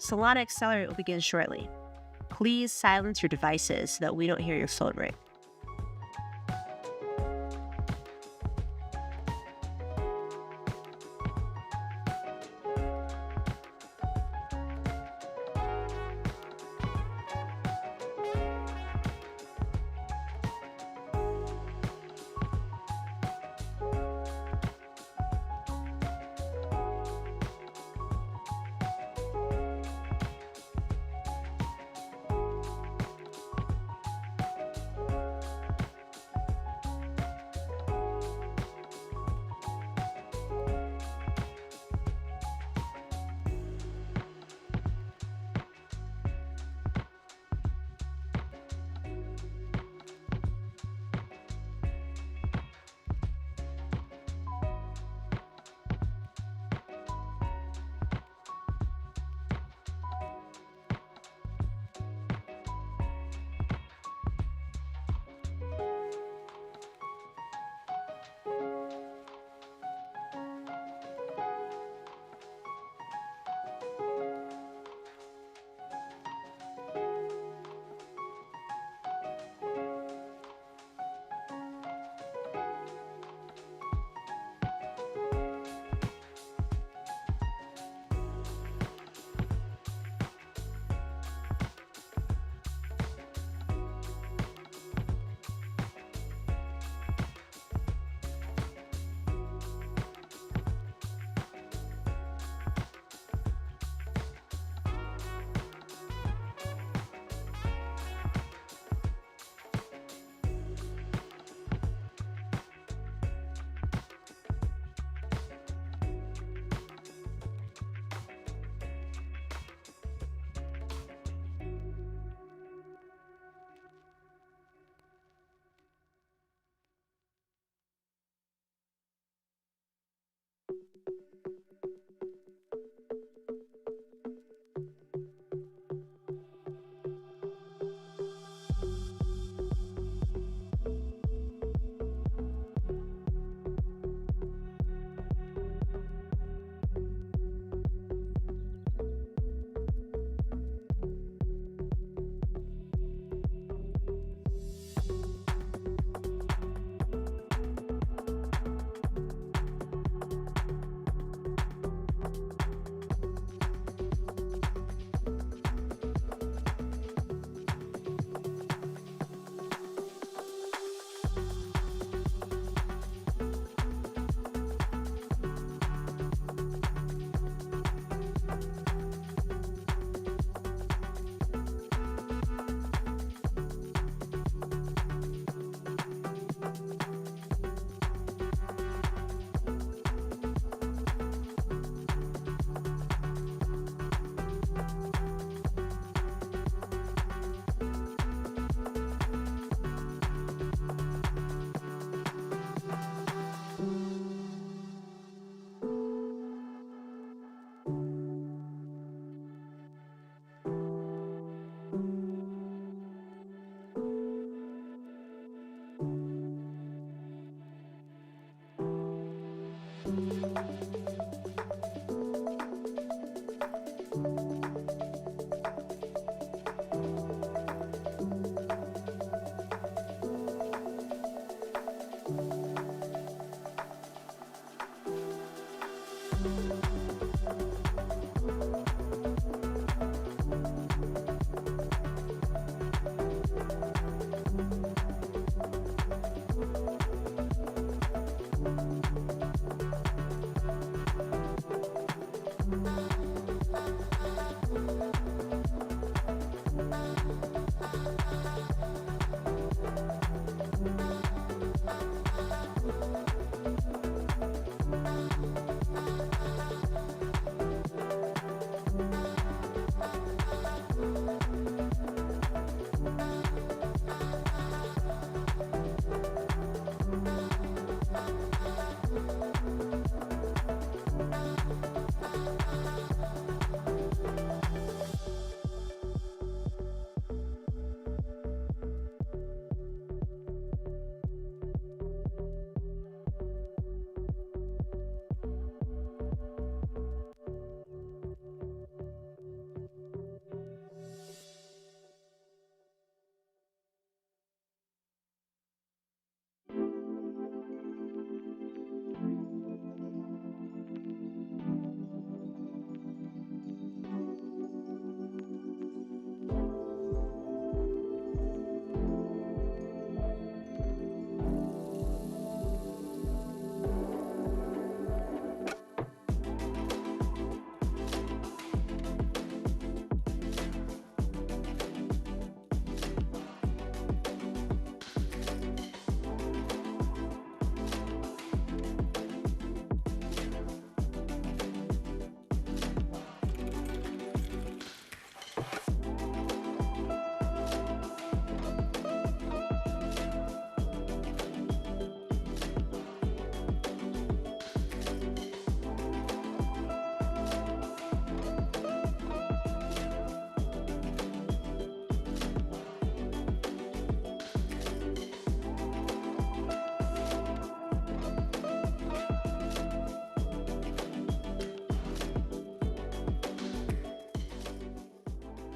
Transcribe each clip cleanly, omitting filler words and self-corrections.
Solana Accelerate will begin shortly. Please silence your devices so that we don't hear your phone ring.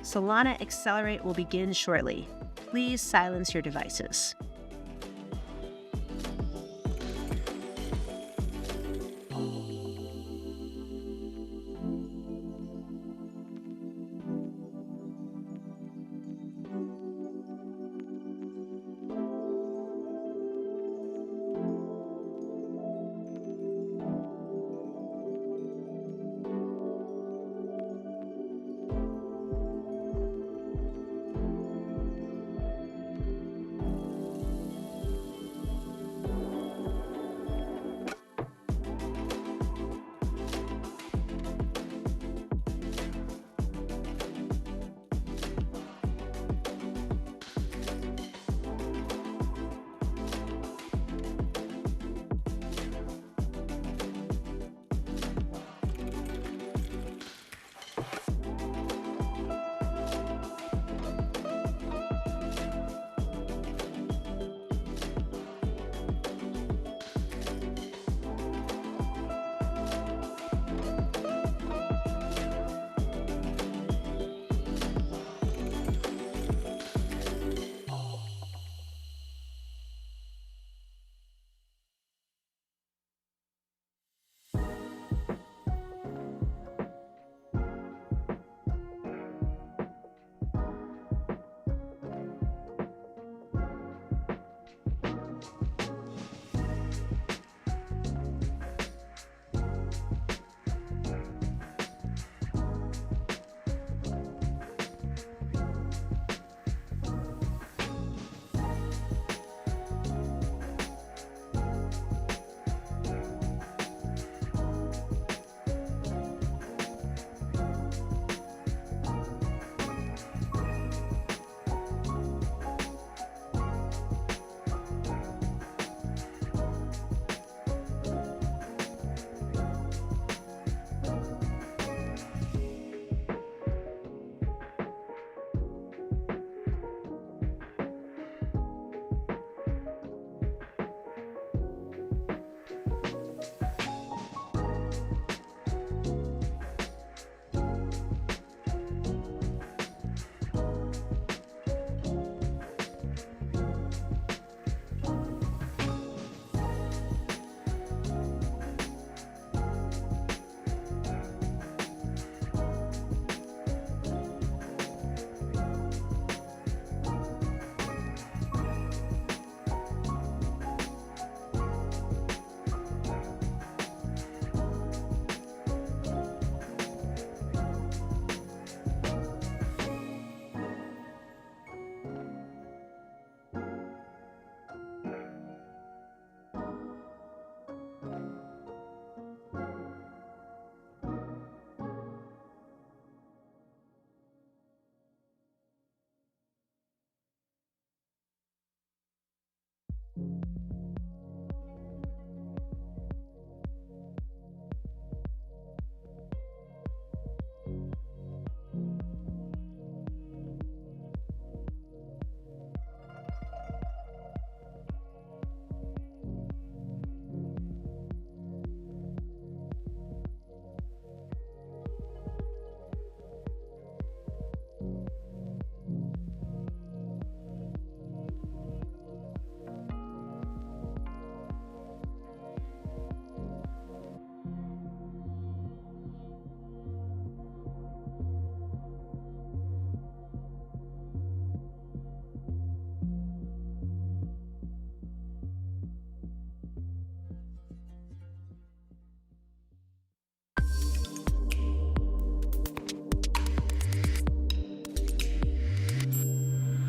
Solana Accelerate will begin shortly. Please silence your devices.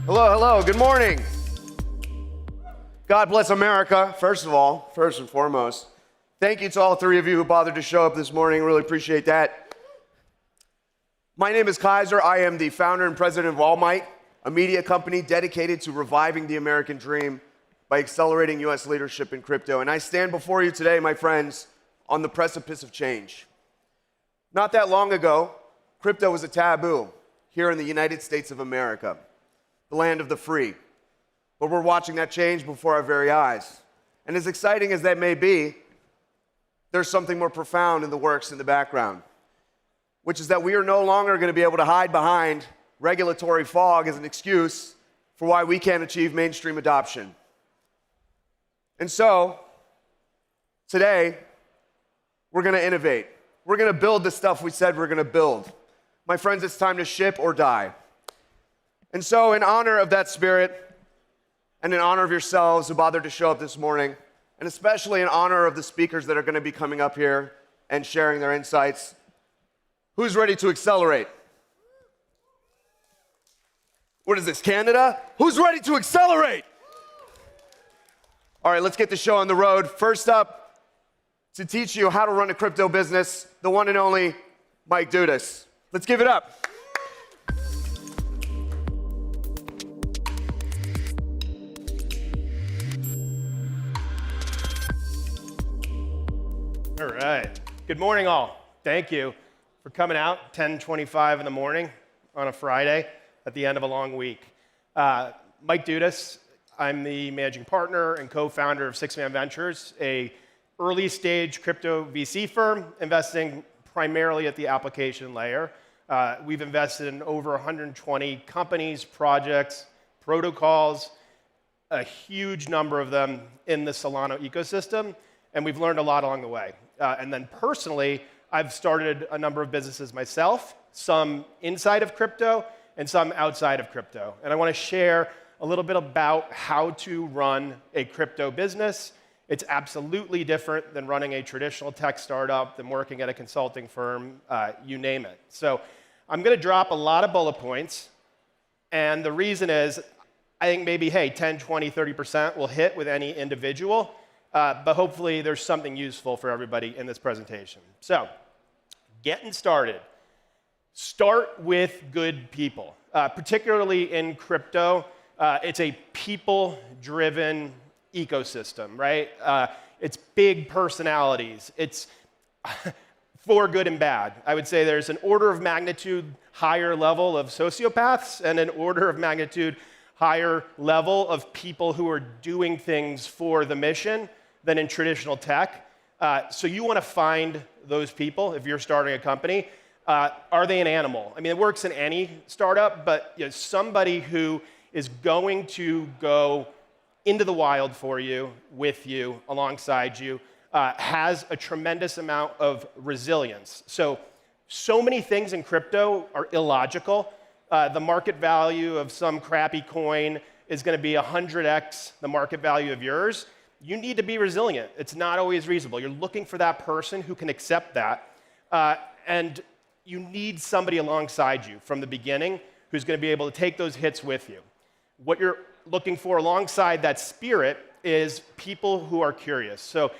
Hello, hello, good morning. God bless America, first of all, first and foremost. Thank you to all three of you who bothered to show up this morning. Really appreciate that. My name is Kaiser. I am the founder and president of All Might, a media company dedicated to reviving the American dream by accelerating U.S. leadership in crypto. And I stand before you today, my friends, on the precipice of change. Not that long ago, crypto was a taboo here in the United States of America, the land of the free. But we're watching that change before our very eyes. And as exciting as that may be, there's something more profound in the works in the background, which is that we are no longer going to be able to hide behind regulatory fog as an excuse for why we can't achieve mainstream adoption. And so, today, we're going to innovate. We're going to build the stuff we said we're going to build. My friends, it's time to ship or die. And so, in honor of that spirit, and in honor of yourselves who bothered to show up this morning, and especially in honor of the speakers that are going to be coming up here and sharing their insights, who's ready to accelerate? What is this, Canada? Who's ready to accelerate? All right, let's get the show on the road. First up, to teach you how to run a crypto business, the one and only Mike Dudas. Let's give it up. All right. Good morning, all. Thank you for coming out 10:25 in the morning on a Friday at the end of a long week. Mike Dudas. I'm the managing partner and co-founder of Six Man Ventures, a early-stage crypto VC firm investing primarily at the application layer. We've invested in over 120 companies, projects, protocols, a huge number of them in the Solana ecosystem, and we've learned a lot along the way. And then personally, I've started a number of businesses myself, some inside of crypto and some outside of crypto. And I want to share a little bit about how to run a crypto business. It's absolutely different than running a traditional tech startup, than working at a consulting firm, you name it. So I'm going to drop a lot of bullet points. And the reason is, I think maybe, hey, 10, 20, 30% will hit with any individual. But hopefully there's something useful for everybody in this presentation. So, getting started. Start with good people. Particularly in crypto, it's a people-driven ecosystem, right? It's big personalities. It's for good and bad. I would say there's an order of magnitude higher level of sociopaths and an order of magnitude higher level of people who are doing things for the mission than in traditional tech. So you want to find those people if you're starting a company. Are they an animal? I mean, it works in any startup, but somebody who is going to go into the wild for you, with you, alongside you, has a tremendous amount of resilience. So many things in crypto are illogical. The market value of some crappy coin is going to be 100x the market value of yours. You need to be resilient. It's not always reasonable. You're looking for that person who can accept that. And you need somebody alongside you from the beginning who's going to be able to take those hits with you. What you're looking for alongside that spirit is people who are curious. So,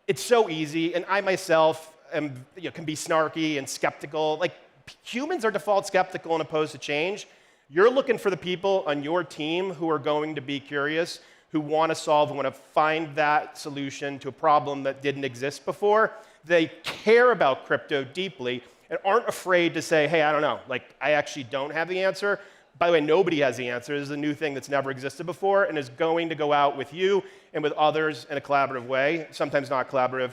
it's so easy, and I myself can be snarky and skeptical. Like, humans are default skeptical and opposed to change. You're looking for the people on your team who are going to be curious, who want to solve and want to find that solution to a problem that didn't exist before. They care about crypto deeply and aren't afraid to say, hey, I don't know, I actually don't have the answer. By the way, nobody has the answer. This is a new thing that's never existed before and is going to go out with you and with others in a collaborative way, sometimes not collaborative,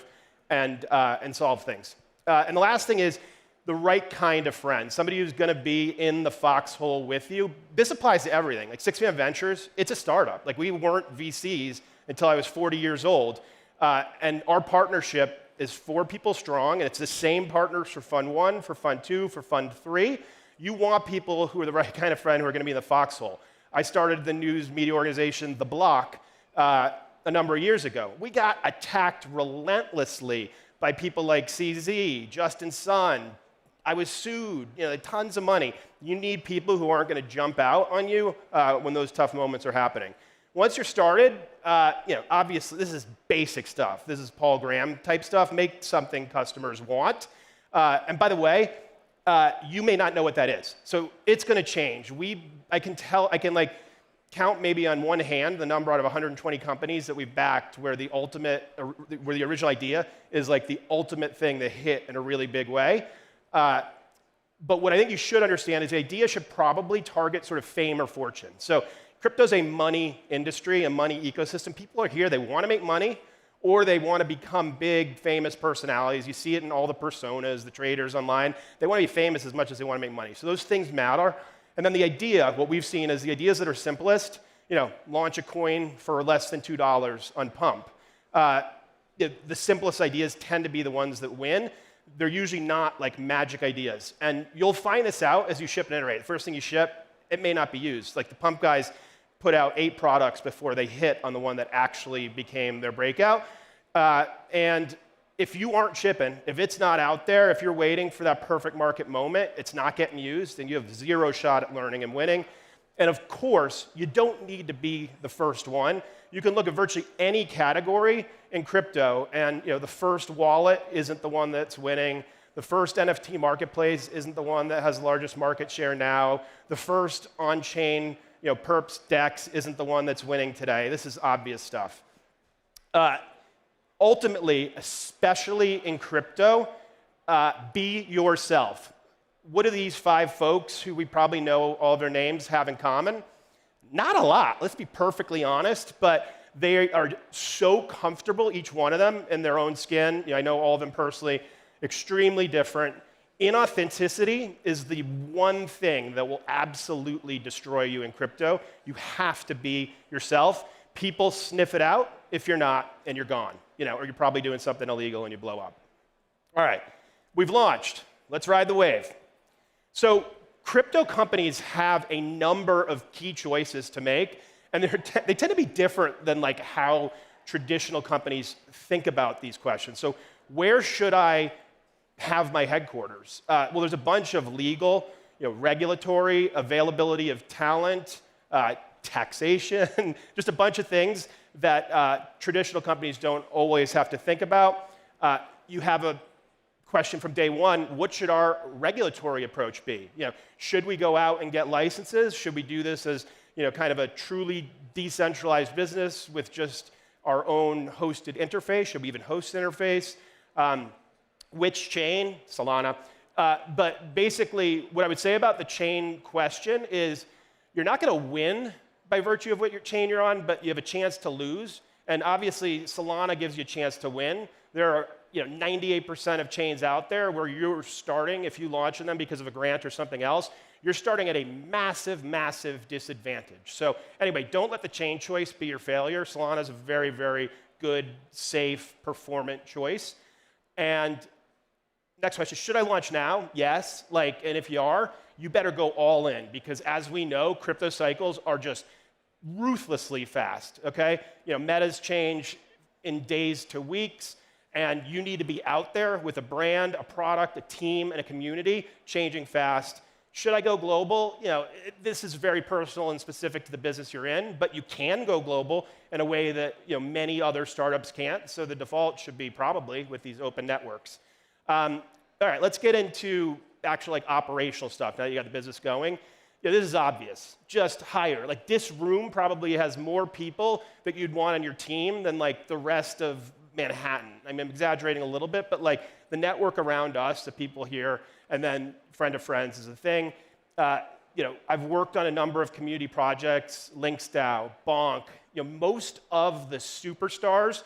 and solve things. And the last thing is the right kind of friend, somebody who's going to be in the foxhole with you. This applies to everything. Like Six Man Ventures, it's a startup. We weren't VCs until I was 40 years old. And our partnership is 4 people strong, and it's the same partners for Fund 1, for Fund 2, for Fund 3. You want people who are the right kind of friend who are going to be in the foxhole. I started the news media organization, The Block, a number of years ago. We got attacked relentlessly by people like CZ, Justin Sun. I was sued, tons of money. You need people who aren't going to jump out on you when those tough moments are happening. Once you're started, obviously this is basic stuff. This is Paul Graham type stuff. Make something customers want. And by the way, you may not know what that is. So it's going to change. I can count maybe on one hand the number out of 120 companies that we've backed where the original idea is the ultimate thing that hit in a really big way. But what I think you should understand is the idea should probably target sort of fame or fortune. So crypto's a money industry, a money ecosystem. People are here, they want to make money, or they want to become big, famous personalities. You see it in all the personas, the traders online. They want to be famous as much as they want to make money. So those things matter. And then the idea, what we've seen is the ideas that are simplest, launch a coin for less than $2 on pump. The simplest ideas tend to be the ones that win. They're usually not like magic ideas. And you'll find this out as you ship and iterate. The first thing you ship, it may not be used. Like the pump guys put out 8 products before they hit on the one that actually became their breakout. And if you aren't shipping, if it's not out there, if you're waiting for that perfect market moment, it's not getting used, then you have 0 shot at learning and winning. And of course, you don't need to be the first one. You can look at virtually any category in crypto, and the first wallet isn't the one that's winning. The first NFT marketplace isn't the one that has the largest market share now. The first on-chain perps DEX isn't the one that's winning today. This is obvious stuff. Ultimately, especially in crypto, be yourself. What do these 5 folks, who we probably know all of their names, have in common? Not a lot, let's be perfectly honest, but they are so comfortable, each one of them, in their own skin. I know all of them personally, extremely different. Inauthenticity is the one thing that will absolutely destroy you in crypto. You have to be yourself. People sniff it out if you're not, and you're gone. Or you're probably doing something illegal and you blow up. All right, we've launched. Let's ride the wave. So crypto companies have a number of key choices to make, and they tend to be different than like how traditional companies think about these questions. So where should I have my headquarters? Well, there's a bunch of legal, regulatory, availability of talent, taxation, just a bunch of things that traditional companies don't always have to think about. You have a question from day one: what should our regulatory approach be? Should we go out and get licenses? Should we do this as kind of a truly decentralized business with just our own hosted interface? Should we even host an interface? Which chain? Solana. But basically, what I would say about the chain question is you're not going to win by virtue of what your chain you're on, but you have a chance to lose. And obviously, Solana gives you a chance to win. There are 98% of chains out there where you're starting, if you launch in them because of a grant or something else, you're starting at a massive, massive disadvantage. So anyway, don't let the chain choice be your failure. Solana is a very, very good, safe, performant choice. And next question, should I launch now? Yes. And if you are, you better go all in, because as we know, crypto cycles are just ruthlessly fast, okay? Metas change in days to weeks, and you need to be out there with a brand, a product, a team, and a community changing fast. Should I go global? This is very personal and specific to the business you're in, but you can go global in a way that many other startups can't, so the default should be probably with these open networks. All right, let's get into actual operational stuff. Now you got the business going. This is obvious. Just hire. This room probably has more people that you'd want on your team than the rest of Manhattan. I'm exaggerating a little bit, but the network around us, the people here, and then friend of friends is a thing. I've worked on a number of community projects, Linksdao, Bonk. Most of the superstars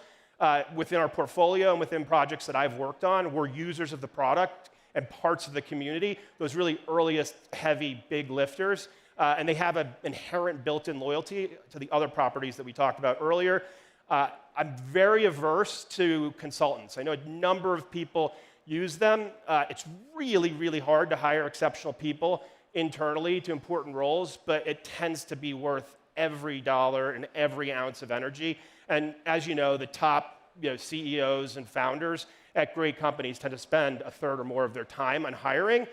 within our portfolio and within projects that I've worked on were users of the product and parts of the community, those really earliest, heavy, big lifters. And they have an inherent built-in loyalty to the other properties that we talked about earlier. I'm very averse to consultants. I know a number of people use them. It's really, really hard to hire exceptional people internally to important roles, but it tends to be worth every dollar and every ounce of energy. And as you know, the top CEOs and founders at great companies tend to spend a third or more of their time on hiring.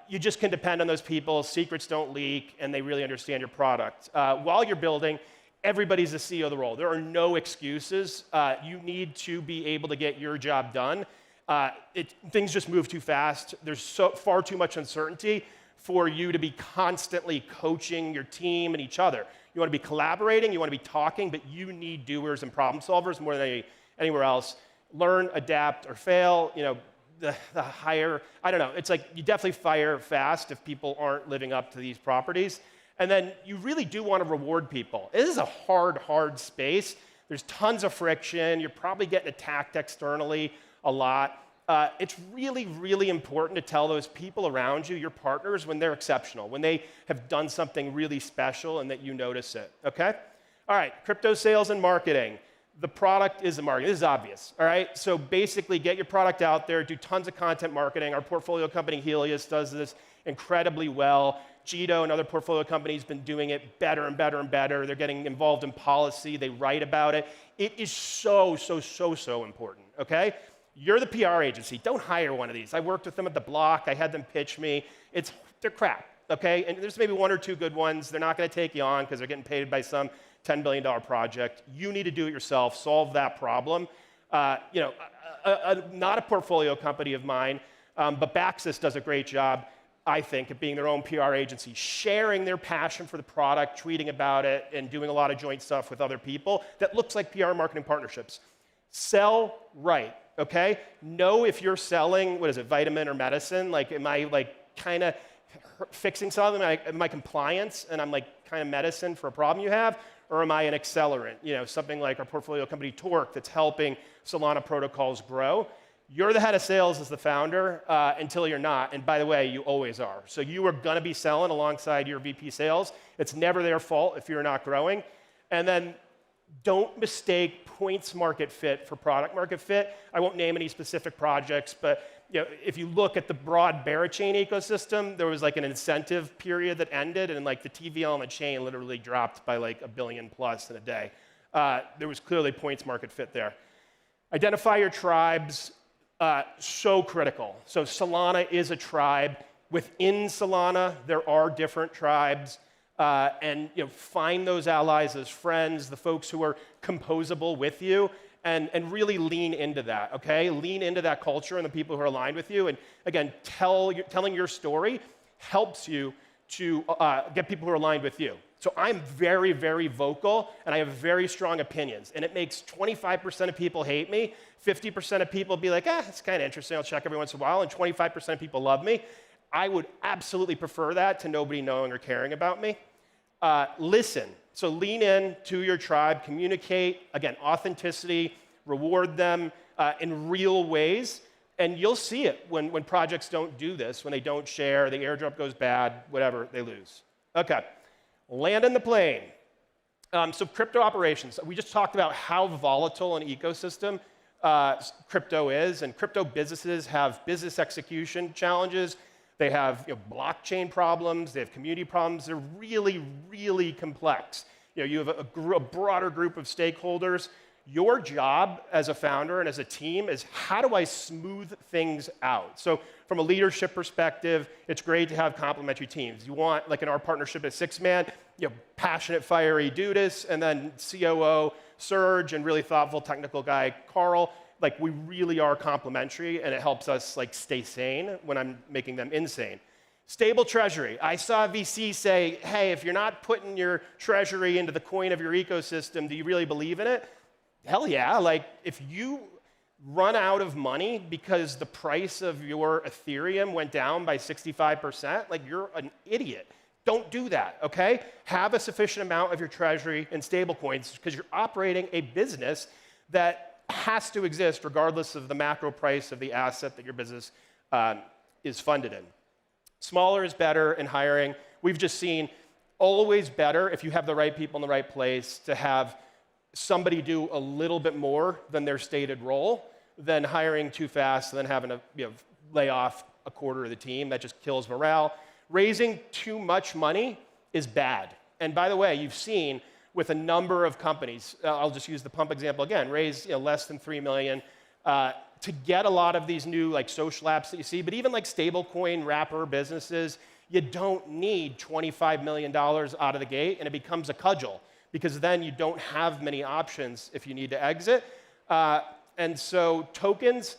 You just can depend on those people. Secrets don't leak, and they really understand your product. While you're building, everybody's the CEO of the role. There are no excuses. You need to be able to get your job done. Things just move too fast. There's far too much uncertainty for you to be constantly coaching your team and each other. You want to be collaborating, you want to be talking, but you need doers and problem solvers more than anywhere else. Learn, adapt, or fail. The higher, I don't know, it's you definitely fire fast if people aren't living up to these properties. And then you really do want to reward people. It is a hard, hard space There's tons of friction. You're probably getting attacked externally a lot. It's really, really important to tell those people around you, your partners, when they're exceptional, when they have done something really special and that you notice it, okay? All right, crypto sales and marketing. The product is the market. This is obvious, all right? So basically, get your product out there, do tons of content marketing. Our portfolio company, Helios, does this incredibly well. Jito, another portfolio company, has been doing it better and better and better. They're getting involved in policy. They write about it. It is so important, okay? You're the PR agency. Don't hire one of these. I worked with them at the Block. I had them pitch me. They're crap, okay? And there's maybe one or two good ones. They're not going to take you on because they're getting paid by some $10 billion project. You need to do it yourself. Solve that problem. Not a portfolio company of mine, but Baxis does a great job, I think, of being their own PR agency, sharing their passion for the product, tweeting about it, and doing a lot of joint stuff with other people that looks like PR marketing partnerships. Sell right. Okay? Know if you're selling, what is it, vitamin or medicine? Like, am I like kind of fixing something? Am I compliance and I'm like kind of medicine for a problem you have? Or am I an accelerant? Something like our portfolio company Tort that's helping Solana protocols grow. You're the head of sales as the founder until you're not. And by the way, you always are. So you are going to be selling alongside your VP sales. It's never their fault if you're not growing. And then don't mistake points market fit for product market fit. I won't name any specific projects, but if you look at the broad Berachain ecosystem, there was like an incentive period that ended, and like the TVL on the chain literally dropped by like $1 billion plus in a day. There was clearly points market fit there. Identify your tribes, so critical. So Solana is a tribe. Within Solana, there are different tribes. And find those allies as friends, the folks who are composable with you, and really lean into that, okay? Lean into that culture and the people who are aligned with you. And again, telling your story helps you to get people who are aligned with you. So I'm very, very vocal, and I have very strong opinions. And it makes 25% of people hate me, 50% of people be like, it's kind of interesting, I'll check every once in a while, and 25% of people love me. I would absolutely prefer that to nobody knowing or caring about me. Listen. So lean in to your tribe, communicate, again, authenticity, reward them in real ways, and you'll see it when projects don't do this, when they don't share, the airdrop goes bad, whatever, they lose. Okay, land in the plane. So crypto operations. We just talked about how volatile an ecosystem crypto is, and crypto businesses have business execution challenges. They have blockchain problems. They have community problems. They're really, really complex. You have a broader group of stakeholders. Your job as a founder and as a team is how do I smooth things out? So from a leadership perspective, it's great to have complementary teams. You want, like in our partnership at Six-Man, passionate, fiery Dudas, and then COO Serge, and really thoughtful technical guy Carl. Like, we really are complementary, and it helps us like stay sane when I'm making them insane. Stable treasury. I saw VC say, hey, if you're not putting your treasury into the coin of your ecosystem, do you really believe in it? Hell yeah. Like, if you run out of money because the price of your Ethereum went down by 65%, like, you're an idiot. Don't do that, okay? Have a sufficient amount of your treasury in stablecoins because you're operating a business that has to exist regardless of the macro price of the asset that your business is funded in. Smaller is better in hiring. We've just seen always better if you have the right people in the right place to have somebody do a little bit more than their stated role than hiring too fast and then having to lay off a quarter of the team. That just kills morale. Raising too much money is bad. And by the way, you've seen with a number of companies, I'll just use the pump example again, raise less than $3 million to get a lot of these new like social apps that you see, but even like stablecoin wrapper businesses, you don't need $25 million out of the gate, and it becomes a cudgel because then you don't have many options if you need to exit. And so tokens,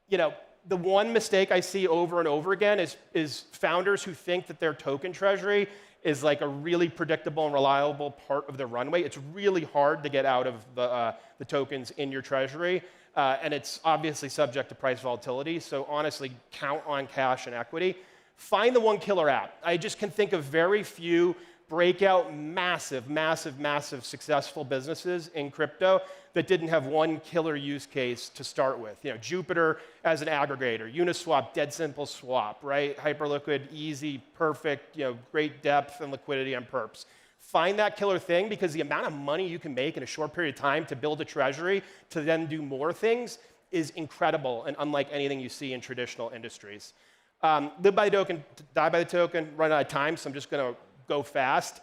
the one mistake I see over and over again is founders who think that their token treasury is like a really predictable and reliable part of the runway. It's really hard to get out of the tokens in your treasury, and it's obviously subject to price volatility. So honestly, count on cash and equity. Find the one killer app. I just can think of very few breakout massive, massive, massive successful businesses in crypto that didn't have one killer use case to start with. You know, Jupiter as an aggregator, Uniswap, dead simple swap, right? Hyperliquid, easy, perfect, you know, great depth and liquidity and perps. Find that killer thing, because the amount of money you can make in a short period of time to build a treasury to then do more things is incredible and unlike anything you see in traditional industries. Live by the token, die by the token, run out of time, so I'm just going to go fast.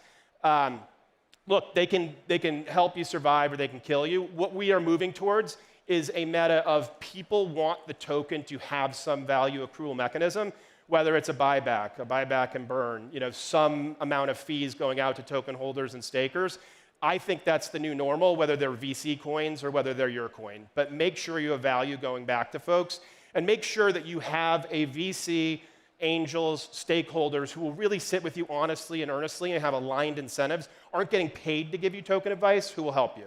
Look, they can help you survive or they can kill you. What we are moving towards is a meta of people want the token to have some value accrual mechanism, whether it's a buyback and burn, you know, some amount of fees going out to token holders and stakers. I think that's the new normal, whether they're VC coins or whether they're your coin. But make sure you have value going back to folks, and make sure that you have a VC, angels, stakeholders who will really sit with you honestly and earnestly and have aligned incentives, aren't getting paid to give you token advice, who will help you.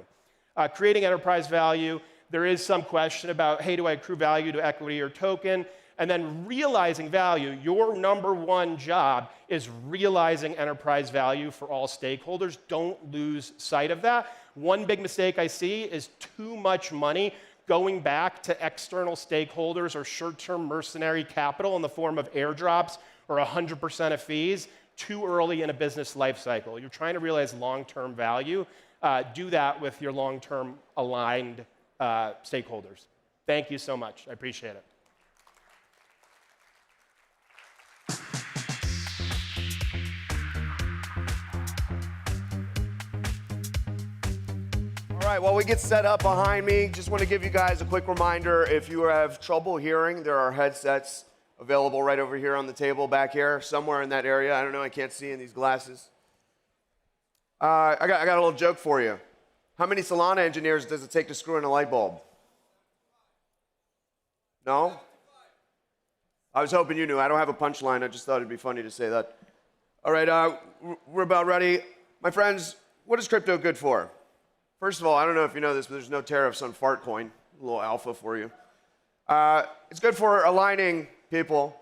Creating enterprise value, there is some question about, hey, do I accrue value to equity or token? And then realizing value, your number one job is realizing enterprise value for all stakeholders. Don't lose sight of that. One big mistake I see is too much money going back to external stakeholders or short-term mercenary capital in the form of airdrops or 100% of fees too early in a business life cycle. You're trying to realize long-term value. Do that with your long-term aligned stakeholders. Thank you so much. I appreciate it. All right, while we get set up behind me, just want to give you guys a quick reminder. If you have trouble hearing, there are headsets available right over here on the table back here, somewhere in that area. I don't know, I can't see in these glasses. I got a little joke for you. How many Solana engineers does it take to screw in a light bulb? No? I was hoping you knew. I don't have a punchline. I just thought it'd be funny to say that. All right, we're about ready. My friends, what is crypto good for? First of all, I don't know if you know this, but there's no tariffs on Fartcoin. A little alpha for you. It's good for aligning people,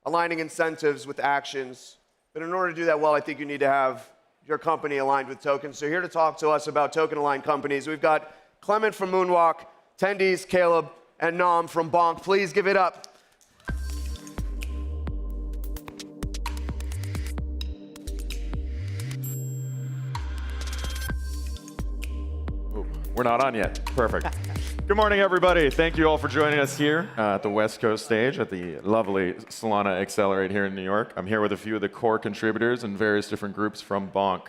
aligning incentives with actions. But in order to do that well, I think you need to have your company aligned with tokens. So here to talk to us about token-aligned companies, we've got Clement from Moonwalk, Tendies, Caleb, and Nam from Bonk. Please give it up. We're not on yet. Perfect. Good morning, everybody. Thank you all for joining us here at the West Coast stage at the lovely Solana Accelerate here in New York. I'm here with a few of the core contributors and various different groups from Bonk.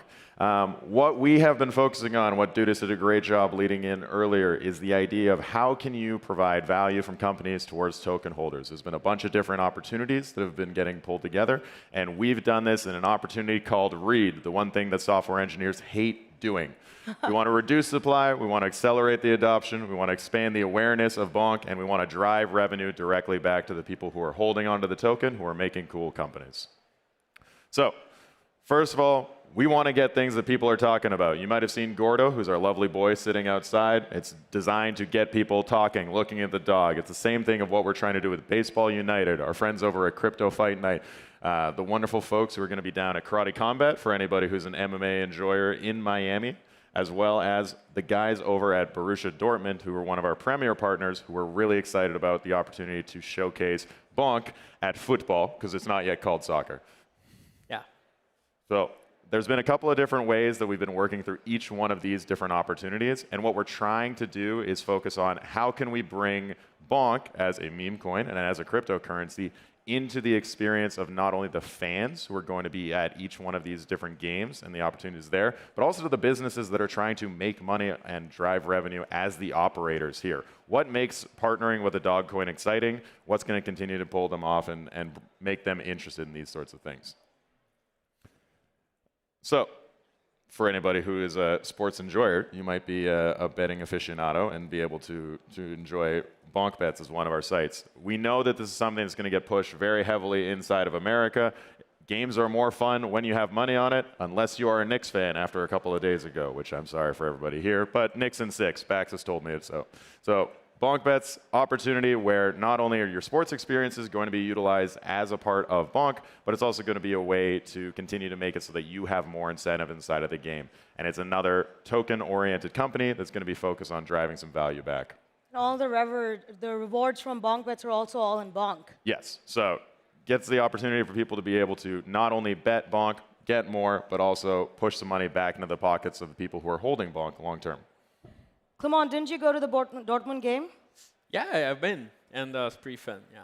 What we have been focusing on, what Dudas did a great job leading in earlier, is the idea of how can you provide value from companies towards token holders. There's been a bunch of different opportunities that have been getting pulled together, and we've done this in an opportunity called READ, the one thing that software engineers hate doing. We want to reduce supply, we want to accelerate the adoption, we want to expand the awareness of Bonk, and we want to drive revenue directly back to the people who are holding onto the token, who are making cool companies. So, first of all, we want to get things that people are talking about. You might have seen Gordo, who's our lovely boy sitting outside. It's designed to get people talking, looking at the dog. It's the same thing of what we're trying to do with Baseball United, our friends over at Crypto Fight Night, the wonderful folks who are going to be down at Karate Combat for anybody who's an MMA enjoyer in Miami, as well as the guys over at Borussia Dortmund, who are one of our premier partners, who are really excited about the opportunity to showcase Bonk at football, because it's not yet called soccer. Yeah. So there's been a couple of different ways that we've been working through each one of these different opportunities, and what we're trying to do is focus on how can we bring Bonk as a meme coin and as a cryptocurrency into the experience of not only the fans who are going to be at each one of these different games and the opportunities there, but also to the businesses that are trying to make money and drive revenue as the operators here. What makes partnering with a dog coin exciting? What's going to continue to pull them off and make them interested in these sorts of things? So, for anybody who is a sports enjoyer, you might be a betting aficionado and be able to enjoy Bonk Bets as one of our sites. We know that this is something that's going to get pushed very heavily inside of America. Games are more fun when you have money on it, unless you are a Knicks fan after a couple of days ago, which I'm sorry for everybody here, but Knicks in 6. Bax has told me it's so. So Bonk Bet's opportunity where not only are your sports experiences going to be utilized as a part of Bonk, but it's also going to be a way to continue to make it so that you have more incentive inside of the game. And it's another token-oriented company that's going to be focused on driving some value back. And all the rewards from Bonk Bets are also all in Bonk. Yes. So gets the opportunity for people to be able to not only bet Bonk, get more, but also push some money back into the pockets of the people who are holding Bonk long term. Clement, didn't you go to the Dortmund game? Yeah, I've been, and it's pretty fun, yeah.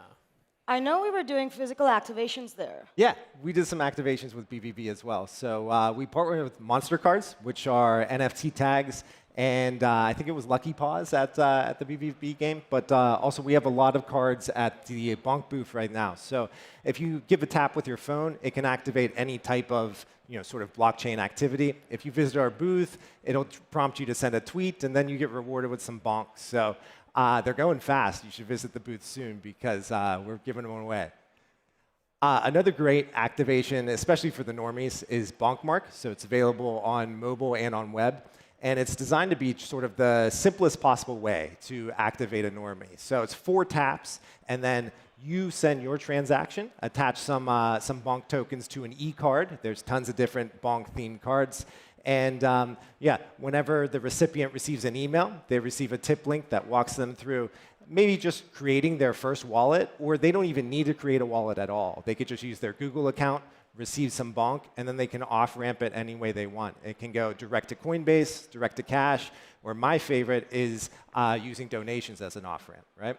I know we were doing physical activations there. Yeah, we did some activations with BVB as well. So we partnered with Monster Cards, which are NFT tags, and I think it was Lucky Paws at the BVB game. But also we have a lot of cards at the Bonk booth right now. So if you give a tap with your phone, it can activate any type of sort of blockchain activity. If you visit our booth, it'll prompt you to send a tweet, and then you get rewarded with some bonk. So they're going fast. You should visit the booth soon because we're giving them away. Another great activation, especially for the normies, is Bonkmark. So it's available on mobile and on web. And it's designed to be sort of the simplest possible way to activate a normie. So it's 4 taps, and then you send your transaction, attach some Bonk tokens to an e-card. There's tons of different Bonk-themed cards. And yeah, whenever the recipient receives an email, they receive a tip link that walks them through maybe just creating their first wallet, or they don't even need to create a wallet at all. They could just use their Google account, receive some Bonk, and then they can off-ramp it any way they want. It can go direct to Coinbase, direct to cash, or my favorite is using donations as an off-ramp, right?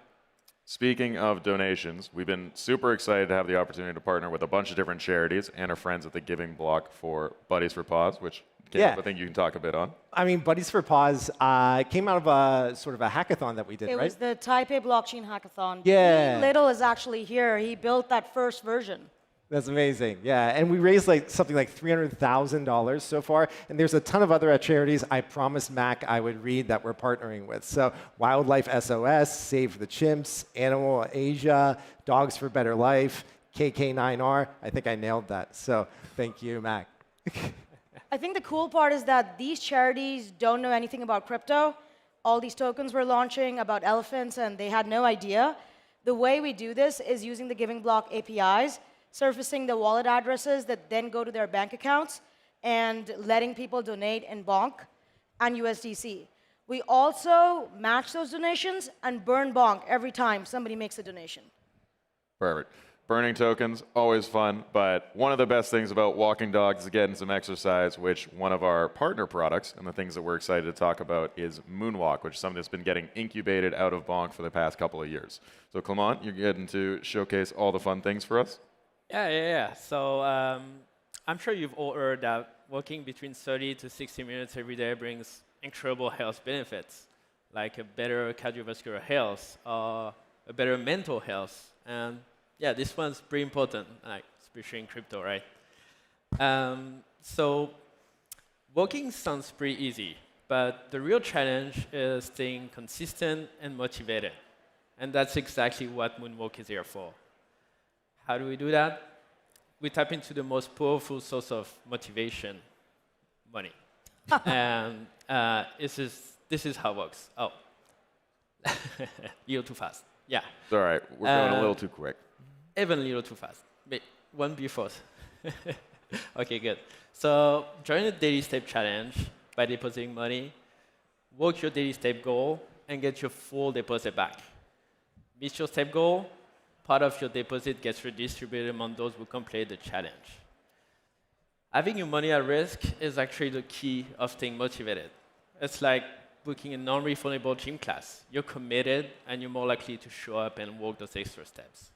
Speaking of donations, we've been super excited to have the opportunity to partner with a bunch of different charities and our friends at the Giving Block for Buddies for Paws, which I think you can talk a bit on. I mean, Buddies for Paws came out of a sort of a hackathon that we did, right? It was the Taipei Blockchain Hackathon. Yeah. Little is actually here. He built that first version. That's amazing, yeah. And we raised something like $300,000 so far, and there's a ton of other charities I promised Mac I would read that we're partnering with. So Wildlife SOS, Save the Chimps, Animal Asia, Dogs for Better Life, KK9R. I think I nailed that, so thank you, Mac. I think the cool part is that these charities don't know anything about crypto. All these tokens were launching about elephants, and they had no idea. The way we do this is using the Giving Block APIs, surfacing the wallet addresses that then go to their bank accounts, and letting people donate in Bonk and USDC. We also match those donations and burn Bonk every time somebody makes a donation. Perfect. Burning tokens, always fun, but one of the best things about walking dogs is getting some exercise, which one of our partner products and the things that we're excited to talk about is Moonwalk, which is something that's been getting incubated out of Bonk for the past couple of years. So Clement, you're getting to showcase all the fun things for us? Yeah. So I'm sure you've all heard that walking between 30 to 60 minutes every day brings incredible health benefits, like a better cardiovascular health, or a better mental health. And yeah, this one's pretty important, like, especially in crypto, right? So walking sounds pretty easy, but the real challenge is staying consistent and motivated. And that's exactly what Moonwalk is here for. How do we do that? We tap into the most powerful source of motivation, money. And this is how it works. Oh, a little too fast. Yeah. It's all right. We're going a little too quick. Even a little too fast. Wait, one before. OK, good. So join the daily step challenge by depositing money, work your daily step goal, and get your full deposit back. Miss your step goal, part of your deposit gets redistributed among those who complete the challenge. Having your money at risk is actually the key of staying motivated. It's like booking a non-refundable gym class. You're committed, and you're more likely to show up and walk those extra steps.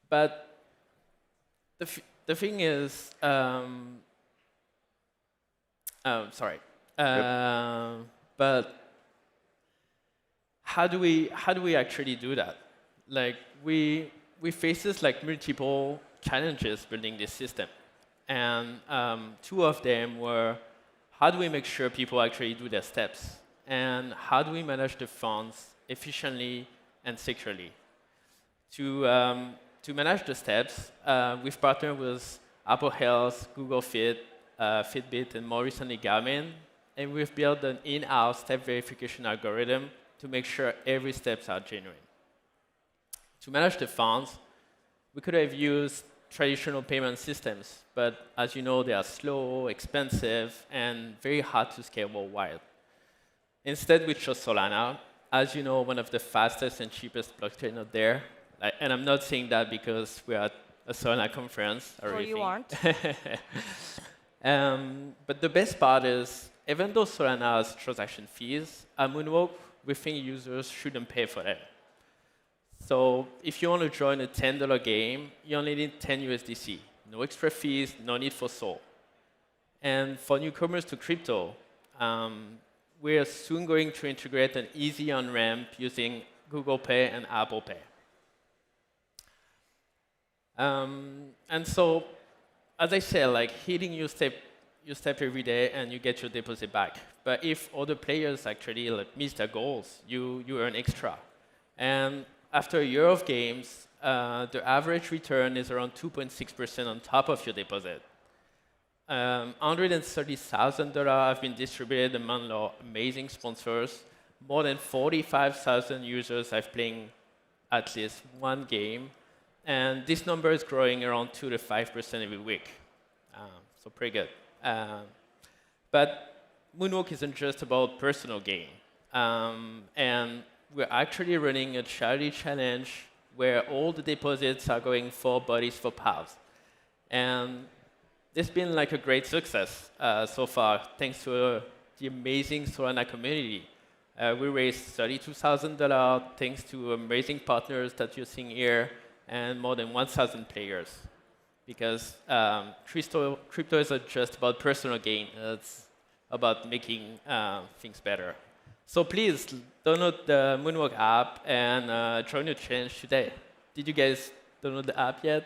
But the thing is, sorry. But how do we actually do that? Like we faces like multiple challenges building this system, and 2 of them were how do we make sure people actually do their steps, and how do we manage the funds efficiently and securely. To manage the steps, we've partnered with Apple Health, Google Fit, Fitbit, and more recently Garmin and we've built an in-house step verification algorithm to make sure every steps are genuine. To manage the funds, we could have used traditional payment systems, but as you know, they are slow, expensive, and very hard to scale worldwide. Instead, we chose Solana, as you know, one of the fastest and cheapest blockchain out there. And I'm not saying that because we're at a Solana conference or anything. you aren't. But the best part is, even though Solana has transaction fees, at Moonwalk, we think users shouldn't pay for them. So if you want to join a $10 game, you only need 10 USDC. No extra fees, no need for Sol. And for newcomers to crypto, we are soon going to integrate an easy on-ramp using Google Pay and Apple Pay. And so, as I said, like hitting you step every day and you get your deposit back. But if other players actually miss their goals, you earn extra. And after a year of games, the average return is around 2.6% on top of your deposit. $130,000 have been distributed among our amazing sponsors. More than 45,000 users have played at least one game. And this number is growing around 2 to 5% every week. So pretty good. But Moonwalk isn't just about personal gain. And we're actually running a charity challenge where all the deposits are going for Bodies for Pals. And it's been like a great success so far, thanks to the amazing Solana community. We raised $32,000 thanks to amazing partners that you're seeing here and more than 1,000 players. Because crypto isn't just about personal gain, it's about making things better. So please download the Moonwalk app and join your challenge today. Did you guys download the app yet?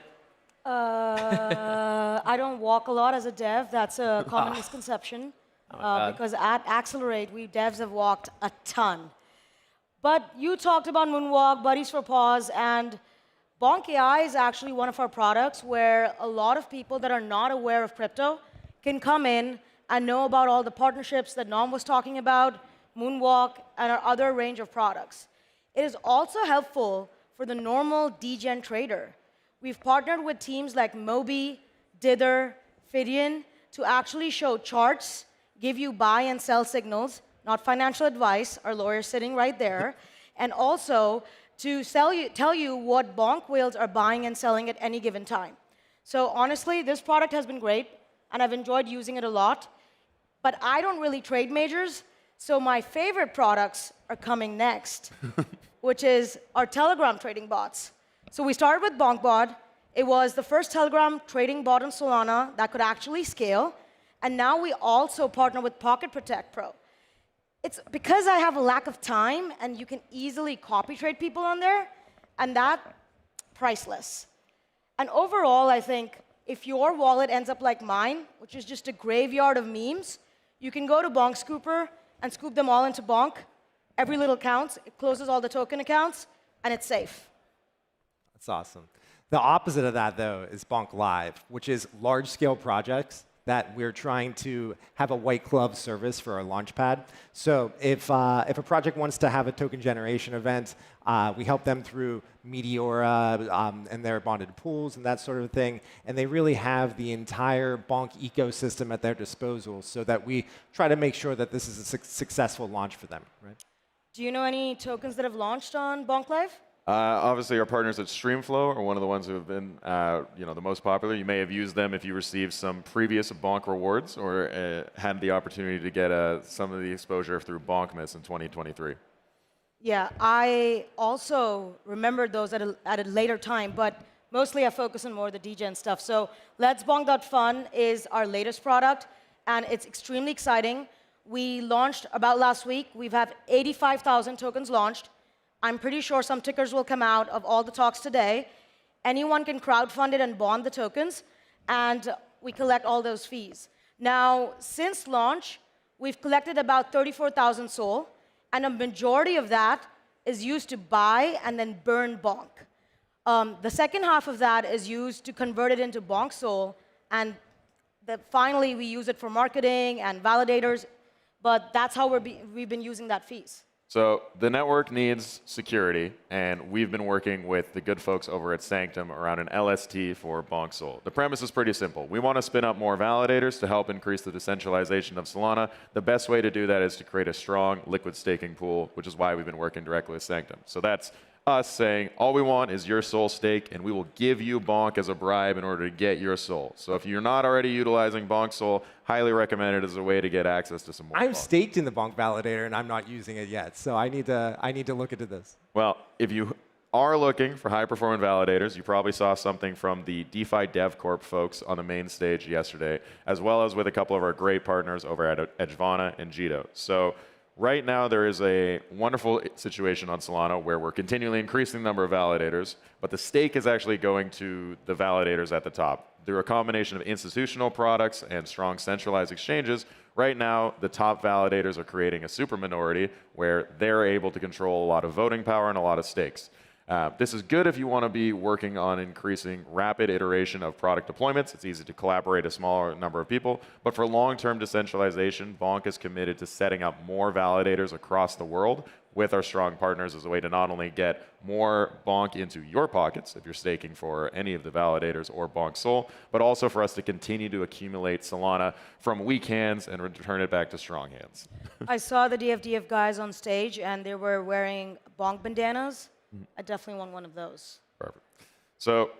I don't walk a lot as a dev. That's a common misconception. Because at Accelerate, we devs have walked a ton. But you talked about Moonwalk, Buddies for Pause, and Bonk AI is actually one of our products where a lot of people that are not aware of crypto can come in and know about all the partnerships that Nom was talking about, Moonwalk, and our other range of products. It is also helpful for the normal degen trader. We've partnered with teams like Moby, Dither, Fidian to actually show charts, give you buy and sell signals, not financial advice, our lawyer's sitting right there, and also to tell you what bonk whales are buying and selling at any given time. So honestly, this product has been great, and I've enjoyed using it a lot. But I don't really trade majors, so my favorite products are coming next, which is our Telegram trading bots. So we started with BonkBot. It was the first Telegram trading bot on Solana that could actually scale. And now we also partner with Pocket Protect Pro. It's because I have a lack of time, and you can easily copy trade people on there, and that's priceless. And overall, I think if your wallet ends up like mine, which is just a graveyard of memes, you can go to Bonk Scooper and scoop them all into Bonk. Every little counts. It closes all the token accounts, and it's safe. That's awesome. The opposite of that, though, is Bonk Live, which is large-scale projects that we're trying to have a white glove service for our launchpad. So if a project wants to have a token generation event, we help them through Meteora and their bonded pools and that sort of thing. And they really have the entire Bonk ecosystem at their disposal so that we try to make sure that this is a successful launch for them. Right? Do you know any tokens that have launched on Bonk Live? Obviously, our partners at Streamflow are one of the ones who have been the most popular. You may have used them if you received some previous Bonk rewards or had the opportunity to get some of the exposure through Bonkmas in 2023. Yeah, I also remembered those at a later time, but mostly I focus on more of the degen stuff. So Let's Bonk.Fun is our latest product, and it's extremely exciting. We launched about last week. We've had 85,000 tokens launched. I'm pretty sure some tickers will come out of all the talks today. Anyone can crowdfund it and bond the tokens, and we collect all those fees. Now, since launch, we've collected about 34,000 SOL, and a majority of that is used to buy and then burn Bonk. The second half of that is used to convert it into Bonk SOL, and finally we use it for marketing and validators. but that's how we've been using that fees. So the network needs security, and we've been working with the good folks over at Sanctum around an LST for Bonk Sol. The premise is pretty simple. We want to spin up more validators to help increase the decentralization of Solana. The best way to do that is to create a strong liquid staking pool, which is why we've been working directly with Sanctum. So that's us saying, all we want is your Sol stake, and we will give you Bonk as a bribe in order to get your Sol. So if you're not already utilizing Bonk Sol, highly recommend it as a way to get access to some more I'm Bonk. staked in the Bonk validator, and I'm not using it yet. So I need to look into this. Well, if you are looking for high-performing validators, you probably saw something from the DeFi Dev Corp folks on the main stage yesterday, as well as with a couple of our great partners over at Edgevana and Jito. So right now, there is a wonderful situation on Solana where we're continually increasing the number of validators, but the stake is actually going to the validators at the top. Through a combination of institutional products and strong centralized exchanges, right now, the top validators are creating a super minority where they're able to control a lot of voting power and a lot of stakes. This is good if you want to be working on increasing rapid iteration of product deployments. It's easy to collaborate a smaller number of people. But for long-term decentralization, Bonk is committed to setting up more validators across the world with our strong partners as a way to not only get more Bonk into your pockets if you're staking for any of the validators or Bonk Sol, but also for us to continue to accumulate Solana from weak hands and return it back to strong hands. I saw the DFDF guys on stage, and they were wearing Bonk bandanas. I definitely want one of those. Perfect. So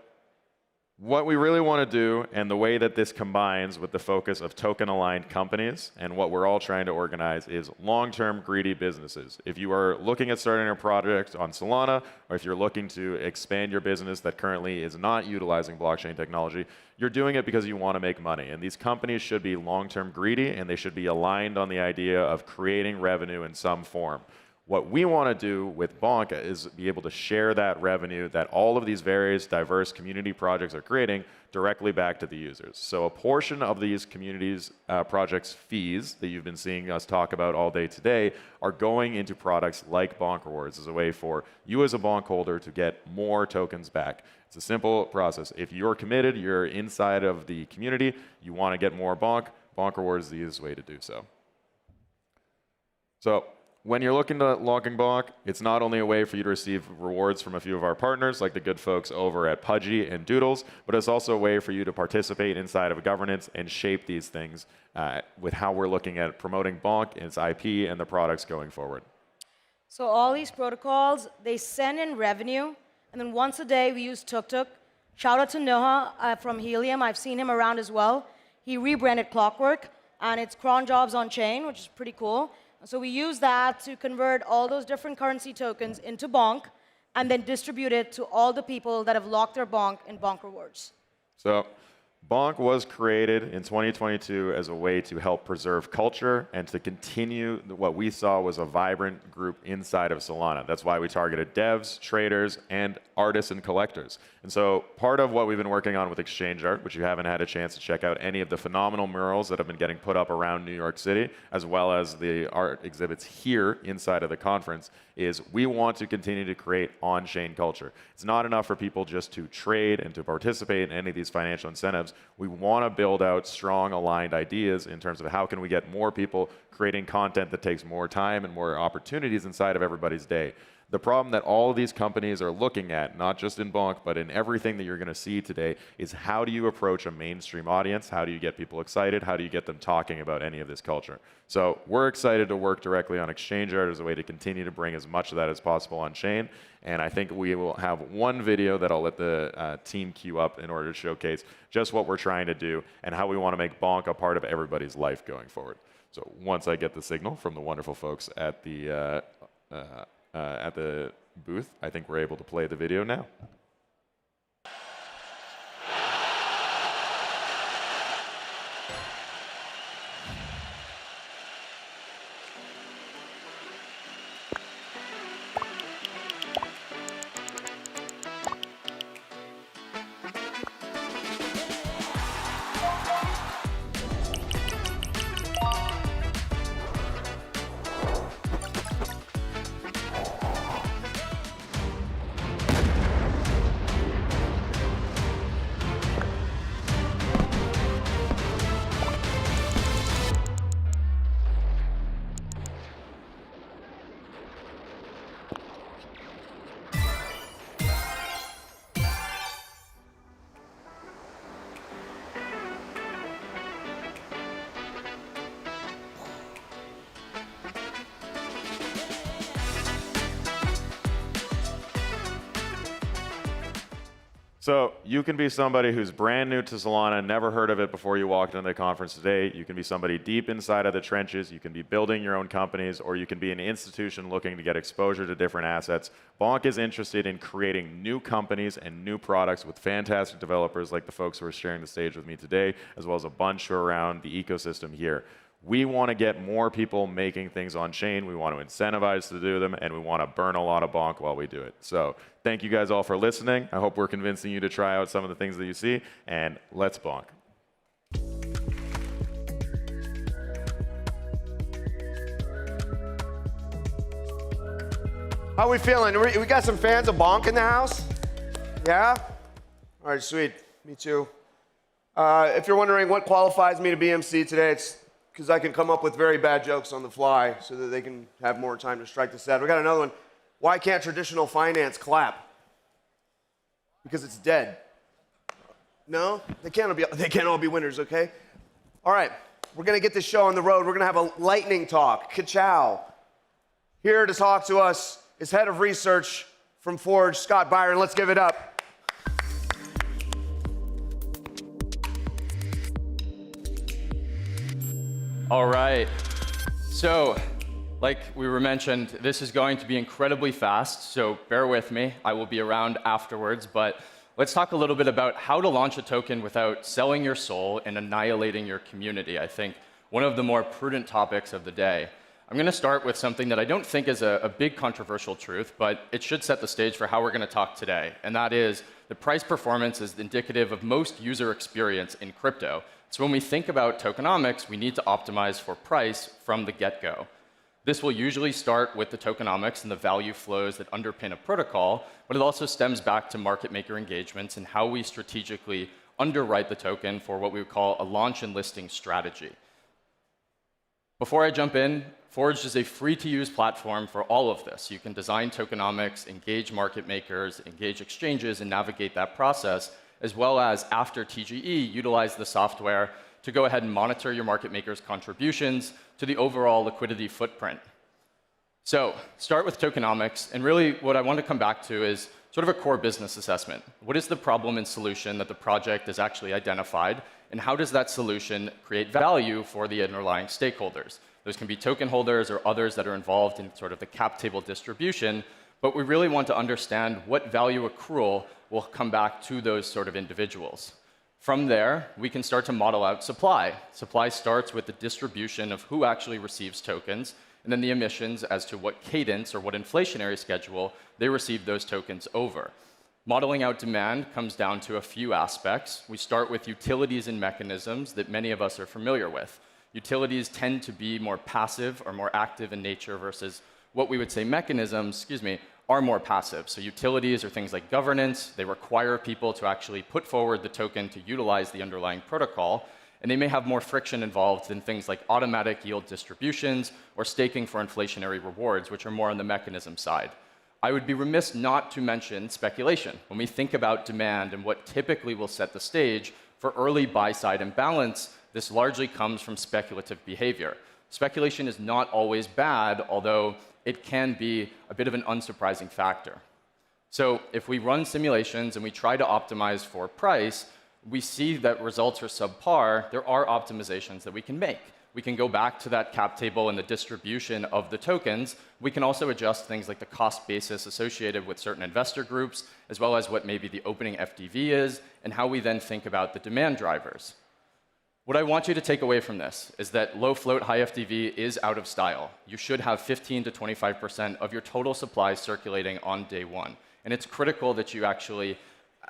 what we really want to do, and the way that this combines with the focus of token-aligned companies and what we're all trying to organize, is long-term greedy businesses. If you are looking at starting a project on Solana, or if you're looking to expand your business that currently is not utilizing blockchain technology, you're doing it because you want to make money. And these companies should be long-term greedy, and they should be aligned on the idea of creating revenue in some form. What we want to do with Bonk is be able to share that revenue that all of these various diverse community projects are creating directly back to the users. So a portion of these communities projects' fees that you've been seeing us talk about all day today are going into products like Bonk Rewards as a way for you as a Bonk holder to get more tokens back. It's a simple process. If you're committed, you're inside of the community, you want to get more Bonk, Bonk Rewards is the easiest way to do so. So when you're looking to lock and Bonk, it's not only a way for you to receive rewards from a few of our partners, like the good folks over at Pudgy and Doodles, but it's also a way for you to participate inside of governance and shape these things with how we're looking at promoting Bonk, its IP, and the products going forward. So all these protocols, they send in revenue, and then once a day we use Tuk Tuk. Shout out to Noah from Helium. I've seen him around as well. He rebranded Clockwork, and it's cron jobs on chain, which is pretty cool. So we use that to convert all those different currency tokens into Bonk and then distribute it to all the people that have locked their Bonk in Bonk Rewards. So Bonk was created in 2022 as a way to help preserve culture and to continue what we saw was a vibrant group inside of Solana. That's why we targeted devs, traders, and artists and collectors. And so part of what we've been working on with Exchange Art, which you haven't had a chance to check out any of the phenomenal murals that have been getting put up around New York City, as well as the art exhibits here inside of the conference, is we want to continue to create on-chain culture. It's not enough for people just to trade and to participate in any of these financial incentives. We want to build out strong aligned ideas in terms of how can we get more people creating content that takes more time and more opportunities inside of everybody's day. The problem that all of these companies are looking at, not just in Bonk, but in everything that you're going to see today, is how do you approach a mainstream audience? How do you get people excited? How do you get them talking about any of this culture? So we're excited to work directly on Exchange Art as a way to continue to bring as much of that as possible on chain. And I think we will have one video that I'll let the team queue up in order to showcase just what we're trying to do and how we want to make Bonk a part of everybody's life going forward. So once I get the signal from the wonderful folks at the booth, I think we're able to play the video now. So you can be somebody who's brand new to Solana, never heard of it before you walked into the conference today. You can be somebody deep inside of the trenches. You can be building your own companies, or you can be an institution looking to get exposure to different assets. Bonk is interested in creating new companies and new products with fantastic developers like the folks who are sharing the stage with me today, as well as a bunch around the ecosystem here. We want to get more people making things on chain. We want to incentivize to do them, and we want to burn a lot of bonk while we do it. So thank you guys all for listening. I hope we're convincing you to try out some of the things that you see, and let's bonk. How are we feeling? We got some fans of bonk in the house? Yeah? All right, sweet. Me too. If you're wondering what qualifies me to be MC today, it's because I can come up with very bad jokes on the fly so that they can have more time to strike the set. We got another one. Why can't traditional finance clap? Because it's dead. No? They can't all be winners, okay? All right, we're going to get this show on the road. We're going to have a lightning talk. Ka-chow. Here to talk to us is head of research from Forge, Scott Byron. Let's give it up. All right. So, like we were mentioned, this is going to be incredibly fast, so bear with me. I will be around afterwards, but let's talk a little bit about how to launch a token without selling your soul and annihilating your community. I think one of the more prudent topics of the day. I'm going to start with something that I don't think is a big controversial truth, but it should set the stage for how we're going to talk today, and that is the price performance is indicative of most user experience in crypto. So when we think about tokenomics, we need to optimize for price from the get-go. This will usually start with the tokenomics and the value flows that underpin a protocol, but it also stems back to market maker engagements and how we strategically underwrite the token for what we would call a launch and listing strategy. Before I jump in, Forged is a free-to-use platform for all of this. You can design tokenomics, engage market makers, engage exchanges, and navigate that process, as well as, after TGE, utilize the software to go ahead and monitor your market makers' contributions to the overall liquidity footprint. So start with tokenomics, and really what I want to come back to is sort of a core business assessment. What is the problem and solution that the project has actually identified, and how does that solution create value for the underlying stakeholders? Those can be token holders or others that are involved in sort of the cap table distribution, but we really want to understand what value accrual will come back to those sort of individuals. From there, we can start to model out supply. Supply starts with the distribution of who actually receives tokens, and then the emissions as to what cadence or what inflationary schedule they receive those tokens over. Modeling out demand comes down to a few aspects. We start with utilities and mechanisms that many of us are familiar with. Utilities tend to be more passive or more active in nature versus what we would say mechanisms, are more passive. So utilities are things like governance. They require people to actually put forward the token to utilize the underlying protocol. And they may have more friction involved than things like automatic yield distributions or staking for inflationary rewards, which are more on the mechanism side. I would be remiss not to mention speculation. When we think about demand and what typically will set the stage for early buy-side imbalance, this largely comes from speculative behavior. Speculation is not always bad, although it can be a bit of an unsurprising factor. So if we run simulations and we try to optimize for price, we see that results are subpar. There are optimizations that we can make. We can go back to that cap table and the distribution of the tokens. We can also adjust things like the cost basis associated with certain investor groups, as well as what maybe the opening FDV is, and how we then think about the demand drivers. What I want you to take away from this is that low float, high FDV is out of style. You should have 15 to 25% of your total supply circulating on day one. And it's critical that you actually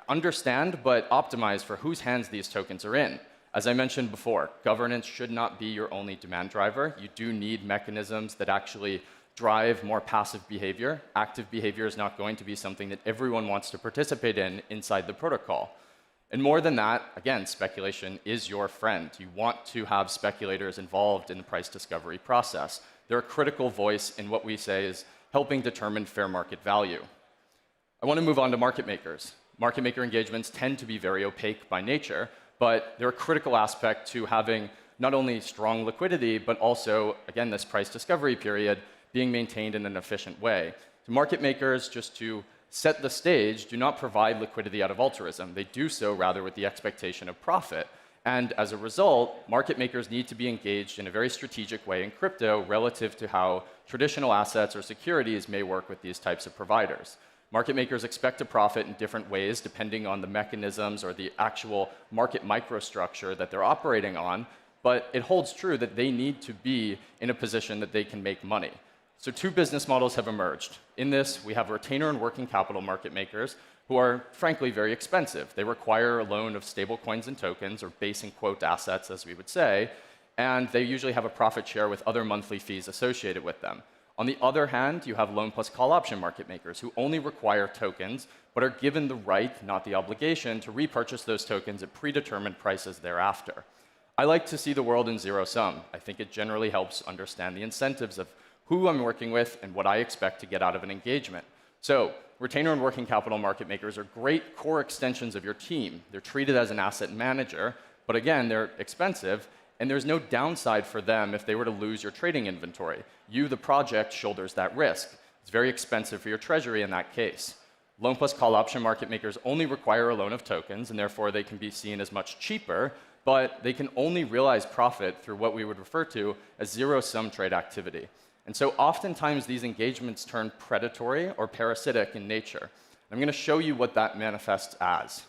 understand but optimize for whose hands these tokens are in. As I mentioned before, governance should not be your only demand driver. You do need mechanisms that actually drive more passive behavior. Active behavior is not going to be something that everyone wants to participate in inside the protocol. And more than that, again, speculation is your friend. You want to have speculators involved in the price discovery process. They're a critical voice in what we say is helping determine fair market value. I want to move on to market makers. Market maker engagements tend to be very opaque by nature, but they're a critical aspect to having not only strong liquidity, but also, again, this price discovery period being maintained in an efficient way. So market makers, just to set the stage do not provide liquidity out of altruism. They do so rather with the expectation of profit. And as a result, market makers need to be engaged in a very strategic way in crypto relative to how traditional assets or securities may work with these types of providers. Market makers expect to profit in different ways depending on the mechanisms or the actual market microstructure that they're operating on, but it holds true that they need to be in a position that they can make money. So two business models have emerged. In this, we have retainer and working capital market makers who are frankly very expensive. They require a loan of stable coins and tokens, or base and quote assets, as we would say, and they usually have a profit share with other monthly fees associated with them. On the other hand, you have loan plus call option market makers who only require tokens, but are given the right, not the obligation, to repurchase those tokens at predetermined prices thereafter. I like to see the world in zero sum. I think it generally helps understand the incentives of who I'm working with and what I expect to get out of an engagement. So retainer and working capital market makers are great core extensions of your team. They're treated as an asset manager, but again, they're expensive, and there's no downside for them if they were to lose your trading inventory. You, the project, shoulders that risk. It's very expensive for your treasury in that case. Loan plus call option market makers only require a loan of tokens, and therefore they can be seen as much cheaper, but they can only realize profit through what we would refer to as zero-sum trade activity. And so oftentimes these engagements turn predatory or parasitic in nature. I'm going to show you what that manifests as.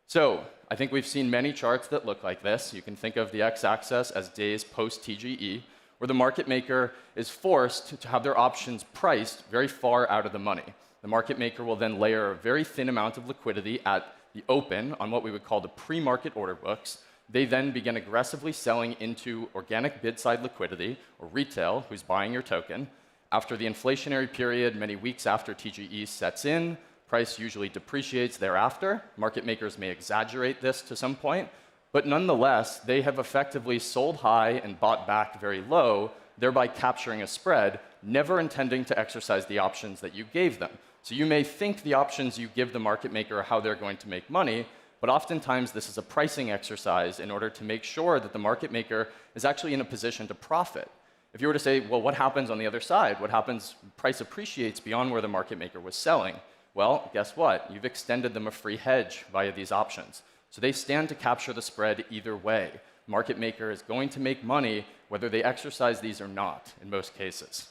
So I think we've seen many charts that look like this. You can think of the x-axis as days post-TGE, where the market maker is forced to have their options priced very far out of the money. The market maker will then layer a very thin amount of liquidity at the open on what we would call the pre-market order books. They then begin aggressively selling into organic bid-side liquidity, or retail, who's buying your token. After the inflationary period, many weeks after TGE sets in, price usually depreciates thereafter. Market makers may exaggerate this to some point, but nonetheless, they have effectively sold high and bought back very low, thereby capturing a spread, never intending to exercise the options that you gave them. So you may think the options you give the market maker are how they're going to make money, but oftentimes this is a pricing exercise in order to make sure that the market maker is actually in a position to profit. If you were to say, well, what happens on the other side? What happens when price appreciates beyond where the market maker was selling? Well, guess what? You've extended them a free hedge via these options. So they stand to capture the spread either way. Market maker is going to make money whether they exercise these or not in most cases.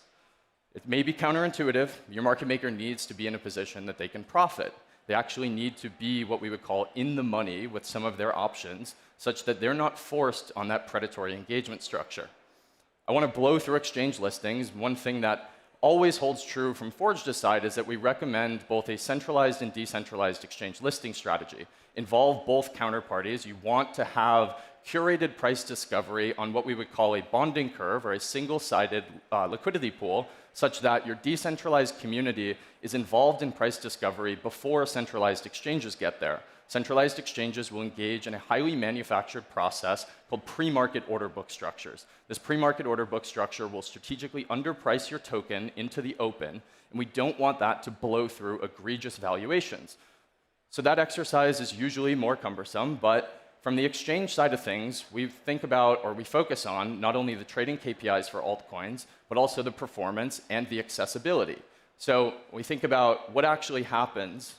It may be counterintuitive. Your market maker needs to be in a position that they can profit. They actually need to be what we would call in the money with some of their options, such that they're not forced on that predatory engagement structure. I want to blow through exchange listings. One thing that always holds true from Forged's side is that we recommend both a centralized and decentralized exchange listing strategy. Involve both counterparties. You want to have curated price discovery on what we would call a bonding curve or a single-sided liquidity pool, such that your decentralized community is involved in price discovery before centralized exchanges get there. Centralized exchanges will engage in a highly manufactured process called pre-market order book structures. This pre-market order book structure will strategically underprice your token into the open, and we don't want that to blow through egregious valuations. So that exercise is usually more cumbersome, but from the exchange side of things, we think about, or we focus on, not only the trading KPIs for altcoins, but also the performance and the accessibility. So we think about what actually happens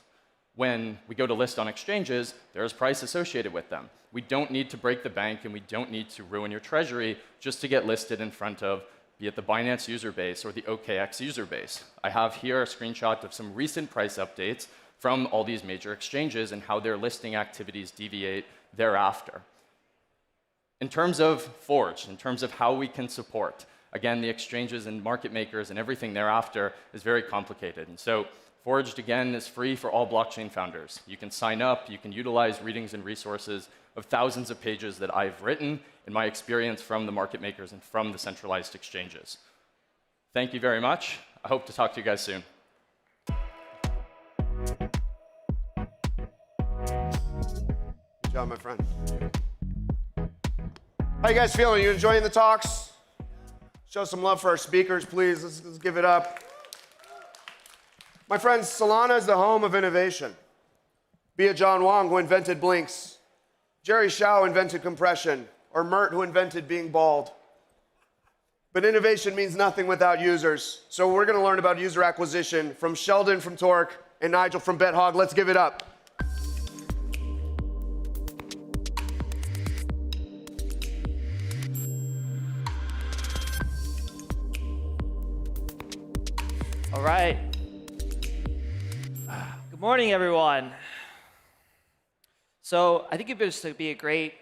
when we go to list on exchanges. There's price associated with them. We don't need to break the bank, and we don't need to ruin your treasury just to get listed in front of, be it the Binance user base or the OKX user base. I have here a screenshot of some recent price updates from all these major exchanges and how their listing activities deviate thereafter. In terms of Forge, in terms of how we can support, again, the exchanges and market makers and everything thereafter is very complicated. And so Forged, again, is free for all blockchain founders. You can sign up, you can utilize readings and resources of thousands of pages that I've written in my experience from the market makers and from the centralized exchanges. Thank you very much. I hope to talk to you guys soon. Good job, my friend. How you guys feeling? You enjoying the talks? Show some love for our speakers, please. Let's give it up. My friends, Solana is the home of innovation. Be it John Wong, who invented blinks, Jerry Shao invented compression, or Mert, who invented being bald. But innovation means nothing without users. So we're going to learn about user acquisition from Sheldon from Torque and Nigel from BetHog. Let's give it up. All right. Good morning, everyone. So I think it'd be a great,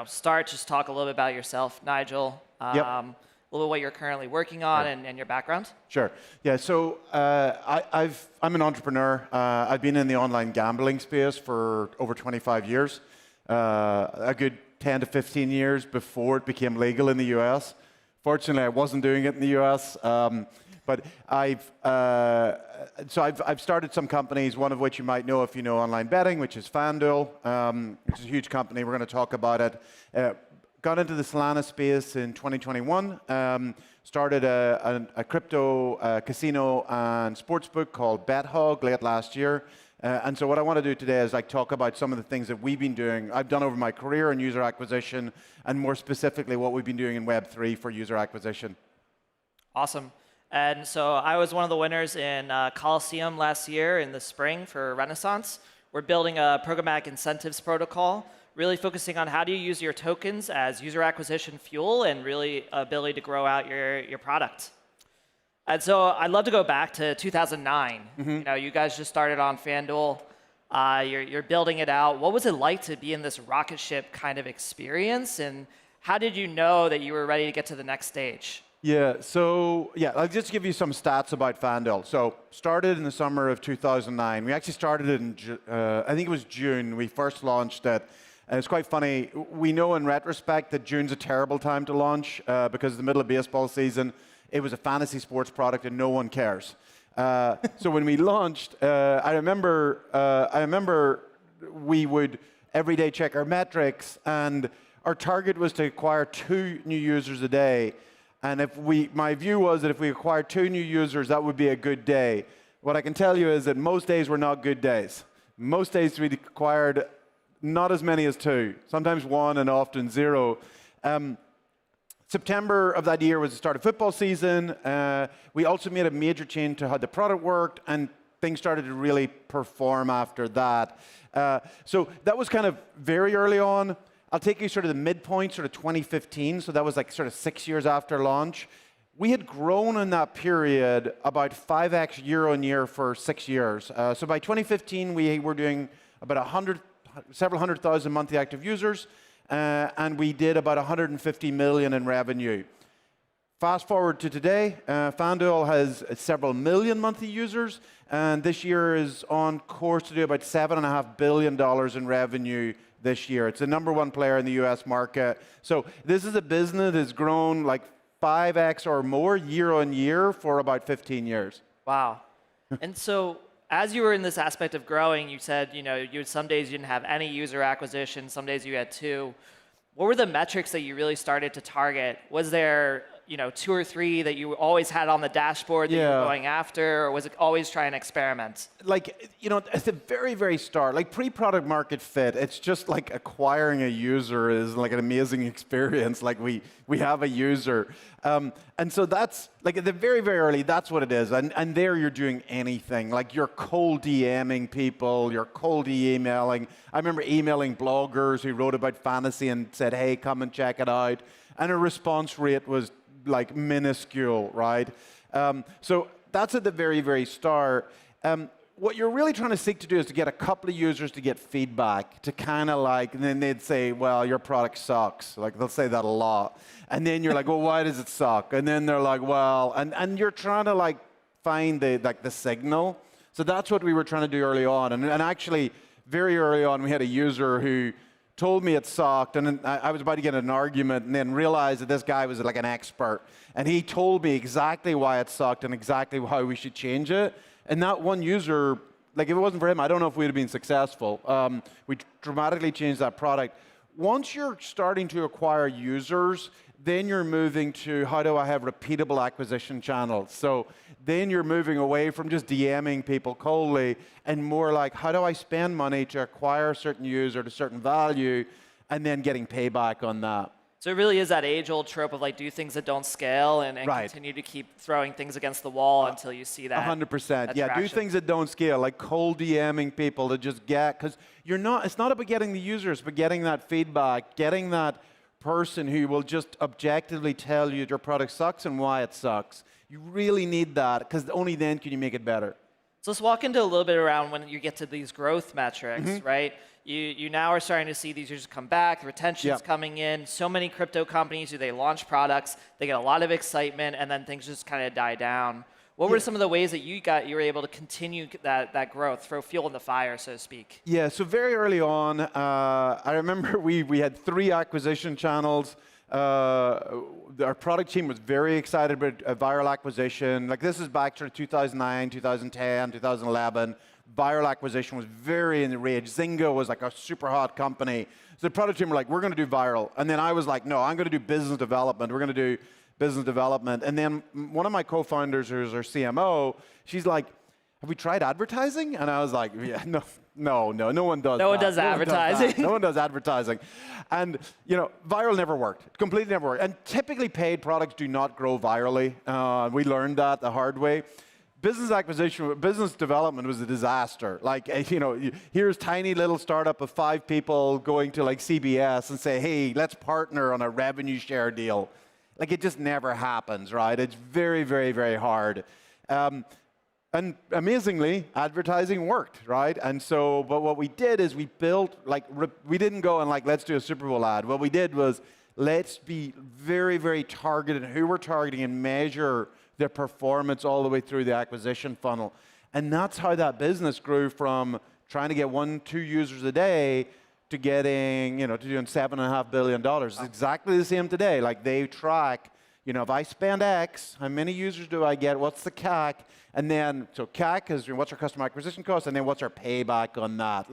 start. Just talk a little bit about yourself, Nigel. Yep. A little bit what you're currently working on and your background. Sure. Yeah. So I'm an entrepreneur. I've been in the online gambling space for over 25 years. A good 10 to 15 years before it became legal in the U.S. Fortunately, I wasn't doing it in the U.S. But I've started some companies, one of which you might know if you know online betting, which is FanDuel, which is a huge company. We're going to talk about it. Got into the Solana space in 2021. Started a crypto casino and sportsbook called BetHog late last year. And so what I want to do today is talk about some of the things that we've been doing. I've done over my career in user acquisition, and more specifically what we've been doing in Web3 for user acquisition. Awesome. And so I was one of the winners in Coliseum last year in the spring for Renaissance. We're building a programmatic incentives protocol, really focusing on how do you use your tokens as user acquisition fuel and really ability to grow out your product. And so I'd love to go back to 2009. Mm-hmm. You guys just started on FanDuel. You're building it out. What was it like to be in this rocket ship kind of experience? And how did you know that you were ready to get to the next stage? Yeah, so I'll just give you some stats about FanDuel. So started in the summer of 2009. We actually started it in, I think it was June. We first launched it. And it's quite funny. We know in retrospect that June's a terrible time to launch because it's the middle of baseball season. It was a fantasy sports product and no one cares. So when we launched, I remember we would every day check our metrics, and our target was to acquire 2 new users a day. And my view was that if we acquired 2 new users, that would be a good day. What I can tell you is that most days were not good days. Most days we acquired not as many as 2, sometimes 1 and often 0. September of that year was the start of football season. We also made a major change to how the product worked, and things started to really perform after that. So that was kind of very early on. I'll take you sort of the midpoint, sort of 2015, so that was sort of 6 years after launch. We had grown in that period about 5x year on year for 6 years. So by 2015, we were doing about several hundred thousand monthly active users, and we did about 150 million in revenue. Fast forward to today, FanDuel has several million monthly users, and this year is on course to do about $7.5 billion in revenue this year. It's the #1 player in the US market. So this is a business that's grown 5x or more year on year for about 15 years. Wow. And so as you were in this aspect of growing, you said, some days you didn't have any user acquisition, some days you had 2. What were the metrics that you really started to target? Was there 2 or 3 that you always had on the dashboard that you were going after, or was it always try and experiment? At the very, very start, pre-product market fit, it's just acquiring a user is an amazing experience. We have a user. And so that's, at the very, very early, that's what it is. And there you're doing anything. You're cold DMing people, you're cold emailing. I remember emailing bloggers who wrote about fantasy and said, hey, come and check it out. And a response rate was minuscule, right? So that's at the very, very start. What you're really trying to seek to do is to get a couple of users to get feedback, to kind of and then they'd say, well, your product sucks. They'll say that a lot. And then you're well, why does it suck? And then they're well, and you're trying to find the signal. So that's what we were trying to do early on. And actually, very early on, we had a user who told me it sucked, and I was about to get in an argument and then realized that this guy was an expert. And he told me exactly why it sucked and exactly how we should change it. And that one user, if it wasn't for him, I don't know if we'd have been successful. We dramatically changed that product. Once you're starting to acquire users, then you're moving to how do I have repeatable acquisition channels. So then you're moving away from just DMing people coldly and more how do I spend money to acquire a certain user at a certain value and then getting payback on that. So it really is that age-old trope of like do things that don't scale and Right. continue to keep throwing things against the wall until you see that. 100%. Yeah, do traction. things that don't scale, like cold DMing people to just get, because it's not about getting the users, but getting that feedback, getting that person who will just objectively tell you your product sucks and why it sucks. You really need that, because only then can you make it better. So let's walk into a little bit around when you get to these growth metrics, right? You now are starting to see these users come back, retention's coming in. So many crypto companies, they launch products, they get a lot of excitement, and then things just kind of die down. What were some of the ways that you were able to continue that growth, throw fuel in the fire, so to speak? Yeah, so very early on, I remember we had 3 acquisition channels. Our product team was very excited about a viral acquisition. Like this is back to 2009, 2010, 2011. Viral acquisition was very in the rage. Zynga was like a super hot company. So the product team were like, we're going to do viral. And then I was like, no, I'm going to do business development. We're going to do business development. And then one of my co-founders, who's our CMO, she's like, have we tried advertising? And I was like, yeah, no one does that. No one does advertising. No one does advertising. And, viral never worked. Completely never worked. And typically paid products do not grow virally. We learned that the hard way. Business development was a disaster. Like, here's tiny little startup of 5 people going to like CBS and say, hey, let's partner on a revenue share deal. Like, it just never happens, right? It's very, very, very hard. And amazingly, advertising worked, right? And so, but what we did is we built, we didn't go and let's do a Super Bowl ad. What we did was, let's be very, very targeted who we're targeting and measure their performance all the way through the acquisition funnel. And that's how that business grew from trying to get 1-2 users a day to getting, to doing $7.5 billion. It's exactly the same today. Like they track, if I spend X, how many users do I get? What's the CAC? And then, so CAC is what's our customer acquisition cost, and then what's our payback on that?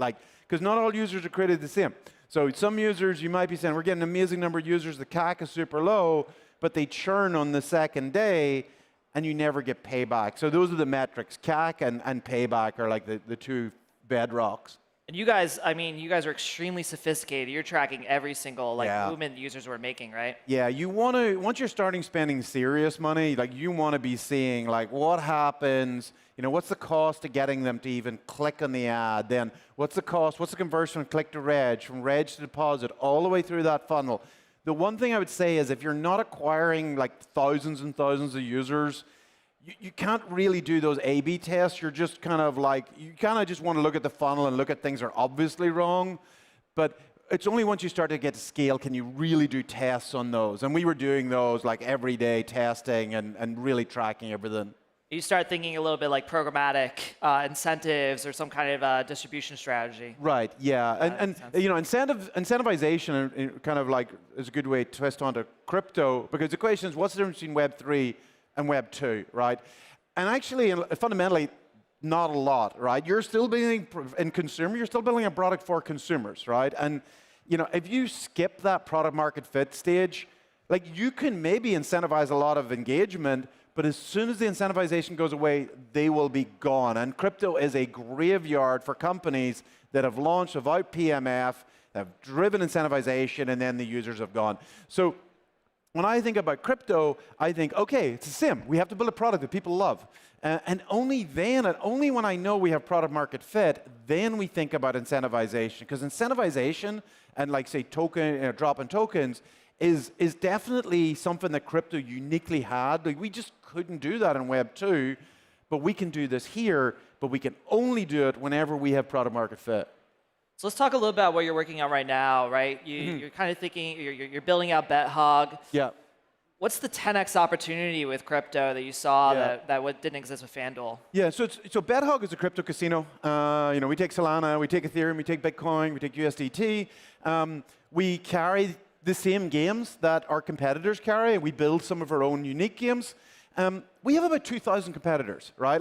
Because not all users are created the same. So some users, you might be saying, we're getting an amazing number of users, the CAC is super low, but they churn on the second day, and you never get payback. So those are the metrics. CAC and payback are like the 2 bedrocks. And you guys are extremely sophisticated. You're tracking every single movement users were making, right? Yeah, you want to, once you're starting spending serious money, you want to be seeing what happens, what's the cost of getting them to even click on the ad, then what's the cost, what's the conversion from click to reg, from reg to deposit, all the way through that funnel. The one thing I would say is if you're not acquiring thousands and thousands of users, you can't really do those A/B tests. You're just you just want to look at the funnel and look at things that are obviously wrong. But it's only once you start to get to scale can you really do tests on those. And we were doing those every day testing and really tracking everything. You start thinking a little bit like programmatic incentives or some kind of distribution strategy. Right. Yeah. And incentivization is a good way to twist onto crypto, because the question is, what's the difference between Web3 and Web 2, right? And actually, fundamentally, not a lot, right? You're still building you're still building a product for consumers, right? And if you skip that product market fit stage, you can maybe incentivize a lot of engagement, but as soon as the incentivization goes away, they will be gone. And crypto is a graveyard for companies that have launched without PMF, have driven incentivization, and then the users have gone. So when I think about crypto, I think, okay, it's the same. We have to build a product that people love. And only then, and only when I know we have product market fit, then we think about incentivization. Because incentivization and say drop-in tokens is definitely something that crypto uniquely had. We just couldn't do that in Web 2, but we can do this here, but we can only do it whenever we have product market fit. So let's talk a little about what you're working on right now, right? You're kind of thinking, you're building out BetHog. Yeah. What's the 10x opportunity with crypto that you saw that didn't exist with FanDuel? Yeah, so BetHog is a crypto casino. We take Solana, we take Ethereum, we take Bitcoin, we take USDT. We carry the same games that our competitors carry. We build some of our own unique games. We have about 2,000 competitors, right?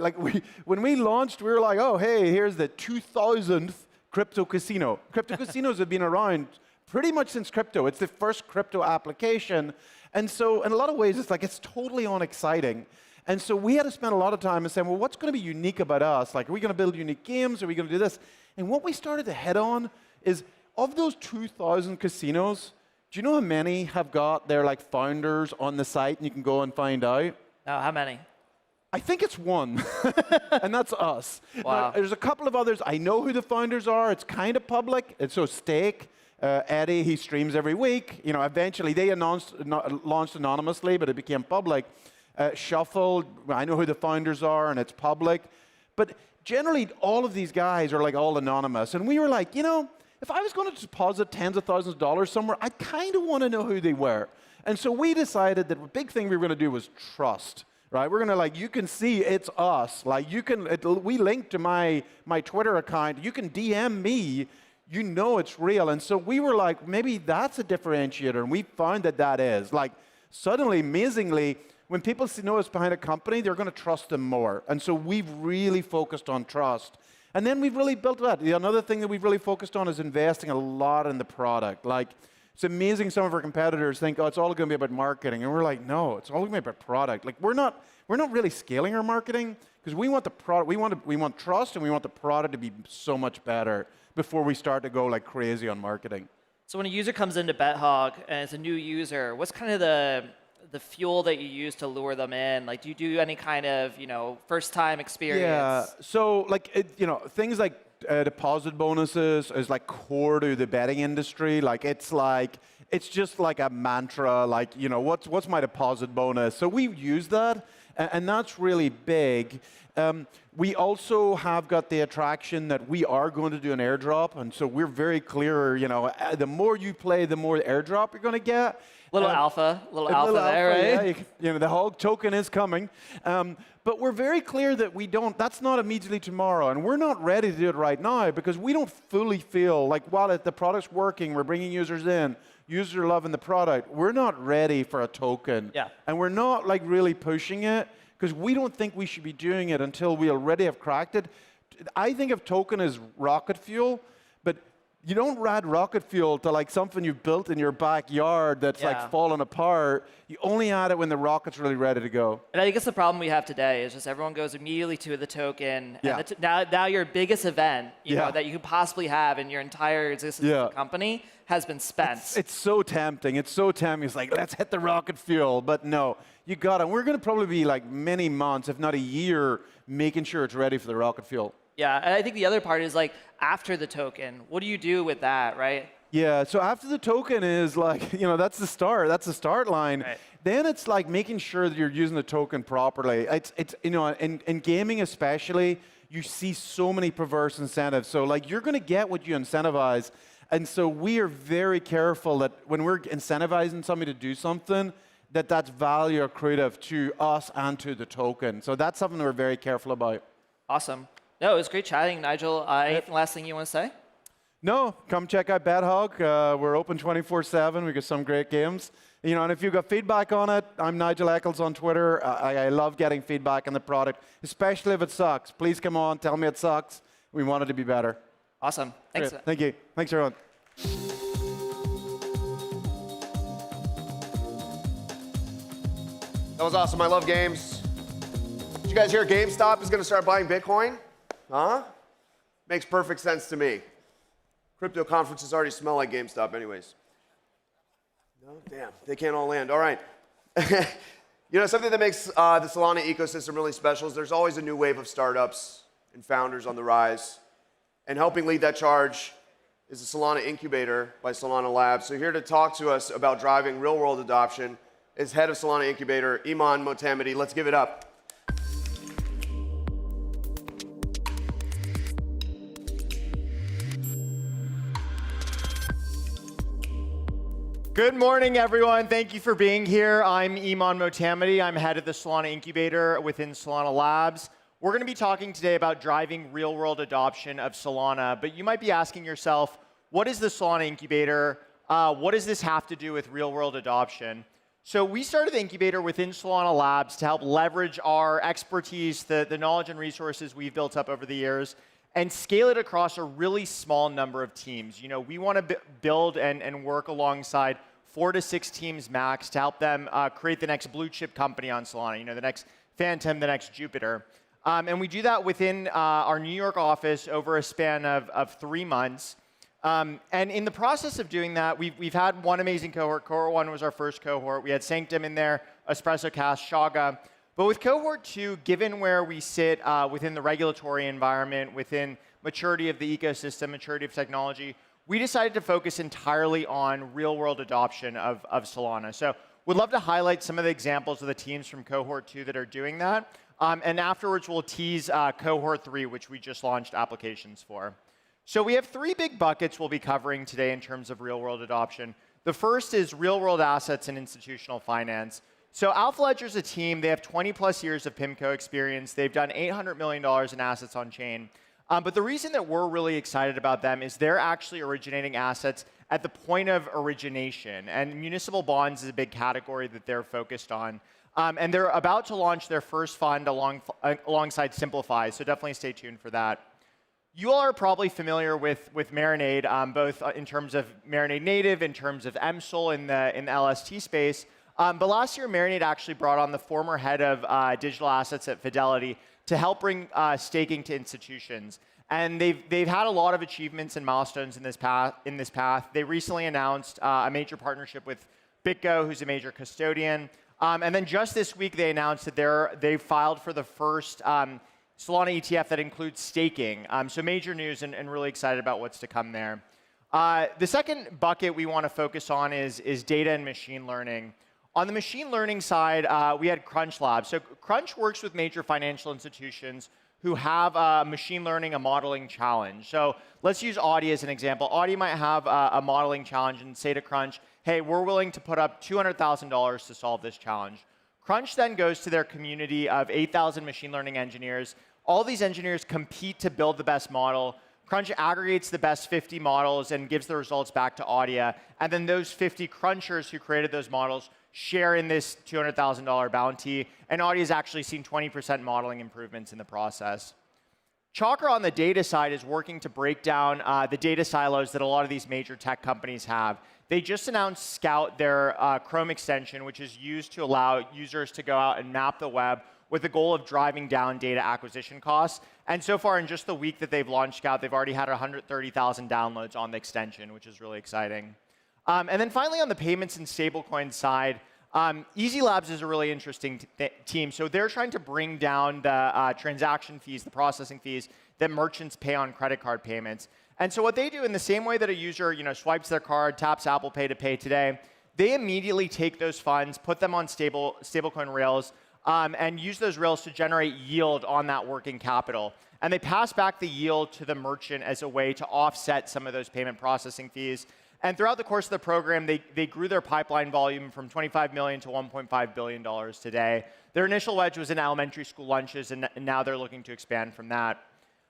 When we launched, we were like, oh, hey, here's the 2,000th crypto casino. Crypto casinos have been around pretty much since crypto. It's the first crypto application. And so in a lot of ways, it's totally unexciting. And so we had to spend a lot of time and saying, well, what's going to be unique about us? Are we going to build unique games? Are we going to do this? And what we started to head on is, of those 2,000 casinos, Do you know how many have got their like founders on the site, and you can go and find out? No, how many? I think it's one, and that's us. Wow. Now, there's a couple of others. I know who the founders are. It's kind of public. It's so Stake, Eddie, he streams every week. You know, eventually they launched anonymously, but it became public. Shuffle, I know who the founders are, and it's public. But generally, all of these guys are like all anonymous. And we were like, you know, if I was going to deposit tens of thousands of dollars somewhere, I kind of want to know who they were. And so we decided that the big thing we were going to do was trust. Right, we're gonna like, you can see it's us. Like you can, we link to my Twitter account. You can DM me, you know it's real. And so we were like, maybe that's a differentiator, and we found that that is. Like suddenly, amazingly, when people know us behind a company, they're gonna trust them more. And so we've really focused on trust. And then we've really built that. Another thing that we've really focused on is investing a lot in the product. Like, it's amazing some of our competitors think, oh, it's all going to be about marketing. And we're like, no, it's all going to be about product. Like, we're not really scaling our marketing because we want the product, we want trust, and we want the product to be so much better before we start to go like crazy on marketing. So when a user comes into BetHog and it's a new user, what's kind of the fuel that you use to lure them in? Like, do you do any kind of, you know, first-time experience? Yeah, so like, you know, things like deposit bonuses is like core to the betting industry. Like it's just like a mantra. Like, you know, what's my deposit bonus? So we use that, and that's really big. We also have got the attraction that we are going to do an airdrop, and so we're very clear. You know, the more you play, the more airdrop you're going to get. Little alpha there, right? Yeah, you know, the whole token is coming. But we're very clear that that's not immediately tomorrow, and we're not ready to do it right now because we don't fully feel like while the product's working, we're bringing users in, users are loving the product, we're not ready for a token. Yeah. And we're not like really pushing it because we don't think we should be doing it until we already have cracked it. I think of token as rocket fuel, but you don't add rocket fuel to like something you've built in your backyard that's like falling apart. You only add it when the rocket's really ready to go. And I guess the problem we have today is just everyone goes immediately to the token. Yeah. And now your biggest event you know, that you could possibly have in your entire existence as a company has been spent. It's so tempting. It's so tempting. It's like, let's hit the rocket fuel. But no, you got it. We're going to probably be like many months, if not a year, making sure it's ready for the rocket fuel. Yeah, and I think the other part is like after the token, what do you do with that, right? Yeah, so after the token is like, you know, that's the start line. Right. Then it's like making sure that you're using the token properly. It's you know, in gaming especially, you see so many perverse incentives. So like you're going to get what you incentivize. And so we are very careful that when we're incentivizing somebody to do something, that's value accretive to us and to the token. So that's something we're very careful about. Awesome. No, it was great chatting, Nigel. Anything last thing you want to say? No, come check out BetHog. We're open 24/7. We got some great games. You know, and if you've got feedback on it, I'm Nigel Eccles on Twitter. I love getting feedback on the product, especially if it sucks. Please come on, tell me it sucks. We want it to be better. Awesome. Thanks. Great. Thank you. Thanks, everyone. That was awesome. I love games. Did you guys hear GameStop is going to start buying Bitcoin? Huh? Makes perfect sense to me. Crypto conferences already smell like GameStop anyways. No? Damn, they can't all land. All right. You know, something that makes the Solana ecosystem really special is there's always a new wave of startups and founders on the rise. And helping lead that charge is the Solana Incubator by Solana Labs. So here to talk to us about driving real-world adoption is head of Solana Incubator, Iman Motamedi. Let's give it up. Good morning, everyone. Thank you for being here. I'm Iman Motamedi. I'm head of the Solana Incubator within Solana Labs. We're going to be talking today about driving real-world adoption of Solana. But you might be asking yourself, what is the Solana Incubator? What does this have to do with real-world adoption? So we started the Incubator within Solana Labs to help leverage our expertise, the knowledge and resources we've built up over the years, and scale it across a really small number of teams. You know, we want to build and work alongside 4 to 6 teams max to help them create the next blue chip company on Solana, you know, the next Phantom, the next Jupiter. And we do that within our New York office over a span of 3 months. And in the process of doing that, we've had one amazing cohort. Cohort 1 was our first cohort. We had Sanctum in there, Espresso Cast, Shaga. But with Cohort 2, given where we sit within the regulatory environment, within maturity of the ecosystem, maturity of technology, we decided to focus entirely on real-world adoption of Solana. So we'd love to highlight some of the examples of the teams from Cohort 2 that are doing that. And afterwards, we'll tease Cohort 3, which we just launched applications for. So we have 3 big buckets we'll be covering today in terms of real-world adoption. The first is real-world assets and institutional finance. So Alpha Ledger's a team. They have 20+ years of PIMCO experience. They've done $800 million in assets on chain. But the reason that we're really excited about them is they're actually originating assets at the point of origination. And municipal bonds is a big category that they're focused on. And they're about to launch their first fund alongside Simplify. So definitely stay tuned for that. You all are probably familiar with Marinade, both in terms of Marinade native, in terms of MSOL in the LST space. But last year, Marinade actually brought on the former head of digital assets at Fidelity to help bring staking to institutions. And they've had a lot of achievements and milestones in this path. They recently announced a major partnership with BitGo, who's a major custodian. And then just this week, they announced that they filed for the first Solana ETF that includes staking. So major news and really excited about what's to come there. The second bucket we want to focus on is data and machine learning. On the machine learning side, we had Crunch Labs. So Crunch works with major financial institutions who have a machine learning, a modeling challenge. So let's use Audi as an example. Audi might have a modeling challenge and say to Crunch, hey, we're willing to put up $200,000 to solve this challenge. Crunch then goes to their community of 8,000 machine learning engineers. All these engineers compete to build the best model. Crunch aggregates the best 50 models and gives the results back to Audia. And then those 50 crunchers who created those models share in this $200,000 bounty. And Audia has actually seen 20% modeling improvements in the process. Chakra on the data side is working to break down the data silos that a lot of these major tech companies have. They just announced Scout, their Chrome extension, which is used to allow users to go out and map the web with the goal of driving down data acquisition costs. And so far, in just the week that they've launched Scout, they've already had 130,000 downloads on the extension, which is really exciting. And then finally, on the payments and stablecoin side, Easy Labs is a really interesting team. So they're trying to bring down the transaction fees, the processing fees that merchants pay on credit card payments. And so what they do, in the same way that a user swipes their card, taps Apple Pay to pay today, they immediately take those funds, put them on stablecoin rails, and use those rails to generate yield on that working capital. And they pass back the yield to the merchant as a way to offset some of those payment processing fees. And throughout the course of the program, they grew their pipeline volume from $25 million to $1.5 billion today. Their initial wedge was in elementary school lunches, and now they're looking to expand from that.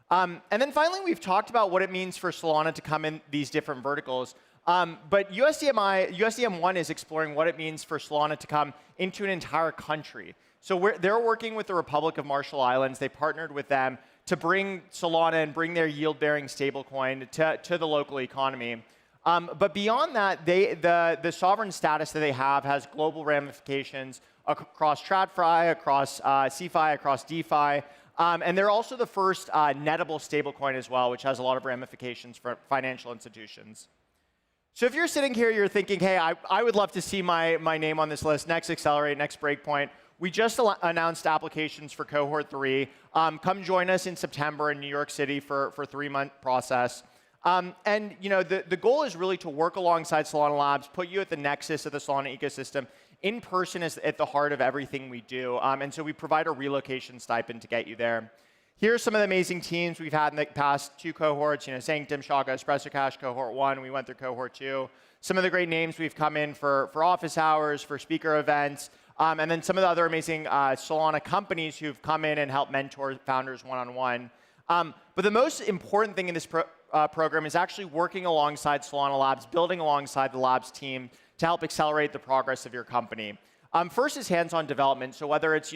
And then finally, we've talked about what it means for Solana to come in these different verticals. But USDM1 is exploring what it means for Solana to come into an entire country. So they're working with the Republic of Marshall Islands. They partnered with them to bring Solana and bring their yield-bearing stablecoin to the local economy. But beyond that, the sovereign status that they have has global ramifications across TradFi, across CeFi, across DeFi. And they're also the first nettable stablecoin as well, which has a lot of ramifications for financial institutions. So if you're sitting here, you're thinking, hey, I would love to see my name on this list, next Accelerate, next Breakpoint. We just announced applications for Cohort 3. Come join us in September in New York City for a 3-month process. And the goal is really to work alongside Solana Labs, put you at the nexus of the Solana ecosystem. In person is at the heart of everything we do. And so we provide a relocation stipend to get you there. Here are some of the amazing teams we've had in the past 2 cohorts. Sanctum, Shaga, Espresso Cash, Cohort 1. We went through Cohort 2. Some of the great names we've come in for office hours, for speaker events. And then some of the other amazing Solana companies who've come in and helped mentor founders one-on-one. But the most important thing in this program is actually working alongside Solana Labs, building alongside the Labs team to help accelerate the progress of your company. First is hands-on development. So whether it's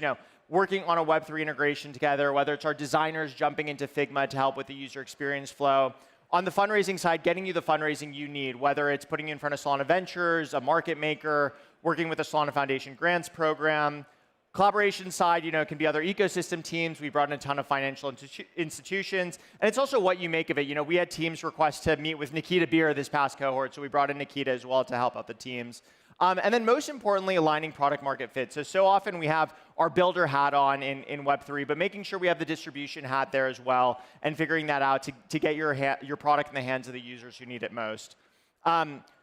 working on a Web3 integration together, whether it's our designers jumping into Figma to help with the user experience flow. On the fundraising side, getting you the fundraising you need, whether it's putting you in front of Solana Ventures, a market maker, working with the Solana Foundation Grants Program, Collaboration side, can be other ecosystem teams. We brought in a ton of financial institutions. And it's also what you make of it. We had teams request to meet with Nikita Beer this past cohort, so we brought in Nikita as well to help out the teams. And then most importantly, aligning product market fit. So often we have our builder hat on in Web3, but making sure we have the distribution hat there as well and figuring that out to get your product in the hands of the users who need it most.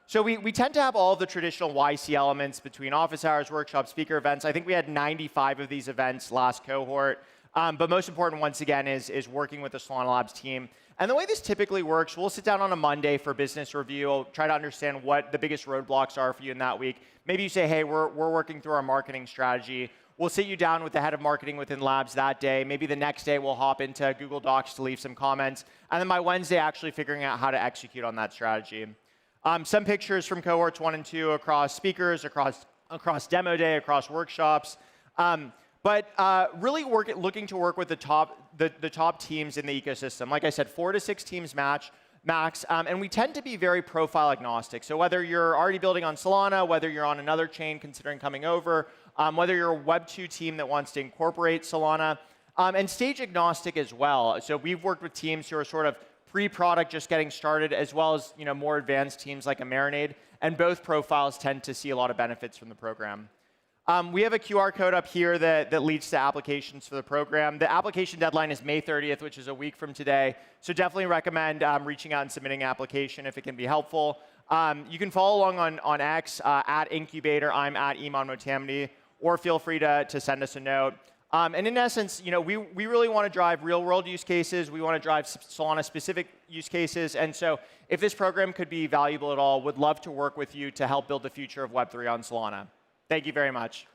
So we tend to have all the traditional YC elements between office hours, workshops, speaker events. I think we had 95 of these events last cohort. But most important, once again, is working with the Solana Labs team. And the way this typically works, we'll sit down on a Monday for business review. We'll try to understand what the biggest roadblocks are for you in that week. Maybe you say, hey, we're working through our marketing strategy. We'll sit you down with the head of marketing within Labs that day. Maybe the next day we'll hop into Google Docs to leave some comments. And then by Wednesday, actually figuring out how to execute on that strategy. Some pictures from cohorts 1 and 2 across speakers, across demo day, across workshops. But really looking to work with the top teams in the ecosystem. Like I said, 4 to 6 teams max. And we tend to be very profile agnostic. So whether you're already building on Solana, whether you're on another chain considering coming over, whether you're a Web2 team that wants to incorporate Solana, and stage agnostic as well. So we've worked with teams who are sort of pre-product, just getting started, as well as more advanced teams like a Marinade. And both profiles tend to see a lot of benefits from the program. We have a QR code up here that leads to applications for the program. The application deadline is May 30th, which is a week from today. So definitely recommend reaching out and submitting an application if it can be helpful. You can follow along on X, at Incubator. I'm at Iman Motamedi. Or feel free to send us a note. And in essence, we really want to drive real-world use cases. We want to drive Solana-specific use cases. And so if this program could be valuable at all, would love to work with you to help build the future of Web3 on Solana. Thank you very much.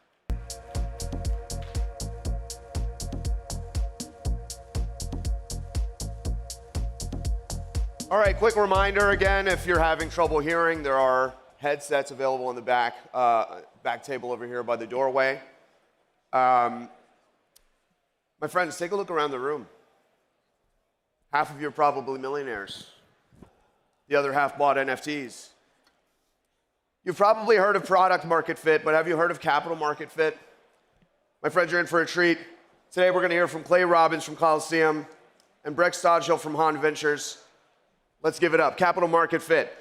All right, quick reminder again, if you're having trouble hearing, there are headsets available in the back table over here by the doorway. My friends, take a look around the room. Half of you are probably millionaires. The other half bought NFTs. You've probably heard of product market fit, but have you heard of capital market fit? My friends, you're in for a treat. Today we're going to hear from Clay Robbins from Coliseum and Breck Stodgill from Han Ventures. Let's give it up. Capital market fit.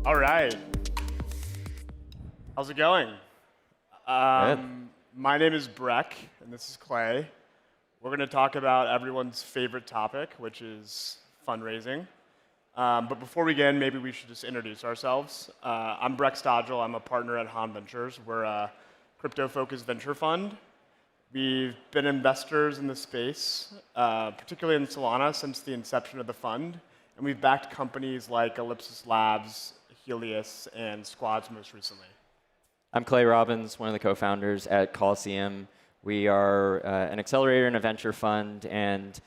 All right. How's it going? My name is Breck, and this is Clay. We're going to talk about everyone's favorite topic, which is fundraising. But before we begin, maybe we should just introduce ourselves. I'm Breck Stodgill. I'm a partner at Han Ventures. We're a crypto-focused venture fund. We've been investors in the space, particularly in Solana, since the inception of the fund. And we've backed companies like Ellipsis Labs, Helios, and Squads most recently. I'm Clay Robbins, one of the co-founders at Coliseum. We are an accelerator and a venture fund, and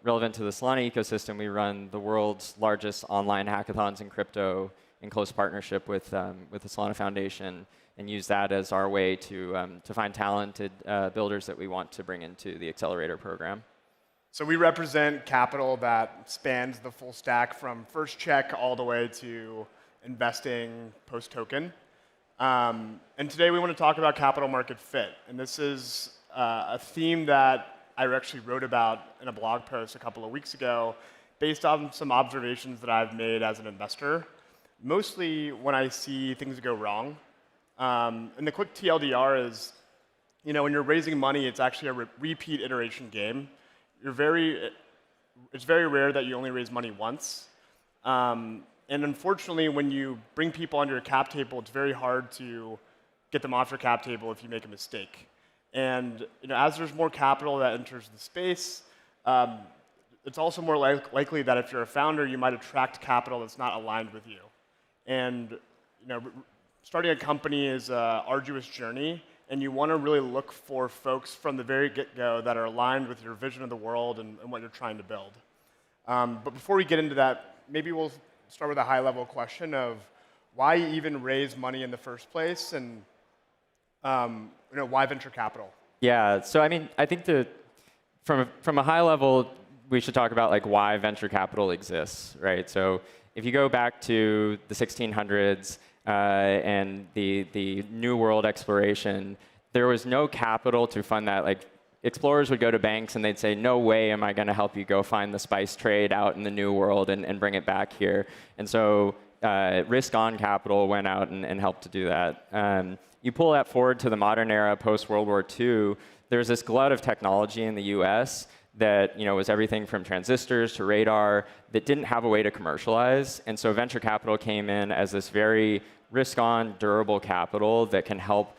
relevant to the Solana ecosystem, we run the world's largest online hackathons in crypto in close partnership with the Solana Foundation, and use that as our way to find talented builders that we want to bring into the accelerator program. So we represent capital that spans the full stack from first check all the way to investing post-token. And today we want to talk about capital market fit. And this is a theme that I actually wrote about in a blog post a couple of weeks ago based on some observations that I've made as an investor, mostly when I see things go wrong. And the quick TLDR is, when you're raising money, it's actually a repeat iteration game. It's very rare that you only raise money once. And unfortunately, when you bring people onto your cap table, it's very hard to get them off your cap table if you make a mistake. And as there's more capital that enters the space, it's also more likely that if you're a founder, you might attract capital that's not aligned with you. And starting a company is an arduous journey, and you want to really look for folks from the very get-go that are aligned with your vision of the world and what you're trying to build. But before we get into that, maybe we'll start with a high-level question of why even raise money in the first place, and why venture capital? Yeah, so I think from a high level, we should talk about like why venture capital exists, right? So if you go back to the 1600s and the New World exploration, there was no capital to fund that. Like explorers would go to banks and they'd say, no way am I going to help you go find the spice trade out in the New World and bring it back here. And so risk-on capital went out and helped to do that. You pull that forward to the modern era, post-World War II, there's this glut of technology in the US that was everything from transistors to radar that didn't have a way to commercialize. And so venture capital came in as this very risk-on, durable capital that can help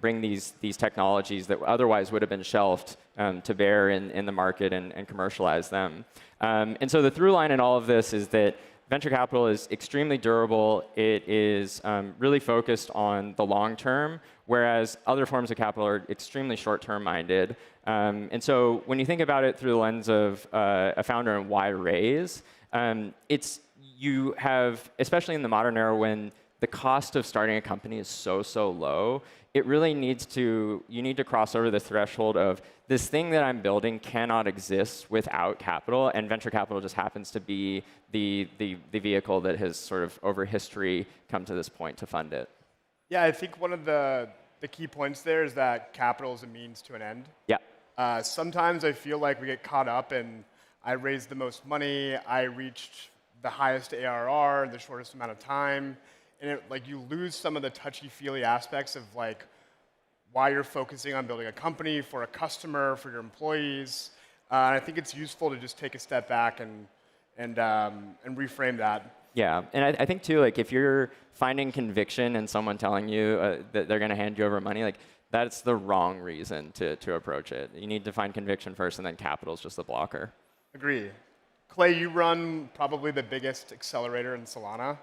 bring these technologies that otherwise would have been shelved to bear in the market and commercialize them. And so the through line in all of this is that venture capital is extremely durable. It is really focused on the long term, whereas other forms of capital are extremely short-term minded. And so when you think about it through the lens of a founder and why raise, you have, especially in the modern era when the cost of starting a company is so low, it really needs to, you need to cross over the threshold of this thing that I'm building cannot exist without capital, and venture capital just happens to be the vehicle that has sort of over history come to this point to fund it. Yeah, I think one of the key points there is that capital is a means to an end. Yeah. Sometimes I feel like we get caught up in, I raised the most money, I reached the highest ARR in the shortest amount of time, and like you lose some of the touchy-feely aspects of like why you're focusing on building a company for a customer, for your employees. And I think it's useful to just take a step back and reframe that. Yeah, and I think too, like if you're finding conviction in someone telling you that they're going to hand you over money, like that's the wrong reason to approach it. You need to find conviction first, and then capital is just the blocker. Agree. Clay, you run probably the biggest accelerator in Solana.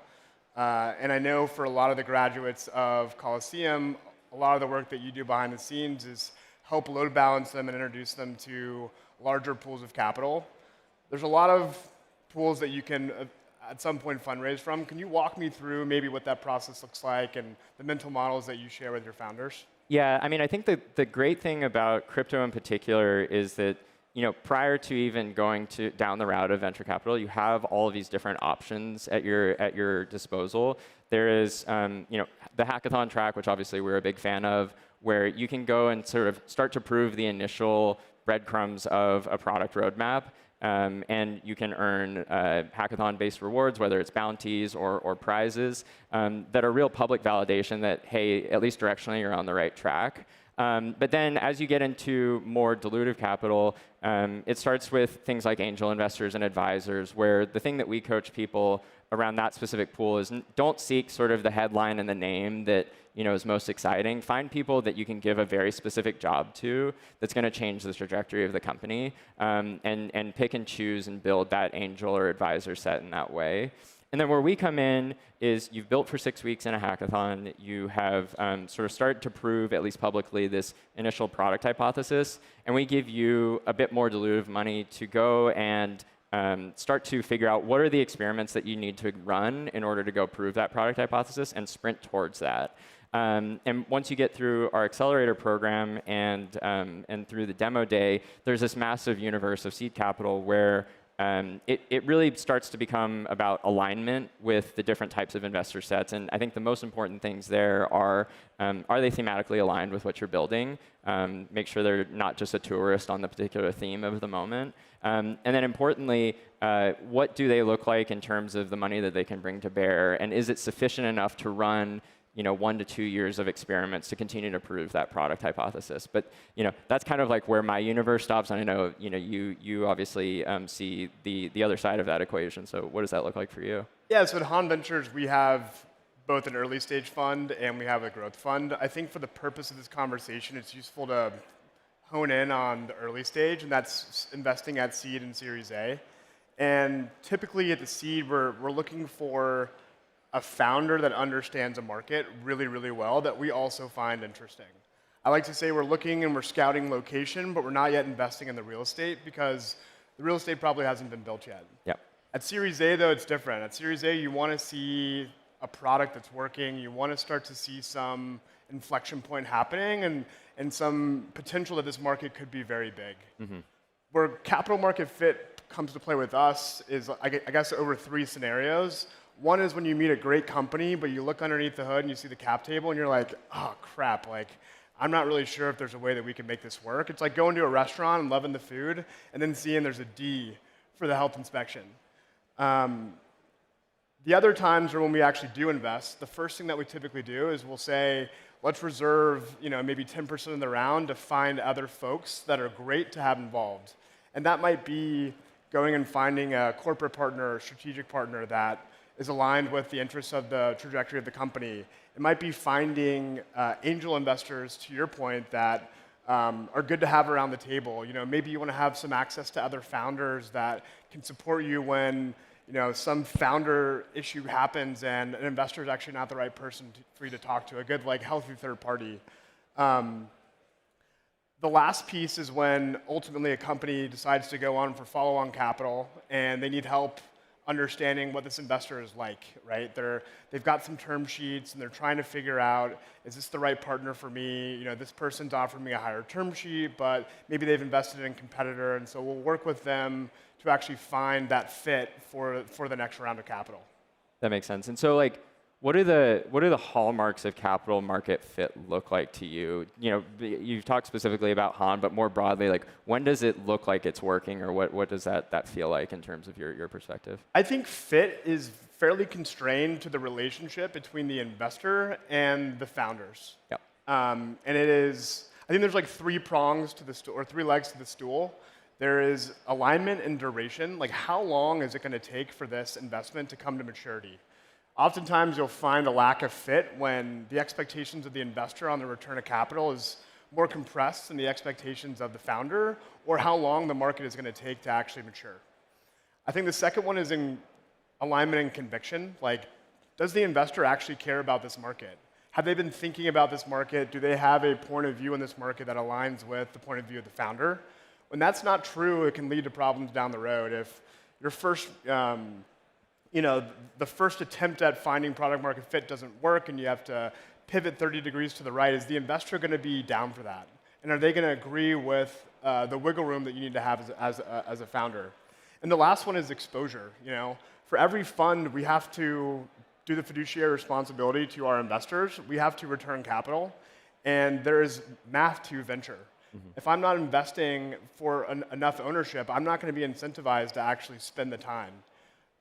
And I know for a lot of the graduates of Coliseum, a lot of the work that you do behind the scenes is help load balance them and introduce them to larger pools of capital. There's a lot of pools that you can at some point fundraise from. Can you walk me through maybe what that process looks like and the mental models that you share with your founders? Yeah, I mean, I think the great thing about crypto in particular is that prior to even going down the route of venture capital, you have all of these different options at your disposal. There is, the hackathon track, which obviously we're a big fan of, where you can go and sort of start to prove the initial breadcrumbs of a product roadmap, and you can earn hackathon-based rewards, whether it's bounties or prizes, that are real public validation that, hey, at least directionally you're on the right track. But then as you get into more dilutive capital, it starts with things like angel investors and advisors, where the thing that we coach people around that specific pool is don't seek sort of the headline and the name that is most exciting. Find people that you can give a very specific job to that's going to change the trajectory of the company, and pick and choose and build that angel or advisor set in that way. And then where we come in is you've built for 6 weeks in a hackathon. You have sort of started to prove, at least publicly, this initial product hypothesis. And we give you a bit more dilutive money to go and start to figure out what are the experiments that you need to run in order to go prove that product hypothesis and sprint towards that. And once you get through our accelerator program and through the demo day, there's this massive universe of seed capital where it really starts to become about alignment with the different types of investor sets. And I think the most important things there are they thematically aligned with what you're building? Make sure they're not just a tourist on the particular theme of the moment. And then importantly, what do they look like in terms of the money that they can bring to bear? And is it sufficient enough to run 1 to 2 years of experiments to continue to prove that product hypothesis? But that's kind of like where my universe stops. And I know you obviously see the other side of that equation. So what does that look like for you? Yeah, so at Han Ventures, we have both an early stage fund and we have a growth fund. I think for the purpose of this conversation, it's useful to hone in on the early stage, and that's investing at seed and Series A. And typically at the seed, we're looking for a founder that understands a market really, really well that we also find interesting. I like to say we're looking and we're scouting location, but we're not yet investing in the real estate because the real estate probably hasn't been built yet. Yep. At Series A, though, it's different. At Series A, you want to see a product that's working. You want to start to see some inflection point happening and some potential that this market could be very big. Mm-hmm. Where capital market fit comes to play with us is, I guess, over 3 scenarios. One is when you meet a great company, but you look underneath the hood and you see the cap table, and you're like, oh, crap, like, I'm not really sure if there's a way that we can make this work. It's like going to a restaurant and loving the food, and then seeing there's a D for the health inspection. The other times are when we actually do invest. The first thing that we typically do is we'll say, let's reserve, maybe 10% of the round to find other folks that are great to have involved. And that might be going and finding a corporate partner or strategic partner that is aligned with the interests of the trajectory of the company. It might be finding angel investors, to your point, that are good to have around the table. Maybe you want to have some access to other founders that can support you when some founder issue happens and an investor is actually not the right person for you to talk to, a good, healthy third party. The last piece is when ultimately a company decides to go on for follow-on capital and they need help understanding what this investor is like, right? They've got some term sheets and they're trying to figure out, is this the right partner for me? This person's offered me a higher term sheet, but maybe they've invested in a competitor, and so we'll work with them to actually find that fit for the next round of capital. That makes sense. And so, what do the hallmarks of capital market fit look like to you? You've talked specifically about Han, but more broadly, when does it look like it's working, or what does that feel like in terms of your perspective? I think fit is fairly constrained to the relationship between the investor and the founders. Yep. And it is, I think there's 3 prongs to the stool, or 3 legs to the stool. There is alignment and duration. How long is it going to take for this investment to come to maturity? Oftentimes, you'll find a lack of fit when the expectations of the investor on the return of capital is more compressed than the expectations of the founder, or how long the market is going to take to actually mature. I think the second one is in alignment and conviction. Does the investor actually care about this market? Have they been thinking about this market? Do they have a point of view in this market that aligns with the point of view of the founder? When that's not true, it can lead to problems down the road. If your first, the first attempt at finding product market fit doesn't work and you have to pivot 30 degrees to the right, is the investor going to be down for that? And are they going to agree with the wiggle room that you need to have as a founder? And the last one is exposure. For every fund, we have to do the fiduciary responsibility to our investors. We have to return capital, and there is math to venture. If I'm not investing for enough ownership, I'm not going to be incentivized to actually spend the time.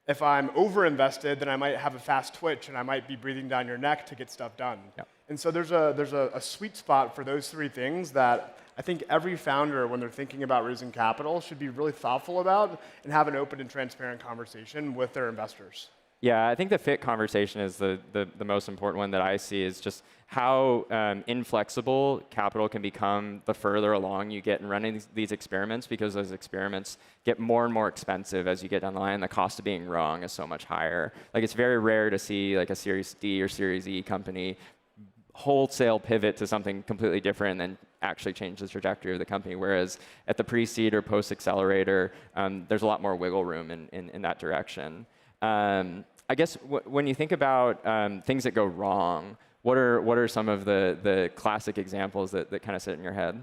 If I'm over-invested, then I might have a fast twitch, and I might be breathing down your neck to get stuff done. Yep. And so there's a sweet spot for those 3 things that I think every founder, when they're thinking about raising capital, should be really thoughtful about and have an open and transparent conversation with their investors. Yeah, I think the fit conversation is the most important one that I see, is just how inflexible capital can become the further along you get in running these experiments, because those experiments get more and more expensive as you get down the line. The cost of being wrong is so much higher. It's very rare to see a Series D or Series E company wholesale pivot to something completely different and then actually change the trajectory of the company, whereas at the pre-seed or post-accelerator, there's a lot more wiggle room in that direction. I guess when you think about things that go wrong, what are some of the classic examples that kind of sit in your head?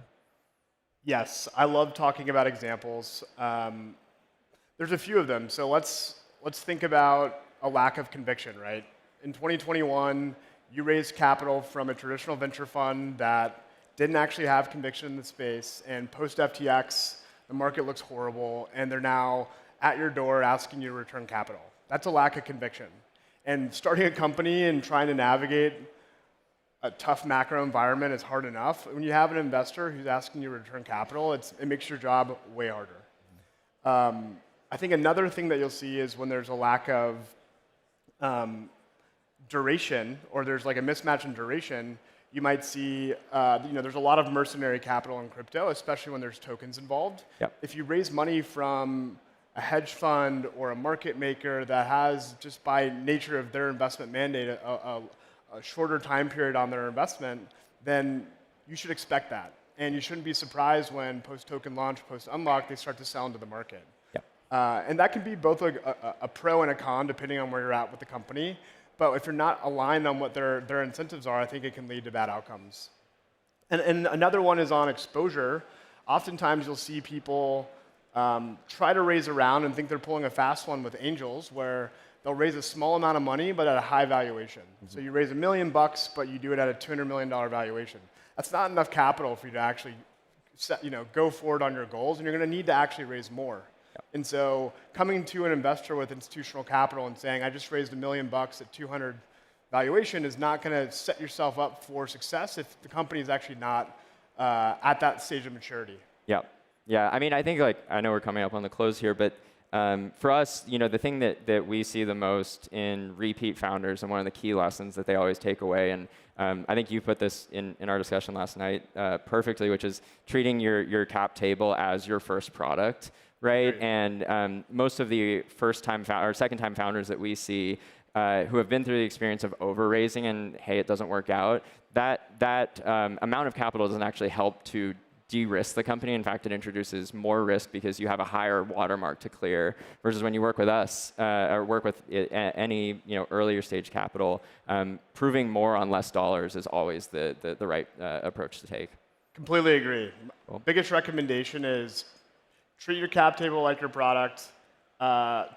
Yes, I love talking about examples. There's a few of them. So let's think about a lack of conviction, right? In 2021, you raised capital from a traditional venture fund that didn't actually have conviction in the space, and post-FTX, the market looks horrible, and they're now at your door asking you to return capital. That's a lack of conviction. And starting a company and trying to navigate a tough macro environment is hard enough. When you have an investor who's asking you to return capital, it makes your job way harder. I think another thing that you'll see is when there's a lack of duration, or there's a mismatch in duration, you might see there's a lot of mercenary capital in crypto, especially when there's tokens involved. Yep. If you raise money from a hedge fund or a market maker that has, just by nature of their investment mandate, a shorter time period on their investment, then you should expect that. And you shouldn't be surprised when post-token launch, post-unlock, they start to sell into the market. Yep. And that can be both a pro and a con, depending on where you're at with the company. But if you're not aligned on what their incentives are, I think it can lead to bad outcomes. And another one is on exposure. Oftentimes, you'll see people try to raise a round and think they're pulling a fast one with angels, where they'll raise a small amount of money but at a high valuation. So you raise $1 million, but you do it at a $200 million valuation. That's not enough capital for you to actually go forward on your goals, and you're going to need to actually raise more. And so coming to an investor with institutional capital and saying, I just raised $1 million at 200 valuation is not going to set yourself up for success if the company is actually not at that stage of maturity. Yeah. Yeah. I mean, I think I know we're coming up on the close here, but for us, the thing that we see the most in repeat founders, and one of the key lessons that they always take away, and I think you put this in our discussion last night perfectly, which is treating your cap table as your first product, right? And most of the first-time or second-time founders that we see who have been through the experience of over-raising and, hey, it doesn't work out, that amount of capital doesn't actually help to de-risk the company. In fact, it introduces more risk because you have a higher watermark to clear, versus when you work with us or work with any earlier stage capital, proving more on less dollars is always the right approach to take. Completely agree. Cool. Biggest recommendation is treat your cap table like your product.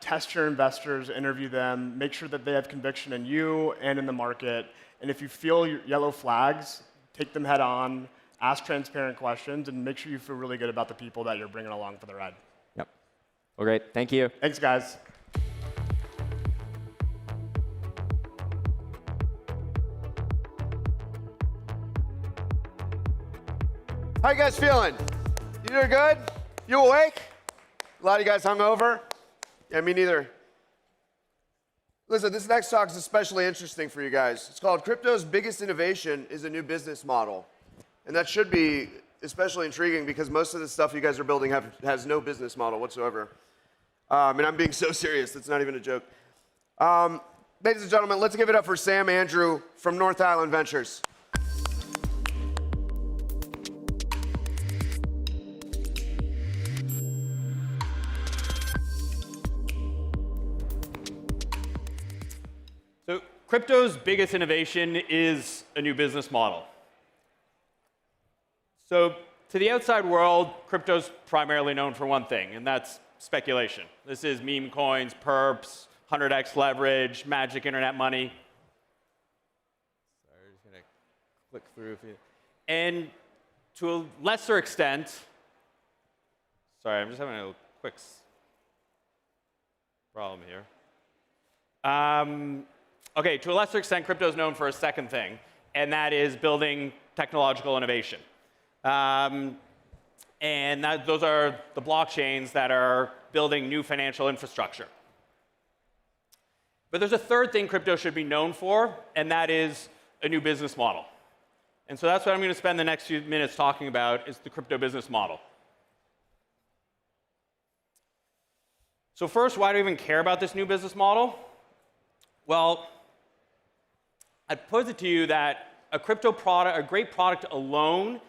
Test your investors, interview them, make sure that they have conviction in you and in the market. And if you feel yellow flags, take them head on. Ask transparent questions, and make sure you feel really good about the people that you're bringing along for the ride. Yep. Well, great. Thank you. Thanks, guys. How you guys feeling? You doing good? You awake? A lot of you guys hungover? Yeah, me neither. Listen, this next talk is especially interesting for you guys. It's called Crypto's Biggest Innovation is a New Business Model. And that should be especially intriguing because most of the stuff you guys are building has no business model whatsoever. And I'm being so serious, that's not even a joke. Ladies and gentlemen, let's give it up for Sam Andrew from North Island Ventures. So crypto's biggest innovation is a new business model. So to the outside world, crypto's primarily known for one thing, and that's speculation. This is meme coins, perps, 100x leverage, magic internet money. Sorry, just gonna click through. And to a lesser extent, sorry, I'm just having a quick problem here. Okay, to a lesser extent, crypto is known for a second thing, and that is building technological innovation. And those are the blockchains that are building new financial infrastructure. But there's a third thing crypto should be known for, and that is a new business model. And so that's what I'm going to spend the next few minutes talking about, is the crypto business model. So first, why do we even care about this new business model? Well, I'd pose it to you that a crypto product, a great product alone,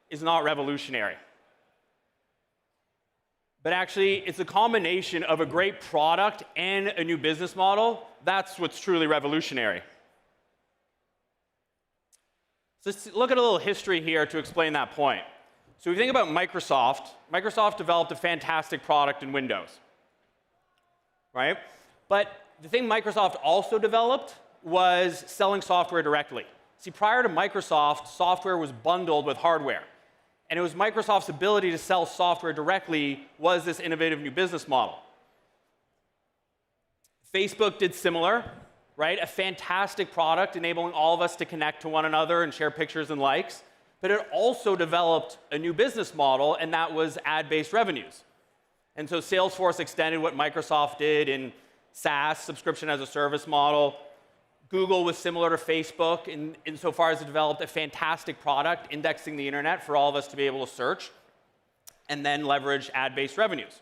is not revolutionary. But actually, it's a combination of a great product and a new business model. That's what's truly revolutionary. So let's look at a little history here to explain that point. So if you think about Microsoft, Microsoft developed a fantastic product in Windows, right? But the thing Microsoft also developed was selling software directly. See, prior to Microsoft, software was bundled with hardware. And it was Microsoft's ability to sell software directly was this innovative new business model. Facebook did similar, right? A fantastic product enabling all of us to connect to one another and share pictures and likes. But it also developed a new business model, and that was ad-based revenues. And so Salesforce extended what Microsoft did in SaaS, subscription as a service model. Google was similar to Facebook insofar as it developed a fantastic product indexing the internet for all of us to be able to search and then leverage ad-based revenues.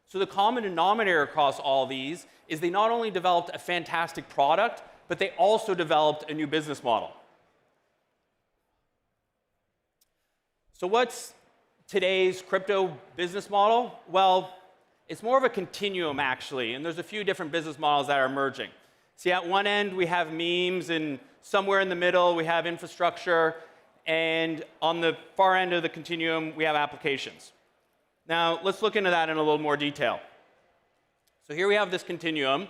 So the common denominator across all these is they not only developed a fantastic product, but they also developed a new business model. So what's today's crypto business model? Well, it's more of a continuum, actually, and there's a few different business models that are emerging. See, at one end, we have memes, and somewhere in the middle, we have infrastructure, and on the far end of the continuum, we have applications. Now, let's look into that in a little more detail. So here we have this continuum.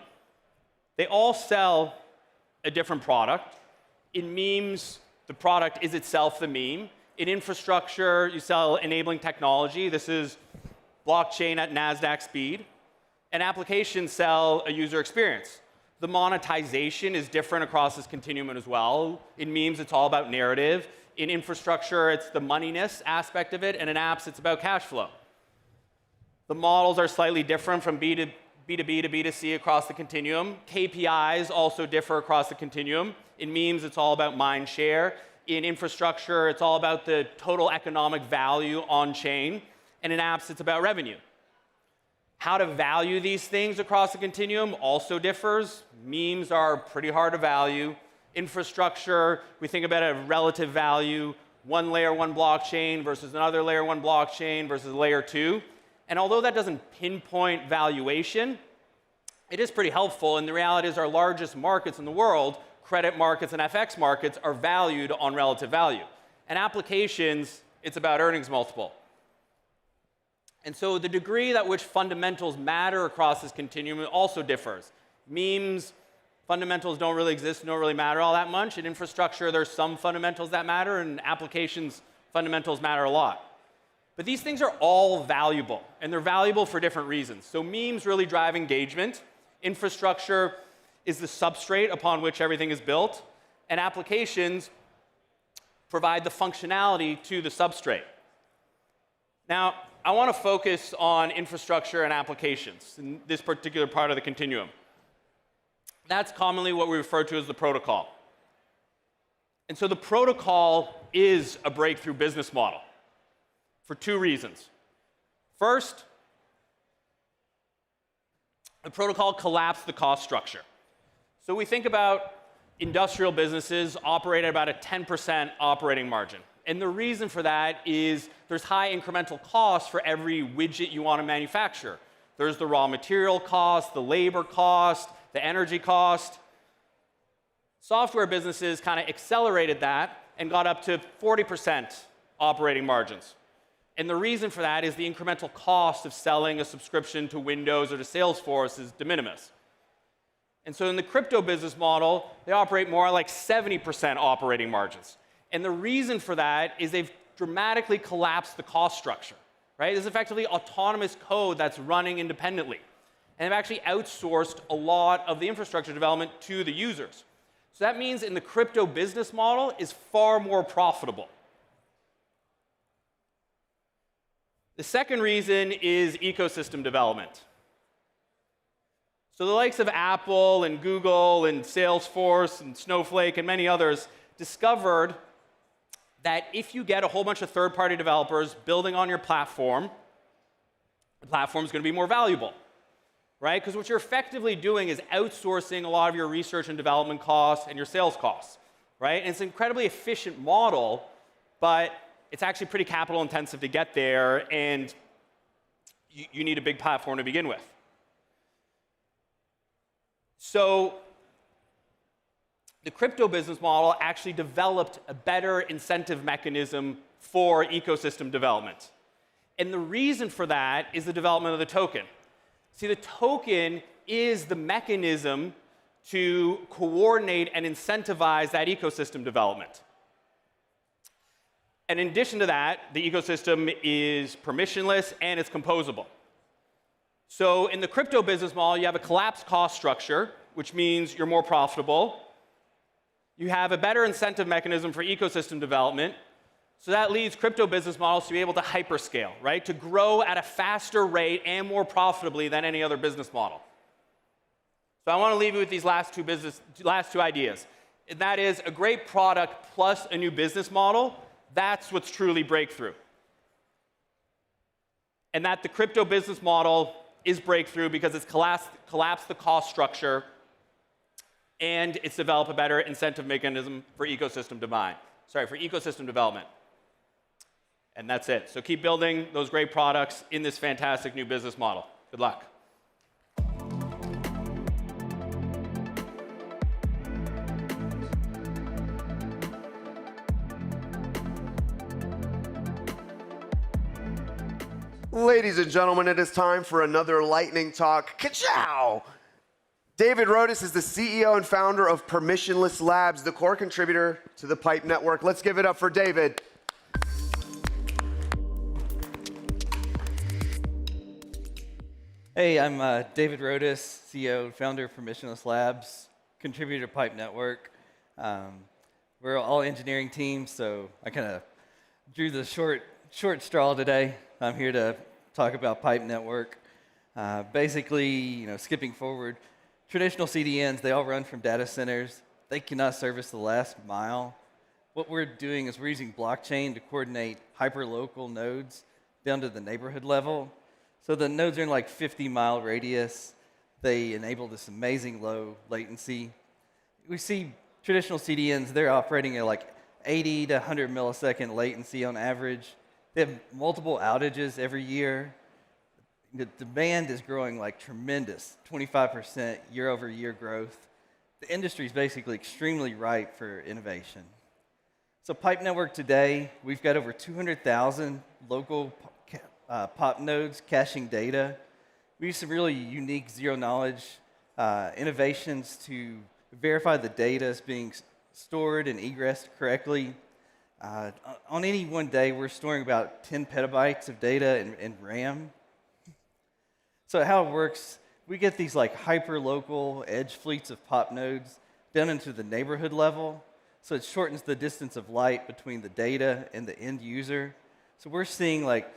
They all sell a different product. In memes, the product is itself the meme. In infrastructure, you sell enabling technology. This is blockchain at NASDAQ speed. And applications sell a user experience. The monetization is different across this continuum as well. In memes, it's all about narrative. In infrastructure, it's the moneyness aspect of it. And in apps, it's about cash flow. The models are slightly different from B2B to B2C across the continuum. KPIs also differ across the continuum. In memes, it's all about mind share. In infrastructure, it's all about the total economic value on chain. And in apps, it's about revenue. How to value these things across the continuum also differs. Memes are pretty hard to value. Infrastructure, we think about a relative value, one layer, one blockchain versus another layer, one blockchain versus layer two. And although that doesn't pinpoint valuation, it is pretty helpful. And the reality is our largest markets in the world, credit markets and FX markets, are valued on relative value. And applications, it's about earnings multiple. And so the degree that which fundamentals matter across this continuum also differs. Memes, fundamentals don't really exist, don't really matter all that much. In infrastructure, there's some fundamentals that matter, and applications, fundamentals matter a lot. But these things are all valuable, and they're valuable for different reasons. So memes really drive engagement. Infrastructure is the substrate upon which everything is built, and applications provide the functionality to the substrate. Now, I want to focus on infrastructure and applications in this particular part of the continuum. That's commonly what we refer to as the protocol. And so the protocol is a breakthrough business model for two reasons. First, the protocol collapsed the cost structure. So we think about industrial businesses operate at about a 10% operating margin. And the reason for that is there's high incremental costs for every widget you want to manufacture. There's the raw material cost, the labor cost, the energy cost. Software businesses kind of accelerated that and got up to 40% operating margins. And the reason for that is the incremental cost of selling a subscription to Windows or to Salesforce is de minimis. And so in the crypto business model, they operate more like 70% operating margins. And the reason for that is they've dramatically collapsed the cost structure, right? This is effectively autonomous code that's running independently. And they've actually outsourced a lot of the infrastructure development to the users. So that means in the crypto business model is far more profitable. The second reason is ecosystem development. So the likes of Apple and Google and Salesforce and Snowflake and many others discovered that if you get a whole bunch of third-party developers building on your platform, the platform is going to be more valuable, right? Because what you're effectively doing is outsourcing a lot of your research and development costs and your sales costs, right? And it's an incredibly efficient model, but it's actually pretty capital intensive to get there, and you need a big platform to begin with. So the crypto business model actually developed a better incentive mechanism for ecosystem development. And the reason for that is the development of the token. See, the token is the mechanism to coordinate and incentivize that ecosystem development. And in addition to that, the ecosystem is permissionless and it's composable. So in the crypto business model, you have a collapsed cost structure, which means you're more profitable. You have a better incentive mechanism for ecosystem development. So that leads crypto business models to be able to hyperscale, right? To grow at a faster rate and more profitably than any other business model. So I want to leave you with these last two ideas. And that is a great product plus a new business model. That's what's truly breakthrough. And that the crypto business model is breakthrough because it's collapsed the cost structure and it's developed a better incentive mechanism for ecosystem development. And that's it. So keep building those great products in this fantastic new business model. Good luck. Ladies and gentlemen, it is time for another lightning talk. Ka-chow! David Rodas is the CEO and founder of Permissionless Labs, the core contributor to the Pipe Network. Let's give it up for David. Hey, I'm David Rodas, CEO and founder of Permissionless Labs, contributor to Pipe Network. We're all engineering teams, so I kind of drew the short straw today. I'm here to talk about Pipe Network. Basically, skipping forward, traditional CDNs, they all run from data centers. They cannot service the last mile. What we're doing is we're using blockchain to coordinate hyperlocal nodes down to the neighborhood level. So the nodes are in like 50-mile radius. They enable this amazing low latency. We see traditional CDNs, they're operating at like 80 to 100 millisecond latency on average. They have multiple outages every year. The demand is growing like tremendous, 25% year-over-year growth. The industry is basically extremely ripe for innovation. So Pipe Network today, we've got over 200,000 local POP nodes caching data. We use some really unique zero-knowledge innovations to verify the data is being stored and egressed correctly. On any one day, we're storing about 10 petabytes of data in RAM. So how it works, we get these like hyper-local edge fleets of POP nodes down into the neighborhood level. So it shortens the distance of light between the data and the end user. So we're seeing like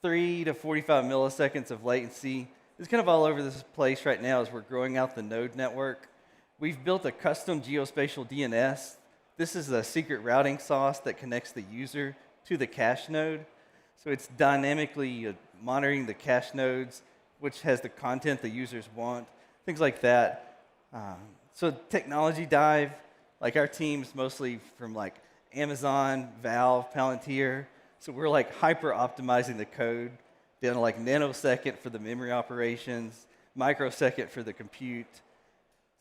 3 to 45 milliseconds of latency. It's kind of all over this place right now as we're growing out the node network. We've built a custom geospatial DNS. This is a secret routing sauce that connects the user to the cache node. So it's dynamically monitoring the cache nodes, which has the content the users want, things like that. So technology dive, like our team's mostly from like Amazon, Valve, Palantir. So we're like hyper optimizing the code down to like nanosecond for the memory operations, microsecond for the compute.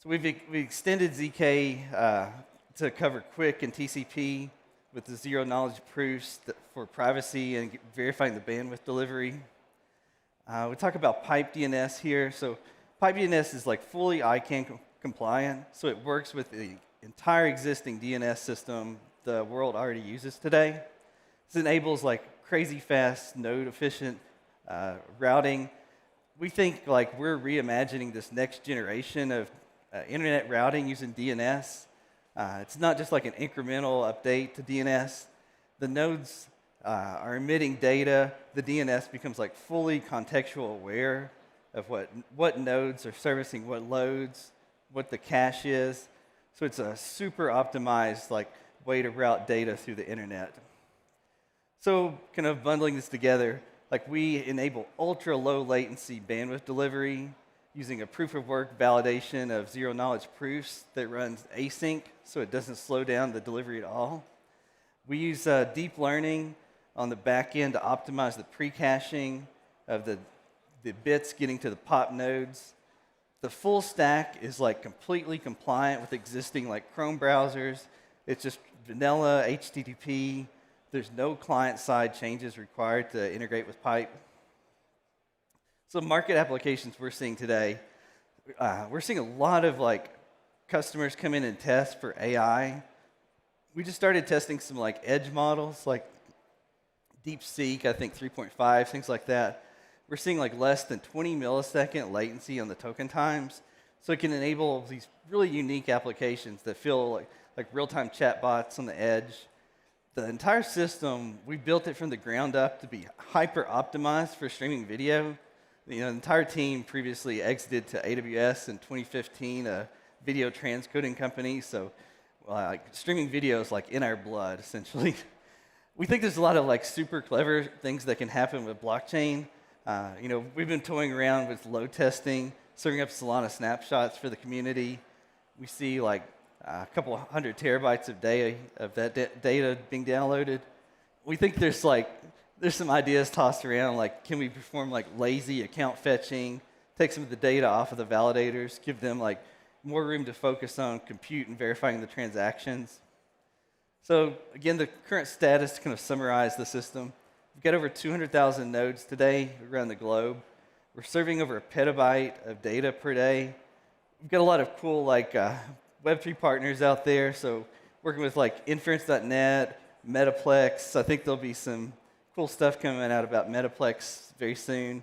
So we extended ZK to cover quick and TCP with the zero knowledge proofs for privacy and verifying the bandwidth delivery. We talk about pipe DNS here. So pipe DNS is like fully ICANN compliant. So it works with the entire existing DNS system the world already uses today. This enables like crazy fast, node efficient routing. We think like we're reimagining this next generation of internet routing using DNS. It's not just like an incremental update to DNS. The nodes are emitting data. The DNS becomes like fully contextual aware of what nodes are servicing what loads, what the cache is. So it's a super optimized like way to route data through the internet. So kind of bundling this together, like we enable ultra low latency bandwidth delivery using a proof of work validation of zero knowledge proofs that runs async, so it doesn't slow down the delivery at all. We use deep learning on the back end to optimize the pre-caching of the bits getting to the POP nodes. The full stack is like completely compliant with existing like Chrome browsers. It's just vanilla HTTP. There's no client-side changes required to integrate with Pipe. So market applications we're seeing today, we're seeing a lot of like customers come in and test for AI. We just started testing some like edge models, like DeepSeek, I think 3.5, things like that. We're seeing like less than 20 millisecond latency on the token times. So it can enable these really unique applications that feel like real-time chatbots on the edge. The entire system, we built it from the ground up to be hyper-optimized for streaming video. The entire team previously exited to AWS in 2015, a video transcoding company. So streaming video is like in our blood, essentially. We think there's a lot of like super clever things that can happen with blockchain. We've been toying around with load testing, serving up Solana snapshots for the community. We see like a couple hundred terabytes of that data being downloaded. We think there's some ideas tossed around, like can we perform like lazy account fetching, take some of the data off of the validators, give them like more room to focus on compute and verifying the transactions. So again, the current status to kind of summarize the system. We've got over 200,000 nodes today around the globe. We're serving over a petabyte of data per day. We've got a lot of cool Web3 partners out there. So working with inference.net, Metaplex. I think there'll be some cool stuff coming out about Metaplex very soon.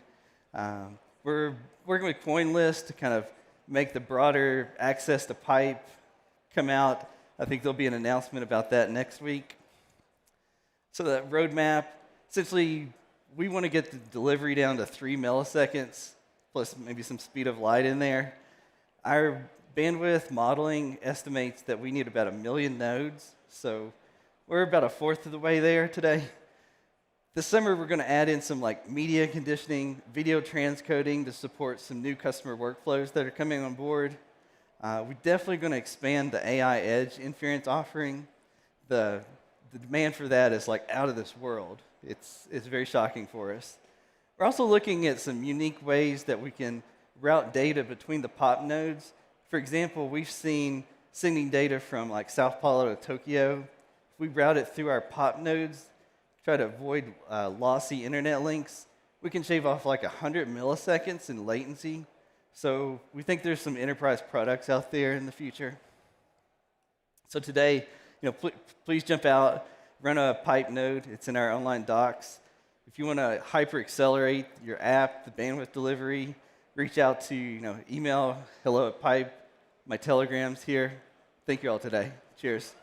We're working with CoinList to kind of make the broader access to pipe come out. I think there'll be an announcement about that next week. So that roadmap, essentially, we want to get the delivery down to 3 milliseconds, plus maybe some speed of light in there. Our bandwidth modeling estimates that we need about 1 million nodes, so we're about a fourth of the way there today. This summer, we're going to add in some media conditioning, video transcoding to support some new customer workflows that are coming on board. We're definitely going to expand the AI edge inference offering. The demand for that is out of this world. It's very shocking for us. We're also looking at some unique ways that we can route data between the POP nodes. For example, we've seen sending data from Sao Paulo to Tokyo. If we route it through our POP nodes, try to avoid lossy internet links, we can shave off 100 milliseconds in latency. So we think there's some enterprise products out there in the future. So today, please jump out, run a pipe node. It's in our online docs. If you want to hyper accelerate your app, the bandwidth delivery, reach out to email hello@pipe. My Telegram's here. Thank you all today. Cheers.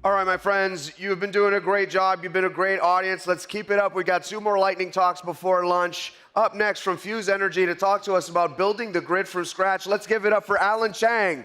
All right, my friends, you've been doing a great job. You've been a great audience. Let's keep it up. We got 2 more lightning talks before lunch. Up next from Fuse Energy to talk to us about building the grid from scratch. Let's give it up for Alan Chang.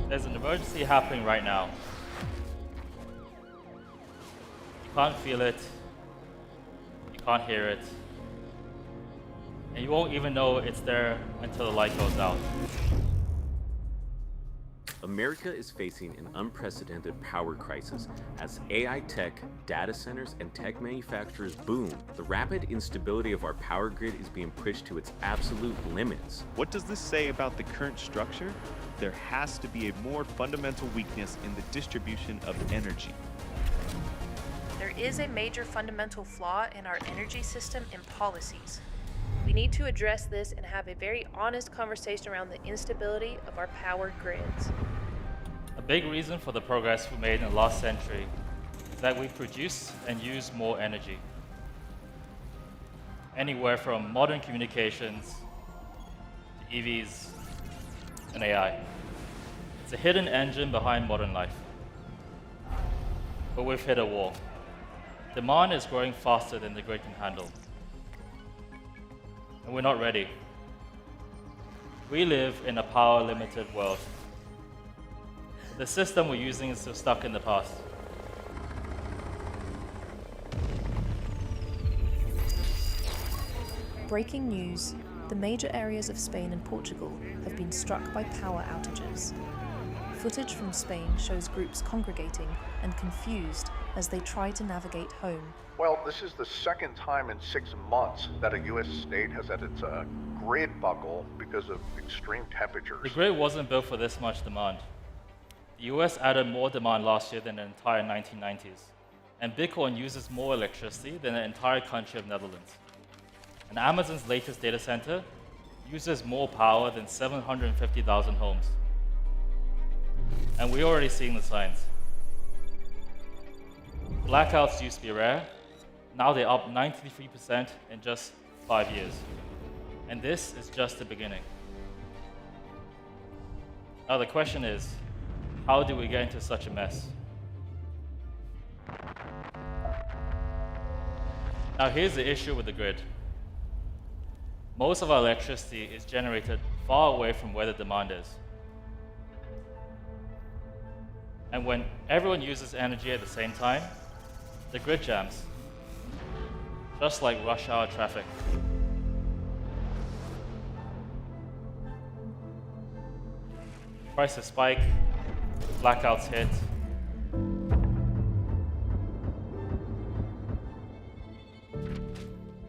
There's an emergency happening right now. You can't feel it, you can't hear it, and you won't even know it's there until the light goes out. America is facing an unprecedented power crisis. As AI tech, data centers, and tech manufacturers boom, the rapid instability of our power grid is being pushed to its absolute limits. What does this say about the current structure? There has to be a more fundamental weakness in the distribution of energy. There is a major fundamental flaw in our energy system and policies. We need to address this and have a very honest conversation around the instability of our power grids. A big reason for the progress we made in the last century is that we produce and use more energy. Anywhere from modern communications to EVs and AI. It's a hidden engine behind modern life. But we've hit a wall. Demand is growing faster than the grid can handle. And we're not ready. We live in a power-limited world. The system we're using is still stuck in the past. Breaking news. The major areas of Spain and Portugal have been struck by power outages. Footage from Spain shows groups congregating and confused as they try to navigate home. Well, this is the second time in 6 months that a U.S. state has had its grid buckle because of extreme temperatures. The grid wasn't built for this much demand. The US added more demand last year than the entire 1990s. And Bitcoin uses more electricity than the entire country of Netherlands. And Amazon's latest data center uses more power than 750,000 homes. And we're already seeing the signs. Blackouts used to be rare. Now they're up 93% in just 5 years. And this is just the beginning. Now the question is, how did we get into such a mess? Now here's the issue with the grid. Most of our electricity is generated far away from where the demand is. And when everyone uses energy at the same time, the grid jams, just like rush hour traffic. Prices spike, blackouts hit.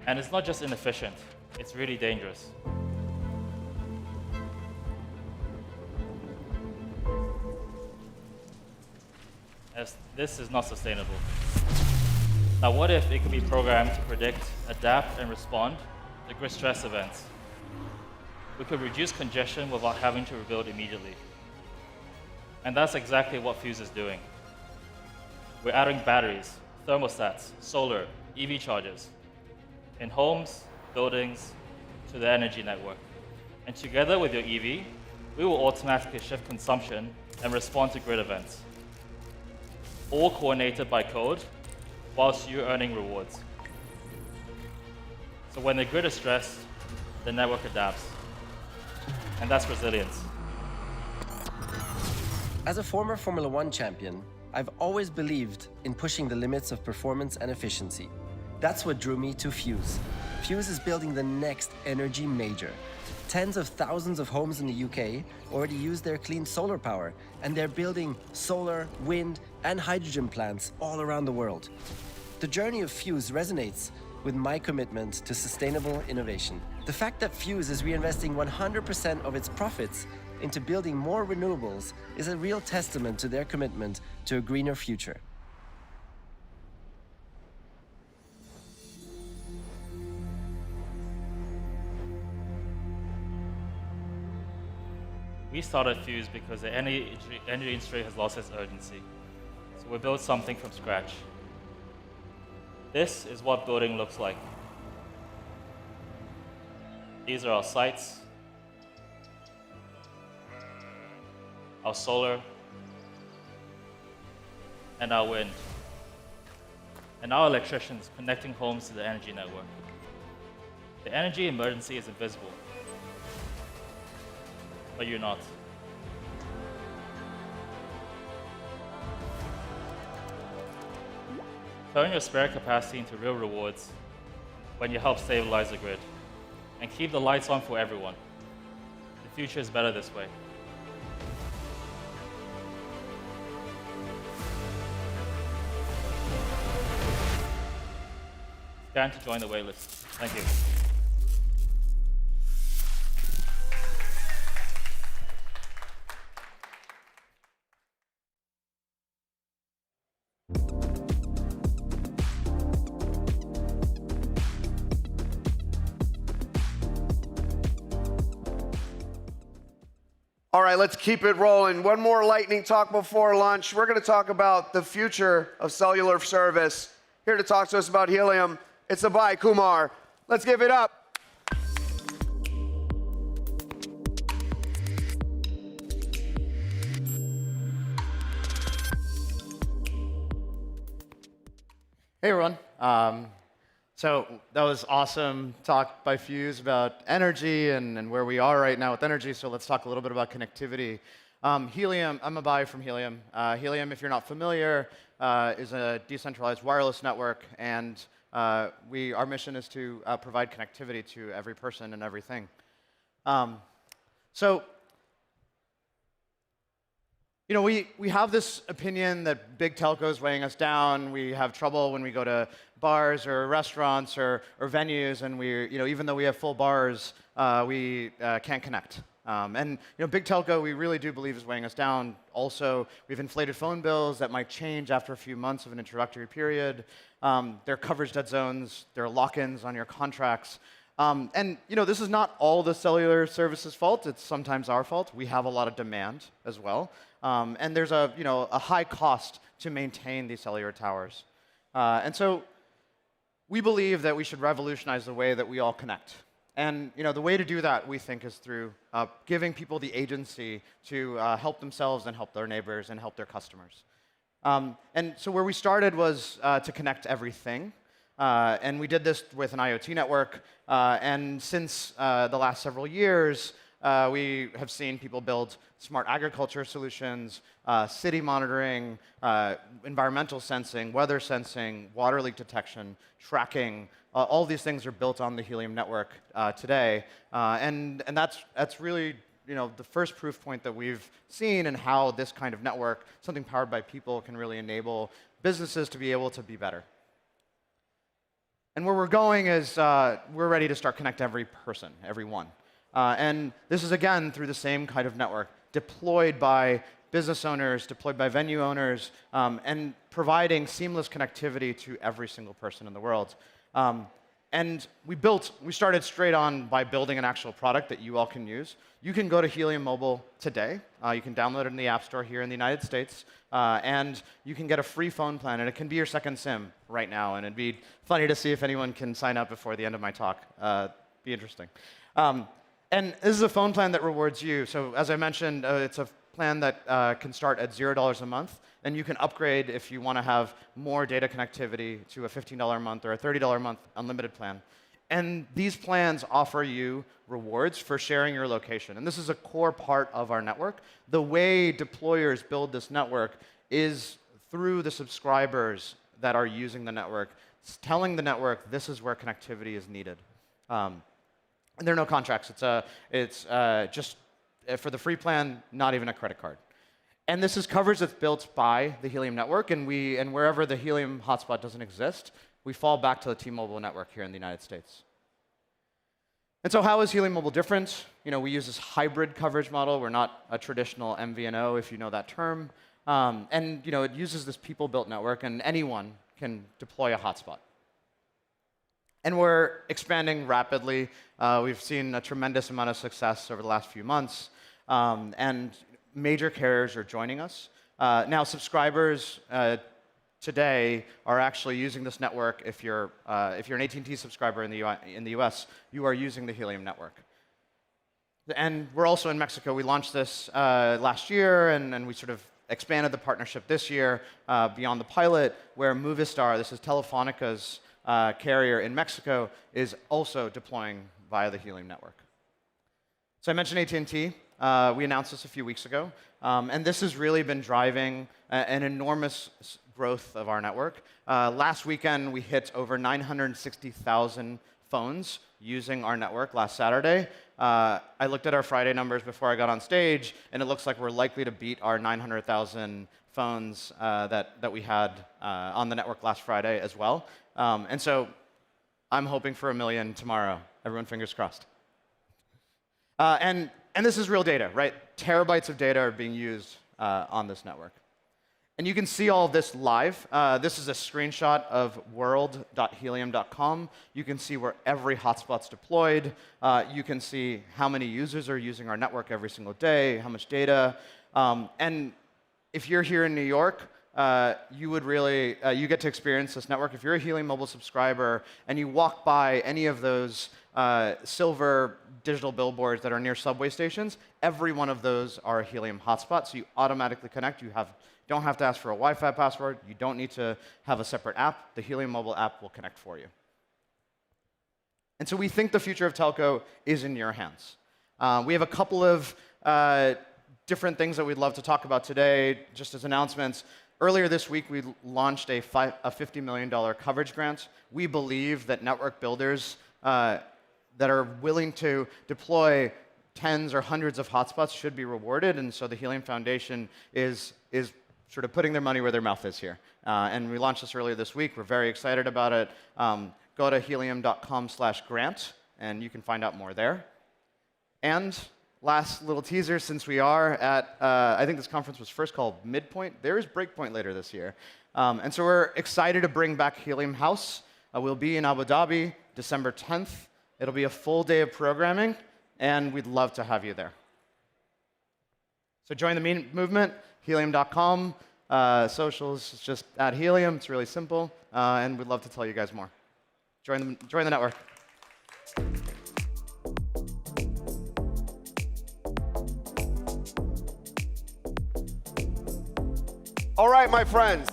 And it's not just inefficient, it's really dangerous. As this is not sustainable. Now, what if it could be programmed to predict, adapt, and respond to grid stress events? We could reduce congestion without having to rebuild immediately. And that's exactly what Fuse is doing. We're adding batteries, thermostats, solar, EV chargers in homes, buildings, to the energy network. And together with your EV, we will automatically shift consumption and respond to grid events, all coordinated by code, whilst you're earning rewards. So when the grid is stressed, the network adapts. And that's resilience. As a former Formula One champion, I've always believed in pushing the limits of performance and efficiency. That's what drew me to Fuse. Fuse is building the next energy major. Tens of thousands of homes in the UK already use their clean solar power, and they're building solar, wind, and hydrogen plants all around the world. The journey of Fuse resonates with my commitment to sustainable innovation. The fact that Fuse is reinvesting 100% of its profits into building more renewables is a real testament to their commitment to a greener future. We started Fuse because the energy industry has lost its urgency. So we built something from scratch. This is what building looks like. These are our sites, our solar, and our wind. And our electricians connecting homes to the energy network. The energy emergency is invisible, but you're not. Turn your spare capacity into real rewards when you help stabilize the grid and keep the lights on for everyone. The future is better this way. Scan to join the waitlist. Thank you. All right, let's keep it rolling. One more lightning talk before lunch. We're going to talk about the future of cellular service. Here to talk to us about Helium, it's Abhay Kumar. Let's give it up. Hey, everyone. So that was awesome talk by Fuse about energy and where we are right now with energy. So let's talk a little bit about connectivity. Helium, I'm Abhay from Helium. Helium, if you're not familiar, is a decentralized wireless network. And our mission is to provide connectivity to every person and everything. You know, we have this opinion that big telcos weighing us down. We have trouble when we go to bars or restaurants or venues, and even though we have full bars, we can't connect. And big telco, we really do believe is weighing us down. Also, we've inflated phone bills that might change after a few months of an introductory period. There are coverage dead zones. There are lock-ins on your contracts. And this is not all the cellular services' fault. It's sometimes our fault. We have a lot of demand as well. And there's a high cost to maintain these cellular towers. And so we believe that we should revolutionize the way that we all connect. And the way to do that, we think, is through giving people the agency to help themselves and help their neighbors and help their customers. And so where we started was to connect everything. And we did this with an IoT network. And since the last several years, we have seen people build smart agriculture solutions, city monitoring, environmental sensing, weather sensing, water leak detection, tracking. All these things are built on the Helium network today, and that's really the first proof point that we've seen in how this kind of network, something powered by people, can really enable businesses to be able to be better. And where we're going is we're ready to start connect every person, everyone. And this is, again, through the same kind of network, deployed by business owners, deployed by venue owners, and providing seamless connectivity to every single person in the world. And we started straight on by building an actual product that you all can use. You can go to Helium Mobile today. You can download it in the App Store here in the United States. And you can get a free phone plan, and it can be your second SIM right now. And it'd be funny to see if anyone can sign up before the end of my talk. Be interesting. And this is a phone plan that rewards you. So as I mentioned, it's a plan that can start at $0 a month. And you can upgrade if you want to have more data connectivity to a $15 a month or a $30 a month unlimited plan. And these plans offer you rewards for sharing your location. And this is a core part of our network. The way deployers build this network is through the subscribers that are using the network, telling the network this is where connectivity is needed. And there are no contracts. It's just for the free plan, not even a credit card. And this is coverage that's built by the Helium network, and wherever the Helium hotspot doesn't exist, we fall back to the T-Mobile network here in the United States. And so how is Helium Mobile different? We use this hybrid coverage model. We're not a traditional MVNO, if you know that term. And it uses this people-built network, and anyone can deploy a hotspot. And we're expanding rapidly. We've seen a tremendous amount of success over the last few months. And major carriers are joining us. Now, subscribers today are actually using this network. If you're an AT&T subscriber in the US, you are using the Helium network. And we're also in Mexico. We launched this last year, and we sort of expanded the partnership this year beyond the pilot, where Movistar, this is Telefónica's carrier in Mexico, is also deploying via the Helium network. So I mentioned AT&T. We announced this a few weeks ago. And this has really been driving an enormous growth of our network. Last weekend, we hit over 960,000 phones using our network last Saturday. I looked at our Friday numbers before I got on stage, and it looks like we're likely to beat our 900,000 phones that we had on the network last Friday as well. And so I'm hoping for 1 million tomorrow. Everyone fingers crossed. And this is real data, right? Terabytes of data are being used on this network. And you can see all of this live. This is a screenshot of world.helium.com. You can see where every hotspot's deployed. You can see how many users are using our network every single day, how much data. And if you're here in New York, you get to experience this network. If you're a Helium Mobile subscriber and you walk by any of those silver digital billboards that are near subway stations, every one of those are a Helium hotspot, so you automatically connect. You don't have to ask for a Wi-Fi password. You don't need to have a separate app. The Helium Mobile app will connect for you. And so we think the future of telco is in your hands. We have a couple of different things that we'd love to talk about today, just as announcements. Earlier this week, we launched a $50 million coverage grant. We believe that network builders that are willing to deploy tens or hundreds of hotspots should be rewarded, and so the Helium Foundation is sort of putting their money where their mouth is here. And we launched this earlier this week. We're very excited about it. Go to helium.com/grant, and you can find out more there. And last little teaser, since we are at, I think this conference was first called Midpoint. There is Breakpoint later this year. And so we're excited to bring back Helium House. We'll be in Abu Dhabi December 10th. It'll be a full day of programming, and we'd love to have you there. So join the movement, helium.com. Socials, it's just at Helium. It's really simple, and we'd love to tell you guys more. Join the network. All right, my friends.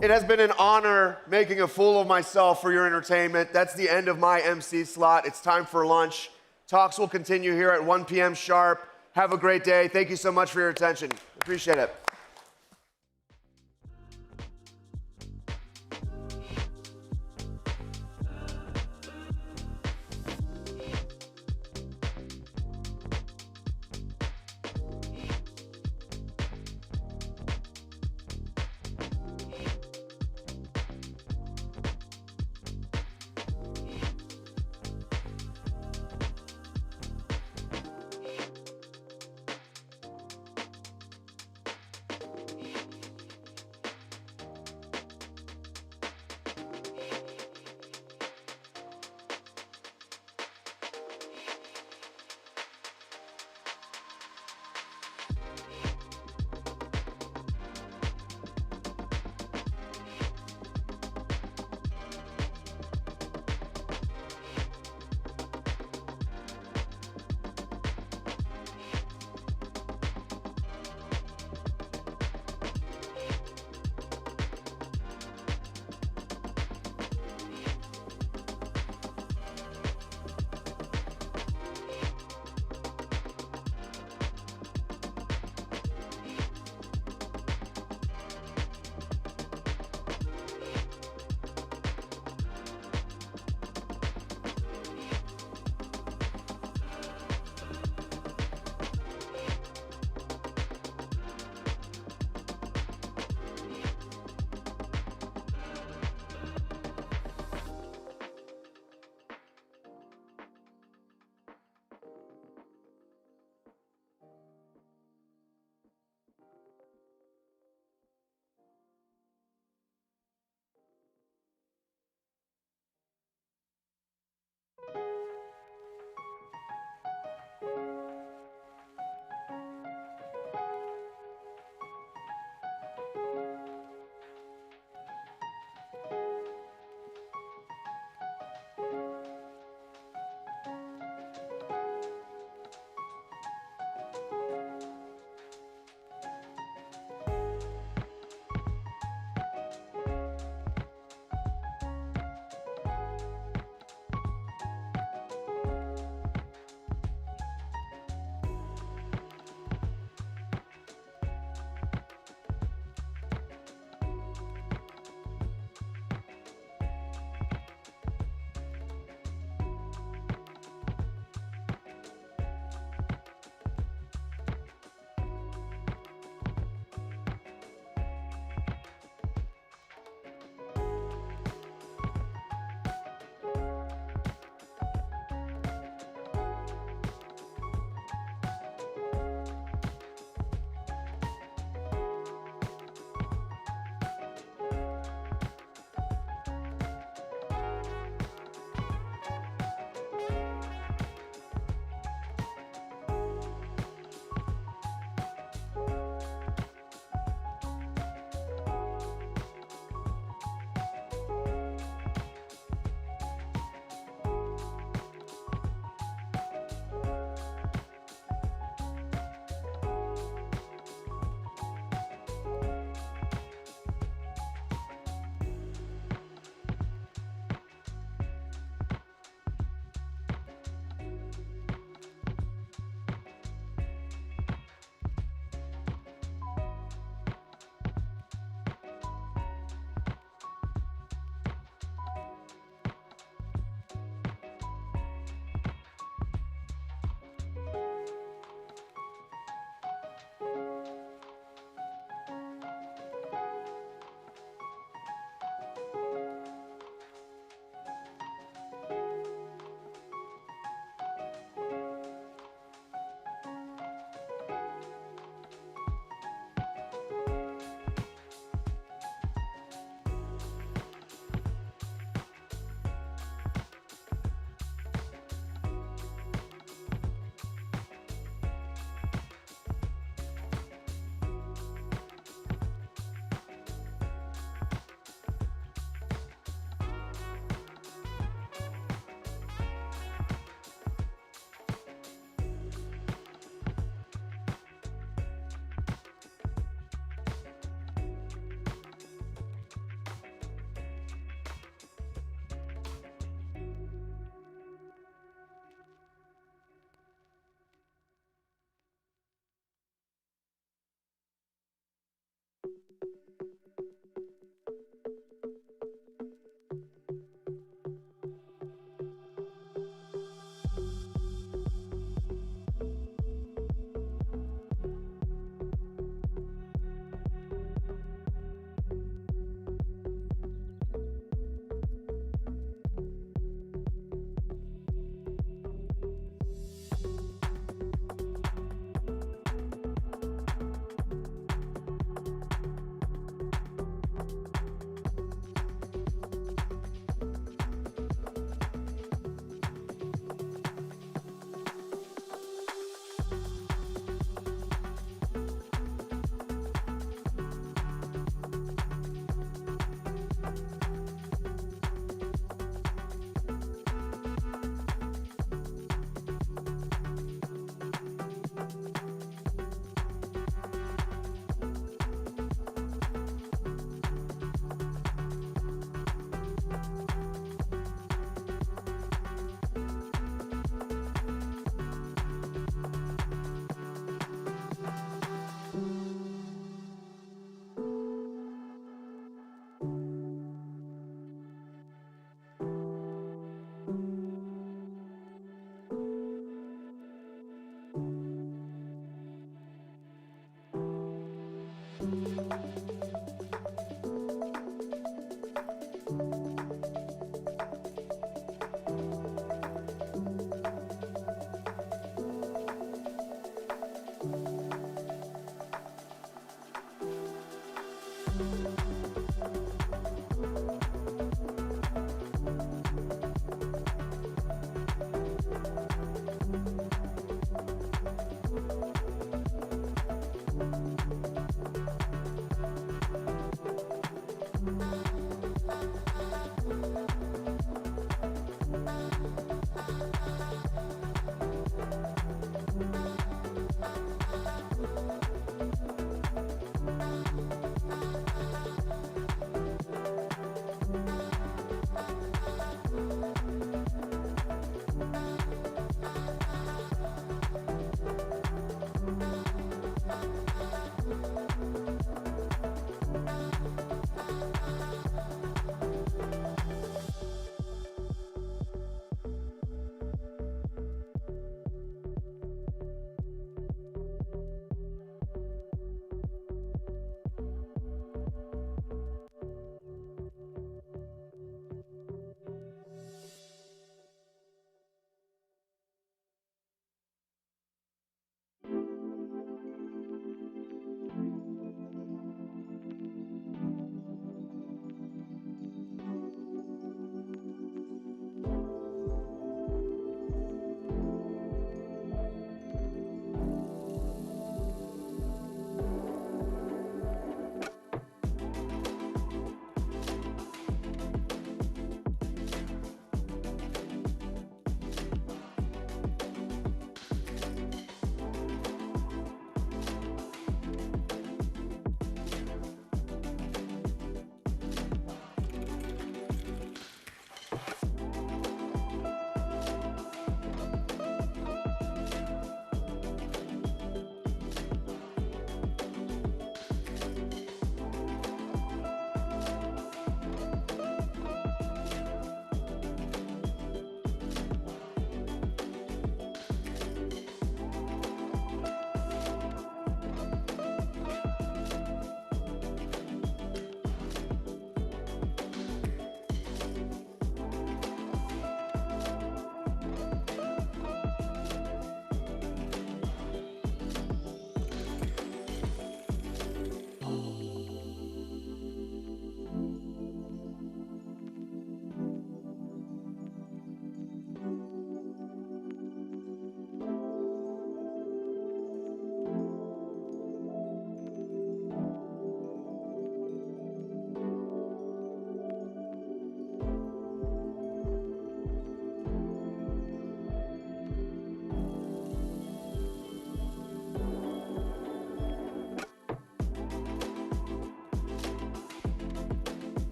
It has been an honor making a fool of myself for your entertainment. That's the end of my MC slot. It's time for lunch. Talks will continue here at 1 p.m. sharp. Have a great day. Thank you so much for your attention. Appreciate it.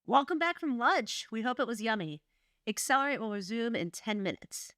Welcome back from lunch. We hope it was yummy. Accelerate will resume in 10 minutes.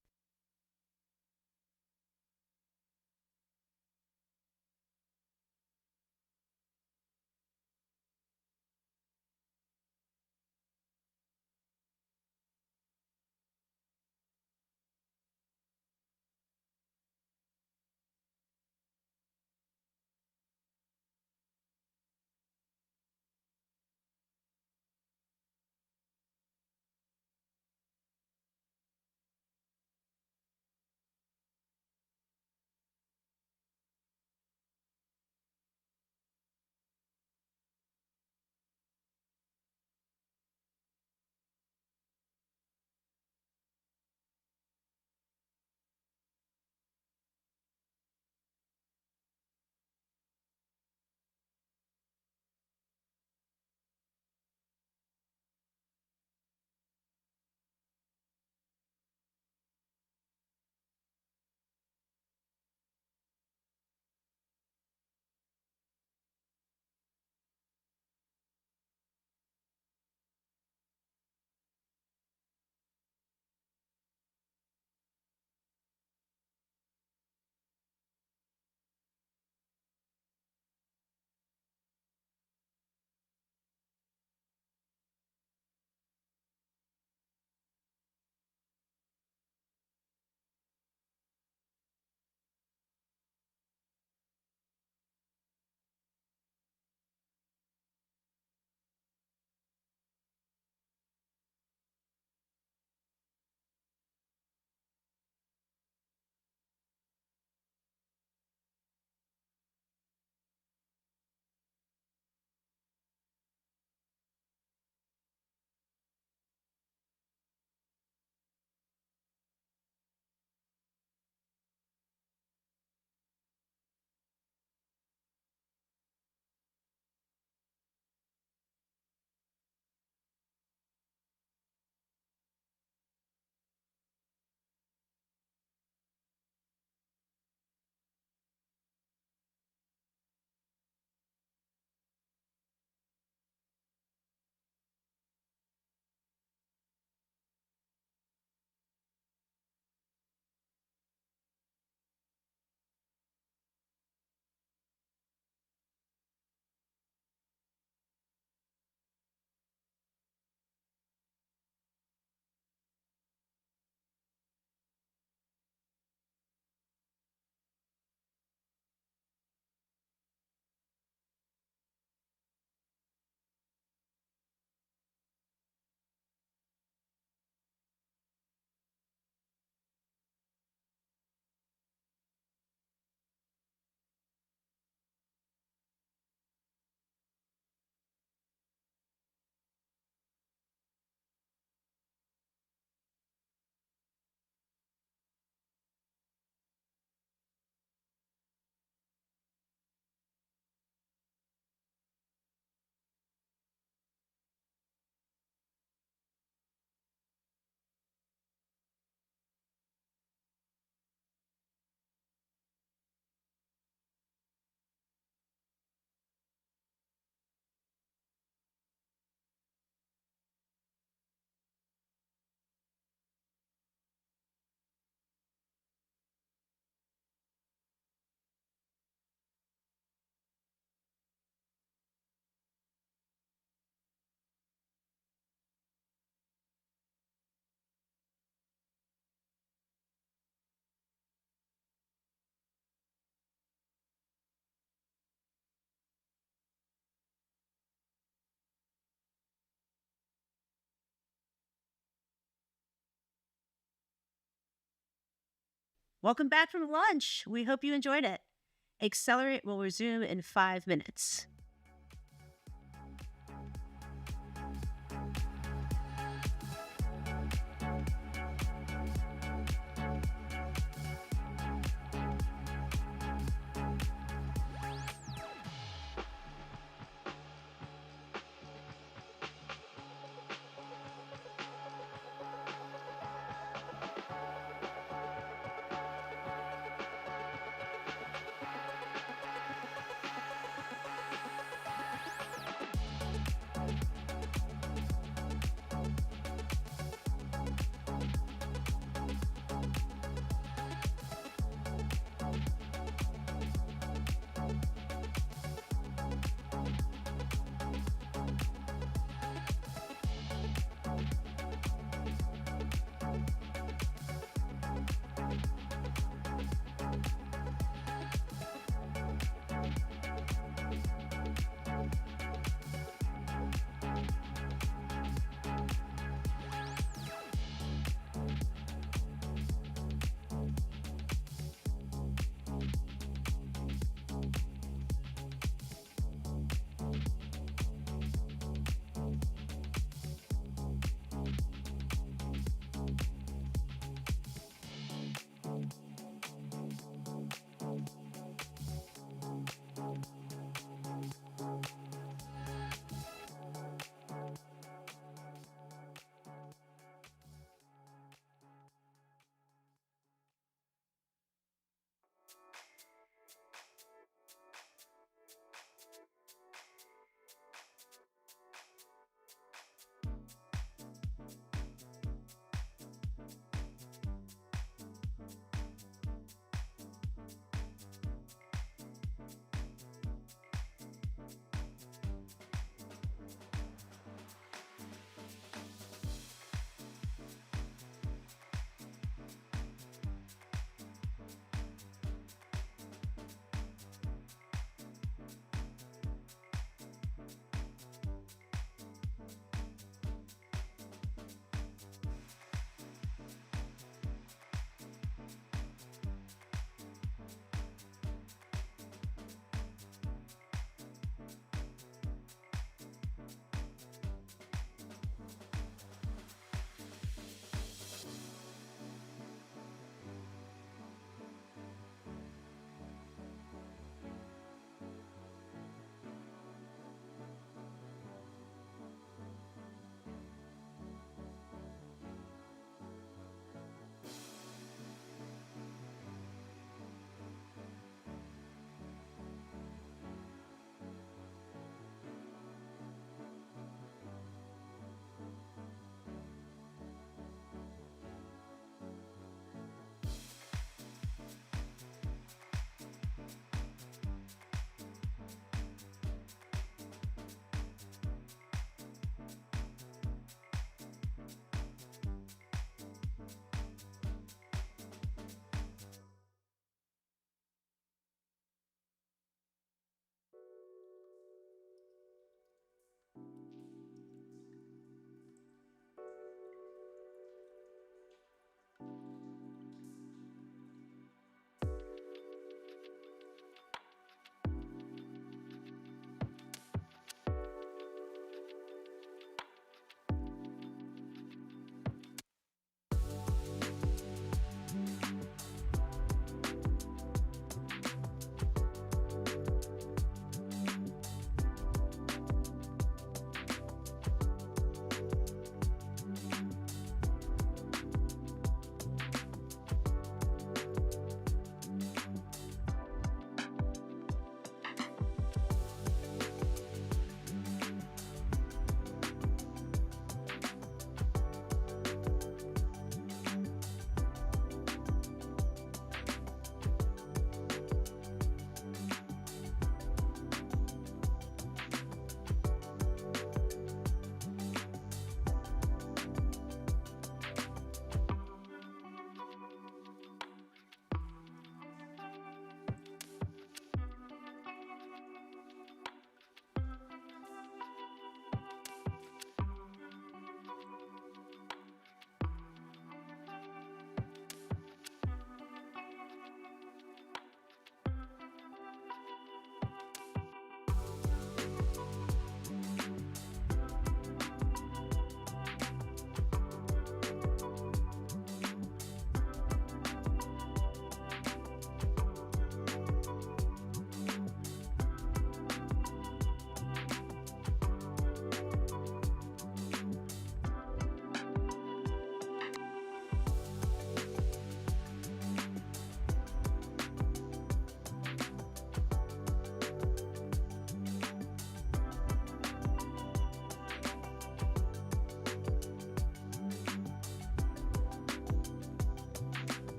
Welcome back from lunch. We hope you enjoyed it. Accelerate will resume in 5 minutes.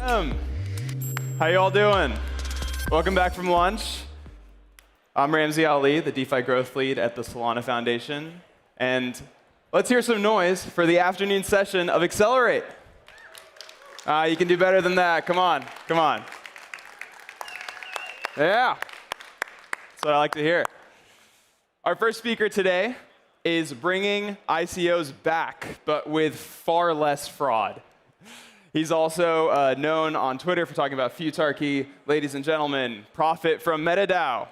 Archium. How you all doing? Welcome back from lunch. I'm Ramsey Ali, the DeFi growth lead at the Solana Foundation. And let's hear some noise for the afternoon session of Accelerate. You can do better than that. Come on, come on. Yeah, that's what I like to hear. Our first speaker today is bringing ICOs back, but with far less fraud. He's also known on Twitter for talking about futarchy. Ladies and gentlemen, Prophet from Metadao.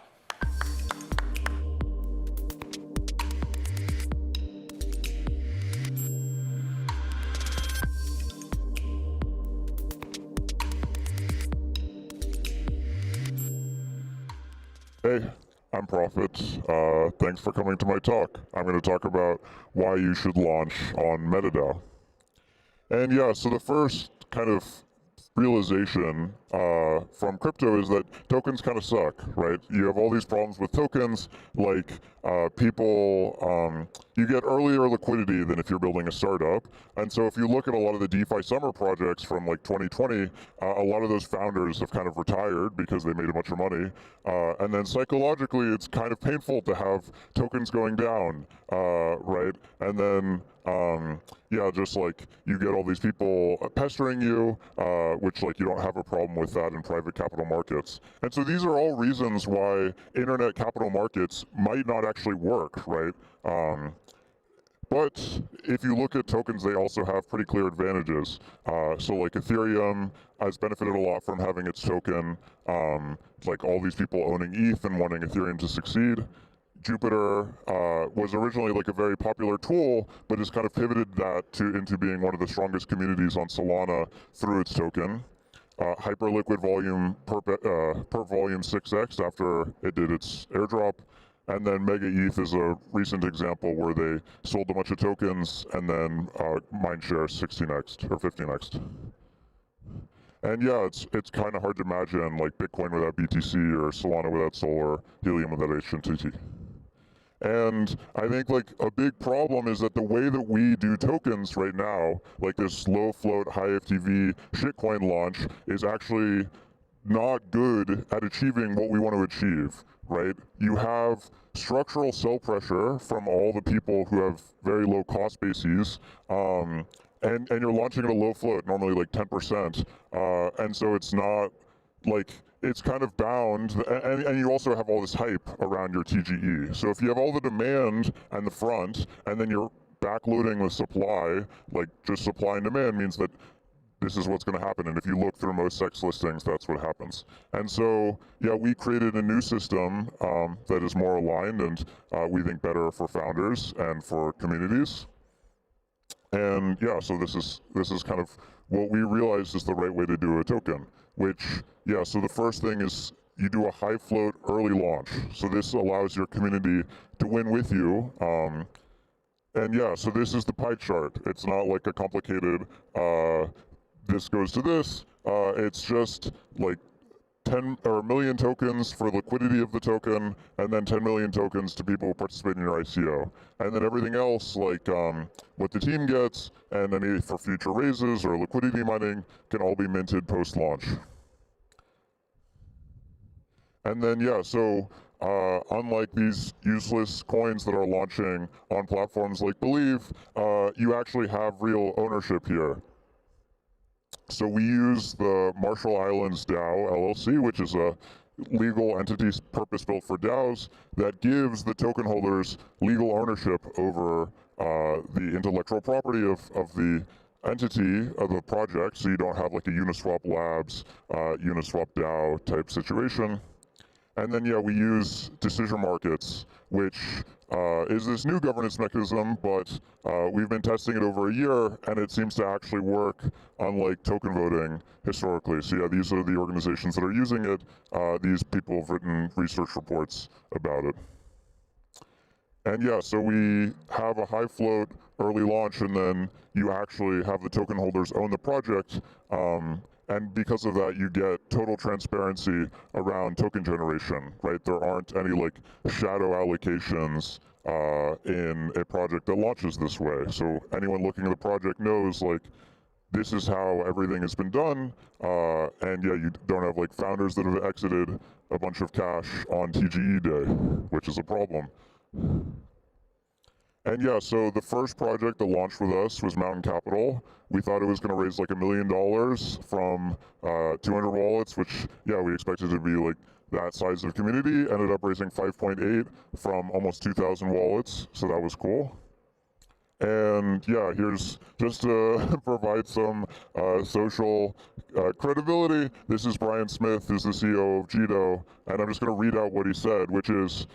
Hey, I'm Prophet. Thanks for coming to my talk. I'm going to talk about why you should launch on Metadao. And yeah, so the first kind of realization from crypto is that tokens kind of suck, right? You have all these problems with tokens, like you get earlier liquidity than if you're building a startup. And so if you look at a lot of the DeFi summer projects from like 2020, a lot of those founders have kind of retired because they made a bunch of money. And then psychologically, it's kind of painful to have tokens going down, right? And then yeah, just like you get all these people pestering you, which like you don't have a problem with that in private capital markets. And so these are all reasons why internet capital markets might not actually work, right? But if you look at tokens, they also have pretty clear advantages. So like Ethereum has benefited a lot from having its token, like all these people owning ETH and wanting Ethereum to succeed. Jupiter was originally like a very popular tool, but has kind of pivoted that into being one of the strongest communities on Solana through its token. Hyperliquid volume per volume 6x after it did its airdrop. And then Mega ETH is a recent example where they sold a bunch of tokens and then mindshare 16x or 15x. And yeah, it's kind of hard to imagine like Bitcoin without BTC or Solana without Sol or Helium without HNTT. And I think like a big problem is that the way that we do tokens right now, like this low float, high FTV shitcoin launch, is actually not good at achieving what we want to achieve, right? You have structural sell pressure from all the people who have very low cost bases, and you're launching at a low float, normally like 10%, and so it's not like, it's kind of bound, and you also have all this hype around your TGE. So if you have all the demand and the front, and then you're backloading the supply, like just supply and demand means that this is what's going to happen. And if you look through most sex listings, that's what happens. And so, yeah, we created a new system that is more aligned and we think better for founders and for communities. And yeah, so this is kind of what we realized is the right way to do a token, which, yeah, so the first thing is you do a high float early launch. So this allows your community to win with you. And yeah, so this is the pie chart. It's not like a complicated, this goes to this. It's just like 10 or 1 million tokens for liquidity of the token, and then 10 million tokens to people participating in your ICO. And then everything else, like what the team gets, and any for future raises or liquidity mining, can all be minted post-launch. And then, yeah, so unlike these useless coins that are launching on platforms like Believe, you actually have real ownership here. So we use the Marshall Islands DAO LLC, which is a legal entity purpose-built for DAOs that gives the token holders legal ownership over the intellectual property of the entity of the project, so you don't have like a Uniswap Labs, Uniswap DAO type situation. And then, yeah, we use decision markets, which is this new governance mechanism, but we've been testing it over a year, and it seems to actually work, unlike token voting historically. So yeah, these are the organizations that are using it. These people have written research reports about it. And yeah, so we have a high float early launch, and then you actually have the token holders own the project. And because of that, you get total transparency around token generation, right? There aren't any like shadow allocations in a project that launches this way. So anyone looking at the project knows like this is how everything has been done. And yeah, you don't have like founders that have exited a bunch of cash on TGE day, which is a problem. And yeah, so the first project that launched with us was Mountain Capital. We thought it was going to raise like $1 million from 200 wallets, which yeah, we expected to be like that size of community. Ended up raising 5.8 from almost 2,000 wallets, so that was cool. And yeah, here's just to provide some social credibility. This is Brian Smith, who's the CEO of Jito, and I'm just going to read out what he said, which is,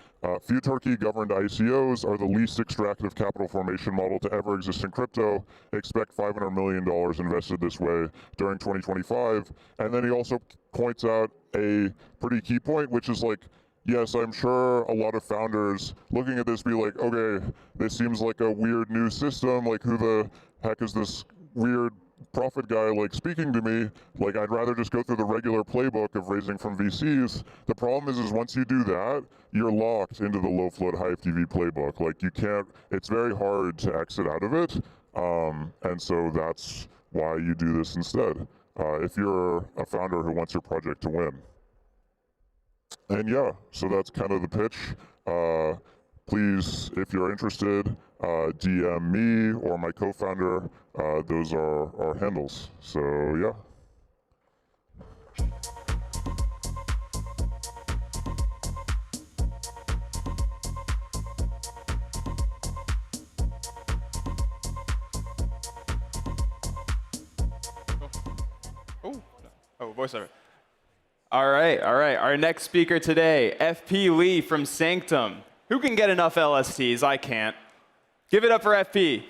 few Turkey-governed ICOs are the least extractive capital formation model to ever exist in crypto. Expect $500 million invested this way during 2025. And then he also points out a pretty key point, which is like, yes, I'm sure a lot of founders looking at this be like, okay, this seems like a weird new system. Like, who the heck is this weird profit guy like speaking to me? Like, I'd rather just go through the regular playbook of raising from VCs. The problem is once you do that, you're locked into the low float, high FTV playbook. Like, you can't, it's very hard to exit out of it. And so that's why you do this instead. If you're a founder who wants your project to win. And yeah, so that's kind of the pitch. Please, if you're interested, DM me or my co-founder. Those are our handles. So yeah. Oh, voiceover. All right. Our next speaker today, FP Lee from Sanctum. Who can get enough LSTs? I can't. Give it up for FP.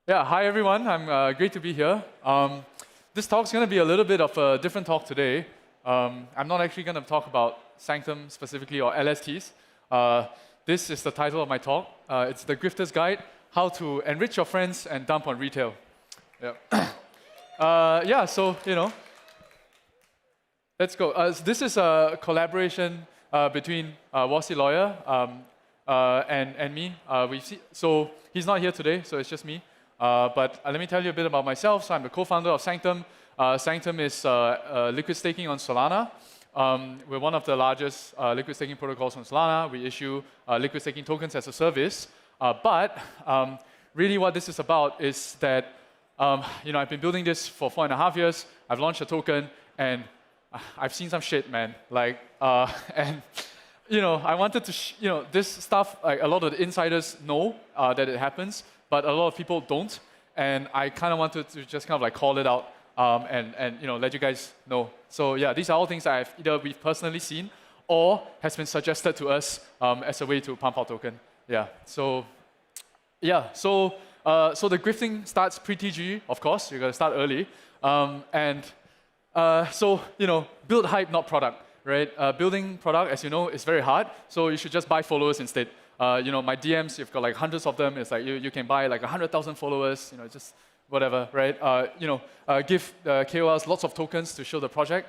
Yeah, hi everyone. I'm great to be here. This talk's going to be a little bit of a different talk today. I'm not actually going to talk about Sanctum specifically or LSTs. This is the title of my talk. It's the Grifter's Guide: How to Enrich Your Friends and Dump on Retail. Yeah. So let's go. This is a collaboration between Wasi Lawyer and me. So he's not here today, so it's just me. But let me tell you a bit about myself. So I'm the co-founder of Sanctum. Sanctum is liquid staking on Solana. We're one of the largest liquid staking protocols on Solana. We issue liquid staking tokens as a service. But really what this is about is that I've been building this for 4.5 years. I've launched a token, and I've seen some shit, man. Like, and I wanted to, this stuff, like a lot of the insiders know that it happens, but a lot of people don't. And I kind of wanted to just kind of like call it out and let you guys know. So yeah, these are all things that we've personally seen or has been suggested to us as a way to pump our token. Yeah. So yeah. So the grifting starts pre-TGE, of course. You got to start early. So build hype, not product, right? Building product, as you know, is very hard. So you should just buy followers instead. My DMs, you've got like hundreds of them. It's like you can buy like 100,000 followers. Just whatever, right? Give KOLs lots of tokens to show the project.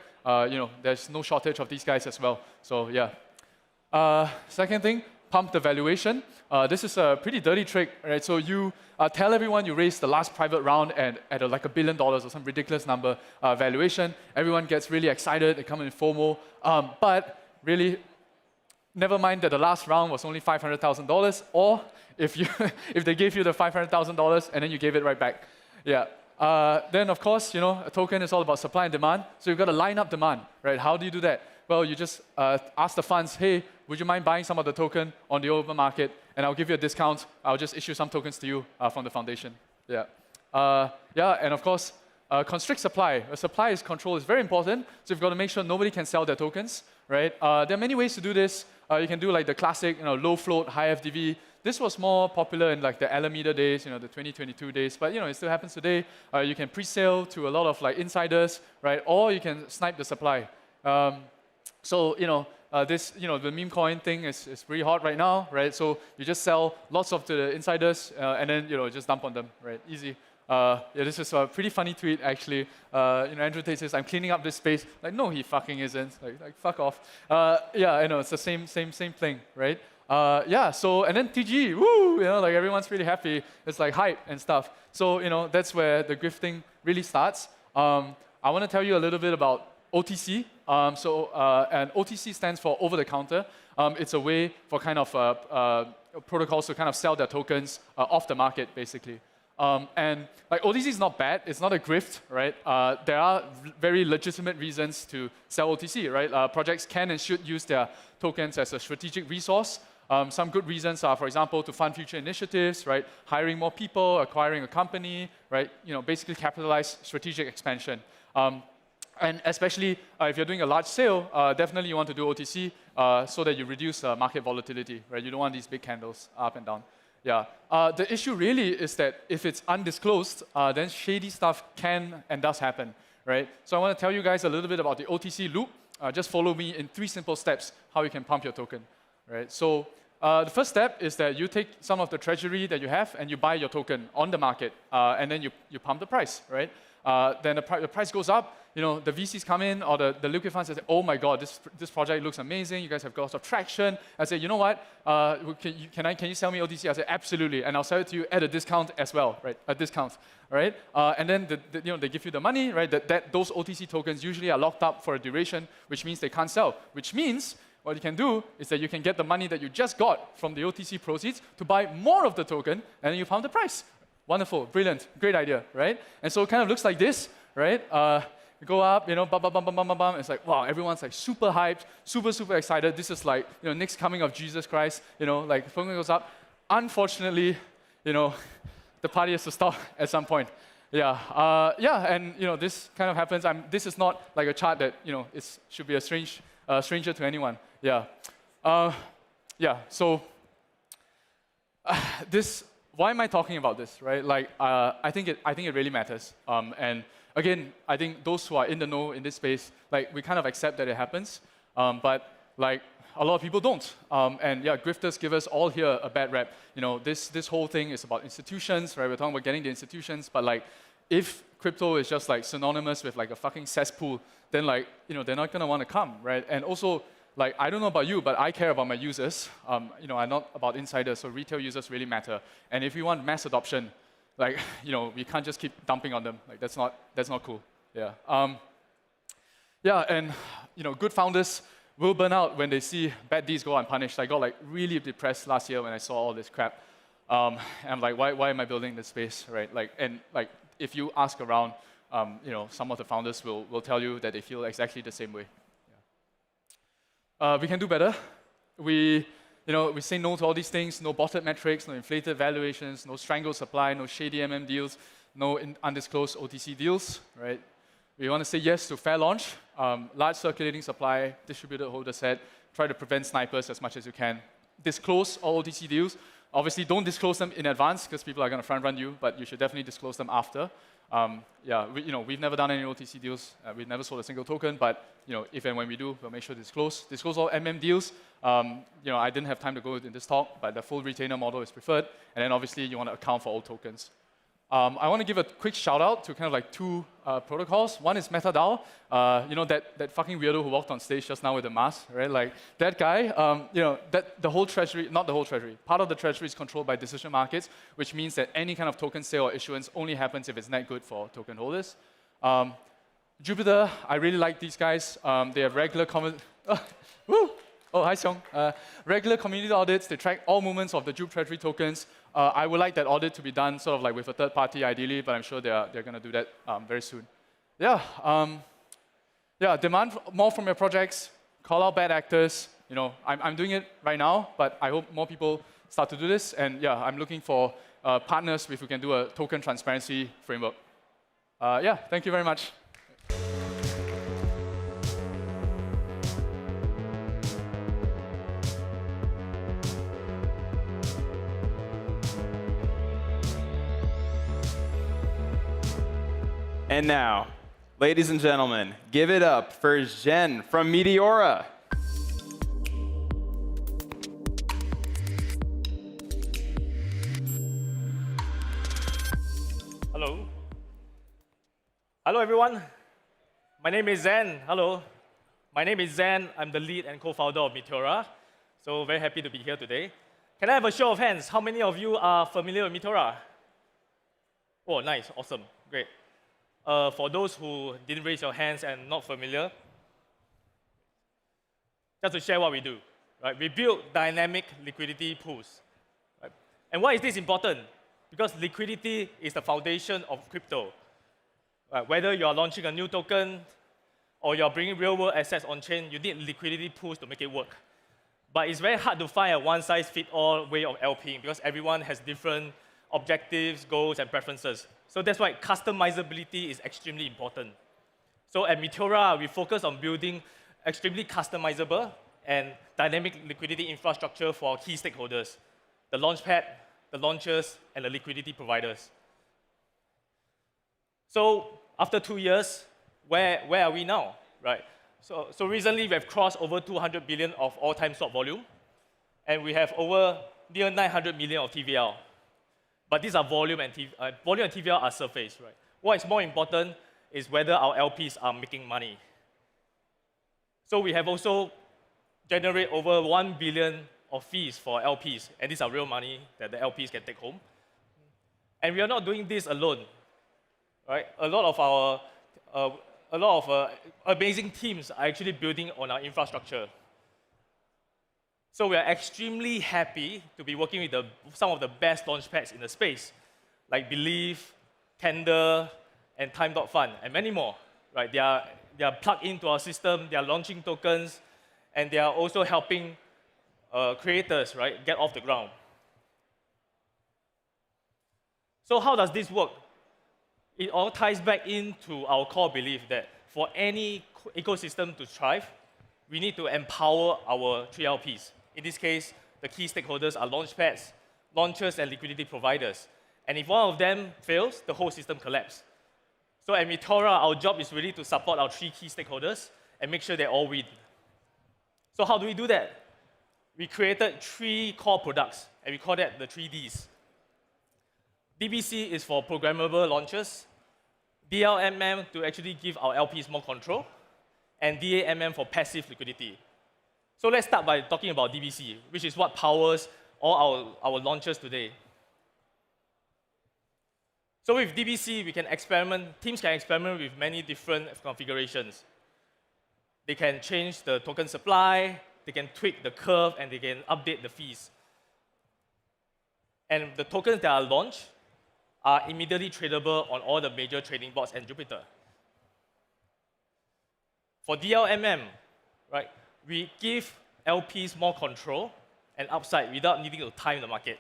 There's no shortage of these guys as well. So yeah. Second thing, pump the valuation. This is a pretty dirty trick, right? So you tell everyone you raised the last private round at like $1 billion or some ridiculous number valuation. Everyone gets really excited. They come in FOMO. But really, never mind that the last round was only $500,000, or if they gave you the $500,000 and then you gave it right back. Yeah. Then of course, a token is all about supply and demand. So you've got to line up demand, right? How do you do that? Well, you just ask the funds, hey, would you mind buying some of the token on the open market? And I'll give you a discount. I'll just issue some tokens to you from the foundation. Yeah. And of course, constrict supply. Supply control is very important. So you've got to make sure nobody can sell their tokens, right? There are many ways to do this. You can do like the classic, low float, high FDV. This was more popular in like the Alameda days, the 2022 days, but it still happens today. You can pre-sale to a lot of like insiders, right? Or you can snipe the supply. The meme coin thing is pretty hot right now, right? So you just sell lots of to the insiders and then just dump on them, right? Easy. this is a pretty funny tweet, actually. Andrew Tate says, "I'm cleaning up this space." Like, no, he fucking isn't. Like fuck off. I know, it's the same thing, right? So, and then TG, woo, like everyone's really happy. It's like hype and stuff. So, that's where the grifting really starts. I want to tell you a little bit about OTC. And OTC stands for over the counter. It's a way for kind of protocols to kind of sell their tokens off the market, basically. And like OTC is not bad. It's not a grift, right? There are very legitimate reasons to sell OTC, right? Projects can and should use their tokens as a strategic resource. Some good reasons are, for example, to fund future initiatives, right? Hiring more people, acquiring a company, right? Basically capitalize strategic expansion. And especially if you're doing a large sale, definitely you want to do OTC so that you reduce market volatility, right? You don't want these big candles up and down. The issue really is that if it's undisclosed, then shady stuff can and does happen, right? So I want to tell you guys a little bit about the OTC loop. Just follow me in 3 simple steps how you can pump your token, right? So the first step is that you take some of the treasury that you have and you buy your token on the market, and then you pump the price, right? Then the price goes up. The VCs come in or the liquid funds and say, "Oh my God, this project looks amazing. You guys have got lots of traction." I say, "You know what? Can you sell me OTC?" I say, "Absolutely, and I'll sell it to you at a discount as well, right? A discount, right?" And then they give you the money, right? Those OTC tokens usually are locked up for a duration, which means they can't sell. Which means what you can do is that you can get the money that you just got from the OTC proceeds to buy more of the token, and then you pump the price. Wonderful, brilliant, great idea, right? And so it kind of looks like this, right? You go up, bum, bum, bum, bum, bum, bum, bum. It's like, wow, everyone's like super hyped, super excited. This is like, next coming of Jesus Christ, like the token goes up. Unfortunately, the party has to stop at some point. And this kind of happens. This is not like a chart that, should be a stranger to anyone. So this. Why am I talking about this, right? Like, I think it really matters. And again, I think those who are in the know in this space, like, we kind of accept that it happens, but like a lot of people don't. Grifters give us all here a bad rap. This whole thing is about institutions, right? We're talking about getting the institutions, but like, if crypto is just like synonymous with like a fucking cesspool, then like, they're not gonna want to come, right? And also, like, I don't know about you, but I care about my users. I'm not about insiders, so retail users really matter. And if we want mass adoption, like, we can't just keep dumping on them. Like, that's not cool. And good founders will burn out when they see bad deeds go unpunished. I got like really depressed last year when I saw all this crap. And I'm like, why am I building this space, right? Like, if you ask around, some of the founders will tell you that they feel exactly the same way. We can do better. We say no to all these things, no botted metrics, no inflated valuations, no strangled supply, no shady deals, no undisclosed OTC deals, right? We want to say yes to fair launch, large circulating supply, distributed holder set, try to prevent snipers as much as you can. Disclose all OTC deals. Obviously, don't disclose them in advance because people are going to front run you, but you should definitely disclose them after. We've never done any OTC deals. We've never sold a single token, but if and when we do, we'll make sure to disclose. Disclose all deals. I didn't have time to go in this talk, but the full retainer model is preferred. And then obviously you want to account for all tokens. I want to give a quick shout out to kind of like 2 protocols. One is Metadao. That fucking weirdo who walked on stage just now with the mask, right? Like that guy. That the whole treasury, not the whole treasury. Part of the treasury is controlled by decision markets, which means that any kind of token sale or issuance only happens if it's net good for token holders. Jupiter, I really like these guys. They have regular hi Xiong. Regular community audits. They track all movements of the Jupe treasury tokens. I would like that audit to be done sort of like with a third party ideally, but I'm sure they're going to do that very soon. Demand more from your projects. Call out bad actors. I'm doing it right now, but I hope more people start to do this. And I'm looking for partners if we can do a token transparency framework. Thank you very much. And now, ladies and gentlemen, give it up for Zhen from Meteora. Hello. Hello, everyone. My name is Zen. Hello. My name is Zen. I'm the lead and co-founder of Meteora. So very happy to be here today. Can I have a show of hands? How many of you are familiar with Meteora? Oh, nice. Awesome. Great. For those who didn't raise your hands and not familiar, just to share what we do. Right? We build dynamic liquidity pools. Right? And why is this important? Because liquidity is the foundation of crypto. Right? Whether you are launching a new token or you're bringing real-world assets on-chain, you need liquidity pools to make it work. But it's very hard to find a one-size-fits-all way of LPing because everyone has different objectives, goals, and preferences. So that's why customizability is extremely important. So at Meteora, we focus on building extremely customizable and dynamic liquidity infrastructure for key stakeholders, the launchpad, the launchers, and the liquidity providers. So after 2 years, where are we now? Right? So recently, we have crossed over 200 billion of all-time swap volume, and we have over near 900 million of TVL. But these are volume and TVL are surface. Right? What is more important is whether our LPs are making money. So we have also generated over 1 billion of fees for LPs, and these are real money that the LPs can take home. And we are not doing this alone. Right? A lot of amazing teams are actually building on our infrastructure. So we are extremely happy to be working with some of the best launchpads in the space, like Believe, Tender, and Time.Fund, and many more. Right? They are plugged into our system, they are launching tokens, and they are also helping creators, right, get off the ground. So how does this work? It all ties back into our core belief that for any ecosystem to thrive, we need to empower our 3 LPs. In this case, the key stakeholders are launchpads, launchers, and liquidity providers. And if one of them fails, the whole system collapses. So at Meteora, our job is really to support our 3 key stakeholders and make sure they all win. So how do we do that? We created 3 core products, and we call that the 3Ds. DBC is for programmable launches, DLMM to actually give our LPs more control, and DAMM for passive liquidity. So let's start by talking about DBC, which is what powers all our launches today. So with DBC, teams can experiment with many different configurations. They can change the token supply, they can tweak the curve, and they can update the fees. And the tokens that are launched are immediately tradable on all the major trading boards and Jupiter. For DLMM, right, we give LPs more control and upside without needing to time the market.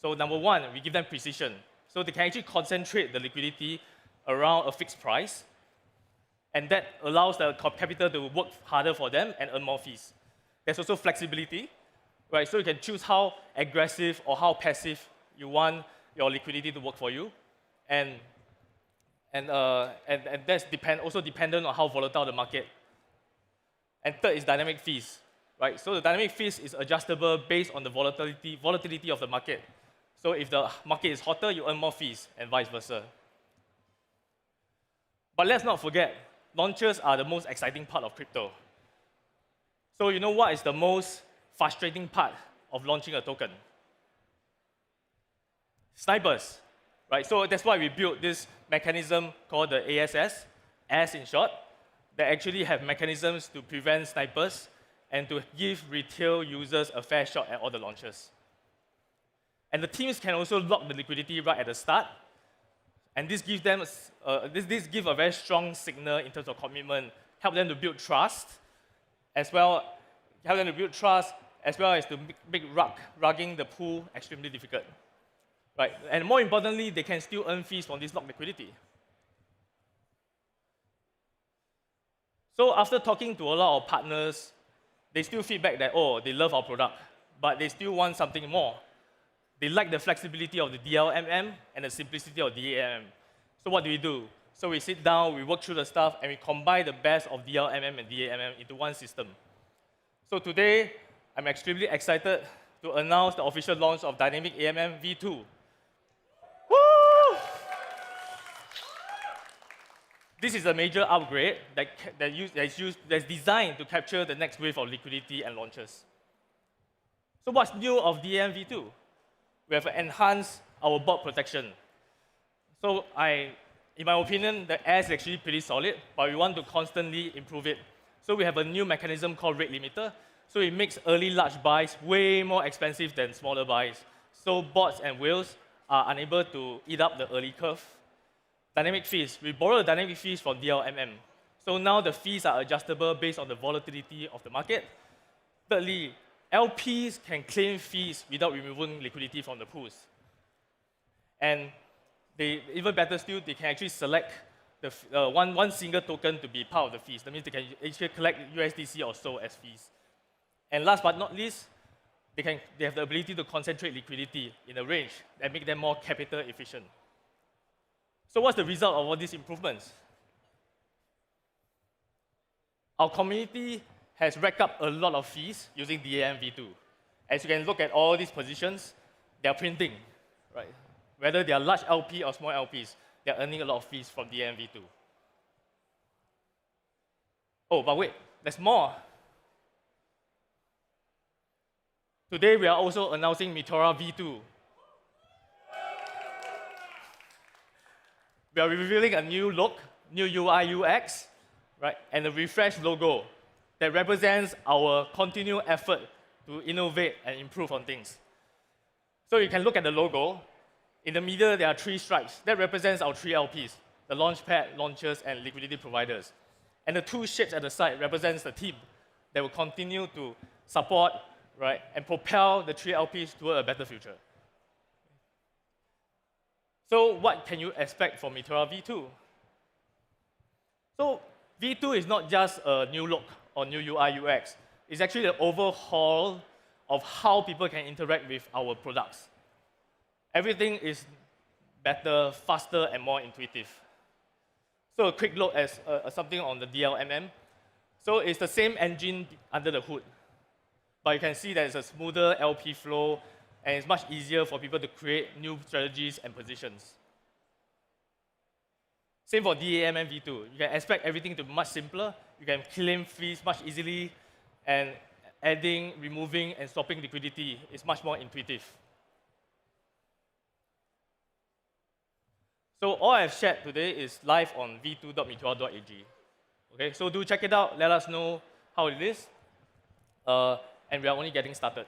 So number one, we give them precision. So they can actually concentrate the liquidity around a fixed price, and that allows the capital to work harder for them and earn more fees. There's also flexibility, right? So you can choose how aggressive or how passive you want your liquidity to work for you, and that's also dependent on how volatile the market. And third is dynamic fees, right? So the dynamic fees is adjustable based on the volatility of the market. So if the market is hotter, you earn more fees, and vice versa. But let's not forget, launches are the most exciting part of crypto. So you know what is the most frustrating part of launching a token? Snipers, right? So that's why we built this mechanism called the ASS, AS in short, that actually have mechanisms to prevent snipers and to give retail users a fair shot at all the launches. And the teams can also lock the liquidity right at the start, and this gives them this gives a very strong signal in terms of commitment, help them to build trust, as well as to make rugging the pool extremely difficult. Right? And more importantly, they can still earn fees from this locked liquidity. So after talking to a lot of partners, they still feedback that, oh, they love our product, but they still want something more. They like the flexibility of the DLMM and the simplicity of DAMM. So what do? So we sit down, we work through the stuff, and we combine the best of DLMM and DAMM into one system. So today, I'm extremely excited to announce the official launch of Dynamic AMM v2. Woo! This is a major upgrade that's designed to capture the next wave of liquidity and launches. So what's new of DAM v2? We have enhanced our bot protection. So in my opinion, the air is actually pretty solid, but we want to constantly improve it. So we have a new mechanism called rate limiter. So it makes early large buys way more expensive than smaller buys. So bots and whales are unable to eat up the early curve. Dynamic fees. We borrow the dynamic fees from DLMM. So now the fees are adjustable based on the volatility of the market. Thirdly, LPs can claim fees without removing liquidity from the pools. And even better still, they can actually select one single token to be part of the fees. That means they can actually collect USDC or so as fees. And last but not least, they have the ability to concentrate liquidity in a range that make them more capital efficient. So what's the result of all these improvements? Our community has racked up a lot of fees using DAM v2. As you can look at all these positions, they are printing, right? Whether they are large LP or small LPs, they are earning a lot of fees from DAM v2. Oh, but wait, there's more. Today, we are also announcing Meteora v2. We are revealing a new look, new UI UX, right, and a refreshed logo that represents our continued effort to innovate and improve on things. So you can look at the logo. In the middle, there are 3 stripes. That represents our 3 LPs, the launchpad, launchers, and liquidity providers. And the 2 shapes at the side represents the team that will continue to support, right, and propel the 3 LPs toward a better future. So what can you expect from Meteora v2? So v2 is not just a new look or new UI UX. It's actually the overhaul of how people can interact with our products. Everything is better, faster, and more intuitive. So a quick look at something on the DLMM. So it's the same engine under the hood. But you can see that it's a smoother LP flow, and it's much easier for people to create new strategies and positions. Same for DAM and v2. You can expect everything to be much simpler. You can claim fees much easily, and adding, removing, and swapping liquidity is much more intuitive. So all I've shared today is live on v2.meteora.ag. Okay, so do check it out. Let us know how it is. And we are only getting started.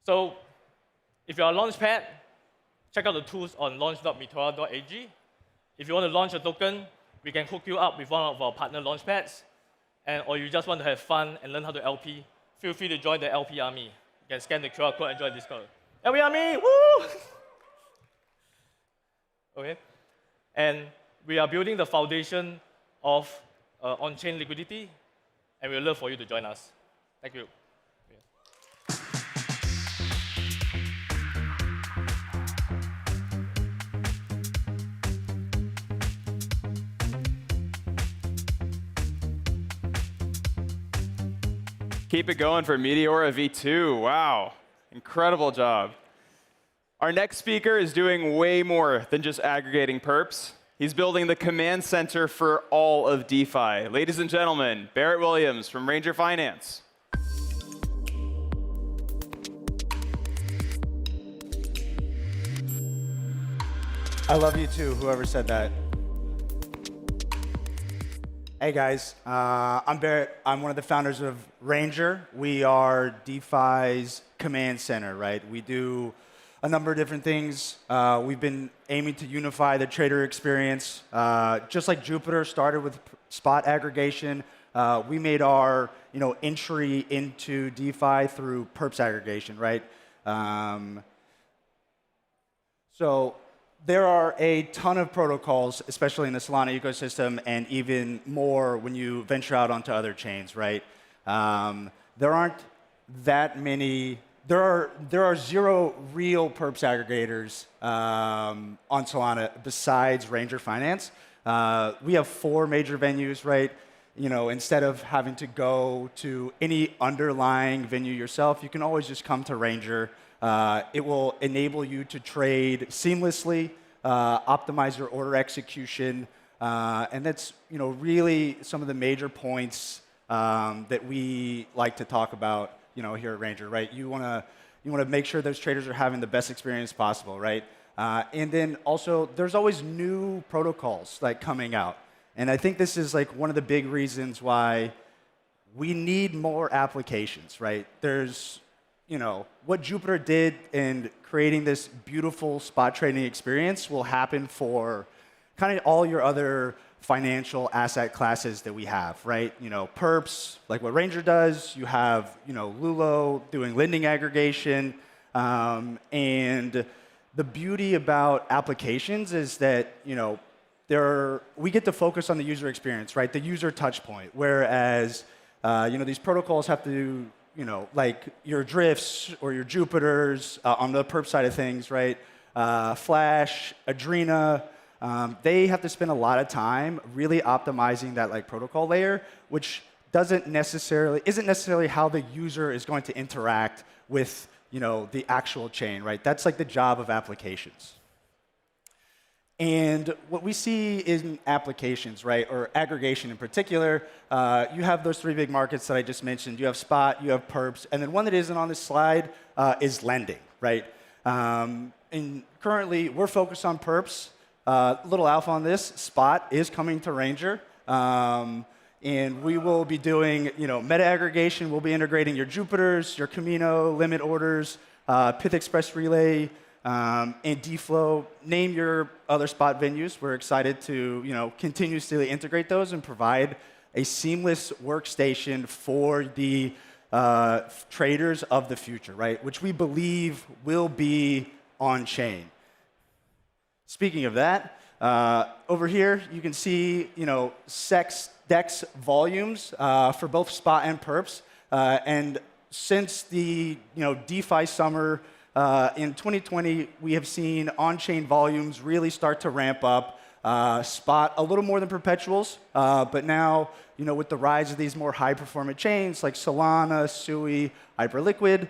So if you're a launchpad, check out the tools on launch.meteora.ag. If you want to launch a token, we can hook you up with one of our partner launchpads. Or you just want to have fun and learn how to LP, feel free to join the LP army. You can scan the QR code and join Discord. LP army, woo! Okay. And we are building the foundation of on-chain liquidity, and we would love for you to join us. Thank you. Keep it going for Meteora v2. Wow, incredible job. Our next speaker is doing way more than just aggregating perps. He's building the command center for all of DeFi. Ladies and gentlemen, Barrett Williams from Ranger Finance. I love you too, whoever said that. Hey guys, I'm Barrett. I'm one of the founders of Ranger. We are DeFi's command center, right? We do a number of different things. We've been aiming to unify the trader experience. Just like Jupiter started with spot aggregation, we made our entry into DeFi through perps aggregation, right? So there are a ton of protocols, especially in the Solana ecosystem, and even more when you venture out onto other chains, right? There aren't that many. There are 0 real perps aggregators on Solana besides Ranger Finance. We have 4 major venues, right? Instead of having to go to any underlying venue yourself, you can always just come to Ranger. It will enable you to trade seamlessly optimize your order execution, and that's really some of the major points that we like to talk about here at Ranger, right? You want to make sure those traders are having the best experience possible, right? And then also, there's always new protocols coming out, and I think this is one of the big reasons why we need more applications, right? There's what Jupiter did in creating this beautiful spot trading experience will happen for kind of all your other financial asset classes that we have, right? Perps, like what Ranger does. You have, Lulo doing lending aggregation. And the beauty about applications is that, we get to focus on the user experience, right? The user touch point. Whereas, these protocols have to, like your Drifts or your Jupiters on the perp side of things, right? Flash, Adrena, they have to spend a lot of time really optimizing that protocol layer, which isn't necessarily how the user is going to interact with the actual chain, right? That's the job of applications. And what we see in applications, right, or aggregation in particular, you have those three big markets that I just mentioned. You have spot, you have perps, and then one that isn't on this slide is lending, right? And currently, we're focused on perps. Little alpha on this. Spot is coming to Ranger. And we will be doing, meta aggregation. We'll be integrating your Jupiters, your Camino, limit orders, Pyth Express Relay, and DFlow. Name your other spot venues. We're excited to, continuously integrate those and provide a seamless workstation for the traders of the future, right? Which we believe will be on-chain. Speaking of that, over here you can see DEX volumes for both spot and perps. And since the DeFi summer in 2020, we have seen on-chain volumes really start to ramp up. Spot a little more than perpetuals, but now with the rise of these more high-performant chains like Solana, Sui, Hyperliquid,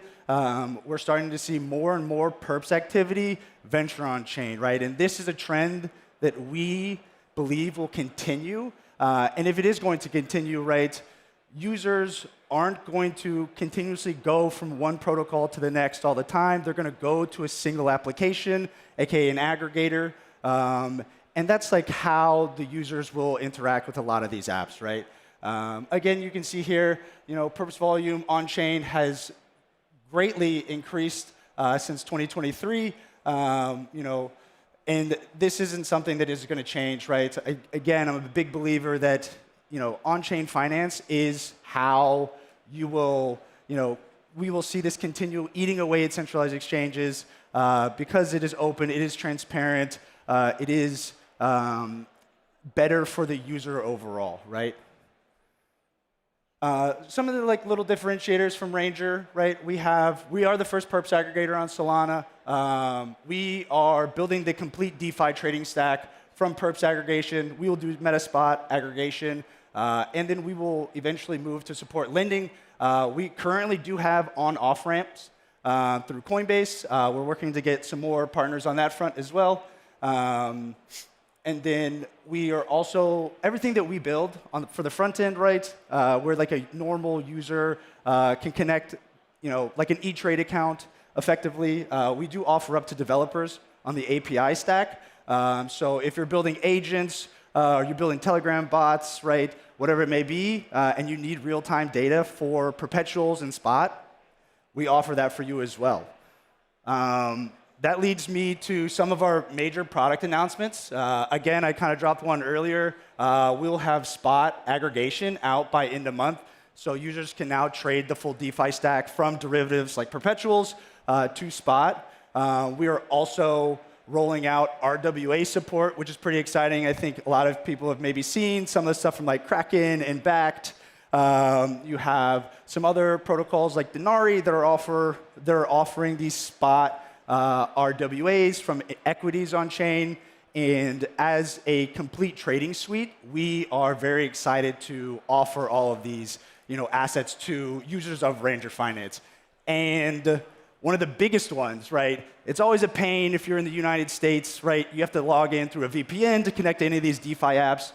we're starting to see more and more perps activity venture on chain, right? And this is a trend that we believe will continue. And if it is going to continue, right, users aren't going to continuously go from one protocol to the next all the time. They're going to go to a single application, aka an aggregator. And that's how the users will interact with a lot of these apps, right? Again, you can see here, perps volume on chain has greatly increased since 2023. And this isn't something that is going to change, right? Again, I'm a big believer that on-chain finance is how you will, we will see this continue eating away at centralized exchanges because it is open, it is transparent, it is better for the user overall, right? Some of the little differentiators from Ranger, right? We are the first perps aggregator on Solana. We are building the complete DeFi trading stack from perps aggregation. We will do Metaspot aggregation, and then we will eventually move to support lending. We currently do have on-off ramps through Coinbase. We're working to get some more partners on that front as well. And then we are also, everything that we build for the front end, right, where a normal user can connect, like an E-Trade account effectively. We do offer up to developers on the API stack. So if you're building agents, or you're building Telegram bots, right, whatever it may be, and you need real-time data for perpetuals and spot, we offer that for you as well. That leads me to some of our major product announcements. Again, I kind of dropped one earlier. We'll have spot aggregation out by end of month, so users can now trade the full DeFi stack from derivatives like perpetuals to spot. We are also rolling out RWA support, which is pretty exciting. I think a lot of people have maybe seen some of the stuff from Kraken and Bakkt. You have some other protocols like Denari that are offering these spot RWAs from equities on chain. And as a complete trading suite, we are very excited to offer all of these assets to users of Ranger Finance. And one of the biggest ones, right? It's always a pain if you're in the United States, right? You have to log in through a VPN to connect to any of these DeFi apps.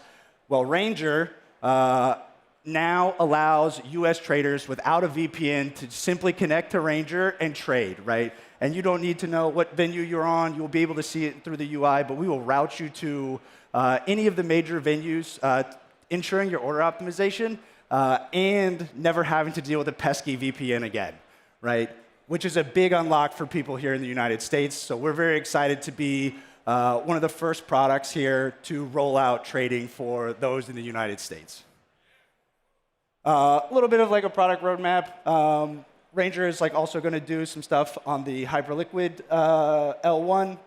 Well, Ranger now allows US traders without a VPN to simply connect to Ranger and trade, right? And you don't need to know what venue you're on. You'll be able to see it through the UI, but we will route you to any of the major venues, ensuring your order optimization and never having to deal with a pesky VPN again, right? Which is a big unlock for people here in the United States. So we're very excited to be one of the first products here to roll out trading for those in the United States. A little bit of like a product roadmap. Ranger is like also going to do some stuff on the Hyperliquid L1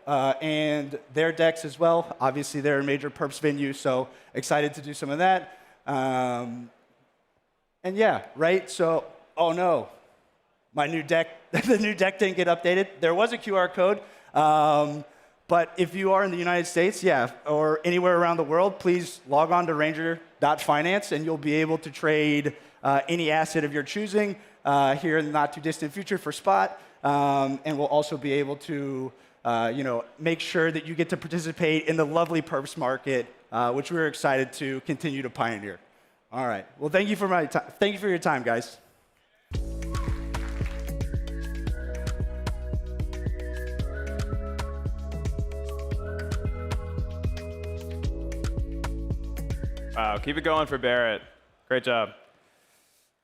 and their DEX as well. Obviously, they're a major perps venue, so excited to do some of that. And yeah, right? So, oh no, my new deck, the new deck didn't get updated. There was a QR code. But if you are in the United States, yeah, or anywhere around the world, please log on to ranger.finance, and you'll be able to trade any asset of your choosing here in the not-too-distant future for spot. And we'll also be able to make sure that you get to participate in the lovely perps market, which we're excited to continue to pioneer. All right. Well, thank you for your time, guys. Wow, keep it going for Barrett. Great job.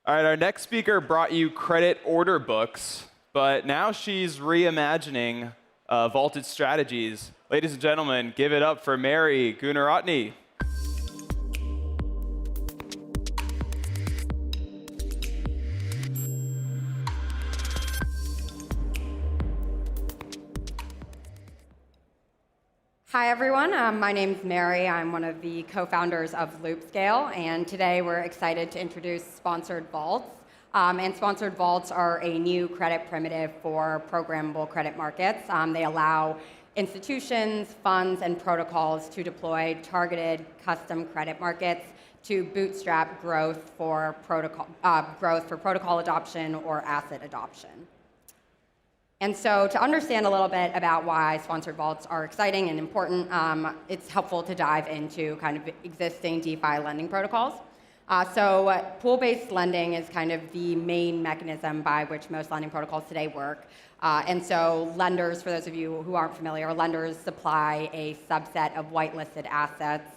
All right, our next speaker brought you credit order books, but now she's reimagining vaulted strategies. Ladies and gentlemen, give it up for Mary Gunaratne. Hi, everyone. My name's Mary. I'm one of the co-founders of Loopscale, and today we're excited to introduce sponsored vaults. And sponsored vaults are a new credit primitive for programmable credit markets. They allow institutions, funds, and protocols to deploy targeted custom credit markets to bootstrap growth for protocol adoption or asset adoption. And so to understand a little bit about why sponsored vaults are exciting and important, it's helpful to dive into kind of existing DeFi lending protocols. So pool-based lending is kind of the main mechanism by which most lending protocols today work. And so lenders, for those of you who aren't familiar, lenders supply a subset of whitelisted assets.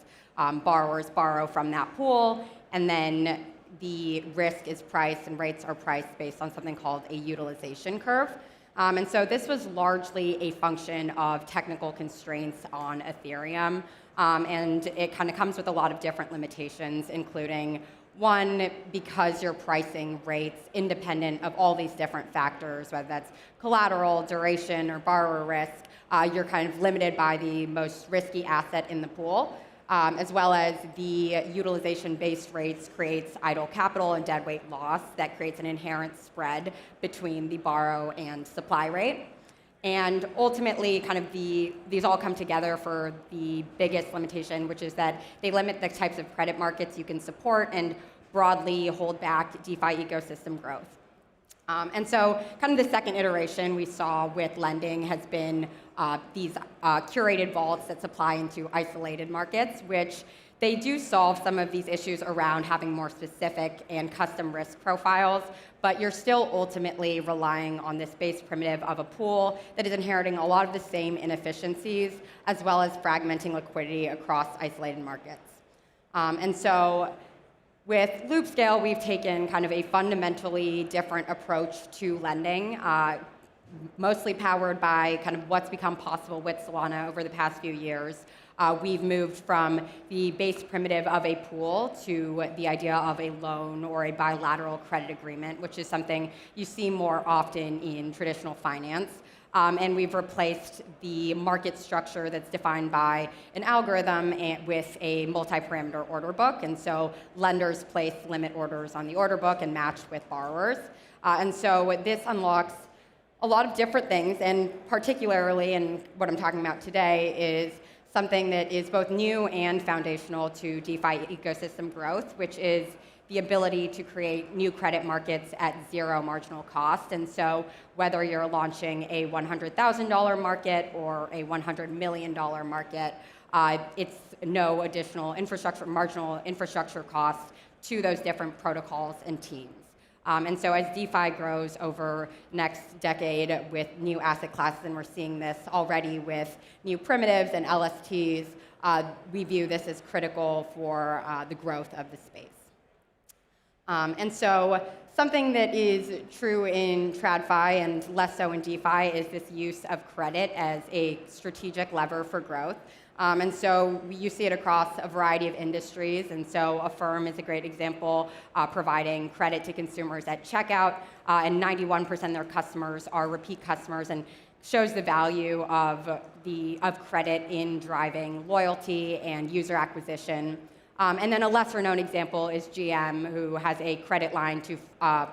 Borrowers borrow from that pool, and then the risk is priced and rates are priced based on something called a utilization curve. And so this was largely a function of technical constraints on Ethereum. And it kind of comes with a lot of different limitations, including one, because you're pricing rates independent of all these different factors, whether that's collateral, duration, or borrower risk, you're kind of limited by the most risky asset in the pool. As well as the utilization-based rates creates idle capital and deadweight loss that creates an inherent spread between the borrow and supply rate. And ultimately, kind of these all come together for the biggest limitation, which is that they limit the types of credit markets you can support and broadly hold back DeFi ecosystem growth. And so kind of the second iteration we saw with lending has been these curated vaults that supply into isolated markets, which they do solve some of these issues around having more specific and custom risk profiles, but you're still ultimately relying on this base primitive of a pool that is inheriting a lot of the same inefficiencies, as well as fragmenting liquidity across isolated markets. And so with Loopscale, we've taken kind of a fundamentally different approach to lending, mostly powered by kind of what's become possible with Solana over the past few years. We've moved from the base primitive of a pool to the idea of a loan or a bilateral credit agreement, which is something you see more often in traditional finance. And we've replaced the market structure that's defined by an algorithm with a multi-parameter order book. And so lenders place limit orders on the order book and match with borrowers. And so this unlocks a lot of different things, and particularly, and what I'm talking about today, is something that is both new and foundational to DeFi ecosystem growth, which is the ability to create new credit markets at zero marginal cost. And so whether you're launching a $100,000 market or a $100 million market, it's no additional marginal infrastructure cost to those different protocols and teams. And so as DeFi grows over next decade with new asset classes, and we're seeing this already with new primitives and LSTs, we view this as critical for the growth of the space. And so something that is true in TradFi and less so in DeFi is this use of credit as a strategic lever for growth. And so you see it across a variety of industries. And so Affirm is a great example, providing credit to consumers at checkout. And 91% of their customers are repeat customers, and shows the value of credit in driving loyalty and user acquisition. And then a lesser known example is GM, who has a credit line to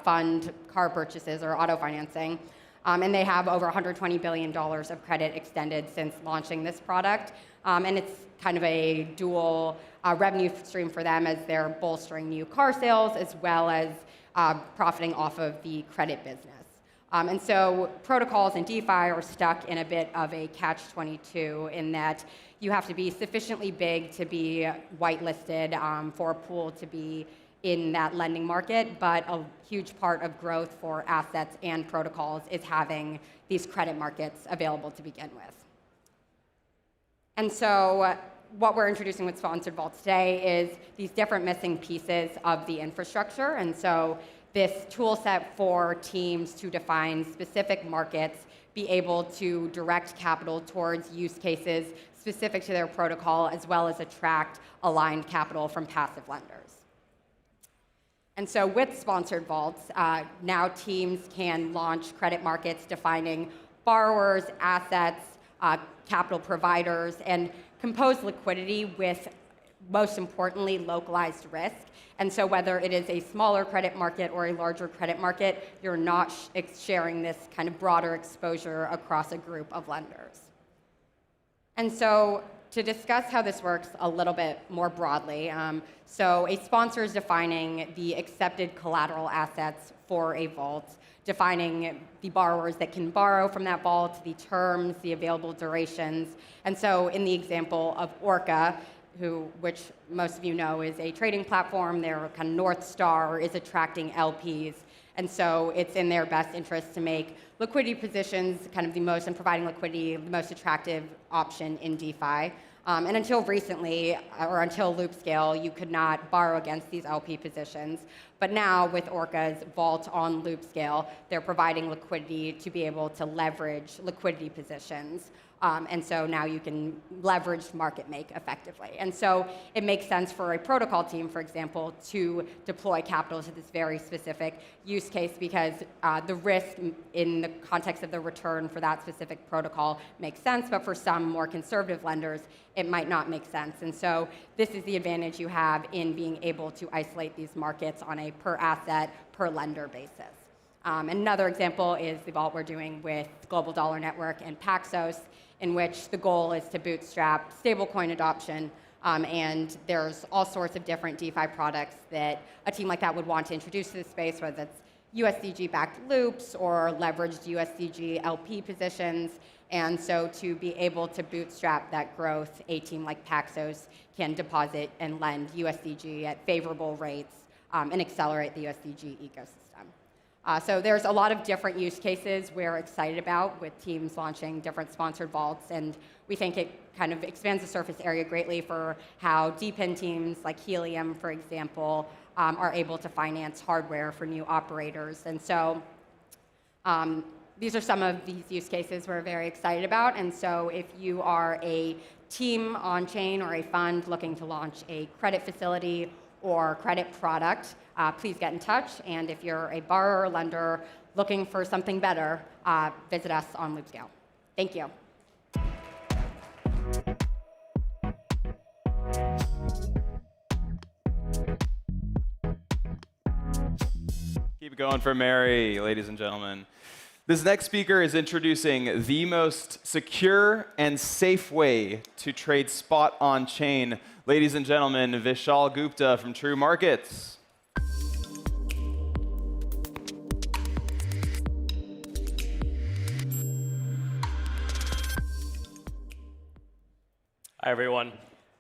fund car purchases or auto financing. And they have over $120 billion of credit extended since launching this product. And it's kind of a dual revenue stream for them, as they're bolstering new car sales as well as profiting off of the credit business. And so protocols in DeFi are stuck in a bit of a catch-22 in that you have to be sufficiently big to be whitelisted for a pool to be in that lending market, but a huge part of growth for assets and protocols is having these credit markets available to begin with. And so what we're introducing with Sponsored Vaults today is these different missing pieces of the infrastructure. And so this tool set for teams to define specific markets, be able to direct capital towards use cases specific to their protocol, as well as attract aligned capital from passive lenders. And so with Sponsored Vaults, now teams can launch credit markets defining borrowers, assets, capital providers, and compose liquidity with, most importantly, localized risk. And so whether it is a smaller credit market or a larger credit market, you're not sharing this kind of broader exposure across a group of lenders. And so to discuss how this works a little bit more broadly, so a sponsor is defining the accepted collateral assets for a vault, defining the borrowers that can borrow from that vault, the terms, the available durations. And so in the example of Orca, which most of you know is a trading platform, their kind of North Star is attracting LPs. And so it's in their best interest to make liquidity positions kind of and providing liquidity the most attractive option in DeFi. And until recently, or until Loopscale, you could not borrow against these LP positions. But now with Orca's vault on Loopscale, they're providing liquidity to be able to leverage liquidity positions. And so now you can leverage market make effectively. And so it makes sense for a protocol team, for example, to deploy capital to this very specific use case, because the risk in the context of the return for that specific protocol makes sense, but for some more conservative lenders, it might not make sense. And so this is the advantage you have in being able to isolate these markets on a per asset, per lender basis. Another example is the vault we're doing with Global Dollar Network and Paxos, in which the goal is to bootstrap stablecoin adoption. And there's all sorts of different DeFi products that a team like that would want to introduce to the space, whether it's USDG-backed loops or leveraged USDG LP positions. And so to be able to bootstrap that growth, a team like Paxos can deposit and lend USDG at favorable rates and accelerate the USDG ecosystem. So there's a lot of different use cases we're excited about with teams launching different sponsored vaults, and we think it kind of expands the surface area greatly for how deep-in teams like Helium, for example, are able to finance hardware for new operators. And so these are some of these use cases we're very excited about. And so if you are a team on-chain or a fund looking to launch a credit facility or credit product, please get in touch. And if you're a borrower or lender looking for something better, visit us on Loopscale. Thank you. Keep it going for Mary, ladies and gentlemen. This next speaker is introducing the most secure and safe way to trade spot on chain. Ladies and gentlemen, Vishal Gupta from True Markets. Hi, everyone.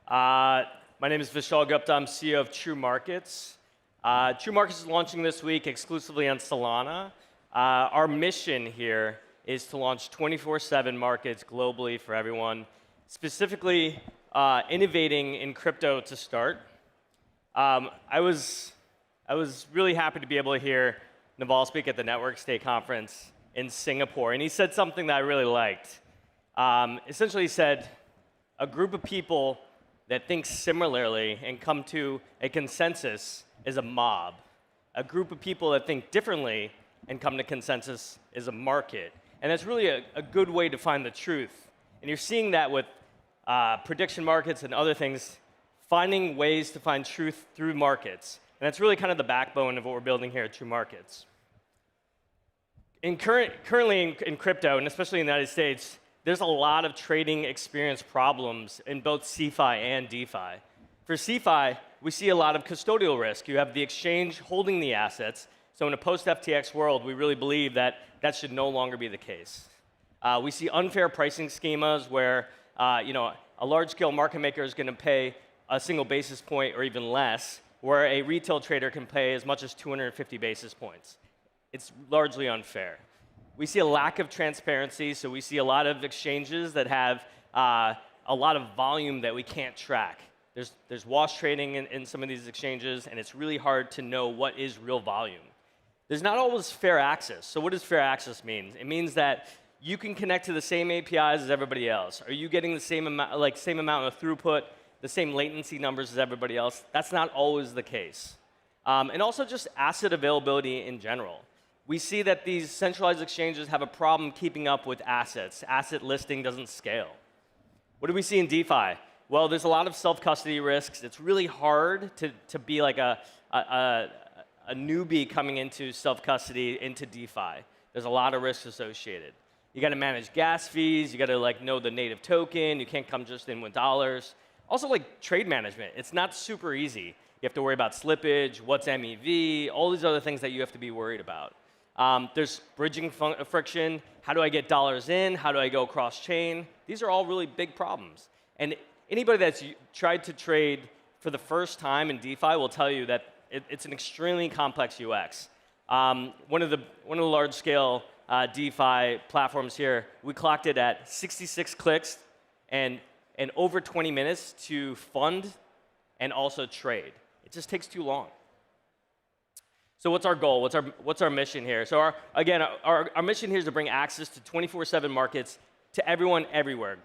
My name is Vishal Gupta. I'm CEO of True Markets. True Markets is launching this week exclusively on Solana. Our mission here is to launch 24/7 markets globally for everyone, specifically innovating in crypto to start. I was really happy to be able to hear Naval speak at the Network State Conference in Singapore, and he said something that I really liked. Essentially, he said, a group of people that think similarly and come to a consensus is a mob. A group of people that think differently and come to consensus is a market. And that's really a good way to find the truth. And you're seeing that with prediction markets and other things, finding ways to find truth through markets. And that's really kind of the backbone of what we're building here at True Markets. Currently in crypto, and especially in the United States, there's a lot of trading experience problems in both CeFi and DeFi. For CeFi, we see a lot of custodial risk. You have the exchange holding the assets. So in a post-FTX world, we really believe that that should no longer be the case. We see unfair pricing schemas where a large-scale market maker is going to pay a single basis point or even less, where a retail trader can pay as much as 250 basis points. It's largely unfair. We see a lack of transparency, so we see a lot of exchanges that have a lot of volume that we can't track. There's wash trading in some of these exchanges, and it's really hard to know what is real volume. There's not always fair access. So what does fair access mean? It means that you can connect to the same APIs as everybody else. Are you getting the same amount of throughput, the same latency numbers as everybody else? That's not always the case. And also just asset availability in general. We see that these centralized exchanges have a problem keeping up with assets. Asset listing doesn't scale. What do we see in DeFi? Well, there's a lot of self-custody risks. It's really hard to be like a newbie coming into self-custody into DeFi. There's a lot of risks associated. You got to manage gas fees. You got to know the native token. You can't come just in with dollars. Also, trade management. It's not super easy. You have to worry about slippage, what's MEV, all these other things that you have to be worried about. There's bridging friction. How do I get dollars in? How do I go cross-chain? These are all really big problems. And anybody that's tried to trade for the first time in DeFi will tell you that it's an extremely complex UX. One of the large-scale DeFi platforms here, we clocked it at 66 clicks and over 20 minutes to fund and also trade. It just takes too long. So what's our goal? What's our mission here? So our mission here is to bring access to 24/7 markets to everyone everywhere,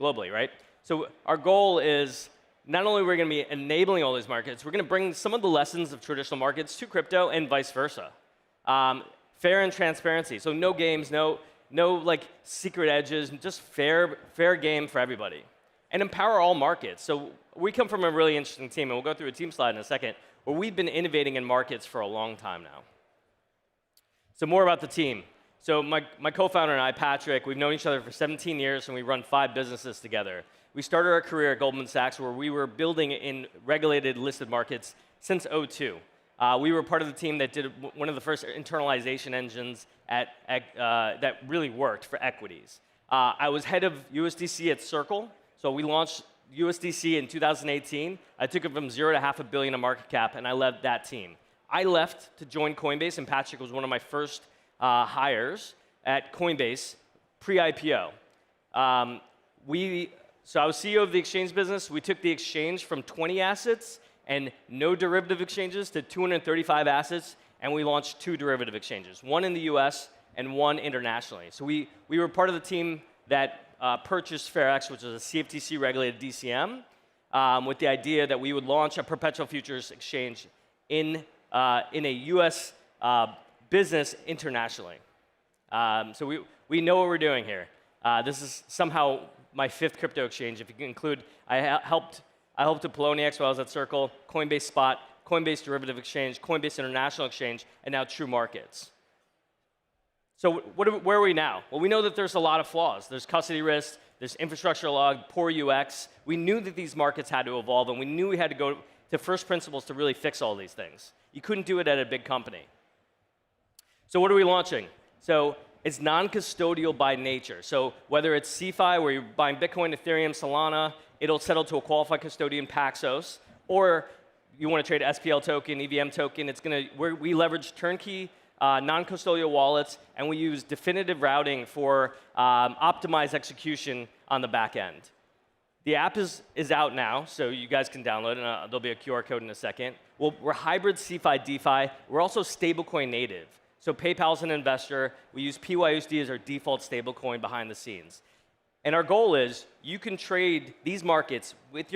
globally, right? So our goal is not only we're going to be enabling all these markets, we're going to bring some of the lessons of traditional markets to crypto and vice versa. Fair and transparency. So no games, no secret edges, just fair game for everybody. And empower all markets. So we come from a really interesting team, and we'll go through a team slide in a second, where we've been innovating in markets for a long time now. So more about the team. So my co-founder and I, Patrick, we've known each other for 17 years, and we run 5 businesses together. We started our career at Goldman Sachs, where we were building in regulated listed markets since 2002. We were part of the team that did one of the first internalization engines that really worked for equities. I was head of USDC at Circle, so we launched USDC in 2018. I took it from 0 to $500 million in market cap, and I led that team. I left to join Coinbase, and Patrick was one of my first hires at Coinbase pre-IPO. So I was CEO of the exchange business. We took the exchange from 20 assets and no derivative exchanges to 235 assets, and we launched 2 derivative exchanges, one in the US and one internationally. So we were part of the team that purchased FairX, which is a CFTC-regulated DCM, with the idea that we would launch a perpetual futures exchange in a US business internationally. So we know what we're doing here. This is somehow my 5th crypto exchange. If you can include, I helped to Poloniex while I was at Circle, Coinbase Spot, Coinbase Derivative Exchange, Coinbase International Exchange, and now True Markets. So where are we now? Well, we know that there's a lot of flaws. There's custody risk, there's infrastructure log, poor UX. We knew that these markets had to evolve, and we knew we had to go to first principles to really fix all these things. You couldn't do it at a big company. So what are we launching? So it's non-custodial by nature. So whether it's CeFi, where you're buying Bitcoin, Ethereum, Solana, it'll settle to a qualified custodian Paxos, or you want to trade SPL token, EVM token, we leverage turnkey non-custodial wallets, and we use definitive routing for optimized execution on the back end. The app is out now, so you guys can download it, and there'll be a QR code in a second. We're hybrid CeFi DeFi. We're also stablecoin native. So PayPal's an investor. We use PYUSD as our default stablecoin behind the scenes. And our goal is you can trade these markets with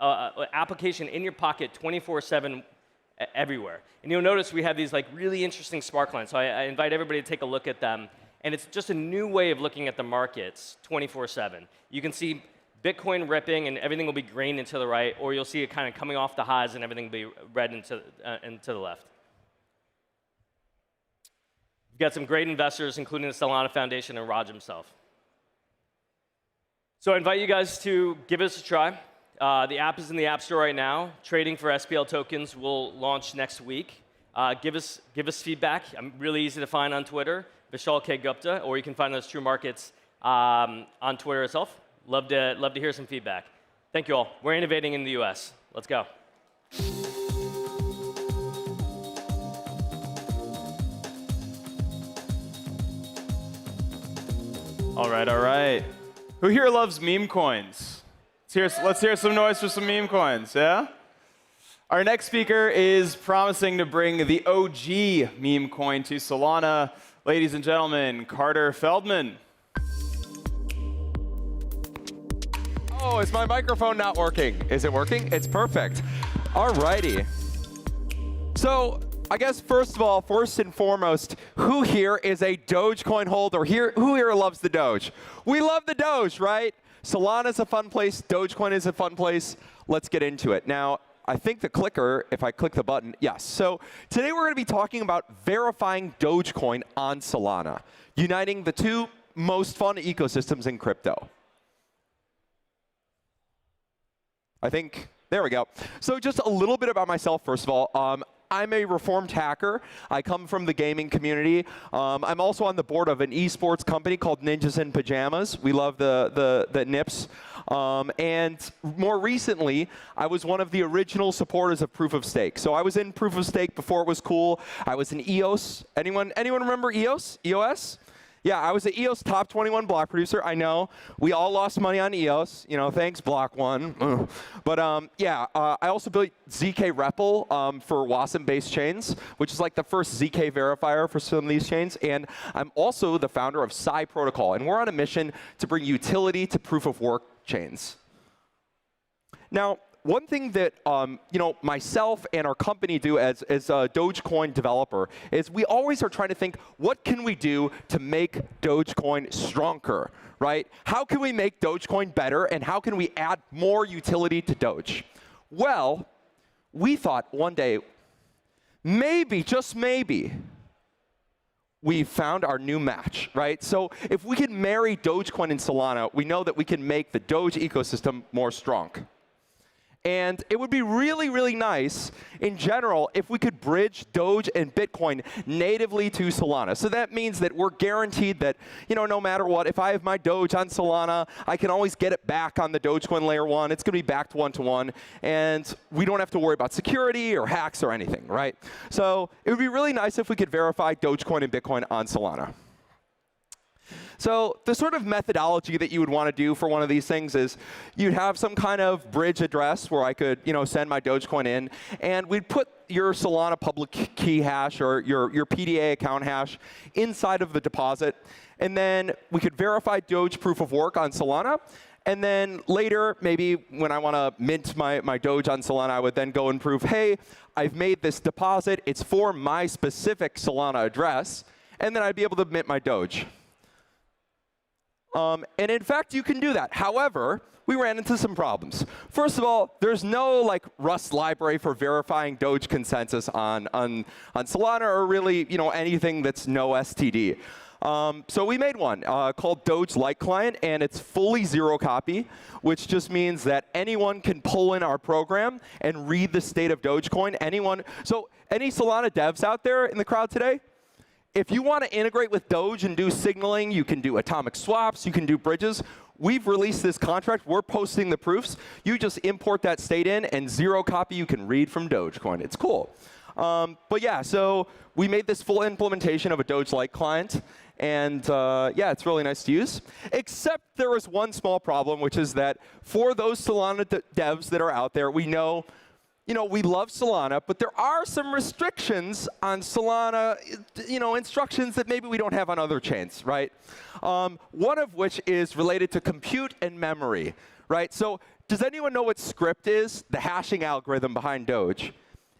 application in your pocket 24/7 everywhere. And you'll notice we have these really interesting smart clients. So I invite everybody to take a look at them. And it's just a new way of looking at the markets 24/7. You can see Bitcoin ripping and everything will be green and to the right, or you'll see it kind of coming off the highs and everything will be red and to the left. We've got some great investors, including the Solana Foundation and Raj himself. So I invite you guys to give us a try. The app is in the App Store right now. Trading for SPL tokens will launch next week. Give us feedback. I'm really easy to find on Twitter, Vishal K. Gupta, or you can find those True Markets on Twitter itself. Love to hear some feedback. Thank you all. We're innovating in the US. Let's go. All right. Who here loves meme coins? Let's hear some noise for some meme coins, yeah? Our next speaker is promising to bring the OG meme coin to Solana. Ladies and gentlemen, Carter Feldman. Oh, is my microphone not working? Is it working? It's perfect. All righty. So I guess first and foremost, who here is a Dogecoin holder? Who here loves the Doge? We love the Doge, right? Solana's a fun place. Dogecoin is a fun place. Let's get into it. Now, I think the clicker, if I click the button, yes. So today we're going to be talking about verifying Dogecoin on Solana, uniting the two most fun ecosystems in crypto. I think, there we go. So just a little bit about myself, first of all. I'm a reformed hacker. I come from the gaming community. I'm also on the board of an esports company called Ninjas in Pajamas. We love the nips. And more recently, I was one of the original supporters of Proof of Stake. So I was in Proof of Stake before it was cool. I was in EOS. Anyone remember EOS? EOS? Yeah, I was an EOS top 21 block producer. I know we all lost money on EOS. Thanks Block One. But I also built ZK REPL for WASM-based chains, which is like the first ZK verifier for some of these chains. And I'm also the founder of Psi Protocol, and we're on a mission to bring utility to proof of work chains. Now, one thing that myself and our company do as a Dogecoin developer is we always are trying to think, what can we do to make Dogecoin stronger, right? How can we make Dogecoin better, and how can we add more utility to Doge? Well, we thought one day, maybe, just maybe, we found our new match, right? So if we can marry Dogecoin and Solana, we know that we can make the Doge ecosystem more strong. And it would be really, really nice, in general, if we could bridge Doge and Bitcoin natively to Solana. So that means that we're guaranteed that, no matter what, if I have my Doge on Solana, I can always get it back on the Dogecoin layer 1. It's going to be backed one-to-one. And we don't have to worry about security or hacks or anything, right? So it would be really nice if we could verify Dogecoin and Bitcoin on Solana. So the sort of methodology that you would want to do for one of these things is you'd have some kind of bridge address where I could send my Dogecoin in, and we'd put your Solana public key hash or your PDA account hash inside of the deposit, and then we could verify Doge proof of work on Solana. And then later, maybe when I want to mint my Doge on Solana, I would then go and prove, hey, I've made this deposit. It's for my specific Solana address. And then I'd be able to mint my Doge. And in fact, you can do that. However, we ran into some problems. First of all, there's no Rust library for verifying Doge consensus on Solana, or really anything that's no STD. So we made one called Doge Lite Client, and it's fully zero copy, which just means that anyone can pull in our program and read the state of Dogecoin. So any Solana devs out there in the crowd today? If you want to integrate with Doge and do signaling, you can do atomic swaps, you can do bridges. we've released this contract. We're posting the proofs. You just import that state in, and 0 copy you can read from Dogecoin. It's cool. But yeah, so we made this full implementation of a Doge-like client. And yeah, it's really nice to use. Except there was one small problem, which is that for those Solana devs that are out there, we know, we love Solana, but there are some restrictions on Solana, instructions that maybe we don't have on other chains, right? One of which is related to compute and memory, right? So does anyone know what script is? The hashing algorithm behind Doge.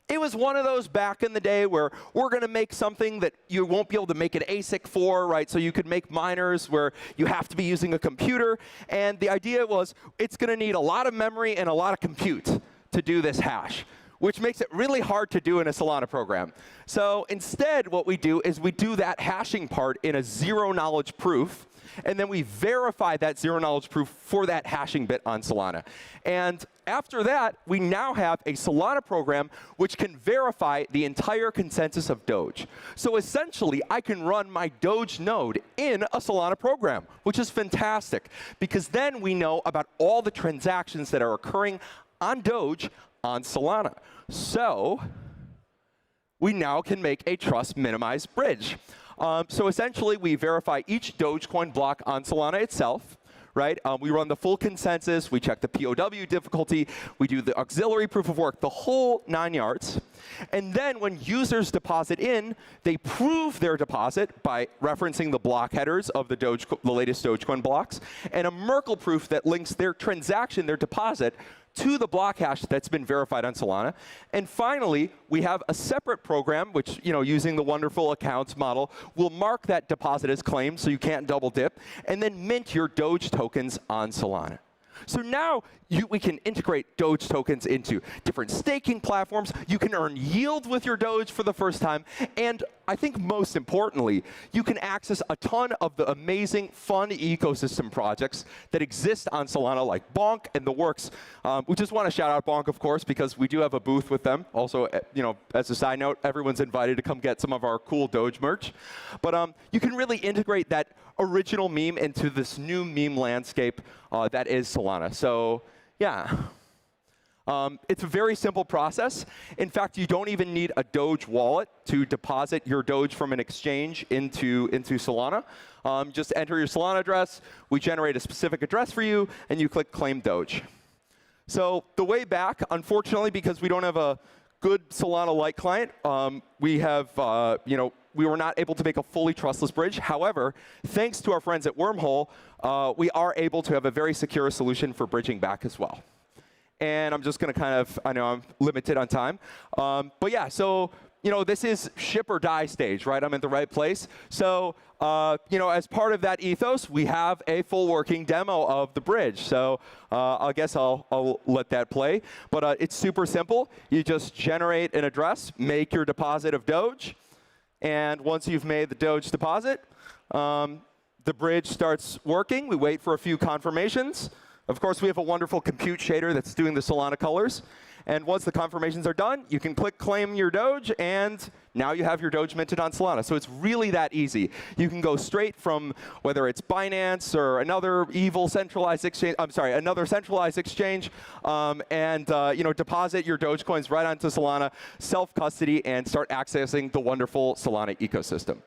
It was one of those back in the day where we're going to make something that you won't be able to make an ASIC for, right? So you could make miners where you have to be using a computer. And the idea was it's going to need a lot of memory and a lot of compute to do this hash, which makes it really hard to do in a Solana program. So instead, what we do is we do that hashing part in a zero-knowledge proof. And then we verify that zero-knowledge proof for that hashing bit on Solana. And after that, we now have a Solana program which can verify the entire consensus of Doge. So essentially, I can run my Doge node in a Solana program, which is fantastic, because then we know about all the transactions that are occurring on Doge on Solana. So we now can make a trust minimized bridge. So essentially, we verify each Dogecoin block on Solana itself, right? We run the full consensus. We check the POW difficulty. We do the auxiliary proof of work, the whole 9 yards. And then when users deposit in, they prove their deposit by referencing the block headers of the latest Dogecoin blocks, and a Merkle proof that links their transaction, their deposit, to the block hash that's been verified on Solana. And finally, we have a separate program, which, using the wonderful accounts model, will mark that deposit as claimed so you can't double dip, and then mint your Doge tokens on Solana. So now we can integrate Doge tokens into different staking platforms. You can earn yield with your Doge for the first time. And I think most importantly, you can access a ton of the amazing, fun ecosystem projects that exist on Solana, like Bonk and the works. We just want to shout out Bonk, of course, because we do have a booth with them. Also, as a side note, everyone's invited to come get some of our cool Doge merch. But you can really integrate that original meme into this new meme landscape that is Solana. So yeah. It's a very simple process. In fact, you don't even need a Doge wallet to deposit your Doge from an exchange into Solana. Just enter your Solana address. We generate a specific address for you, and you click Claim Doge. So the way back, unfortunately, because we don't have a good Solana-like client, we have, we were not able to make a fully trustless bridge. However, thanks to our friends at Wormhole, we are able to have a very secure solution for bridging back as well. And I'm just going to I know I'm limited on time. But yeah, so this is ship or die stage, right? I'm in the right place. So as part of that ethos, we have a full working demo of the bridge. So I guess I'll let that play. But it's super simple. You just generate an address, make your deposit of Doge. And once you've made the Doge deposit, the bridge starts working. We wait for a few confirmations. Of course, we have a wonderful compute shader that's doing the Solana colors. And once the confirmations are done, you can click Claim Your Doge, and now you have your Doge minted on Solana. So it's really that easy. You can go straight from whether it's Binance or another evil centralized exchange, another centralized exchange, and deposit your Dogecoins right onto Solana, self-custody, and start accessing the wonderful Solana ecosystem.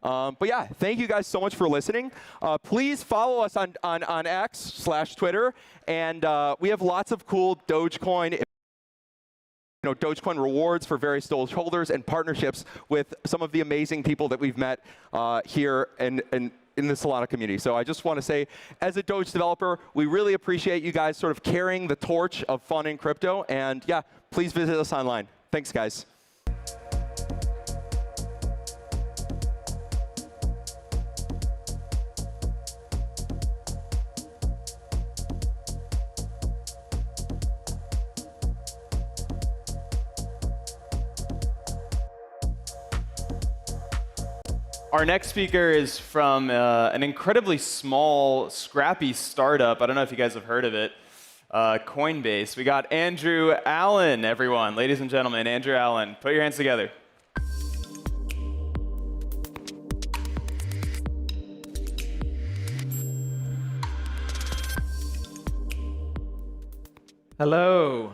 But yeah, thank you guys so much for listening. Please follow us on X/Twitter, and we have lots of cool Dogecoin, Dogecoin rewards for various Doge holders and partnerships with some of the amazing people that we've met here in the Solana community. So I just want to say, as a Doge developer, we really appreciate you guys sort of carrying the torch of fun in crypto. And yeah, please visit us online. Thanks, guys. Our next speaker is from an incredibly small, scrappy startup. I don't know if you guys have heard of it, Coinbase. We got Andrew Allen, everyone. Ladies and gentlemen, Andrew Allen. Put your hands together. Hello.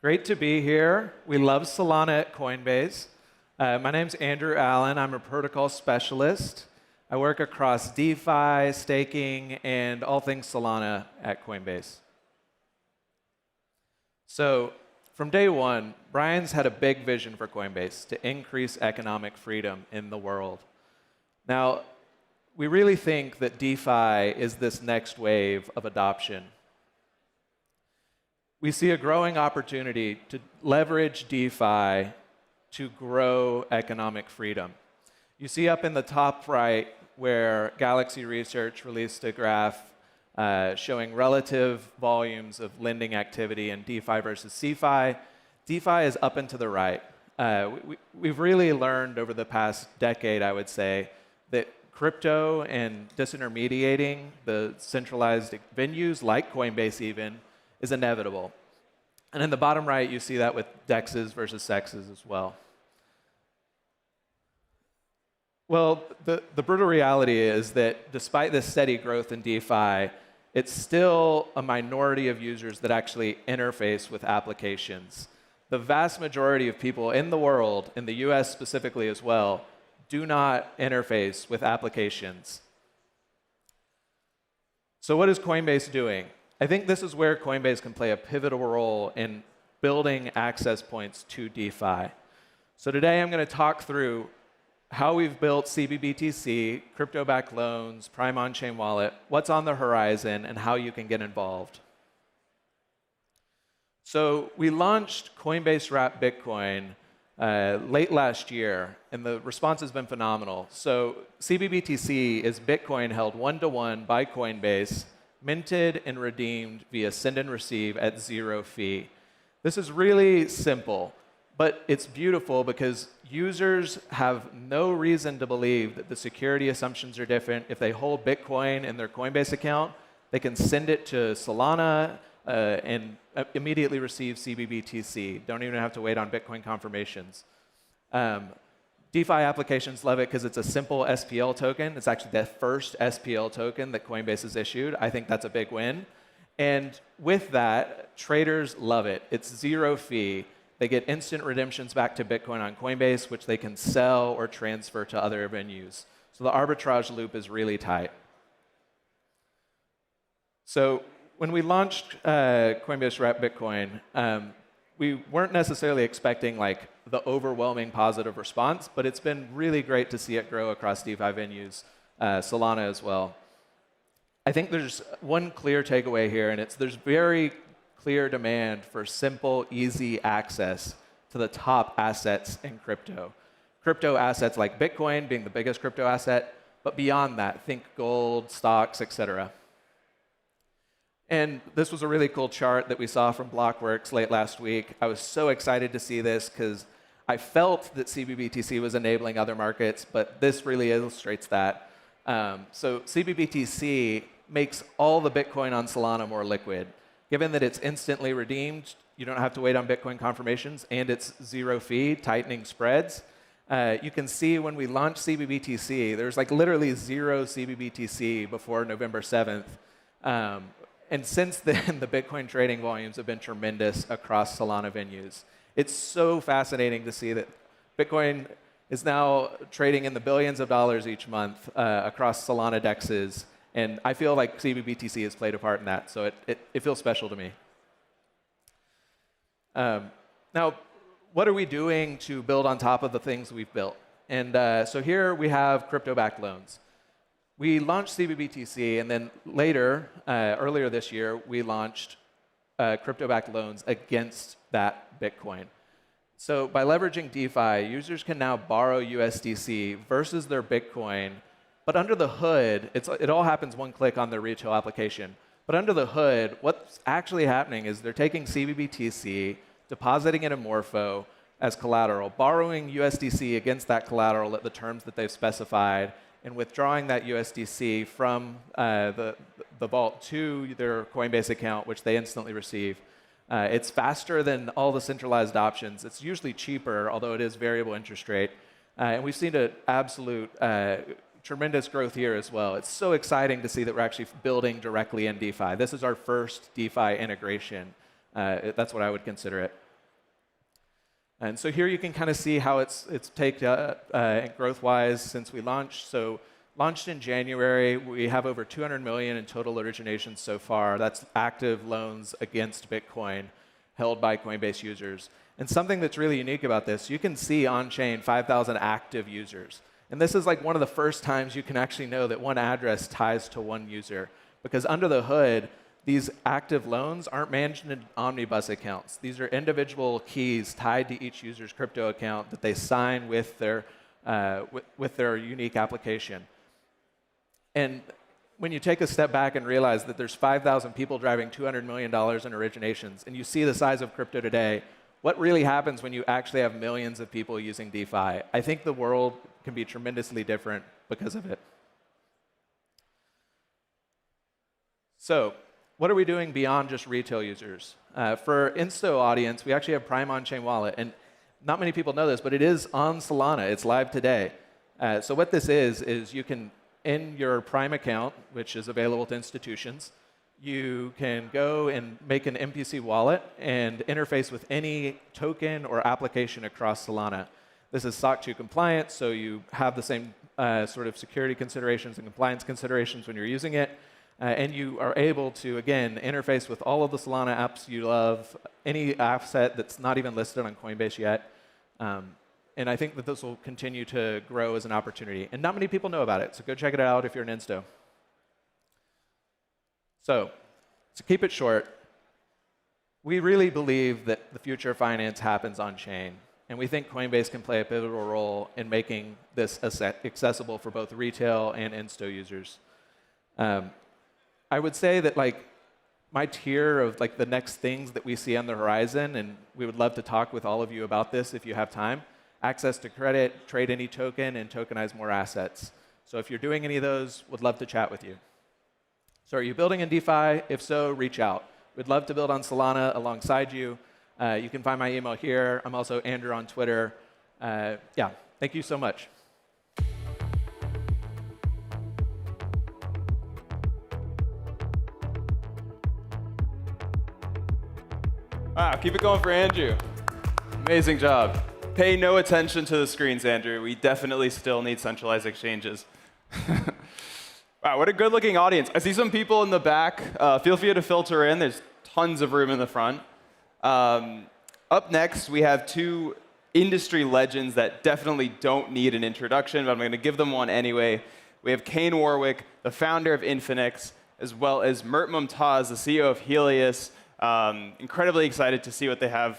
Great to be here. We love Solana at Coinbase. My name's Andrew Allen. I'm a protocol specialist. I work across DeFi, staking, and all things Solana at Coinbase. So from day one, Brian's had a big vision for Coinbase to increase economic freedom in the world. Now, we really think that DeFi is this next wave of adoption. We see a growing opportunity to leverage DeFi to grow economic freedom. You see up in the top right where Galaxy Research released a graph showing relative volumes of lending activity in DeFi versus CeFi. DeFi is up and to the right. We've really learned over the past decade, I would say, that crypto and disintermediating the centralized venues, like Coinbase even, is inevitable. And in the bottom right, you see that with DEXs versus SEXs as well. Well, the brutal reality is that despite this steady growth in DeFi, it's still a minority of users that actually interface with applications. The vast majority of people in the world, in the US specifically as well, do not interface with applications. So what is Coinbase doing? I think this is where Coinbase can play a pivotal role in building access points to DeFi. So today I'm going to talk through how we've built CBBTC, crypto-backed loans, Prime on-chain wallet, what's on the horizon, and how you can get involved. So we launched Coinbase Wrap Bitcoin late last year, and the response has been phenomenal. So CBBTC is Bitcoin held one-to-one by Coinbase, minted and redeemed via send and receive at 0 fee. This is really simple, but it's beautiful because users have no reason to believe that the security assumptions are different. If they hold Bitcoin in their Coinbase account, they can send it to Solana and immediately receive CBBTC. Don't even have to wait on Bitcoin confirmations. DeFi applications love it because it's a simple SPL token. It's actually the first SPL token that Coinbase has issued. I think that's a big win. And with that, traders love it. It's 0 fee. They get instant redemptions back to Bitcoin on Coinbase, which they can sell or transfer to other venues. So the arbitrage loop is really tight. So when we launched Coinbase Wrap Bitcoin, we weren't necessarily expecting like the overwhelming positive response, but it's been really great to see it grow across DeFi venues, Solana as well. I think there's one clear takeaway here, and it's there's very clear demand for simple, easy access to the top assets in crypto. Crypto assets like Bitcoin being the biggest crypto asset, but beyond that, think gold, stocks, etc. And this was a really cool chart that we saw from Blockworks late last week. I was so excited to see this because I felt that CBBTC was enabling other markets, but this really illustrates that. So CBBTC makes all the Bitcoin on Solana more liquid. Given that it's instantly redeemed, you don't have to wait on Bitcoin confirmations, and it's 0 fee, tightening spreads. You can see when we launched CBBTC, there's like literally 0 CBBTC before November 7th. And since then, the Bitcoin trading volumes have been tremendous across Solana venues. It's so fascinating to see that Bitcoin is now trading in the billions of dollars each month across Solana DEXs. And I feel like CBBTC has played a part in that, so it feels special to me. Now, what are we doing to build on top of the things we've built? And so here we have crypto-backed loans. We launched CBBTC, and then later, earlier this year, we launched crypto-backed loans against that Bitcoin. So by leveraging DeFi, users can now borrow USDC versus their Bitcoin. But under the hood, it all happens one click on their retail application. But under the hood, what's actually happening is they're taking CBBTC, depositing it in Morpho as collateral, borrowing USDC against that collateral at the terms that they've specified, and withdrawing that USDC from the vault to their Coinbase account, which they instantly receive. It's faster than all the centralized options. It's usually cheaper, although it is variable interest rate. And we've seen an absolute tremendous growth here as well. It's so exciting to see that we're actually building directly in DeFi. This is our first DeFi integration That's what I would consider it. And so here you can kind of see how it's taken growth-wise since we launched. So launched in January, we have over 200 million in total originations so far. That's active loans against Bitcoin held by Coinbase users. And something that's really unique about this, you can see on-chain 5,000 active users. And this is like one of the first times you can actually know that one address ties to one user. Because under the hood, these active loans aren't managed in omnibus accounts. These are individual keys tied to each user's crypto account that they sign with their unique application. And when you take a step back and realize that there's 5,000 people driving $200 million in originations, and you see the size of crypto today, what really happens when you actually have millions of people using DeFi? I think the world can be tremendously different because of it. So what are we doing beyond just retail users? For Insto audience, we actually have Prime on-chain wallet. And not many people know this, but it is on Solana. It's live today. So what this is you can, in your Prime account, which is available to institutions, you can go and make an MPC wallet and interface with any token or application across Solana. This is SOC 2 compliant, so you have the same sort of security considerations and compliance considerations when you're using it. And you are able to, again, interface with all of the Solana apps you love, any asset that's not even listed on Coinbase yet. And I think that this will continue to grow as an opportunity. And not many people know about it, so go check it out if you're an Insto. So to keep it short, we really believe that the future of finance happens on-chain. And we think Coinbase can play a pivotal role in making this accessible for both retail and Insto users. I would say that my tier of the next things that we see on the horizon, and we would love to talk with all of you about this if you have time, access to credit, trade any token, and tokenize more assets. So if you're doing any of those, would love to chat with you. So are you building in DeFi? If so, reach out. We'd love to build on Solana alongside you. You can find my email here. I'm also Andrew on Twitter. Yeah, thank you so much. Wow, keep it going for Andrew. Amazing job. Pay no attention to the screens, Andrew. We definitely still need centralized exchanges. Wow, what a good-looking audience. I see some people in the back. Feel free to filter in. There's tons of room in the front. Up next, we have two industry legends that definitely don't need an introduction, but I'm going to give them one anyway. We have Kane Warwick, the founder of Infinex, as well as Mert Mumtaz, the CEO of Helios. Incredibly excited to see what they have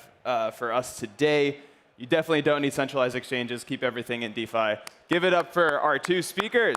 for us today. You definitely don't need centralized exchanges. Keep everything in DeFi. Give it up for our two speakers.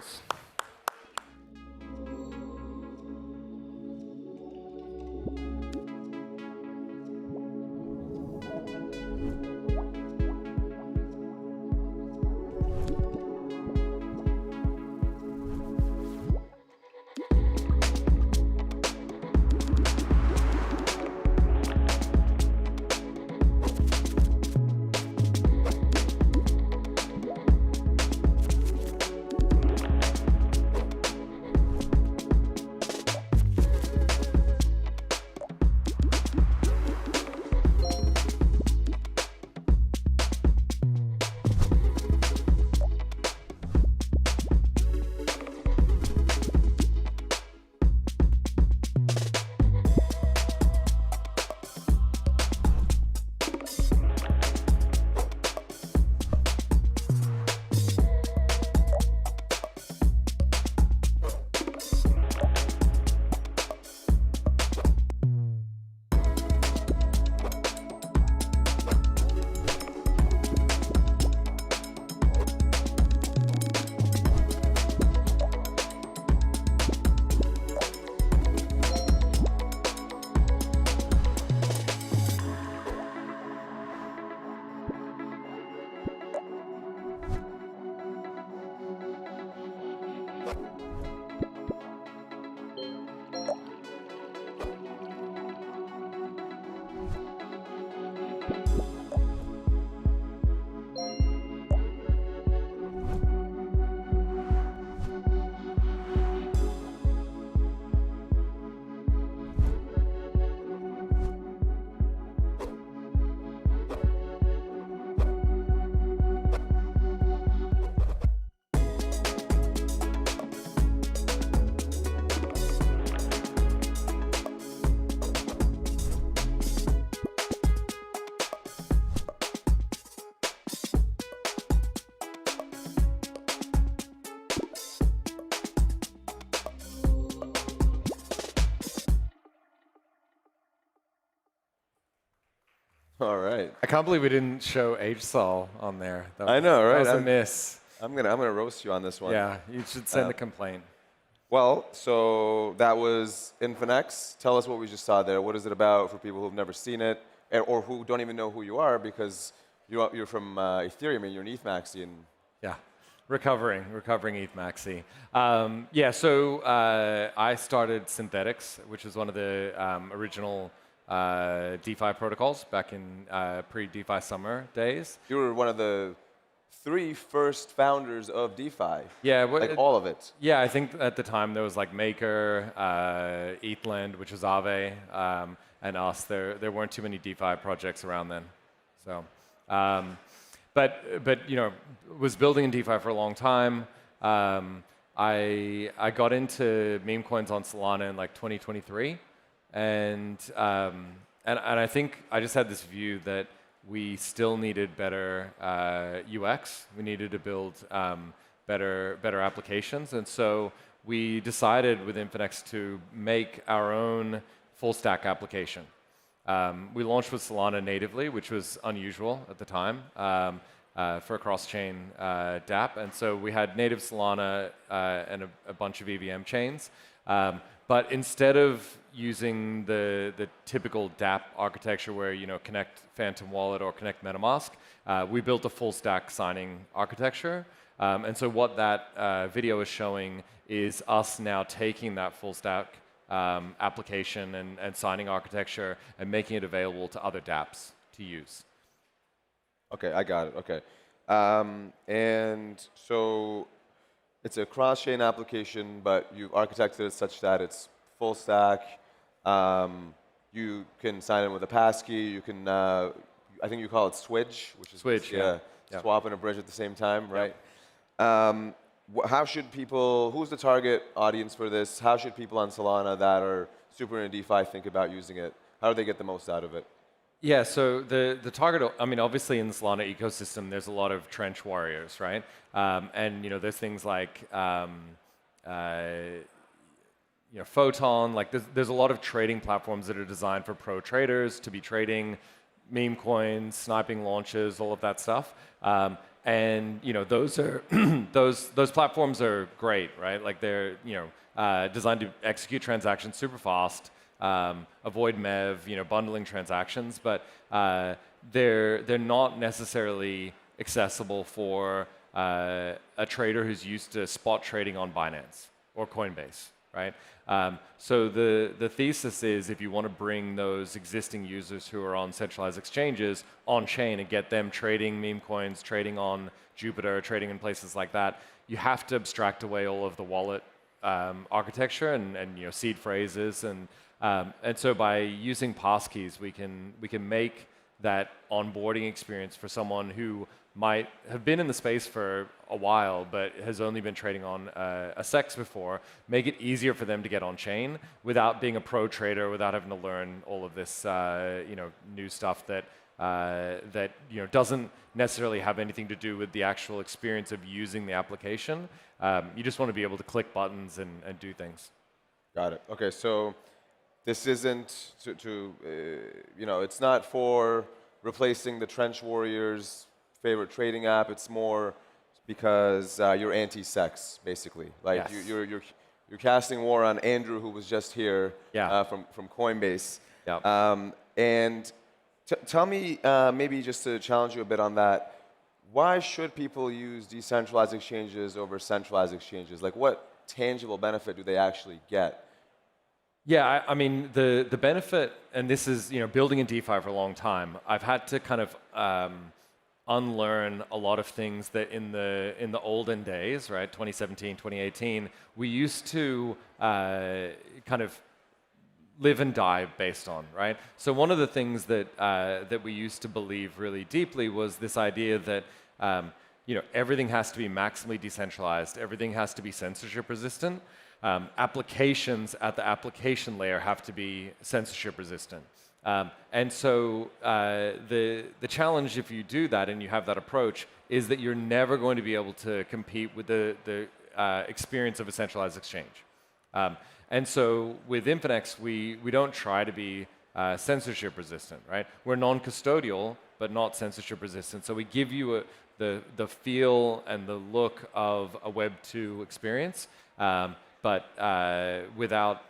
All right. I can't believe we didn't show HSOL on there. I know, right? That was a miss. I'm gonna roast you on this one. Yeah, you should send a complaint. Well, so that was Infinex. Tell us what we just saw there. What is it about for people who've never seen it, or who don't even know who you are because you're from Ethereum and you're an ETH maxi and yeah. Recovering ETH maxi. Yeah, so I started Synthetics, which is one of the original DeFi protocols back in pre-DeFi summer days. You were one of the 3 first founders of DeFi. Yeah, like all of it. Yeah, I think at the time there was like Maker, ETHLend, which is Aave, and us. There weren't too many DeFi projects around then. So. But you know, was building in DeFi for a long time. I got into meme coins on Solana in like 2023, and I think I just had this view that we still needed better UX. We needed to build better applications, and so we decided with Infinex to make our own full stack application. We launched with Solana natively, which was unusual at the time for a cross-chain dApp. And so we had native Solana and a bunch of EVM chains. But instead of using the typical dApp architecture where you connect Phantom Wallet or connect MetaMask, we built a full-stack signing architecture. And so what that video is showing is us now taking that full-stack application and signing architecture and making it available to other dApps to use. Okay, I got it. Okay. And so it's a cross-chain application, but you've architected it such that it's full stack. You can sign in with a passkey. You can, I think you call it Switch, which is Switch, yeah. swap and a bridge at the same time, right? How should people, who's the target audience for this? How should people on Solana that are super into DeFi think about using it? How do they get the most out of it? Yeah, so the target, I mean, obviously in the Solana ecosystem, there's a lot of trench warriors, right? And there's things like Photon, like there's a lot of trading platforms that are designed for pro traders to be trading meme coins, sniping launches, all of that stuff. And those are those platforms are great, right? Like they're designed to execute transactions super fast, avoid MEV, bundling transactions, but they're not necessarily accessible for a trader who's used to spot trading on Binance or Coinbase, right? So the thesis is if you want to bring those existing users who are on centralized exchanges on chain and get them trading meme coins, trading on Jupiter, trading in places like that, you have to abstract away all of the wallet architecture and seed phrases and so by using passkeys we can make that onboarding experience for someone who might have been in the space for a while but has only been trading on a SEX before, make it easier for them to get on chain without being a pro trader, without having to learn all of this new stuff that doesn't necessarily have anything to do with the actual experience of using the application. You just want to be able to click buttons and do things. Got it. Okay, so this isn't it's not for replacing the trench warriors' favorite trading app. It's more because you're anti-sex, basically. Like yes. you're casting war on Andrew, who was just here from Coinbase. Yeah. And tell me, maybe just to challenge you a bit on that, why should people use decentralized exchanges over centralized exchanges? Like, what tangible benefit do they actually get? Yeah, I mean, the benefit, and this is building in DeFi for a long time, I've had to kind of unlearn a lot of things that in the olden days, right, 2017, 2018, we used to kind of live and die based on, right? So one of the things that we used to believe really deeply was this idea that everything has to be maximally decentralized, everything has to be censorship resistant. Applications at the application layer have to be censorship resistant. And so the challenge if you do that and you have that approach is that you're never going to be able to compete with the experience of a centralized exchange. And so with Infinex, we don't try to be censorship resistant, right? We're non-custodial, but not censorship resistant. So we give you the feel and the look of a Web 2 experience, but without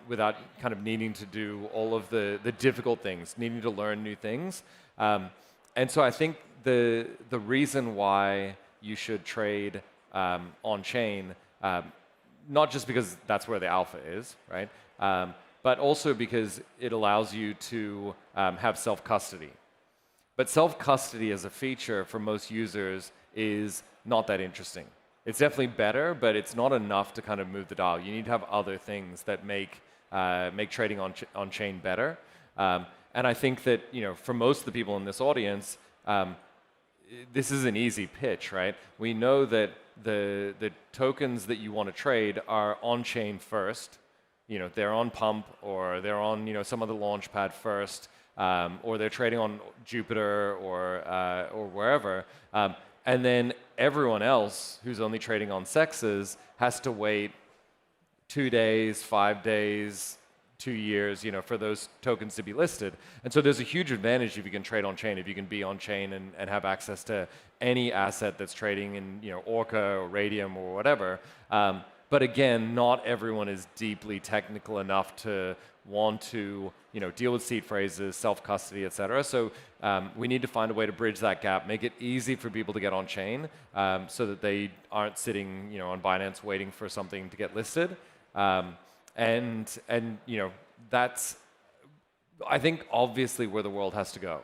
kind of needing to do all of the difficult things, needing to learn new things. And so I think the reason why you should trade on-chain, not just because that's where the alpha is, right? But also because it allows you to have self-custody. But self-custody as a feature for most users is not that interesting. It's definitely better, but it's not enough to kind of move the dial. You need to have other things that make trading on-chain better. And I think that for most of the people in this audience, this is an easy pitch, right? We know that the tokens that you want to trade are on-chain first. They're on Pump, or they're on some other launch pad first, or they're trading on Jupiter or wherever. And then everyone else who's only trading on sexes has to wait 2 days, 5 days, 2 years, for those tokens to be listed. And so there's a huge advantage if you can trade on chain, if you can be on chain and have access to any asset that's trading in Orca or Radium or whatever. But again, not everyone is deeply technical enough to want to deal with seed phrases, self-custody, et cetera. So we need to find a way to bridge that gap, make it easy for people to get on chain so that they aren't sitting on Binance waiting for something to get listed. And that's, I think, obviously where the world has to go.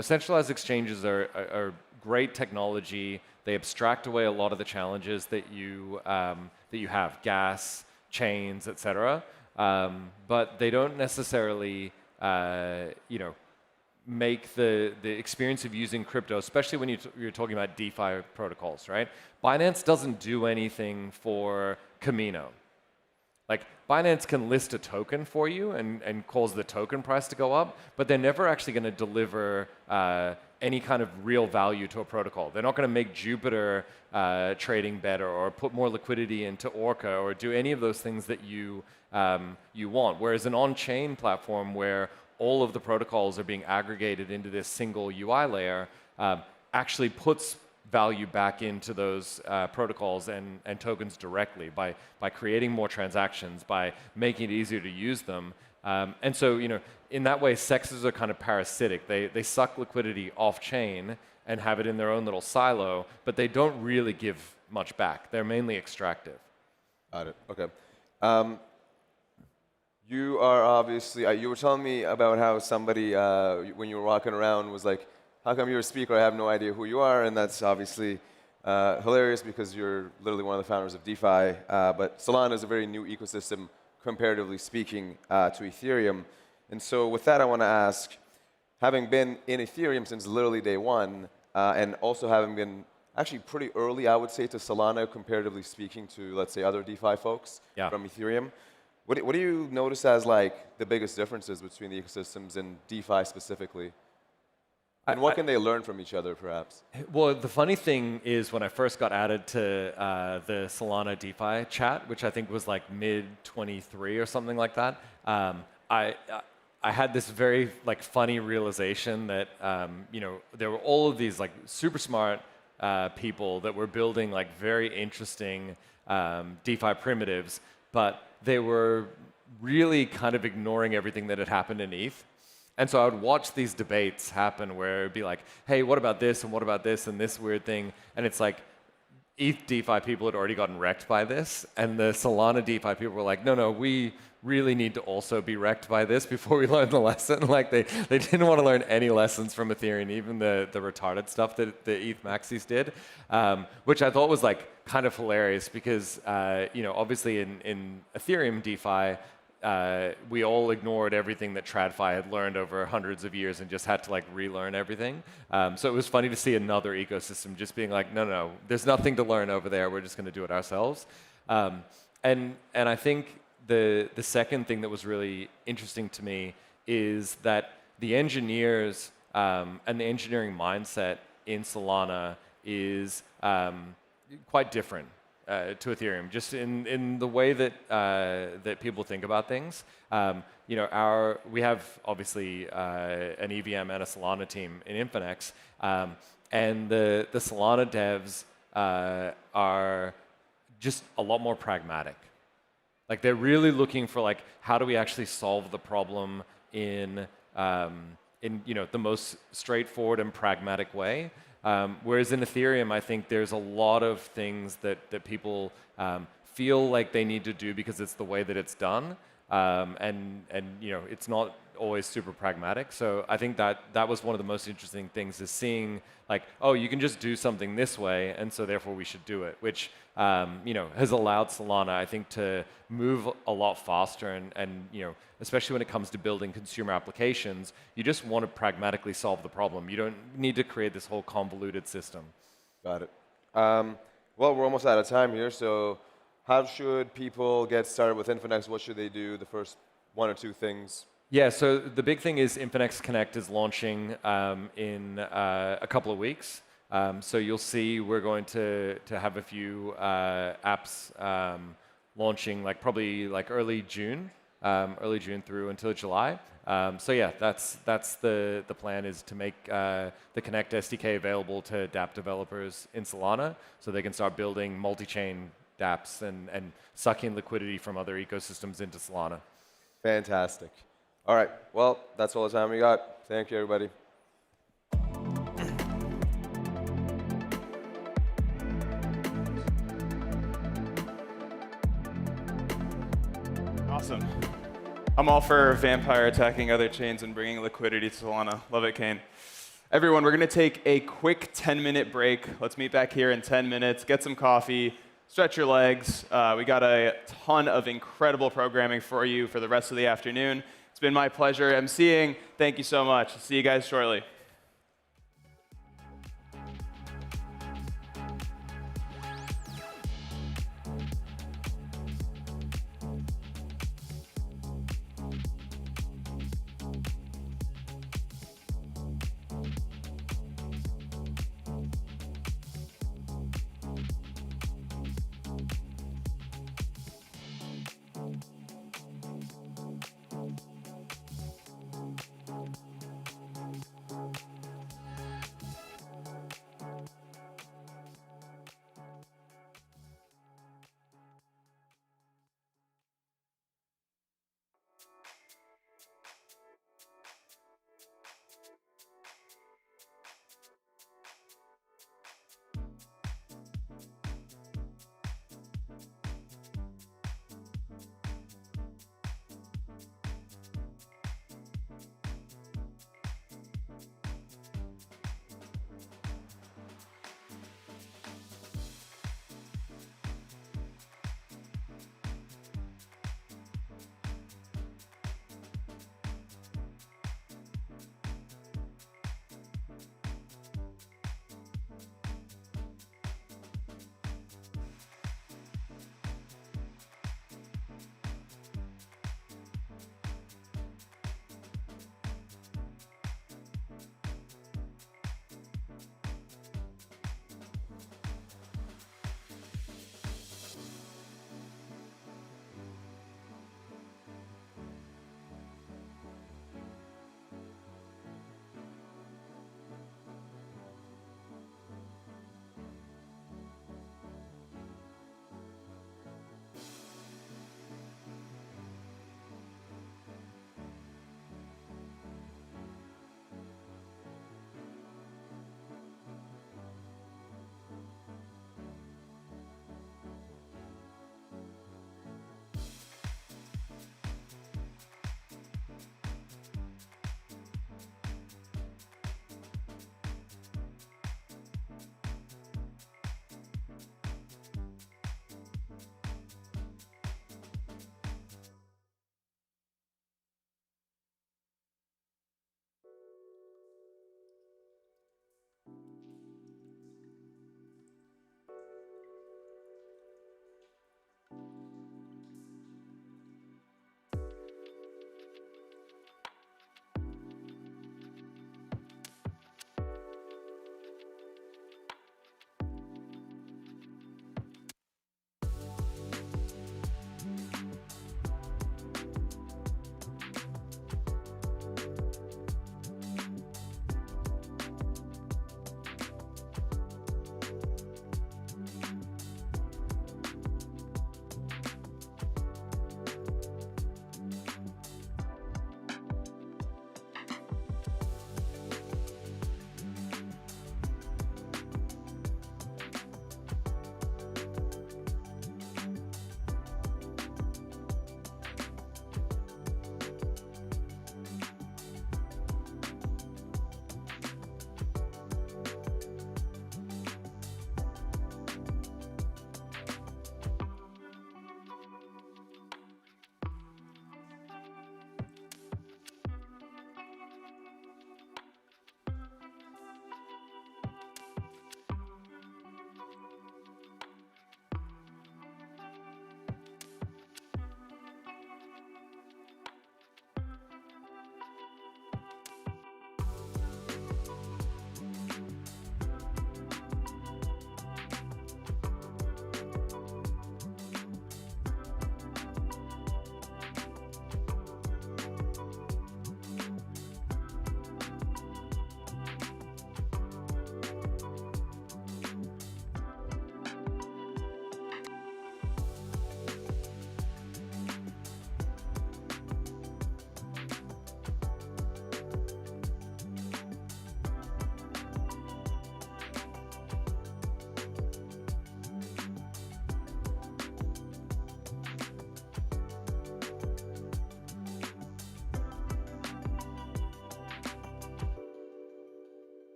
Centralized exchanges are great technology. They abstract away a lot of the challenges that you have, gas, chains, et cetera. But they don't necessarily, make the experience of using crypto, especially when you're talking about DeFi protocols, right? Binance doesn't do anything for Camino. Like, Binance can list a token for you and cause the token price to go up, but they're never actually going to deliver any kind of real value to a protocol. They're not going to make Jupiter trading better or put more liquidity into Orca or do any of those things that you want. Whereas an on-chain platform where all of the protocols are being aggregated into this single UI layer actually puts value back into those protocols and tokens directly by creating more transactions, by making it easier to use them. And so, in that way, sexes are kind of parasitic. They suck liquidity off-chain and have it in their own little silo, but they don't really give much back. They're mainly extractive. Got it. Okay. You are obviously, you were telling me about how somebody, when you were walking around, was like, how come you're a speaker? I have no idea who you are. And that's obviously hilarious because you're literally one of the founders of DeFi. But Solana is a very new ecosystem, comparatively speaking, to Ethereum. And so with that, I want to ask, having been in Ethereum since literally day one, and also having been actually pretty early, I would say, to Solana, comparatively speaking to, let's say, other DeFi folks from Ethereum, what do you notice as like the biggest differences between the ecosystems and DeFi specifically? And what can they learn from each other, perhaps? Well, the funny thing is when I first got added to the Solana DeFi chat, which I think was like mid-23 or something like that, I had this very funny realization that there were all of these super smart people that were building very interesting DeFi primitives, but they were really kind of ignoring everything that had happened in ETH. And so I would watch these debates happen where it would be like, hey, what about this and what about this and this weird thing? And it's like ETH DeFi people had already gotten wrecked by this. And the Solana DeFi people were like, no, we really need to also be wrecked by this before we learn the lesson. They didn't want to learn any lessons from Ethereum, even the retarded stuff that the ETH maxis did, which I thought was kind of hilarious because, obviously in Ethereum DeFi, we all ignored everything that TradFi had learned over hundreds of years and just had to relearn everything. So it was funny to see another ecosystem just being like, no, there's nothing to learn over there. We're just going to do it ourselves. And I think the second thing that was really interesting to me is that the engineers and the engineering mindset in Solana is quite different. to Ethereum, just in the way that that people think about things. You know, we have obviously an EVM and a Solana team in Infinex, and the Solana devs are just a lot more pragmatic. Like they're really looking for like how do we actually solve the problem in you know the most straightforward and pragmatic way. Whereas in Ethereum, I think there's a lot of things that people feel like they need to do because it's the way that it's done, and you know it's not always super pragmatic. So I think that was one of the most interesting things is seeing like, oh, you can just do something this way, and so therefore we should do it, which you know has allowed Solana, I think, to move a lot faster, and you know especially when it comes to building consumer applications, you just want to pragmatically solve the problem. You don't need to create this whole convoluted system. Got it. Well, we're almost out of time here, so how should people get started with Infinex? What should they do? The first one or two things. Yeah, so the big thing is Infinex Connect is launching in a couple of weeks. So you'll see we're going to have a few apps launching like probably like early June through until July. So yeah, that's the plan is to make the Connect SDK available to dApp developers in Solana so they can start building multi-chain dApps and sucking liquidity from other ecosystems into Solana. Fantastic. All right, well, that's all the time we got. Thank you, everybody. Awesome. I'm all for vampire attacking other chains and bringing liquidity to Solana. Love it, Kane. Everyone, we're going to take a quick 10-minute break. Let's meet back here in 10 minutes, get some coffee, stretch your legs. We got a ton of incredible programming for you for the rest of the afternoon. It's been my pleasure emceeing. Thank you so much. See you guys shortly.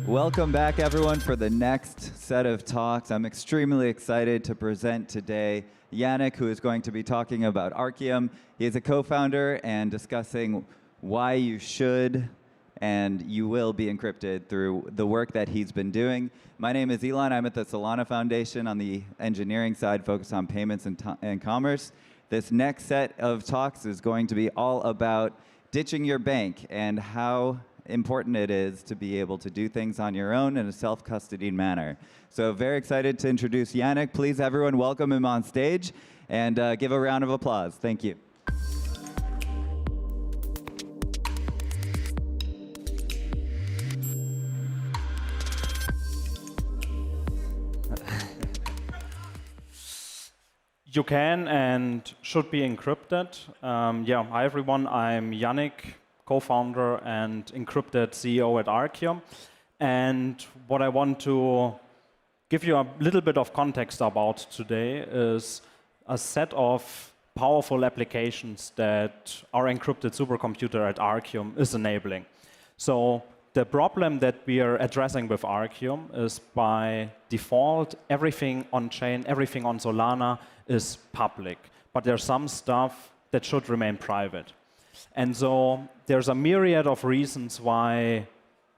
Welcome back, everyone, for the next set of talks. I'm extremely excited to present today Yannick, who is going to be talking about Archium. He is a co-founder and discussing why you should and you will be encrypted through the work that he's been doing. My name is Elon. I'm at the Solana Foundation on the engineering side, focused on payments and commerce. This next set of talks is going to be all about ditching your bank and how important it is to be able to do things on your own in a self-custodied manner. So very excited to introduce Yannick. Please, everyone, welcome him on stage and give a round of applause. Thank you. You can and should be encrypted. Hi everyone, I'm Yannick, co-founder and encrypted CEO at Archium. And what I want to give you a little bit of context about today is a set of powerful applications that our encrypted supercomputer at Archium is enabling. So the problem that we are addressing with Archium is by default, everything on-chain, everything on Solana is public. But there's some stuff that should remain private. And so there's a myriad of reasons why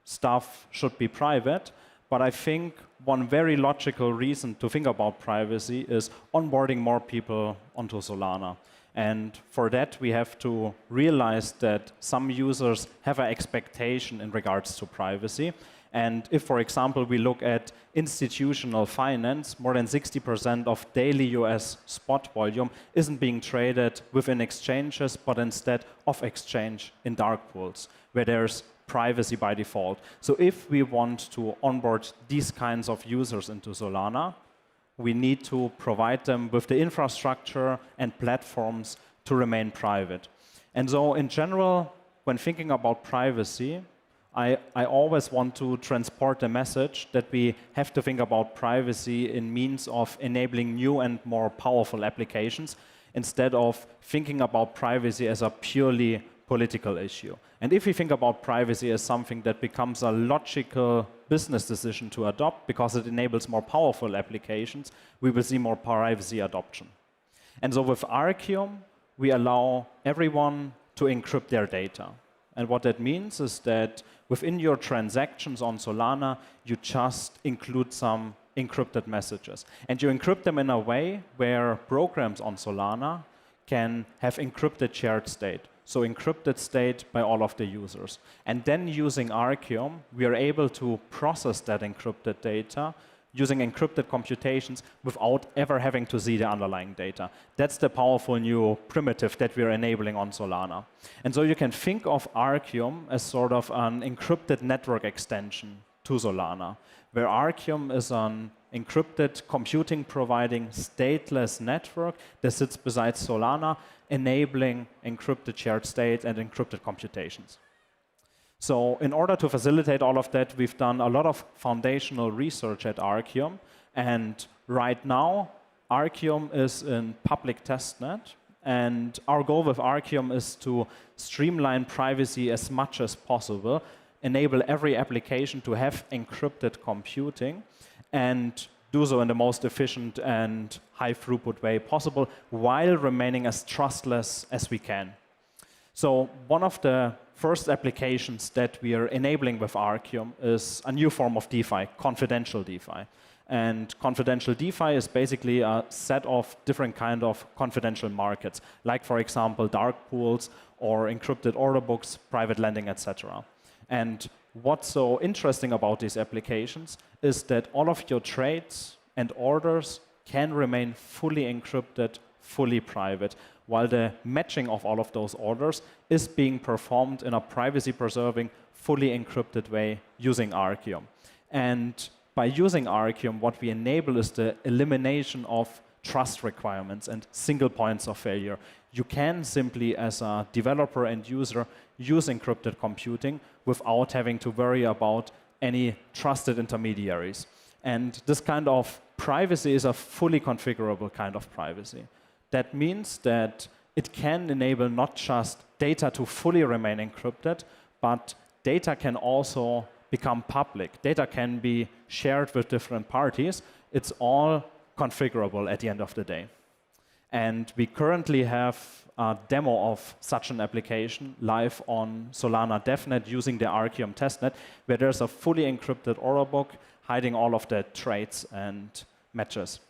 stuff should be private. But I think one very logical reason to think about privacy is onboarding more people onto Solana. And for that, we have to realize that some users have an expectation in regards to privacy. And if, for example, we look at institutional finance, more than 60% of daily US spot volume isn't being traded within exchanges, but instead off exchange in dark pools, where there's privacy by default. So if we want to onboard these kinds of users into Solana, we need to provide them with the infrastructure and platforms to remain private. And so in general, when thinking about privacy, I always want to transport the message that we have to think about privacy in means of enabling new and more powerful applications instead of thinking about privacy as a purely political issue. And if we think about privacy as something that becomes a logical business decision to adopt because it enables more powerful applications, we will see more privacy adoption. And so with Archium, we allow everyone to encrypt their data. And what that means is that within your transactions on Solana, you just include some encrypted messages. And you encrypt them in a way where programs on Solana can have encrypted shared state. So encrypted state by all of the users. And then using Archium, we are able to process that encrypted data using encrypted computations without ever having to see the underlying data. That's the powerful new primitive that we're enabling on Solana. And so you can think of Archium as sort of an encrypted network extension to Solana, where Archium is an encrypted computing providing stateless network that sits beside Solana, enabling encrypted shared state and encrypted computations. So in order to facilitate all of that, we've done a lot of foundational research at Archium. And right now, Archium is in public testnet. And our goal with Archium is to streamline privacy as much as possible, enable every application to have encrypted computing, and do so in the most efficient and high throughput way possible while remaining as trustless as we can. So one of the first applications that we are enabling with Archium is a new form of DeFi, confidential DeFi. And confidential DeFi is basically a set of different kind of confidential markets, like, for example, dark pools or encrypted order books, private lending, etc. And what's so interesting about these applications is that all of your trades and orders can remain fully encrypted, fully private, while the matching of all of those orders is being performed in a privacy-preserving, fully encrypted way using Archium. And by using Archium, what we enable is the elimination of trust requirements and single points of failure. You can simply, as a developer and user, use encrypted computing without having to worry about any trusted intermediaries. And this kind of privacy is a fully configurable kind of privacy. That means that it can enable not just data to fully remain encrypted, but data can also become public. Data can be shared with different parties. It's all configurable at the end of the day. And we currently have a demo of such an application live on Solana DevNet using the Archium testnet, where there's a fully encrypted order book hiding all of the trades and matches.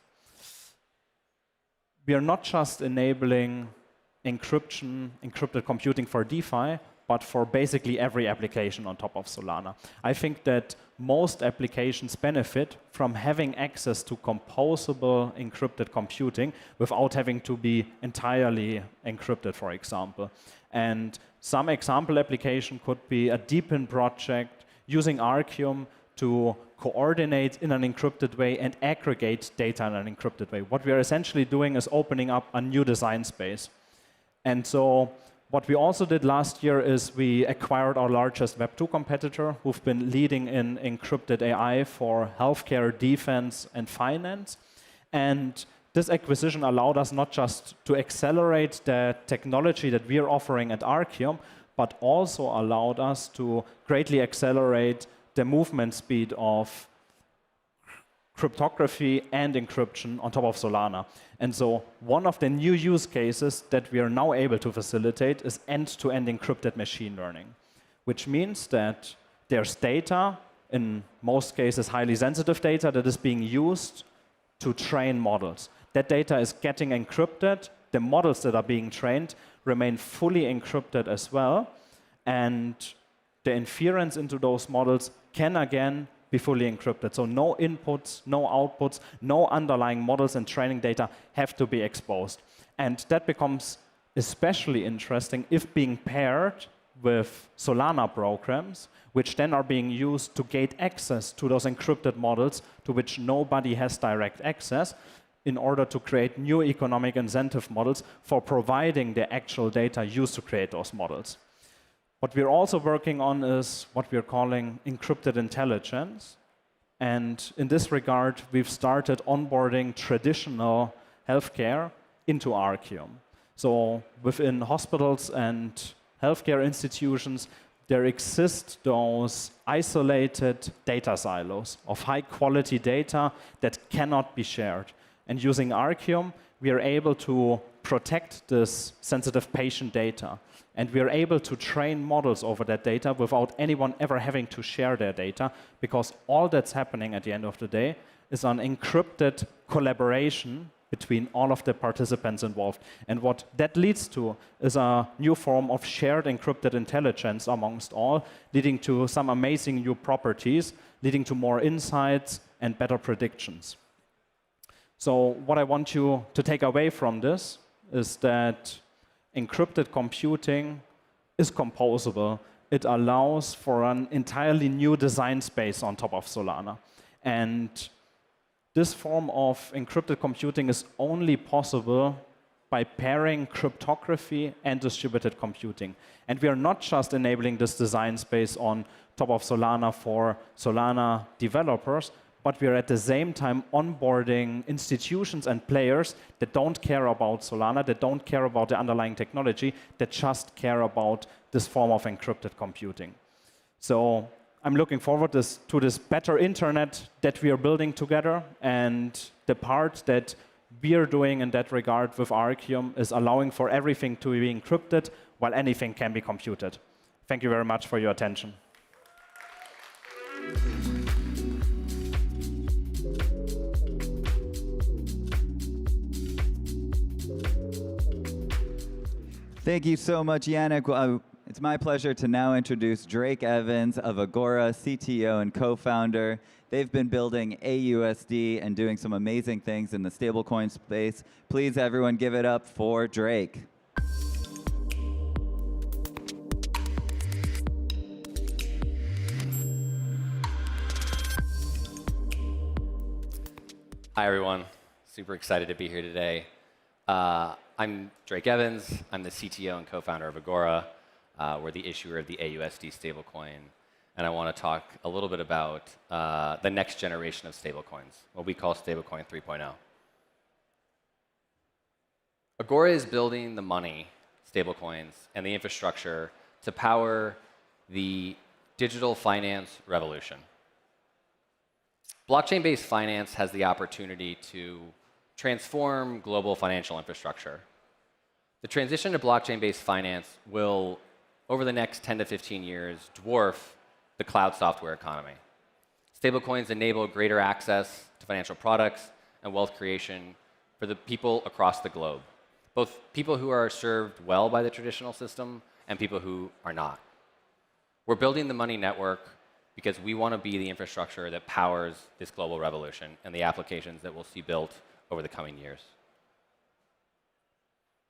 We are not just enabling encrypted computing for DeFi, but for basically every application on top of Solana. I think that most applications benefit from having access to composable encrypted computing without having to be entirely encrypted, for example. And some example application could be a deepen project using Archium to coordinate in an encrypted way and aggregate data in an encrypted way. What we are essentially doing is opening up a new design space. And so what we also did last year is we acquired our largest Web2 competitor, who've been leading in encrypted AI for healthcare, defense, and finance. And this acquisition allowed us not just to accelerate the technology that we are offering at Archium, but also allowed us to greatly accelerate the movement speed of cryptography and encryption on top of Solana. And so one of the new use cases that we are now able to facilitate is end-to-end encrypted machine learning, which means that there's data, in most cases highly sensitive data, that is being used to train models. That data is getting encrypted. The models that are being trained remain fully encrypted as well. And the inference into those models can again be fully encrypted. So no inputs, no outputs, no underlying models and training data have to be exposed. And that becomes especially interesting if being paired with Solana programs, which then are being used to gate access to those encrypted models to which nobody has direct access in order to create new economic incentive models for providing the actual data used to create those models. What we're also working on is what we're calling encrypted intelligence. And in this regard, we've started onboarding traditional healthcare into Archium. So within hospitals and healthcare institutions, there exist those isolated data silos of high-quality data that cannot be shared. And using Archium, we are able to protect this sensitive patient data. And we are able to train models over that data without anyone ever having to share their data, because all that's happening at the end of the day is an encrypted collaboration between all of the participants involved. And what that leads to is a new form of shared encrypted intelligence amongst all, leading to some amazing new properties, leading to more insights and better predictions. So what I want you to take away from this is that encrypted computing is composable. It allows for an entirely new design space on top of Solana. And this form of encrypted computing is only possible by pairing cryptography and distributed computing. And we are not just enabling this design space on top of Solana for Solana developers, but we are at the same time onboarding institutions and players that don't care about Solana, that don't care about the underlying technology, that just care about this form of encrypted computing. So I'm looking forward to this better internet that we are building together, and the part that we are doing in that regard with Archium is allowing for everything to be encrypted while anything can be computed. Thank you very much for your attention. Thank you so much, Yannick. It's my pleasure to now introduce Drake Evans of Agora, CTO and co-founder. They've been building AUSD and doing some amazing things in the stablecoin space. Please, everyone, give it up for Drake. Hi, everyone. Super excited to be here today. I'm Drake Evans. I'm the CTO and co-founder of Agora. We're the issuer of the AUSD stablecoin. And I want to talk a little bit about the next generation of stablecoins, what we call stablecoin 3.0. Agora is building the money, stablecoins, and the infrastructure to power the digital finance revolution. Blockchain-based finance has the opportunity to transform global financial infrastructure. The transition to blockchain-based finance will, over the next 10 to 15 years, dwarf the cloud software economy. Stablecoins enable greater access to financial products and wealth creation for the people across the globe, both people who are served well by the traditional system and people who are not. We're building the money network because we want to be the infrastructure that powers this global revolution and the applications that we'll see built over the coming years.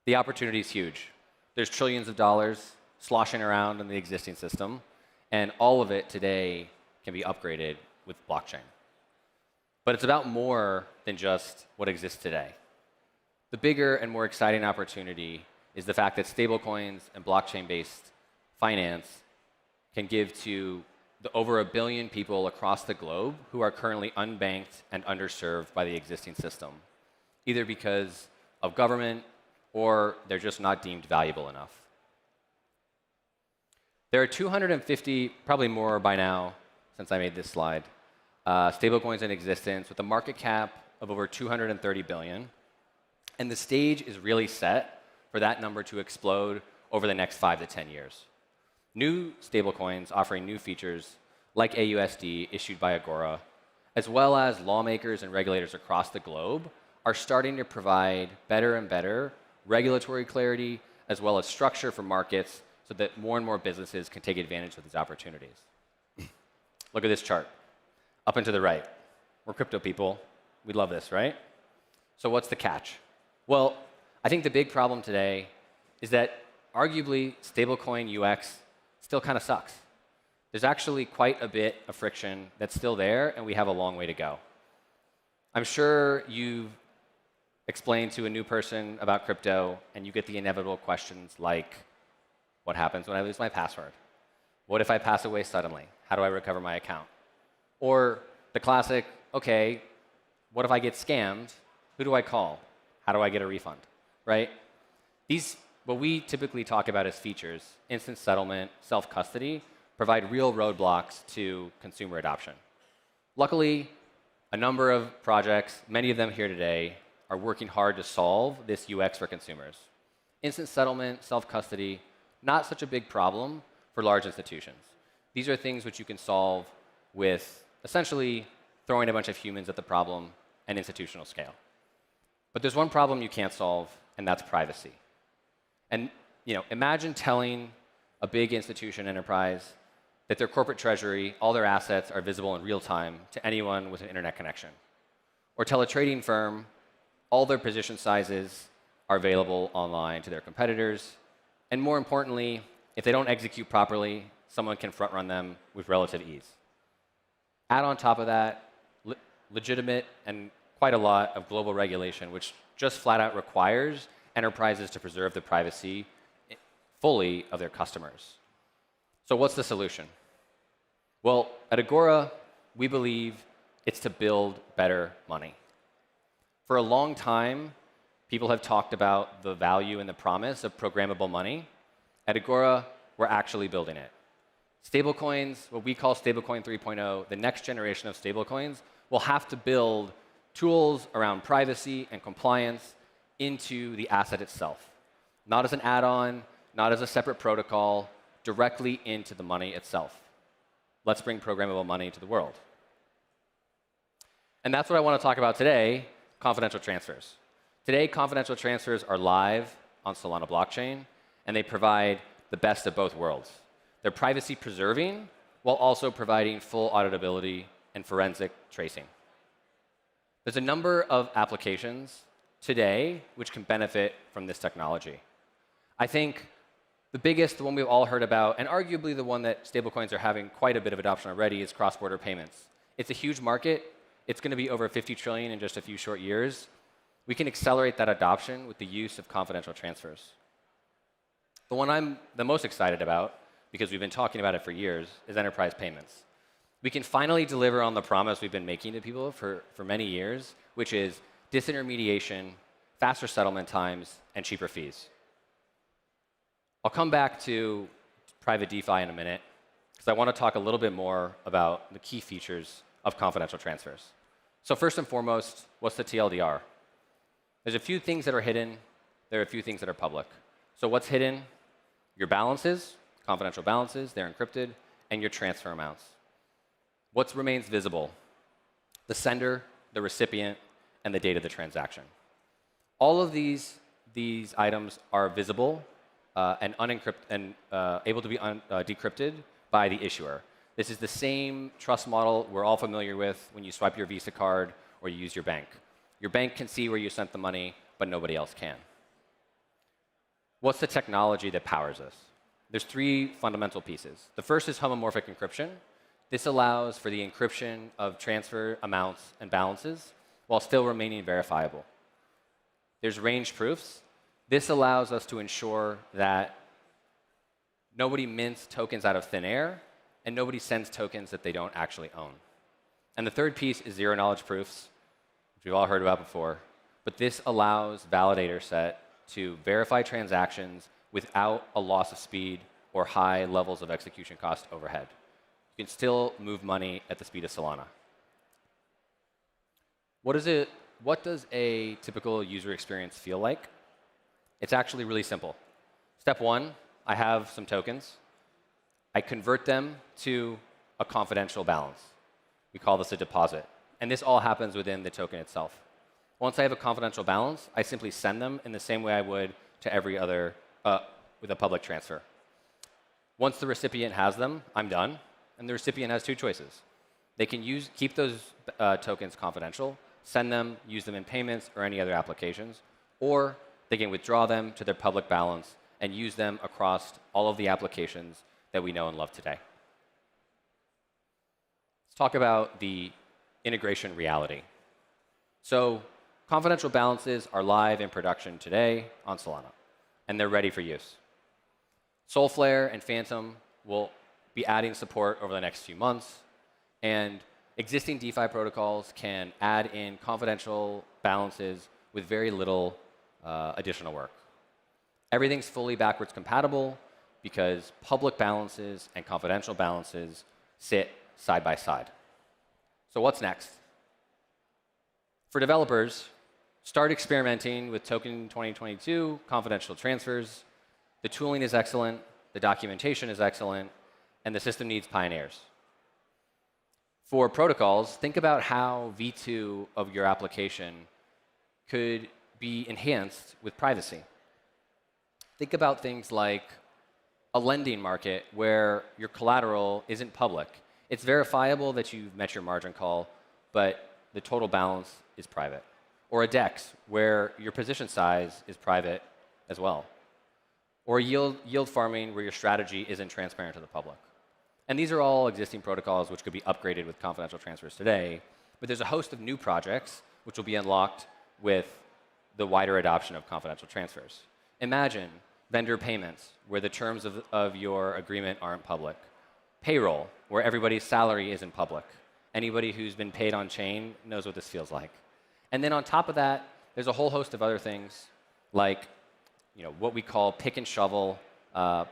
The opportunity is huge. There's trillions of dollars sloshing around in the existing system, and all of it today can be upgraded with blockchain. But it's about more than just what exists today. The bigger and more exciting opportunity is the fact that stablecoins and blockchain-based finance can give to the over 1 billion people across the globe who are currently unbanked and underserved by the existing system, either because of government or they're just not deemed valuable enough. There are 250, probably more by now, since I made this slide, stablecoins in existence with a market cap of over 230 billion. And the stage is really set for that number to explode over the next 5 to 10 years. New stablecoins offering new features like AUSD issued by Agora, as well as lawmakers and regulators across the globe, are starting to provide better and better regulatory clarity as well as structure for markets so that more and more businesses can take advantage of these opportunities. Look at this chart. Up and to the right. We're crypto people. We love this, right? So what's the catch? Well, I think the big problem today is that arguably stablecoin UX still kind of sucks. There's actually quite a bit of friction that's still there, and we have a long way to go. I'm sure you've explained to a new person about crypto, and you get the inevitable questions like, what happens when I lose my password? What if I pass away suddenly? How do I recover my account? Or the classic, okay, what if I get scammed? Who do I call? How do I get a refund, right? These, what we typically talk about as features, instant settlement, self-custody, provide real roadblocks to consumer adoption. Luckily, a number of projects, many of them here today, are working hard to solve this UX for consumers. Instant settlement, self-custody, not such a big problem for large institutions. These are things which you can solve with essentially throwing a bunch of humans at the problem and institutional scale. But there's one problem you can't solve, and that's privacy. And imagine telling a big institution enterprise that their corporate treasury, all their assets are visible in real time to anyone with an internet connection. Or tell a trading firm all their position sizes are available online to their competitors. And more importantly, if they don't execute properly, someone can front run them with relative ease. Add on top of that, legitimate and quite a lot of global regulation, which just flat out requires enterprises to preserve the privacy fully of their customers. So what's the solution? Well, at Agora, we believe it's to build better money. For a long time, people have talked about the value and the promise of programmable money. At Agora, we're actually building it. Stablecoins, what we call Stablecoin 3.0, the next generation of stablecoins, will have to build tools around privacy and compliance into the asset itself. Not as an add-on, not as a separate protocol, directly into the money itself. Let's bring programmable money to the world. And that's what I want to talk about today, confidential transfers. Today, confidential transfers are live on Solana blockchain, and they provide the best of both worlds. They're privacy preserving while also providing full auditability and forensic tracing. There's a number of applications today which can benefit from this technology. I think the biggest, the one we've all heard about, and arguably the one that stablecoins are having quite a bit of adoption already, is cross-border payments. It's a huge market. It's going to be over 50 trillion in just a few short years. We can accelerate that adoption with the use of confidential transfers. The one I'm the most excited about, because we've been talking about it for years, is enterprise payments. We can finally deliver on the promise we've been making to people for many years, which is disintermediation, faster settlement times, and cheaper fees. I'll come back to private DeFi in a minute, because I want to talk a little bit more about the key features of confidential transfers. So first and foremost, what's the TLDR? There's a few things that are hidden. There are a few things that are public. So what's hidden? Your balances, confidential balances, they're encrypted, and your transfer amounts. What remains visible? The sender, the recipient, and the date of the transaction. All of these items are visible and able to be decrypted by the issuer. This is the same trust model we're all familiar with when you swipe your Visa card or you use your bank. Your bank can see where you sent the money, but nobody else can. What's the technology that powers this? There's three fundamental pieces. The first is homomorphic encryption. This allows for the encryption of transfer amounts and balances while still remaining verifiable. There's range proofs. This allows us to ensure that nobody mints tokens out of thin air and nobody sends tokens that they don't actually own. And the third piece is zero-knowledge proofs, which we've all heard about before. But this allows validator set to verify transactions without a loss of speed or high levels of execution cost overhead. You can still move money at the speed of Solana. What does a typical user experience feel like? It's actually really simple. Step one, I have some tokens. I convert them to a confidential balance. We call this a deposit. And this all happens within the token itself. Once I have a confidential balance, I simply send them in the same way I would to every other with a public transfer. Once the recipient has them, I'm done. And the recipient has two choices. They can keep those tokens confidential, send them, use them in payments or any other applications, or they can withdraw them to their public balance and use them across all of the applications that we know and love today. Let's talk about the integration reality. So confidential balances are live in production today on Solana, and they're ready for use. Solflare and Phantom will be adding support over the next few months, and existing DeFi protocols can add in confidential balances with very little additional work. Everything's fully backwards compatible because public balances and confidential balances sit side by side. So what's next? For developers, start experimenting with Token 2022 confidential transfers. The tooling is excellent, the documentation is excellent, and the system needs pioneers. For protocols, think about how V2 of your application could be enhanced with privacy. Think about things like a lending market where your collateral isn't public. It's verifiable that you've met your margin call, but the total balance is private. Or a DEX where your position size is private as well. Or yield farming where your strategy isn't transparent to the public. And these are all existing protocols which could be upgraded with confidential transfers today. But there's a host of new projects which will be unlocked with the wider adoption of confidential transfers. Imagine vendor payments, where the terms of your agreement aren't public. Payroll, where everybody's salary isn't public. Anybody who's been paid on chain knows what this feels like. And then on top of that, there's a whole host of other things like what we call pick and shovel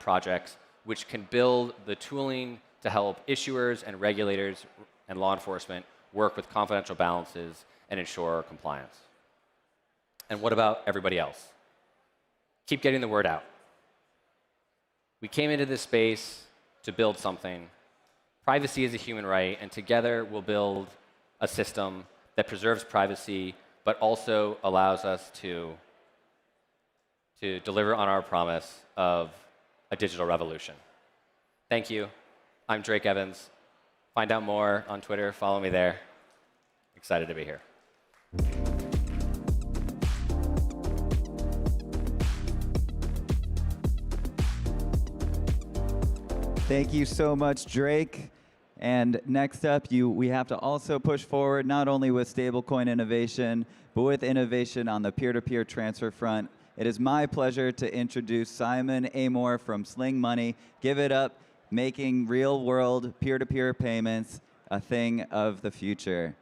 projects, which can build the tooling to help issuers and regulators and law enforcement work with confidential balances and ensure compliance. And what about everybody else? Keep getting the word out. We came into this space to build something. Privacy is a human right, and together we'll build a system that preserves privacy, but also allows us to deliver on our promise of a digital revolution. Thank you. I'm Drake Evans. Find out more on Twitter. Follow me there. Excited to be here. Thank you so much, Drake. And next up, we have to also push forward not only with stablecoin innovation, but with innovation on the peer-to-peer transfer front. It is my pleasure to introduce Simon Amor from Sling Money. Give it up, making real-world peer-to-peer payments a thing of the future.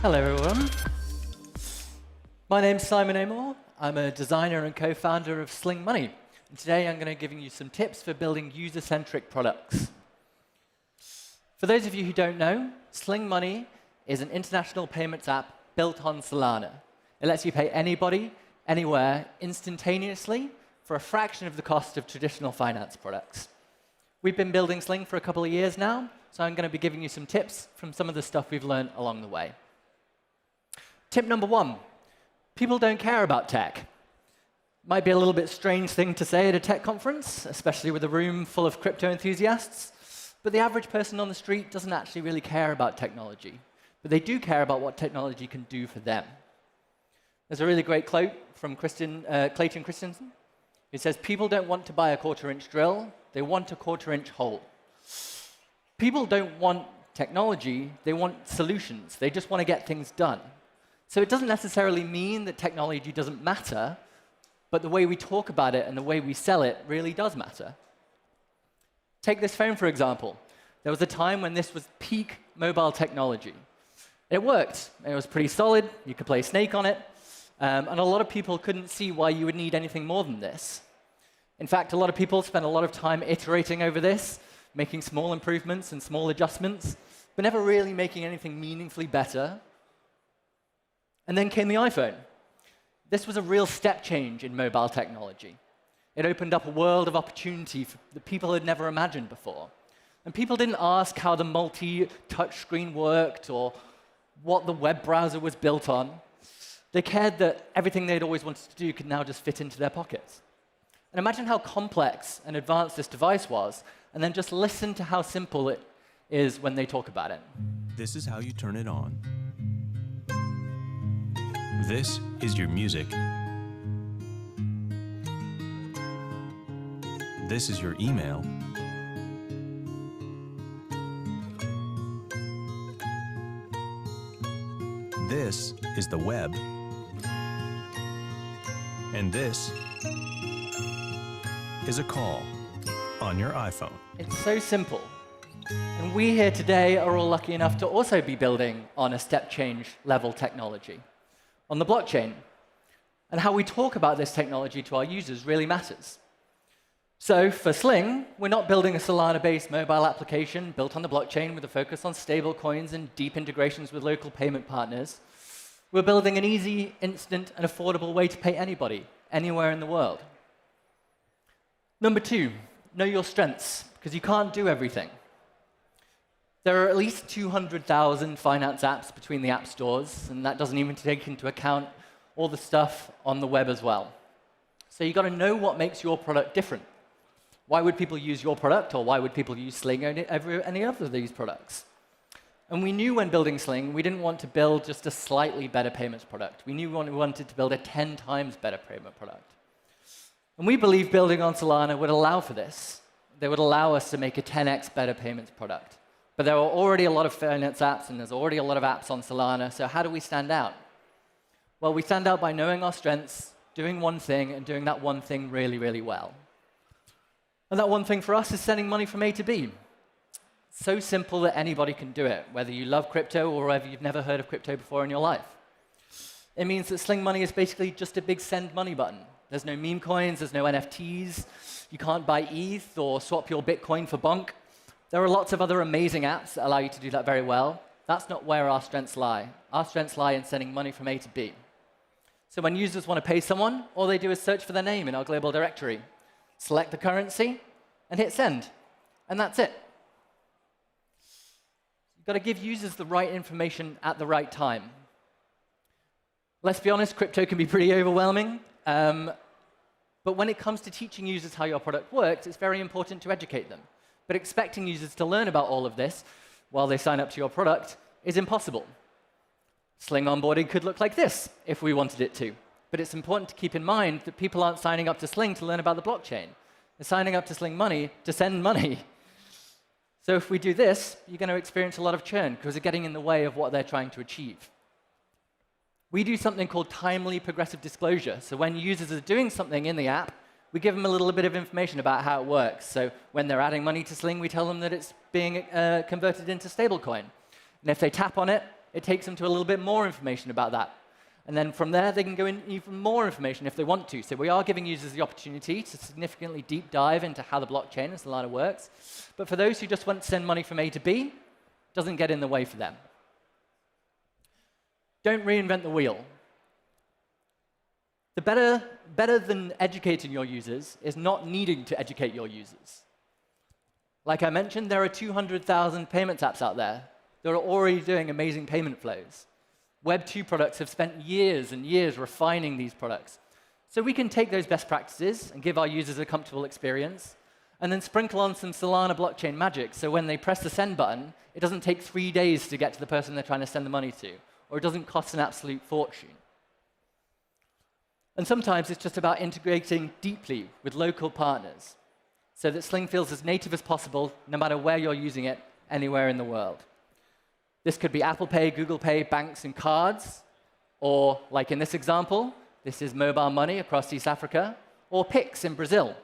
Hello, everyone. My name's Simon Amor. I'm a designer and co-founder of Sling Money. And today I'm going to be giving you some tips for building user-centric products. For those of you who don't know, Sling Money is an international payments app built on Solana. It lets you pay anybody, anywhere, instantaneously for a fraction of the cost of traditional finance products. We've been building Sling for a couple of years now, so I'm going to be giving you some tips from some of the stuff we've learned along the way. Tip number 1, people don't care about tech. Might be a little bit strange thing to say at a tech conference, especially with a room full of crypto enthusiasts, but the average person on the street doesn't actually really care about technology. But they do care about what technology can do for them. There's a really great quote from Clayton Christensen. It says, people don't want to buy a quarter-inch drill, they want a quarter-inch hole. People don't want technology, they want solutions. They just want to get things done. So it doesn't necessarily mean that technology doesn't matter, but the way we talk about it and the way we sell it really does matter. Take this phone, for example. There was a time when this was peak mobile technology. It worked. It was pretty solid. You could play Snake on it. And a lot of people couldn't see why you would need anything more than this. In fact, a lot of people spent a lot of time iterating over this, making small improvements and small adjustments, but never really making anything meaningfully better. And then came the iPhone. This was a real step change in mobile technology. It opened up a world of opportunity that people had never imagined before. And people didn't ask how the multi-touch screen worked or what the web browser was built on. They cared that everything they'd always wanted to do could now just fit into their pockets. And imagine how complex and advanced this device was, and then just listen to how simple it is when they talk about it. This is how you turn it on. This is your music. This is your email. This is the web. And this is a call on your iPhone. It's so simple. And we here today are all lucky enough to also be building on a step change level technology, on the blockchain. And how we talk about this technology to our users really matters. So for Sling, we're not building a Solana-based mobile application built on the blockchain with a focus on stable coins and deep integrations with local payment partners. We're building an easy, instant, and affordable way to pay anybody, anywhere in the world. Number 2, know your strengths, because you can't do everything. There are at least 200,000 finance apps between the app stores, and that doesn't even take into account all the stuff on the web as well. So you've got to know what makes your product different. Why would people use your product, or why would people use Sling over any other of these products? And we knew when building Sling, we didn't want to build just a slightly better payments product. We knew we wanted to build a 10 times better payment product. And we believe building on Solana would allow for this. They would allow us to make a 10x better payments product. But there are already a lot of finance apps, and there's already a lot of apps on Solana, so how do we stand out? Well, we stand out by knowing our strengths, doing one thing, and doing that one thing really, really well. And that one thing for us is sending money from A to B. So simple that anybody can do it, whether you love crypto or whether you've never heard of crypto before in your life. It means that Sling Money is basically just a big send money button. There's no meme coins, there's no NFTs. You can't buy ETH or swap your Bitcoin for Bonk. There are lots of other amazing apps that allow you to do that very well. That's not where our strengths lie. Our strengths lie in sending money from A to B. So when users want to pay someone, all they do is search for their name in our global directory, select the currency, and hit send. And that's it. You've got to give users the right information at the right time. Let's be honest, crypto can be pretty overwhelming. But when it comes to teaching users how your product works, it's very important to educate them. But expecting users to learn about all of this while they sign up to your product is impossible. Sling onboarding could look like this if we wanted it to. But it's important to keep in mind that people aren't signing up to Sling to learn about the blockchain. They're signing up to Sling Money to send money. So if we do this, you're going to experience a lot of churn because they're getting in the way of what they're trying to achieve. We do something called timely progressive disclosure. So when users are doing something in the app, we give them a little bit of information about how it works. So when they're adding money to Sling, we tell them that it's being converted into stablecoin. And if they tap on it, it takes them to a little bit more information about that. And then from there, they can go in even more information if they want to. So we are giving users the opportunity to significantly deep dive into how the blockchain and Solana works. But for those who just want to send money from A to B, it doesn't get in the way for them. Don't reinvent the wheel. The better than educating your users is not needing to educate your users. Like I mentioned, there are 200,000 payments apps out there that are already doing amazing payment flows. Web 2 products have spent years and years refining these products. So we can take those best practices and give our users a comfortable experience, and then sprinkle on some Solana blockchain magic, so when they press the send button, it doesn't take 3 days to get to the person they're trying to send the money to, or it doesn't cost an absolute fortune. And sometimes it's just about integrating deeply with local partners, so that Sling feels as native as possible, no matter where you're using it, anywhere in the world. This could be Apple Pay, Google Pay, banks, and cards, or like in this example, this is mobile money across East Africa, or Pix in Brazil.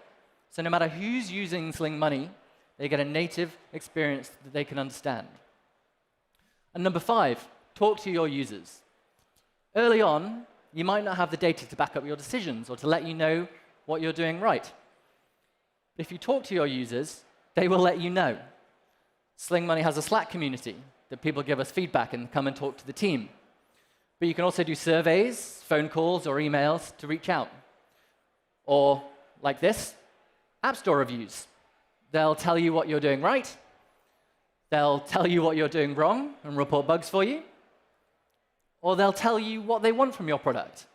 So no matter who's using Sling Money, they get a native experience that they can understand. And number 5, talk to your users. Early on, you might not have the data to back up your decisions or to let you know what you're doing right. But if you talk to your users, they will let you know. Sling Money has a Slack community that people give us feedback and come and talk to the team. But you can also do surveys, phone calls, or emails to reach out. Or, like this, App Store reviews. They'll tell you what you're doing right. They'll tell you what you're doing wrong and report bugs for you. Or they'll tell you what they want from your product.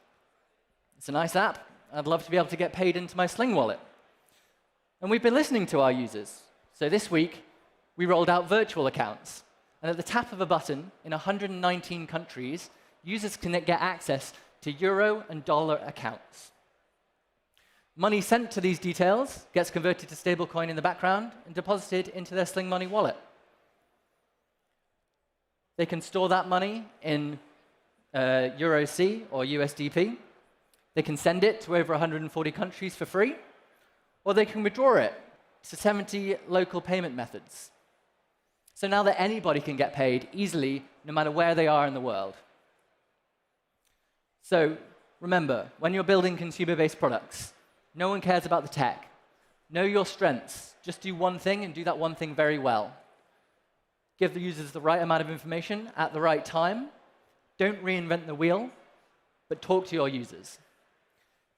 It's a nice app. I'd love to be able to get paid into my Sling wallet. And we've been listening to our users. So this week, we rolled out virtual accounts. And at the tap of a button, in 119 countries, users can get access to euro and dollar accounts. Money sent to these details gets converted to stablecoin in the background and deposited into their Sling Money wallet. They can store that money in EuroC or USDP. They can send it to over 140 countries for free, or they can withdraw it to 70 local payment methods. So now that anybody can get paid easily, no matter where they are in the world. So remember, when you're building consumer-based products, no one cares about the tech. Know your strengths. Just do one thing and do that one thing very well. Give the users the right amount of information at the right time. Don't reinvent the wheel, but talk to your users.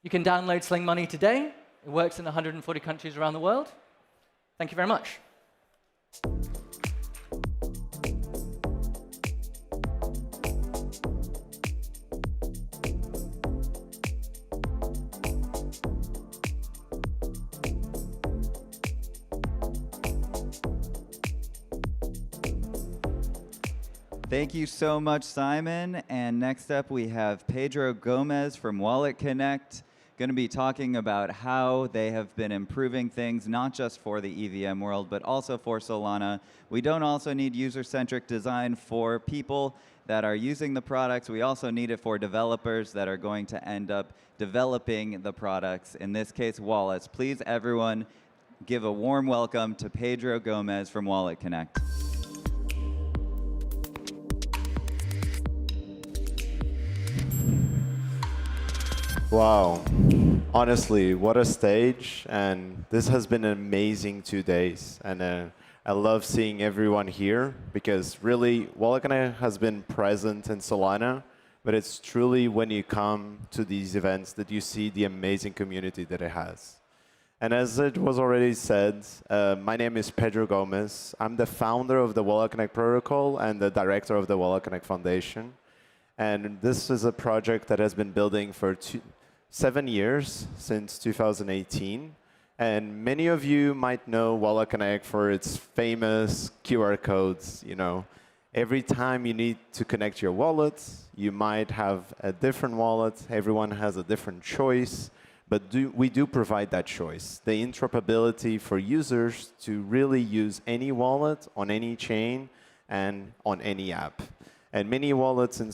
You can download Sling Money today. It works in 140 countries around the world. Thank you very much. Thank you so much, Simon. And next up, we have Pedro Gomez from Wallet Connect, going to be talking about how they have been improving things, not just for the EVM world, but also for Solana. We don't also need user-centric design for people that are using the products. We also need it for developers that are going to end up developing the products, in this case, wallets. Please, everyone, give a warm welcome to Pedro Gomez from Wallet Connect. Wow, honestly, what a stage, and this has been an amazing 2 days, and I love seeing everyone here, because really, Wallet Connect has been present in Solana, but it's truly when you come to these events that you see the amazing community that it has. And as it was already said, my name is Pedro Gomez. I'm the founder of the Wallet Connect protocol and the director of the Wallet Connect Foundation. And this is a project that has been building for 7 years, since 2018. And many of you might know Wallet Connect for its famous QR codes. You know, every time you need to connect your wallets, you might have a different wallet. Everyone has a different choice. But we do provide that choice, the interoperability for users to really use any wallet on any chain and on any app. And many wallets in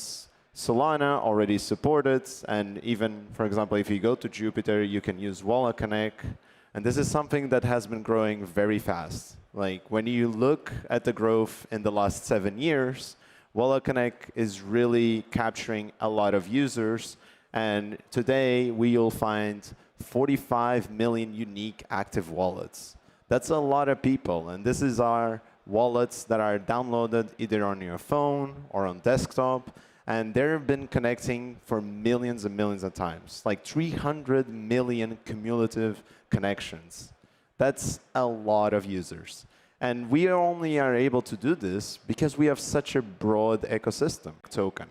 Solana already support it, and even, for example, if you go to Jupiter, you can use Wallet Connect, and this is something that has been growing very fast. Like, when you look at the growth in the last 7 years, Wallet Connect is really capturing a lot of users. And today, we'll find 45 million unique active wallets. That's a lot of people. And this is our wallets that are downloaded either on your phone or on desktop. And they've been connecting for millions and millions of times, like 300 million cumulative connections. That's a lot of users. And we only are able to do this because we have such a broad ecosystem token.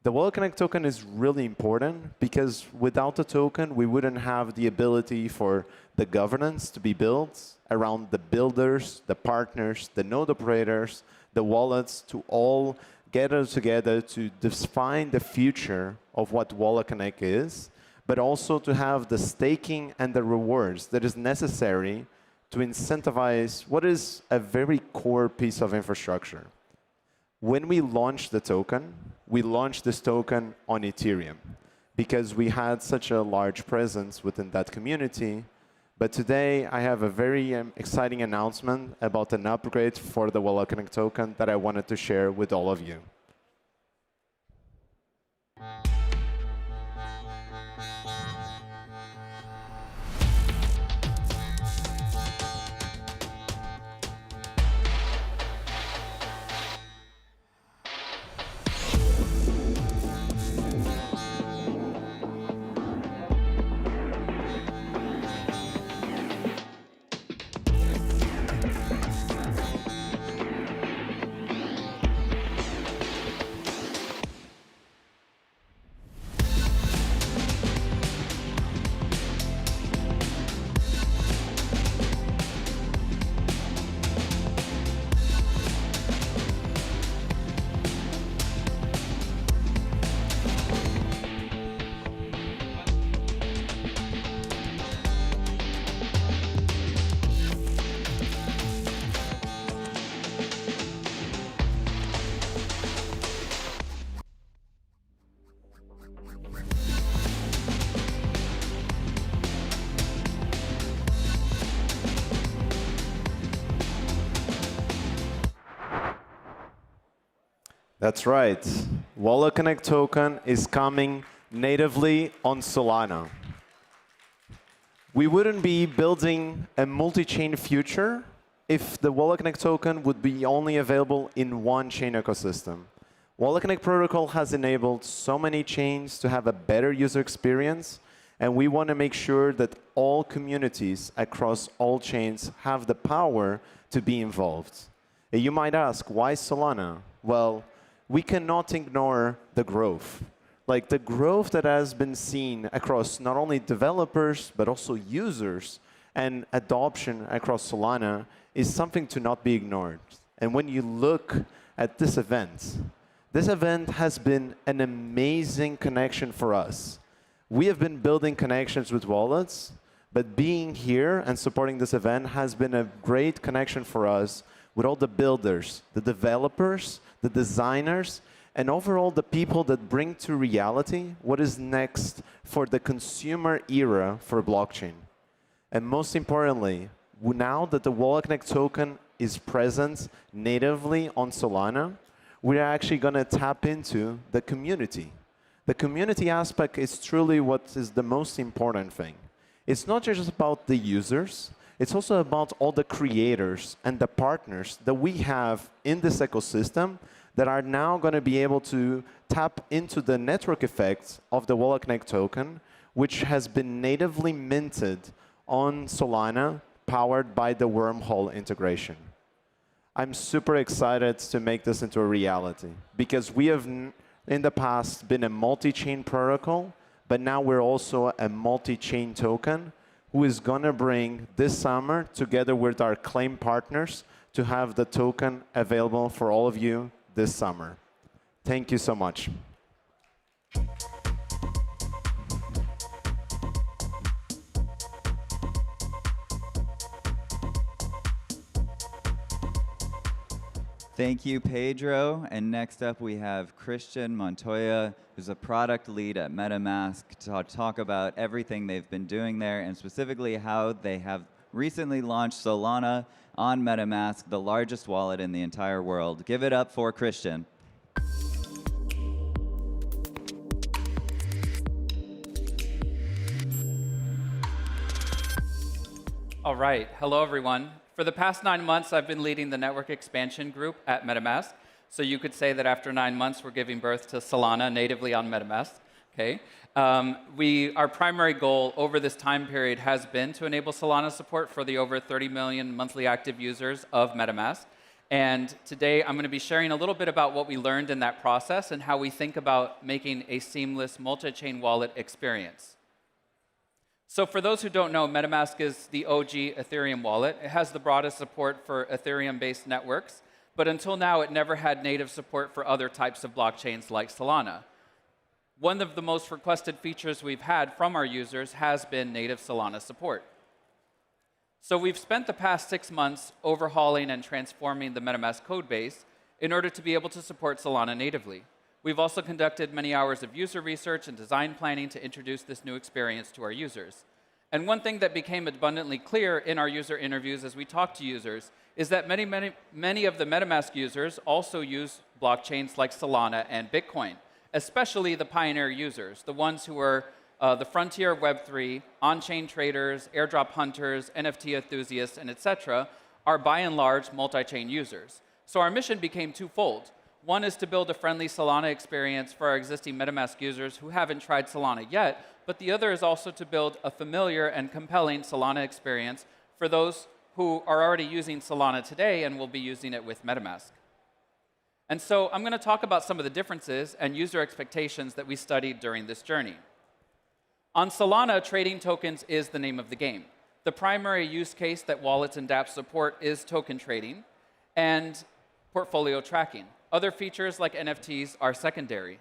The Wallet Connect token is really important because without the token, we wouldn't have the ability for the governance to be built around the builders, the partners, the node operators, the wallets to all gather together to define the future of what Wallet Connect is, but also to have the staking and the rewards that is necessary to incentivize what is a very core piece of infrastructure. When we launched the token, we launched this token on Ethereum because we had such a large presence within that community. But today, I have a very exciting announcement about an upgrade for the Wallet Connect token that I wanted to share with all of you. That's right. Wallet Connect token is coming natively on Solana. We wouldn't be building a multi-chain future if the Wallet Connect token would be only available in one chain ecosystem. Wallet Connect protocol has enabled so many chains to have a better user experience, and we want to make sure that all communities across all chains have the power to be involved. And you might ask, why Solana? Well, we cannot ignore the growth. Like the growth that has been seen across not only developers, but also users and adoption across Solana is something to not be ignored. And when you look at this event has been an amazing connection for us. We have been building connections with wallets, but being here and supporting this event has been a great connection for us with all the builders, the developers, the designers, and overall the people that bring to reality what is next for the consumer era for blockchain. And most importantly, now that the Wallet Connect token is present natively on Solana, we're actually going to tap into the community. The community aspect is truly what is the most important thing. It's not just about the users, it's also about all the creators and the partners that we have in this ecosystem that are now going to be able to tap into the network effects of the Wallet Connect token, which has been natively minted on Solana, powered by the wormhole integration. I'm super excited to make this into a reality because we have, in the past, been a multi-chain protocol, but now we're also a multi-chain token who is going to bring this summer, together with our claim partners, to have the token available for all of you this summer. Thank you so much. Thank you, Pedro. And next up, we have Christian Montoya, who's a product lead at MetaMask, to talk about everything they've been doing there, and specifically how they have recently launched Solana on MetaMask, the largest wallet in the entire world. Give it up for Christian. All right. Hello, everyone. For the past 9 months, I've been leading the network expansion group at MetaMask. So you could say that after 9 months, we're giving birth to Solana natively on MetaMask. Okay. Our primary goal over this time period has been to enable Solana support for the over 30 million monthly active users of MetaMask. And today, I'm going to be sharing a little bit about what we learned in that process and how we think about making a seamless multi-chain wallet experience. So for those who don't know, MetaMask is the OG Ethereum wallet. It has the broadest support for Ethereum-based networks, but until now, it never had native support for other types of blockchains like Solana. One of the most requested features we've had from our users has been native Solana support. So we've spent the past 6 months overhauling and transforming the MetaMask codebase in order to be able to support Solana natively. We've also conducted many hours of user research and design planning to introduce this new experience to our users. And one thing that became abundantly clear in our user interviews as we talked to users is that many of the MetaMask users also use blockchains like Solana and Bitcoin, especially the pioneer users, the ones who are the frontier of Web3, on-chain traders, airdrop hunters, NFT enthusiasts, and etc., are by and large multi-chain users. So our mission became twofold. One is to build a friendly Solana experience for our existing MetaMask users who haven't tried Solana yet, but the other is also to build a familiar and compelling Solana experience for those who are already using Solana today and will be using it with MetaMask. And so I'm going to talk about some of the differences and user expectations that we studied during this journey. On Solana, trading tokens is the name of the game. The primary use case that wallets and dApps support is token trading and portfolio tracking. Other features like NFTs are secondary.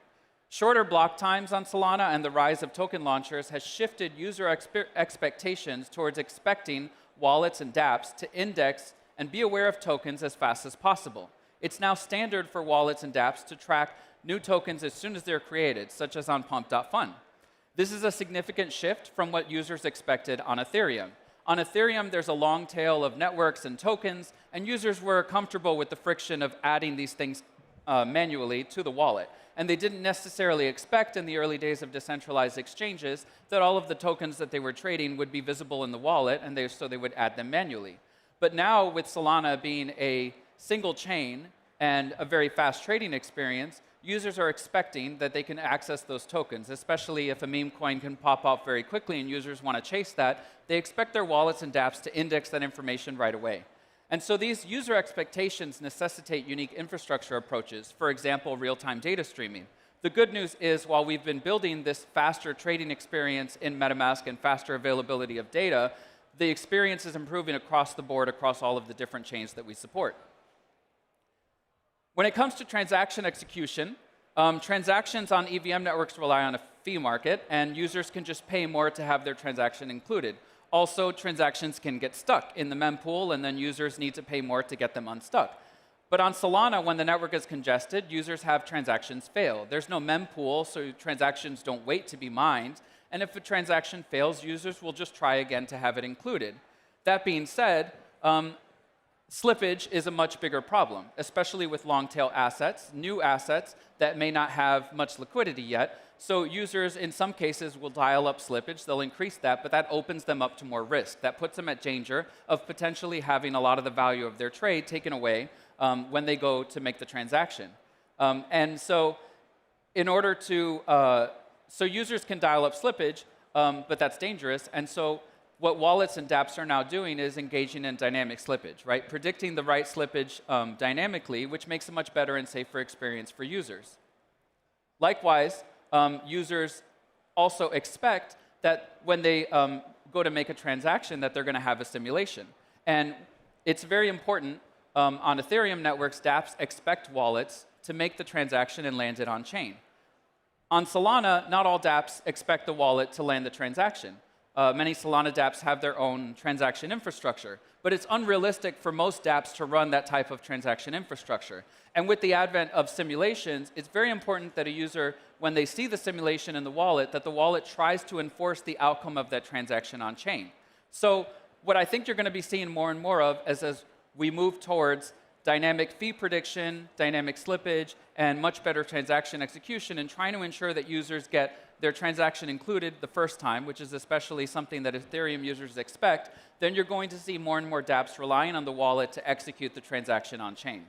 Shorter block times on Solana and the rise of token launchers has shifted user expectations towards expecting wallets and dApps to index and be aware of tokens as fast as possible. It's now standard for wallets and dApps to track new tokens as soon as they're created, such as on pump.fun. This is a significant shift from what users expected on Ethereum. On Ethereum, there's a long tail of networks and tokens, and users were comfortable with the friction of adding these things manually to the wallet. And they didn't necessarily expect in the early days of decentralized exchanges that all of the tokens that they were trading would be visible in the wallet, and so they would add them manually. But now, with Solana being a single chain and a very fast trading experience, users are expecting that they can access those tokens, especially if a meme coin can pop up very quickly and users want to chase that. They expect their wallets and dApps to index that information right away. And so these user expectations necessitate unique infrastructure approaches, for example, real-time data streaming. The good news is, while we've been building this faster trading experience in MetaMask and faster availability of data, the experience is improving across the board, across all of the different chains that we support. When it comes to transaction execution, transactions on EVM networks rely on a fee market, and users can just pay more to have their transaction included. Also, transactions can get stuck in the mempool, and then users need to pay more to get them unstuck. But on Solana, when the network is congested, users have transactions fail. There's no mempool, so transactions don't wait to be mined. And if a transaction fails, users will just try again to have it included. That being said, slippage is a much bigger problem, especially with long-tail assets, new assets that may not have much liquidity yet. So users, in some cases, will dial up slippage. They'll increase that, but that opens them up to more risk. That puts them at danger of potentially having a lot of the value of their trade taken away when they go to make the transaction. And so in order to, so users can dial up slippage, but that's dangerous. And so what wallets and dApps are now doing is engaging in dynamic slippage, right? Predicting the right slippage dynamically, which makes a much better and safer experience for users. Likewise, users also expect that when they go to make a transaction that they're going to have a simulation. And it's very important on Ethereum networks, dApps expect wallets to make the transaction and land it on chain. On Solana, not all dApps expect the wallet to land the transaction. Many Solana dApps have their own transaction infrastructure, but it's unrealistic for most dApps to run that type of transaction infrastructure. And with the advent of simulations, it's very important that a user, when they see the simulation in the wallet, that the wallet tries to enforce the outcome of that transaction on chain. So what I think you're going to be seeing more and more of as we move towards dynamic fee prediction, dynamic slippage, and much better transaction execution, and trying to ensure that users get their transaction included the first time, which is especially something that Ethereum users expect, then you're going to see more and more dApps relying on the wallet to execute the transaction on chain.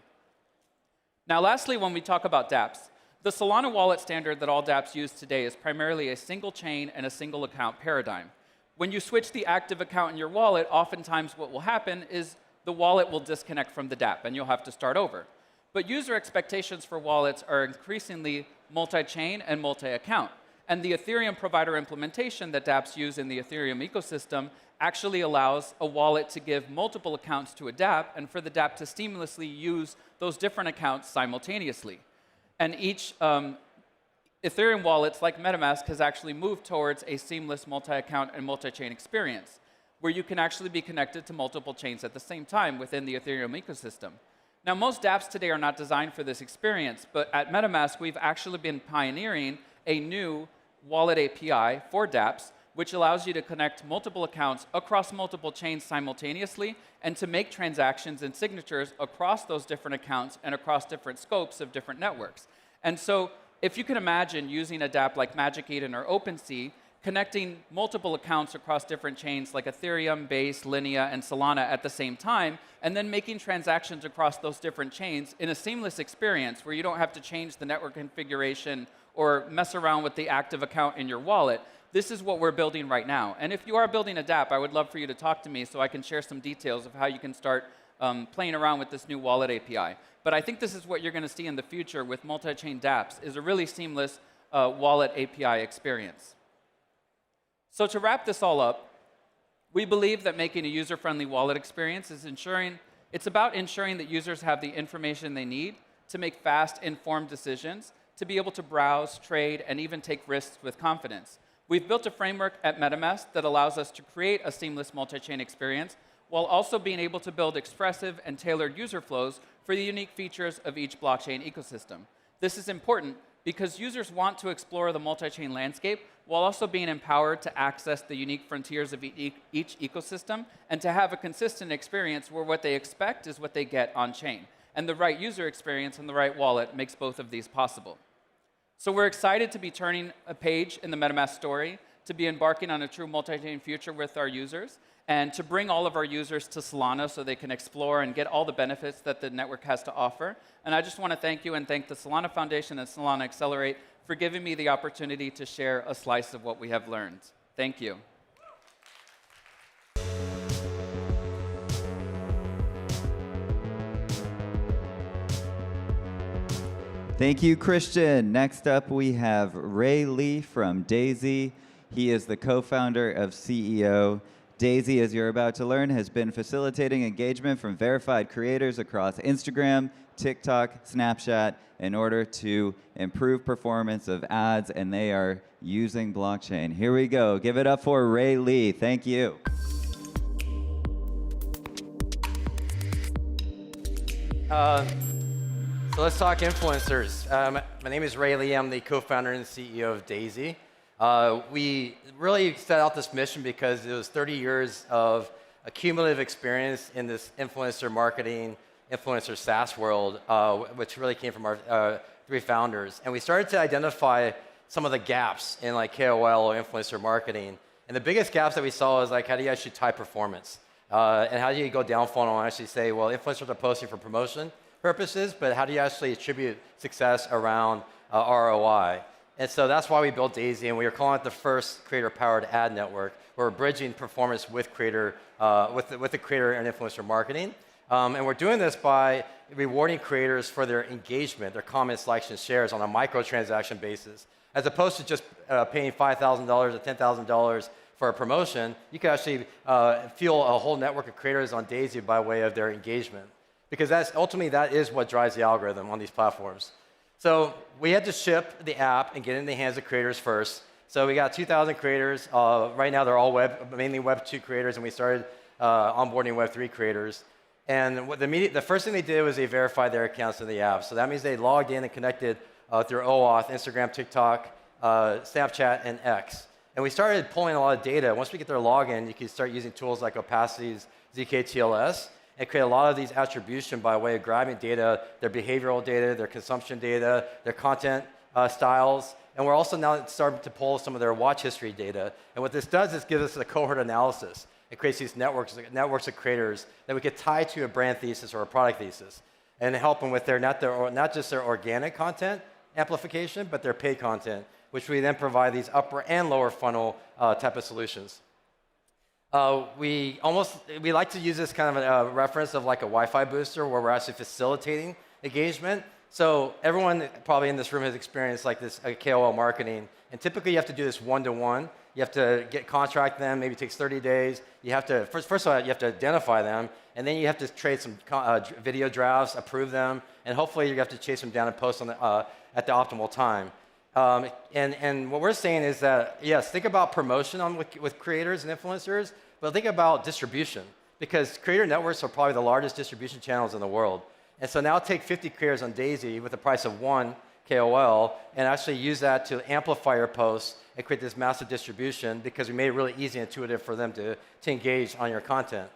Now, lastly, when we talk about dApps, the Solana wallet standard that all dApps use today is primarily a single chain and a single account paradigm. When you switch the active account in your wallet, oftentimes what will happen is the wallet will disconnect from the dApp, and you'll have to start over. But user expectations for wallets are increasingly multi-chain and multi-account. And the Ethereum provider implementation that dApps use in the Ethereum ecosystem actually allows a wallet to give multiple accounts to a dApp, and for the dApp to seamlessly use those different accounts simultaneously. And each Ethereum wallets, like MetaMask, has actually moved towards a seamless multi-account and multi-chain experience, where you can actually be connected to multiple chains at the same time within the Ethereum ecosystem. Now, most dApps today are not designed for this experience, but at MetaMask, we've actually been pioneering a new wallet API for dApps, which allows you to connect multiple accounts across multiple chains simultaneously and to make transactions and signatures across those different accounts and across different scopes of different networks. And so if you can imagine using a dApp like Magic Eden or OpenSea, connecting multiple accounts across different chains like Ethereum, Base, Linea, and Solana at the same time, and then making transactions across those different chains in a seamless experience where you don't have to change the network configuration or mess around with the active account in your wallet, this is what we're building right now. And if you are building a dApp, I would love for you to talk to me so I can share some details of how you can start playing around with this new wallet API. But I think this is what you're going to see in the future with multi-chain dApps, is a really seamless wallet API experience. So to wrap this all up, we believe that making a user-friendly wallet experience is it's about ensuring that users have the information they need to make fast, informed decisions, to be able to browse, trade, and even take risks with confidence. We've built a framework at MetaMask that allows us to create a seamless multi-chain experience while also being able to build expressive and tailored user flows for the unique features of each blockchain ecosystem. This is important because users want to explore the multi-chain landscape while also being empowered to access the unique frontiers of each ecosystem and to have a consistent experience where what they expect is what they get on-chain. And the right user experience and the right wallet makes both of these possible. So we're excited to be turning a page in the MetaMask story, to be embarking on a true multi-chain future with our users, and to bring all of our users to Solana so they can explore and get all the benefits that the network has to offer. And I just want to thank you and thank the Solana Foundation and Solana Accelerate for giving me the opportunity to share a slice of what we have learned. Thank you. Thank you, Christian. Next up, we have Ray Lee from Daisy. He is the co-founder of CEO. Daisy, as you're about to learn, has been facilitating engagement from verified creators across Instagram, TikTok, Snapchat in order to improve performance of ads, and they are using blockchain. Here we go. Give it up for Ray Lee. Thank you. So let's talk influencers. My name is Ray Lee. I'm the co-founder and CEO of Daisy. We really set out this mission because it was 30 years of accumulative experience in this influencer marketing, influencer SaaS world, which really came from our three founders. And we started to identify some of the gaps in like KOL or influencer marketing. And the biggest gaps that we saw is like, how do you actually tie performance? And how do you go down funnel and actually say, well, influencers are posting for promotion purposes, but how do you actually attribute success around ROI? And so that's why we built Daisy, and we are calling it the first creator-powered ad network. We're bridging performance with the creator and influencer marketing. And we're doing this by rewarding creators for their engagement, their comments, likes, and shares on a microtransaction basis. As opposed to just paying $5,000 or $10,000 for a promotion, you can actually fuel a whole network of creators on Daisy by way of their engagement. Because ultimately that is what drives the algorithm on these platforms. So we had to ship the app and get it in the hands of creators first. So we got 2,000 creators. Right now they're all mainly Web 2 creators, and we started onboarding Web 3 creators. And the first thing they did was they verified their accounts in the app. So that means they logged in and connected through OAuth, Instagram, TikTok, Snapchat, and X. And we started pulling a lot of data. Once we get their login, you can start using tools like Opacity's ZK-TLS. and create a lot of these attribution by way of grabbing data, their behavioral data, their consumption data, their content styles. And we're also now starting to pull some of their watch history data. And what this does is gives us a cohort analysis. It creates these networks of creators that we could tie to a brand thesis or a product thesis and help them with not just their organic content amplification, but their paid content, which we then provide these upper and lower funnel type of solutions. We like to use this kind of a reference of like a Wi-Fi booster where we're actually facilitating engagement. So everyone probably in this room has experienced like this KOL marketing, and typically you have to do this one-to-one. You have to contract them, maybe it takes 30 days. You have to, first of all, you have to identify them, and then you have to trade some video drafts, approve them, and hopefully you have to chase them down and post on at the optimal time. And what we're saying is that, yes, think about promotion with creators and influencers, but think about distribution, because creator networks are probably the largest distribution channels in the world. And so now take 50 creators on Daisy with the price of one KOL and actually use that to amplify your posts and create this massive distribution, because we made it really easy and intuitive for them to engage on your content.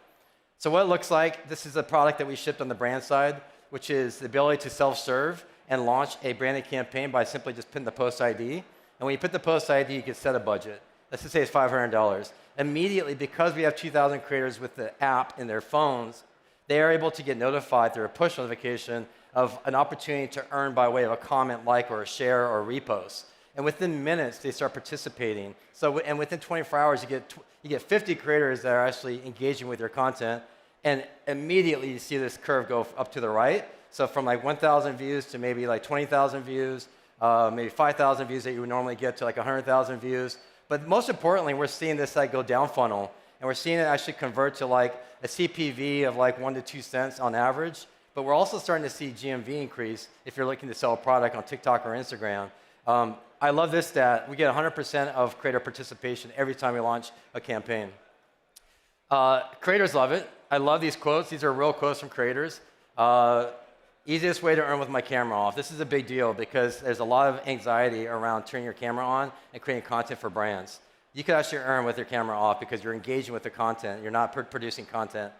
So what it looks like, this is a product that we shipped on the brand side, which is the ability to self-serve and launch a branded campaign by simply just putting the post ID. And when you put the post ID, you can set a budget. Let's just say it's $500. Immediately, because we have 2,000 creators with the app in their phones, they are able to get notified through a push notification of an opportunity to earn by way of a comment, like, or a share, or a repost. And within minutes, they start participating. So, and within 24 hours, you get 50 creators that are actually engaging with your content, and immediately you see this curve go up to the right. So from like 1,000 views to maybe like 20,000 views, maybe 5,000 views that you would normally get to like 100,000 views. But most importantly, we're seeing this like go down funnel, and we're seeing it actually convert to like a CPV of like 1 to 2 cents on average. But we're also starting to see GMV increase if you're looking to sell a product on TikTok or Instagram. I love this stat. We get 100% of creator participation every time we launch a campaign. Creators love it. I love these quotes. These are real quotes from creators. Easiest way to earn with my camera off. This is a big deal because there's a lot of anxiety around turning your camera on and creating content for brands. You can actually earn with your camera off because you're engaging with the content. You're not producing content.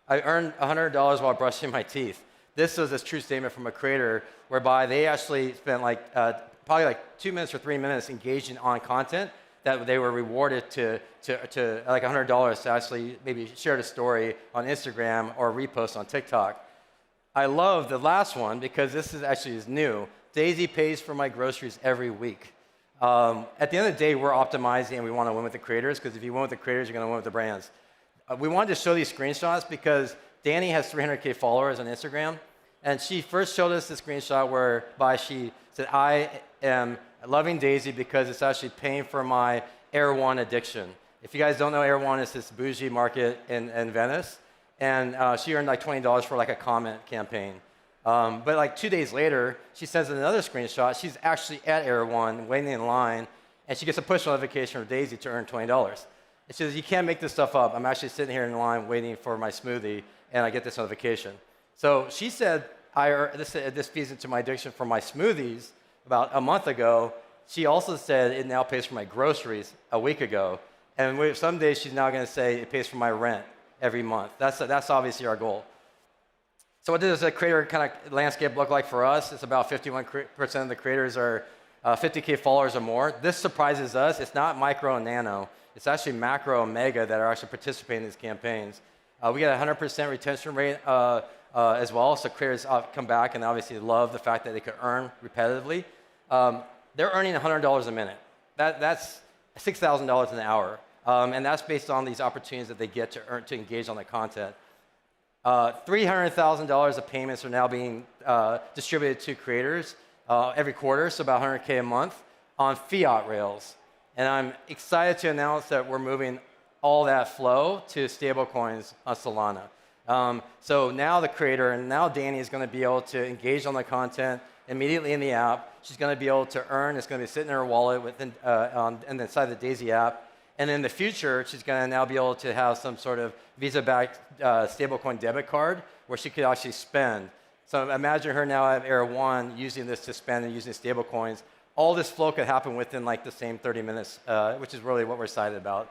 I earned $100 while brushing my teeth. This was a true statement from a creator whereby they actually spent like probably like 2 minutes or 3 minutes engaging on content that they were rewarded to like $100 to actually maybe share the story on Instagram or repost on TikTok. I love the last one because this is actually new. Daisy pays for my groceries every week. At the end of the day, we're optimizing and we want to win with the creators, because if you win with the creators, you're going to win with the brands. We wanted to show these screenshots because Danny has 300K followers on Instagram, and she first showed us the screenshot whereby she said, I am loving Daisy because it's actually paying for my Air One addiction. If you guys don't know, Air One is this bougie market in Venice, and she earned like $20 for like a comment campaign. But like 2 days later, she sends another screenshot. She's actually at Air One, waiting in line, and she gets a push notification from Daisy to earn $20. And she says, you can't make this stuff up. I'm actually sitting here in line waiting for my smoothie, and I get this notification. So she said, this feeds into my addiction for my smoothies about a month ago. She also said it now pays for my groceries a week ago. And some days she's now going to say it pays for my rent every month. That's obviously our goal. So what does a creator kind of landscape look like for us? It's about 51% of the creators are 50K followers or more. This surprises us. It's not micro and nano. It's actually macro and mega that are actually participating in these campaigns. We get a 100% retention rate as well, so creators come back and obviously love the fact that they could earn repetitively. They're earning $100 a minute. That's $6,000 an hour, and that's based on these opportunities that they get to earn to engage on the content. $300,000 of payments are now being distributed to creators every quarter, so about 100K a month on fiat rails. And I'm excited to announce that we're moving all that flow to stablecoins on Solana. So now the creator, and now Danny is going to be able to engage on the content immediately in the app. She's going to be able to earn. It's going to be sitting in her wallet within, and inside the Daisy app. And in the future, she's going to now be able to have some sort of Visa-backed stablecoin debit card where she could actually spend. So imagine her now at Air One using this to spend and using stablecoins. All this flow could happen within like the same 30 minutes, which is really what we're excited about.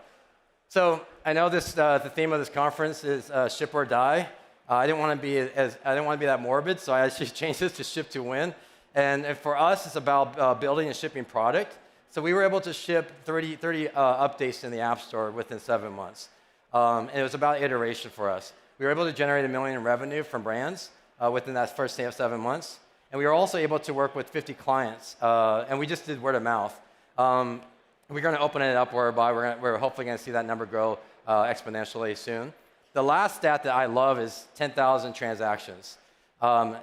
So I know this, the theme of this conference is ship or die. I didn't want to be that morbid, so I actually changed this to ship to win. And for us, it's about building and shipping product. So we were able to ship 30 updates in the App Store within 7 months. And it was about iteration for us. We were able to generate $1 million in revenue from brands within that first 7 months. And we were also able to work with 50 clients. And we just did word of mouth. We're going to open it up whereby we're hopefully going to see that number grow exponentially soon. The last stat that I love is 10,000 transactions.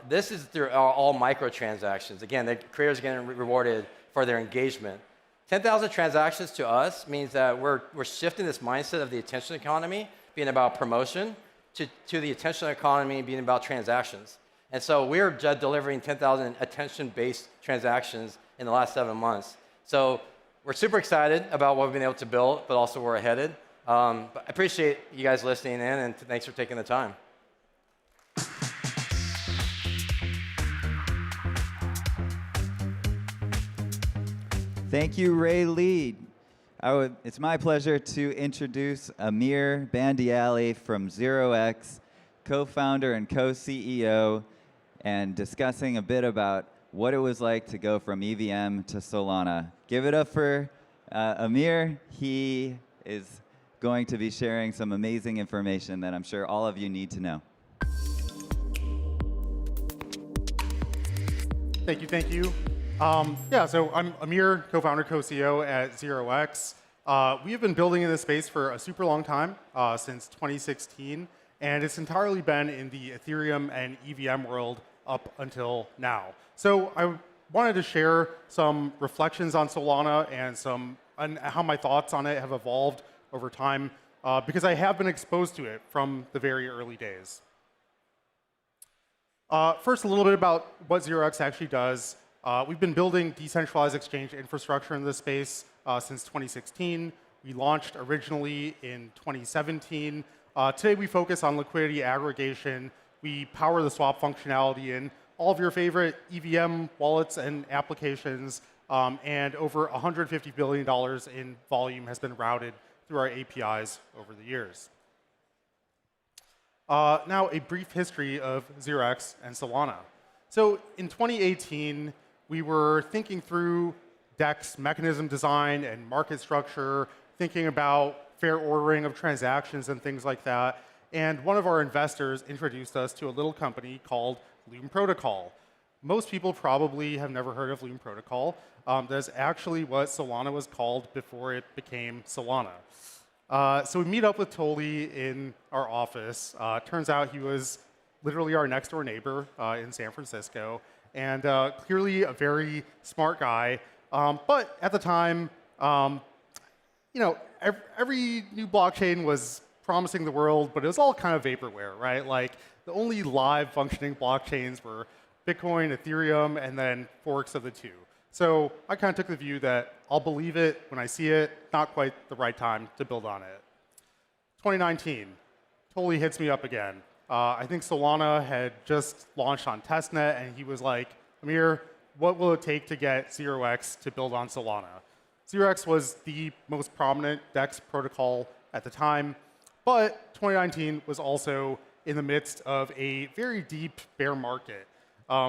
This is through all microtransactions. Again, the creators are getting rewarded for their engagement. 10,000 transactions to us means that we're shifting this mindset of the attention economy being about promotion to the attention economy being about transactions. And so we're delivering 10,000 attention-based transactions in the last 7 months. So we're super excited about what we've been able to build, but also where we're headed. But I appreciate you guys listening in, and thanks for taking the time. Thank you, Ray Lee. It's my pleasure to introduce Amir Bandiali from ZeroX, co-founder and co-CEO, and discussing a bit about what it was like to go from EVM to Solana. Give it up for Amir. He is going to be sharing some amazing information that I'm sure all of you need to know. Thank you. So I'm Amir, co-founder, co-CEO at ZeroX. We have been building in this space for a super long time, since 2016, and it's entirely been in the Ethereum and EVM world up until now. So I wanted to share some reflections on Solana and how my thoughts on it have evolved over time, because I have been exposed to it from the very early days. First, a little bit about what ZeroX actually does. We've been building decentralized exchange infrastructure in this space since 2016. We launched originally in 2017. Today, we focus on liquidity aggregation. We power the swap functionality in all of your favorite EVM wallets and applications, and over $150 billion in volume has been routed through our APIs over the years. Now, a brief history of ZeroX and Solana. So in 2018, we were thinking through DEX mechanism design and market structure, thinking about fair ordering of transactions and things like that. And one of our investors introduced us to a little company called Loom Protocol. Most people probably have never heard of Loom Protocol. That's actually what Solana was called before it became Solana. So we meet up with Toli in our office. Turns out he was literally our next door neighbor in San Francisco, and clearly a very smart guy. But at the time, every new blockchain was promising the world, but it was all kind of vaporware, right? Like the only live functioning blockchains were Bitcoin, Ethereum, and then forks of the two. So I kind of took the view that I'll believe it when I see it, not quite the right time to build on it. 2019, Toli hits me up again. I think Solana had just launched on testnet, and he was like, Amir, what will it take to get ZeroX to build on Solana? ZeroX was the most prominent DEX protocol at the time, but 2019 was also in the midst of a very deep bear market.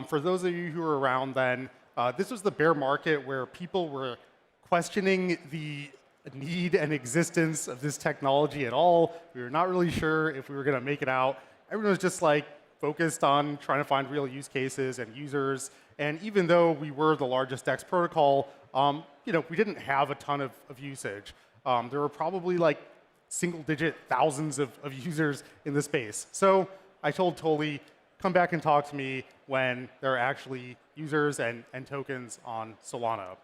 For those of you who were around then, this was the bear market where people were questioning the need and existence of this technology at all. We were not really sure if we were going to make it out. Everyone was just like focused on trying to find real use cases and users. And even though we were the largest DEX protocol, we didn't have a ton of usage. There were probably like single-digit thousands of users in the space. So I told Toli, come back and talk to me when there are actually users and tokens on Solana.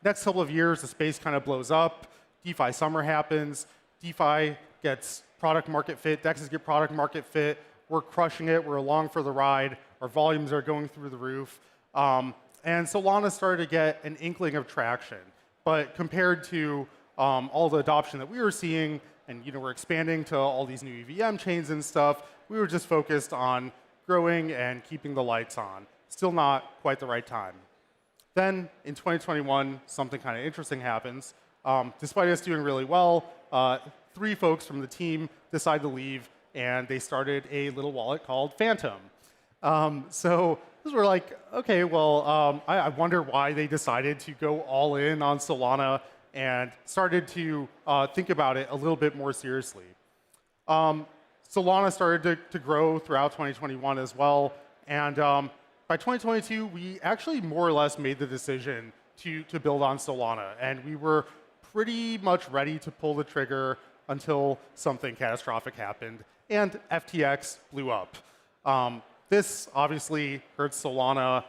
Next couple of years, the space kind of blows up. DeFi summer happens. DeFi gets product market fit. DEXs get product market fit. We're crushing it. We're along for the ride. Our volumes are going through the roof. And Solana started to get an inkling of traction. But compared to all the adoption that we were seeing, and we're expanding to all these new EVM chains and stuff, we were just focused on growing and keeping the lights on. Still not quite the right time. Then in 2021, something kind of interesting happens. Despite us doing really well, 3 folks from the team decide to leave, and they started a little wallet called Phantom. So we're like, okay, well, I wonder why they decided to go all in on Solana and started to think about it a little bit more seriously. Solana started to grow throughout 2021 as well, and by 2022, we actually more or less made the decision to build on Solana, and we were pretty much ready to pull the trigger until something catastrophic happened, and FTX blew up. This obviously hurts Solana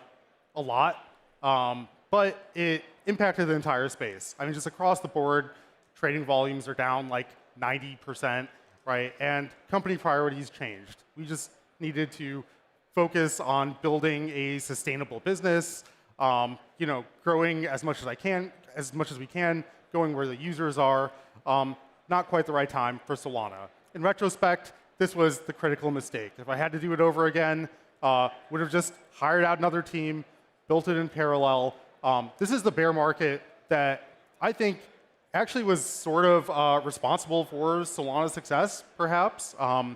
a lot, but it impacted the entire space. I mean, just across the board, trading volumes are down like 90%, right? And company priorities changed. We just needed to focus on building a sustainable business, growing as much as we can, going where the users are. Not quite the right time for Solana. In retrospect, this was the critical mistake. If I had to do it over again, would have just hired out another team, built it in parallel. This is the bear market that I think actually was sort of responsible for Solana's success, perhaps. I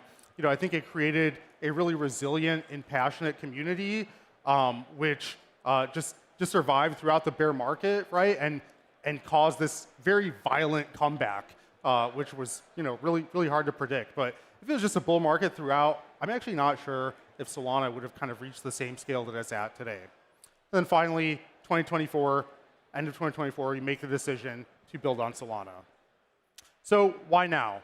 think it created a really resilient and passionate community, which just survived throughout the bear market, right? And caused this very violent comeback, which was really hard to predict. But if it was just a bull market throughout, I'm actually not sure if Solana would have kind of reached the same scale that it's at today. And then finally, 2024, end of 2024, we make the decision to build on Solana. So why now?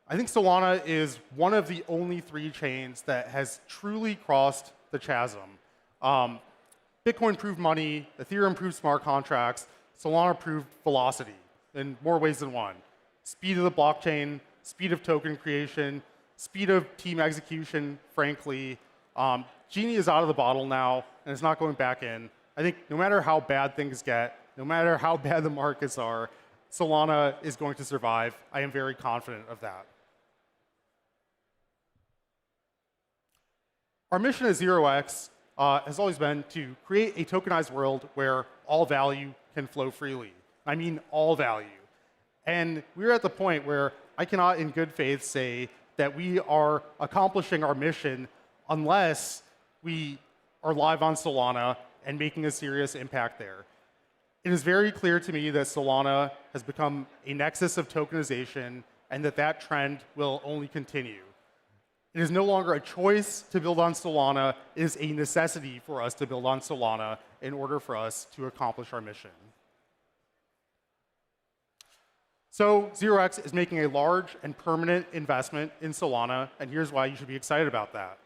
I think Solana is one of the only 3 chains that has truly crossed the chasm. Bitcoin proved money, Ethereum proved smart contracts, Solana proved velocity in more ways than one. Speed of the blockchain, speed of token creation, speed of team execution, frankly. Genie is out of the bottle now, and it's not going back in. I think no matter how bad things get, no matter how bad the markets are, Solana is going to survive. I am very confident of that. Our mission at ZeroX has always been to create a tokenized world where all value can flow freely. I mean all value. And we're at the point where I cannot in good faith say that we are accomplishing our mission unless we are live on Solana and making a serious impact there. It is very clear to me that Solana has become a nexus of tokenization and that trend will only continue. It is no longer a choice to build on Solana. It is a necessity for us to build on Solana in order for us to accomplish our mission. So ZeroX is making a large and permanent investment in Solana, and here's why you should be excited about that.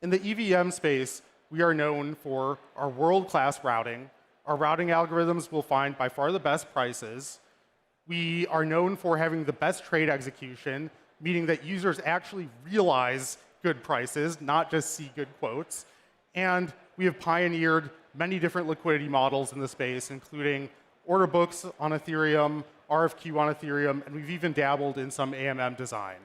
In the EVM space, we are known for our world-class routing. Our routing algorithms will find by far the best prices. We are known for having the best trade execution, meaning that users actually realize good prices, not just see good quotes. And we have pioneered many different liquidity models in the space, including order books on Ethereum, RFQ on Ethereum, and we've even dabbled in some AMM design.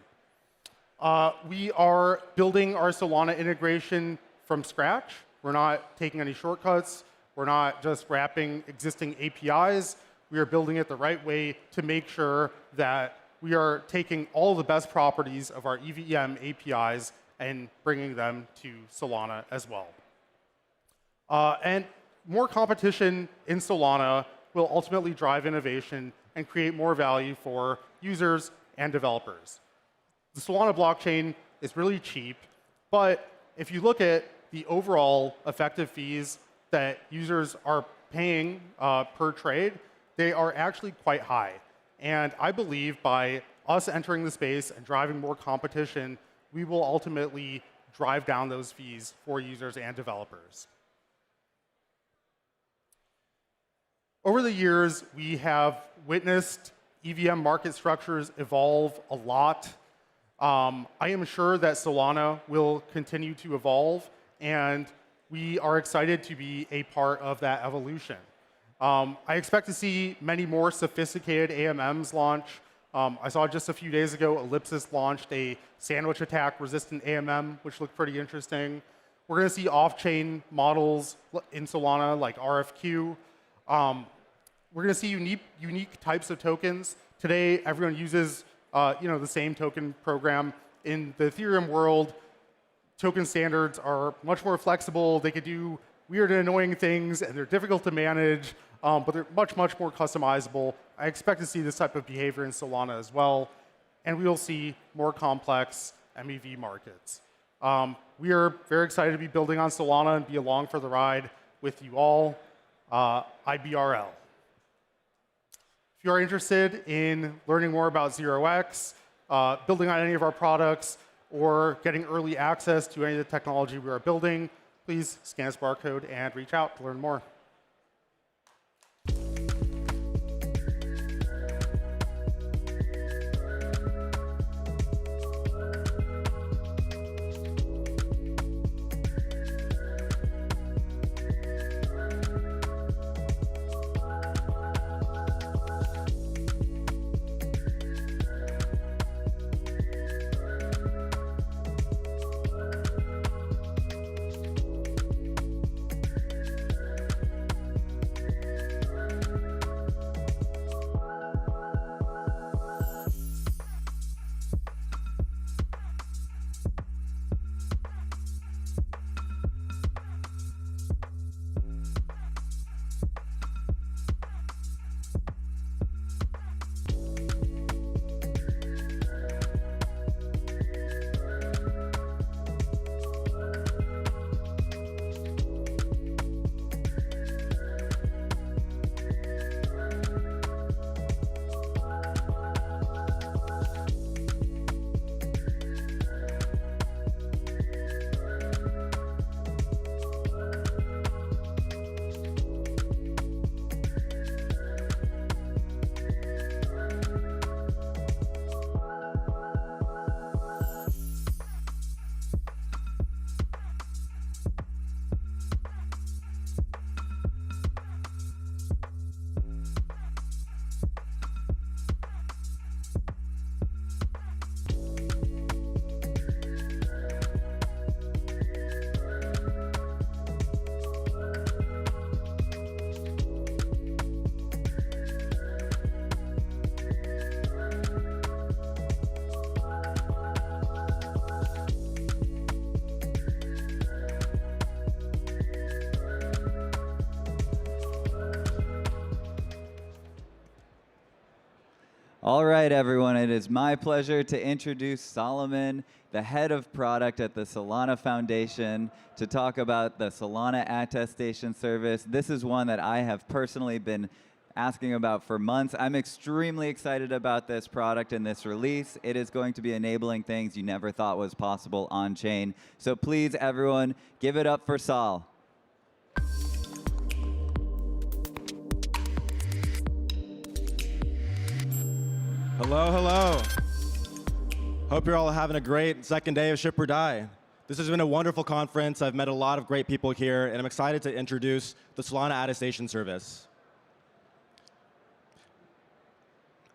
We are building our Solana integration from scratch. We're not taking any shortcuts. We're not just wrapping existing APIs. We are building it the right way to make sure that we are taking all the best properties of our EVM APIs and bringing them to Solana as well. And more competition in Solana will ultimately drive innovation and create more value for users and developers. The Solana blockchain is really cheap, but if you look at the overall effective fees that users are paying per trade, they are actually quite high. And I believe by us entering the space and driving more competition, we will ultimately drive down those fees for users and developers. Over the years, we have witnessed EVM market structures evolve a lot. I am sure that Solana will continue to evolve, and we are excited to be a part of that evolution. I expect to see many more sophisticated AMMs launch. I saw just a few days ago, Ellipsis launched a sandwich attack resistant AMM, which looked pretty interesting. We're going to see off-chain models in Solana like RFQ. We're going to see unique types of tokens. Today, everyone uses the same token program in the Ethereum world, token standards are much more flexible. They could do weird and annoying things, and they're difficult to manage, but they're much, much more customizable. I expect to see this type of behavior in Solana as well, and we will see more complex MEV markets. We are very excited to be building on Solana and be along for the ride with you all. IBRL. If you are interested in learning more about ZeroX, building on any of our products, or getting early access to any of the technology we are building, please scan this barcode and reach out to learn more. All right, everyone, it is my pleasure to introduce Solomon, the head of product at the Solana Foundation, to talk about the Solana attestation service. This is one that I have personally been asking about for months. I'm extremely excited about this product and this release. It is going to be enabling things you never thought was possible on-chain. So please, everyone, give it up for Sol. Hello, hello. Hope you're all having a great second day of Ship or Die. This has been a wonderful conference. I've met a lot of great people here, and I'm excited to introduce the Solana attestation service.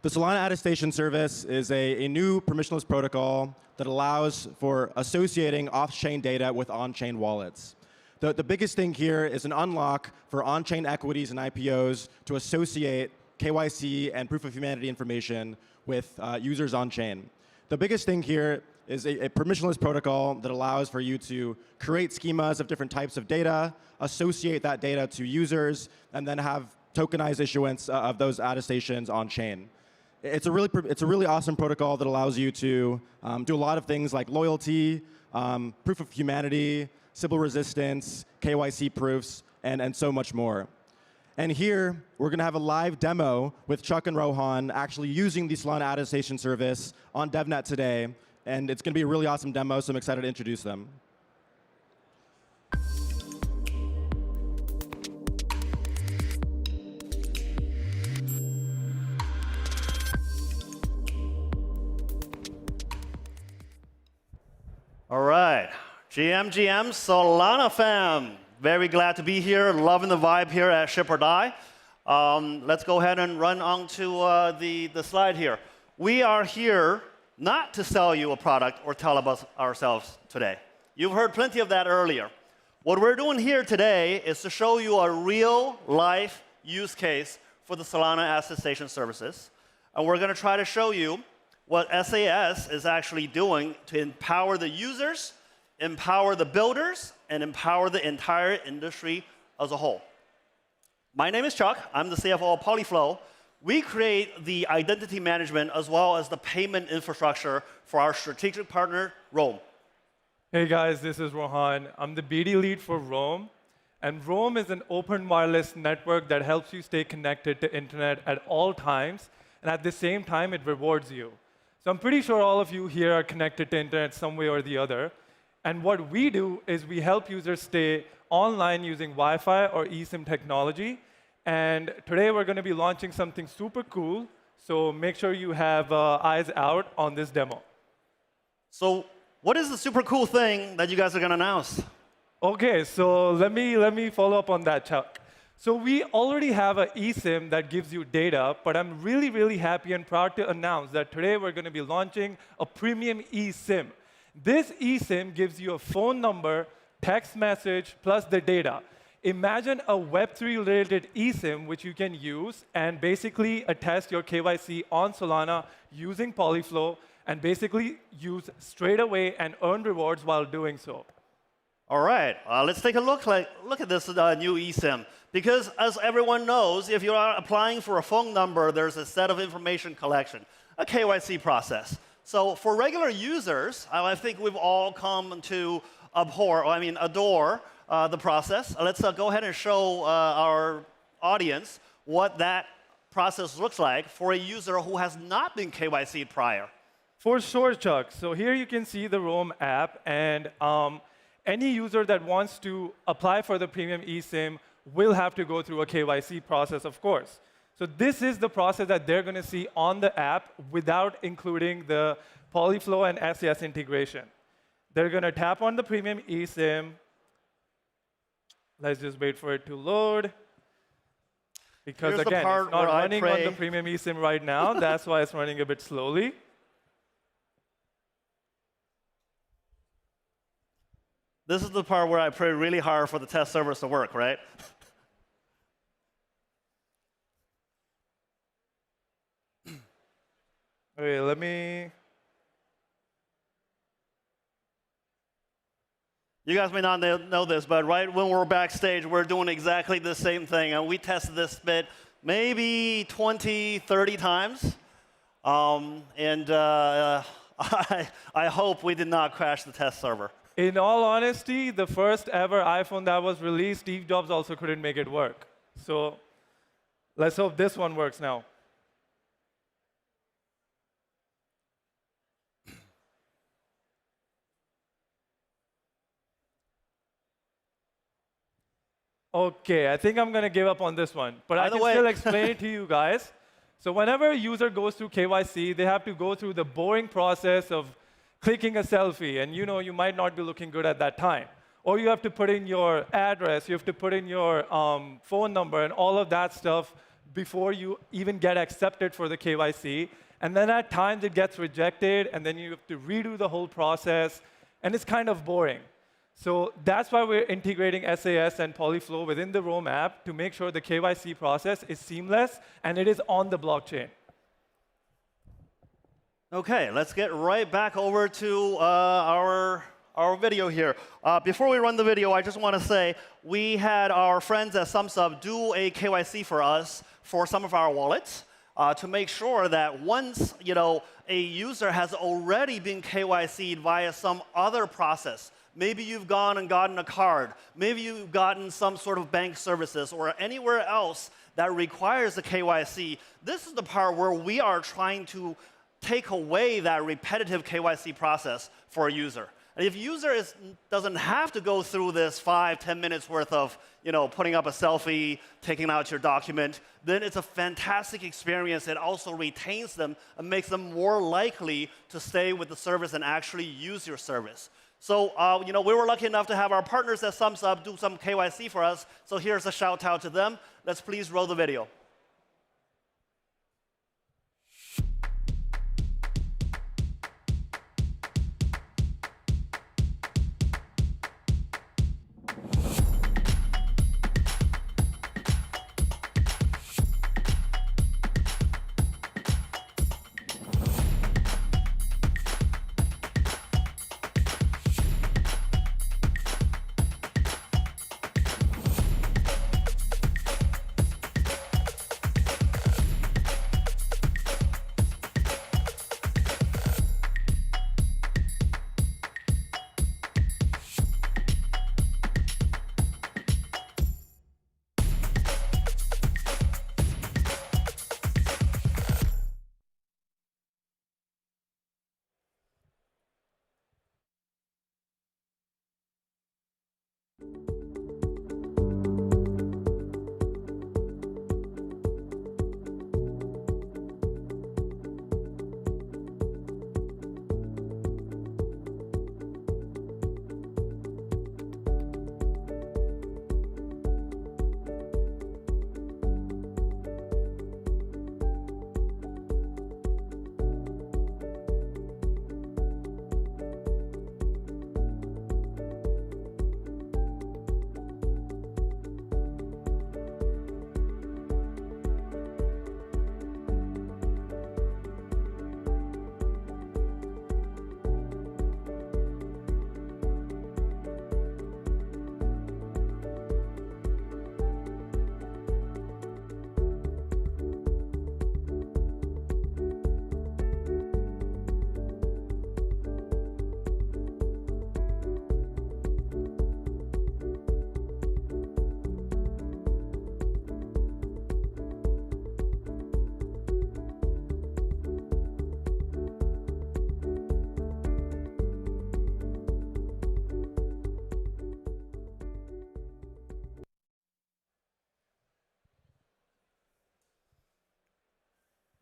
The Solana attestation service is a new permissionless protocol that allows for associating off-chain data with on-chain wallets. The biggest thing here is an unlock for on-chain equities and IPOs to associate KYC and proof of humanity information with users on-chain. The biggest thing here is a permissionless protocol that allows for you to create schemas of different types of data, associate that data to users, and then have tokenized issuance of those attestations on-chain. It's a really awesome protocol that allows you to do a lot of things like loyalty, proof of humanity, Sybil resistance, KYC proofs, and so much more. And here, we're going to have a live demo with Chuck and Rohan actually using the Solana attestation service on DevNet today. And it's going to be a really awesome demo, so I'm excited to introduce them. All right, GM, Solana fam. Very glad to be here, loving the vibe here at Ship or Die. Let's go ahead and run on to the slide here. We are here not to sell you a product or tell about ourselves today. You've heard plenty of that earlier. What we're doing here today is to show you a real-life use case for the Solana attestation services. And we're going to try to show you what SAS is actually doing to empower the users, empower the builders, and empower the entire industry as a whole. My name is Chuck. I'm the CFO of Polyflow. We create the identity management as well as the payment infrastructure for our strategic partner, Roam. Hey guys, this is Rohan. I'm the BD lead for Roam. And Roam is an open wireless network that helps you stay connected to internet at all times. And at the same time, it rewards you. So I'm pretty sure all of you here are connected to internet some way or the other. And what we do is we help users stay online using Wi-Fi or eSIM technology. And today we're going to be launching something super cool. So make sure you have eyes out on this demo. So what is the super cool thing that you guys are going to announce? OK, so let me follow up on that, Chuck. So we already have an eSIM that gives you data. But I'm really, really happy and proud to announce that today we're going to be launching a premium eSIM. This eSIM gives you a phone number, text message, plus the data. Imagine a Web3-related eSIM which you can use and basically attest your KYC on Solana using Polyflow and basically use straight away and earn rewards while doing so. All right, let's take a look at this new eSIM. Because as everyone knows, if you are applying for a phone number, there's a set of information collection, a KYC process. So for regular users, I think we've all come to adore the process. Let's go ahead and show our audience what that process looks like for a user who has not been KYC'd prior. For sure, Chuck. So here you can see the Roam app. And any user that wants to apply for the premium eSIM will have to go through a KYC process, of course. So this is the process that they're going to see on the app without including the Polyflow and SAS integration. They're going to tap on the premium eSIM. Let's just wait for it to load. Because again, it's not running on the premium eSIM right now. That's why it's running a bit slowly. This is the part where I pray really hard for the test servers to work, right? Okay, let me. You guys may not know this, but right when we're backstage, we're doing exactly the same thing. And we tested this bit maybe 20, 30 times. I hope we did not crash the test server. In all honesty, the first ever iPhone that was released, Steve Jobs also couldn't make it work. So let's hope this one works now. OK, I think I'm going to give up on this one. But I can still explain it to you guys. So whenever a user goes through KYC, they have to go through the boring process of clicking a selfie. And you might not be looking good at that time. Or you have to put in your address. You have to put in your phone number and all of that stuff before you even get accepted for the KYC. And then at times it gets rejected. And then you have to redo the whole process. And it's kind of boring. So that's why we're integrating SAS and Polyflow within the Roam app to make sure the KYC process is seamless and it is on the blockchain. OK, let's get right back over to our video here. Before we run the video, I just want to say we had our friends at SumSub do a KYC for us for some of our wallets to make sure that once a user has already been KYC'd via some other process, maybe you've gone and gotten a card. Maybe you've gotten some sort of bank services or anywhere else that requires a KYC. This is the part where we are trying to take away that repetitive KYC process for a user. And if a user doesn't have to go through this 5-10 minutes worth of putting up a selfie, taking out your document, then it's a fantastic experience. It also retains them and makes them more likely to stay with the service and actually use your service. So we were lucky enough to have our partners at SumSub do some KYC for us. So here's a shout out to them. Let's please roll the video.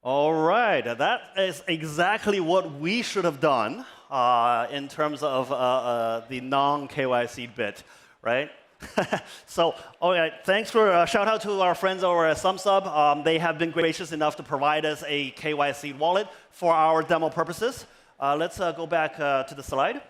All right, that is exactly what we should have done in terms of the non-KYC bit, right? So, all right, thanks for shout out to our friends over at SumSub. They have been gracious enough to provide us a KYC wallet for our demo purposes. Let's go back to the slide.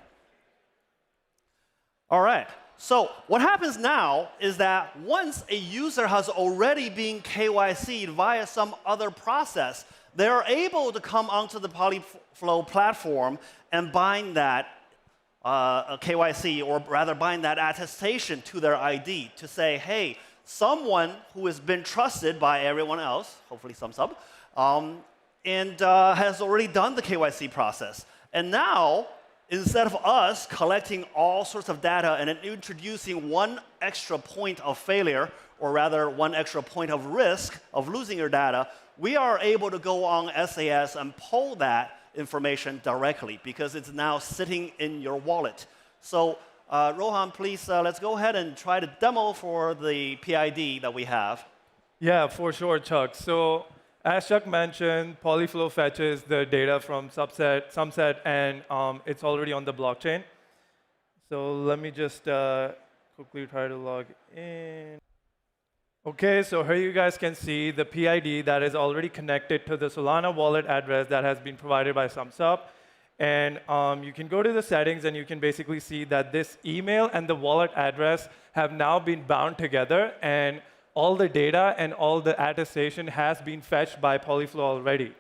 All right. So what happens now is that once a user has already been KYC'd via some other process, they're able to come onto the Polyflow platform and bind that KYC, or rather bind that attestation to their ID to say, hey, someone who has been trusted by everyone else, hopefully SumSub, and has already done the KYC process. And now, instead of us collecting all sorts of data and then introducing one extra point of failure, or rather one extra point of risk of losing your data, we are able to go on SAS and pull that information directly because it's now sitting in your wallet. So Rohan, please, let's go ahead and try to demo for the PID that we have. Yeah, for sure, Chuck. So as Chuck mentioned, Polyflow fetches the data from Sumset, and it's already on the blockchain. So let me just quickly try to log in. OK, so here you guys can see the PID that is already connected to the Solana wallet address that has been provided by SumSub. And you can go to the settings, and you can basically see that this email and the wallet address have now been bound together. And all the data and all the attestation has been fetched by Polyflow already.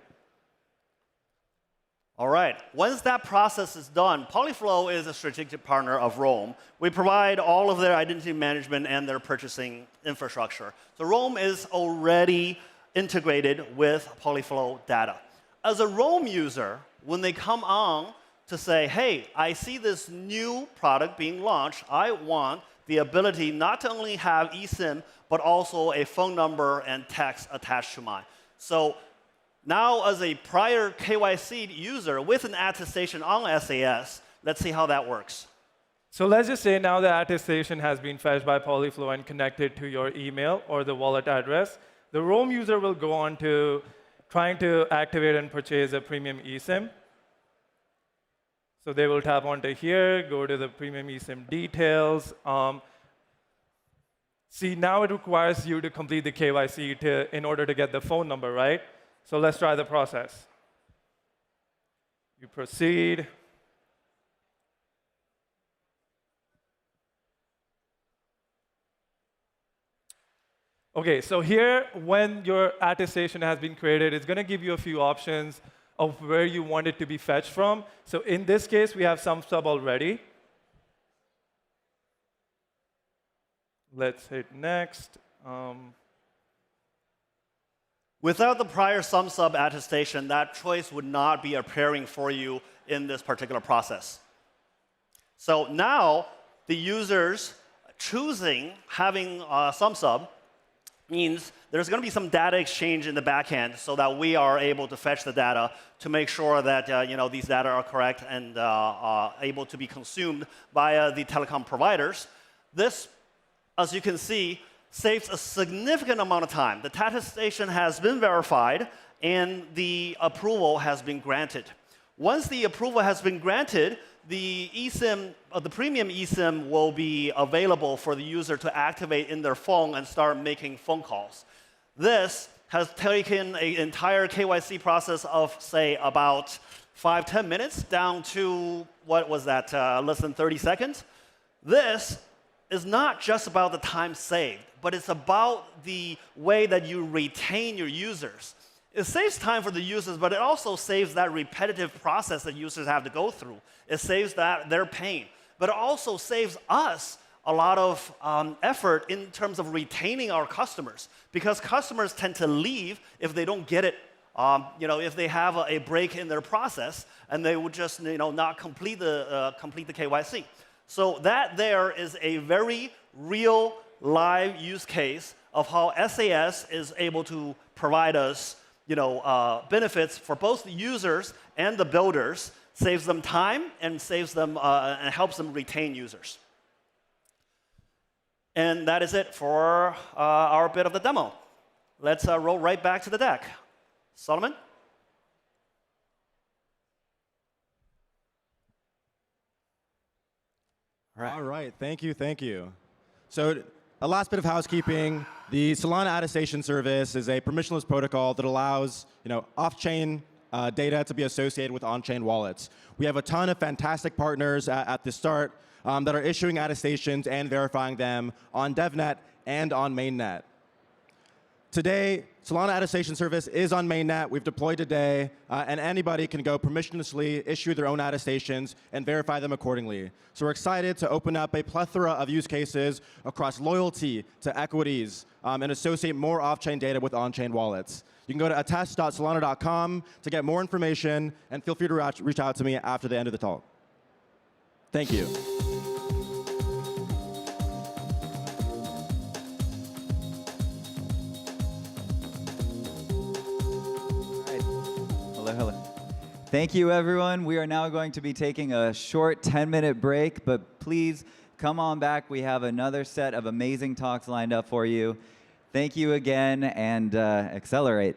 All right. Once that process is done, Polyflow is a strategic partner of Roam. We provide all of their identity management and their purchasing infrastructure. So Roam is already integrated with Polyflow data. As a Roam user, when they come on to say, hey, I see this new product being launched, I want the ability not to only have eSIM, but also a phone number and text attached to mine. So now, as a prior KYC user with an attestation on SAS, let's see how that works. So let's just say now the attestation has been fetched by Polyflow and connected to your email or the wallet address. The Roam user will go on to trying to activate and purchase a premium eSIM. So they will tap onto here, go to the premium eSIM details. See, now it requires you to complete the KYC in order to get the phone number, right? So let's try the process. You proceed. OK, so here, when your attestation has been created, it's going to give you a few options of where you want it to be fetched from. So in this case, we have SumSub already. Let's hit next. Without the prior SumSub attestation, that choice would not be appearing for you in this particular process. So now, the users choosing having SumSub means there's going to be some data exchange in the backend so that we are able to fetch the data to make sure that these data are correct and able to be consumed by the telecom providers. This, as you can see, saves a significant amount of time. The attestation has been verified, and the approval has been granted. Once the approval has been granted, the eSIM, the premium eSIM will be available for the user to activate in their phone and start making phone calls. This has taken an entire KYC process of, say, about 5-10 minutes down to, what was that, less than 30 seconds. This is not just about the time saved, but it's about the way that you retain your users. It saves time for the users, but it also saves that repetitive process that users have to go through. It saves their pain. But it also saves us a lot of effort in terms of retaining our customers, because customers tend to leave if they don't get it, if they have a break in their process, and they would just not complete the KYC. So that there is a very real, live use case of how SAS is able to provide us benefits for both the users and the builders, saves them time and saves them and helps them retain users. And that is it for our bit of the demo. Let's roll right back to the deck. Solomon? All right, thank you. So a last bit of housekeeping. The Solana attestation service is a permissionless protocol that allows off-chain data to be associated with on-chain wallets. We have a ton of fantastic partners at the start that are issuing attestations and verifying them on DevNet and on mainnet. Today, Solana attestation service is on mainnet. We've deployed today, and anybody can go permissionlessly issue their own attestations and verify them accordingly. So we're excited to open up a plethora of use cases across loyalty to equities and associate more off-chain data with on-chain wallets. You can go to attest.solana.com to get more information, and feel free to reach out to me after the end of the talk. Thank you. Hello. Thank you, everyone. We are now going to be taking a short 10-minute break, but please come on back. We have another set of amazing talks lined up for you. Thank you again, and accelerate.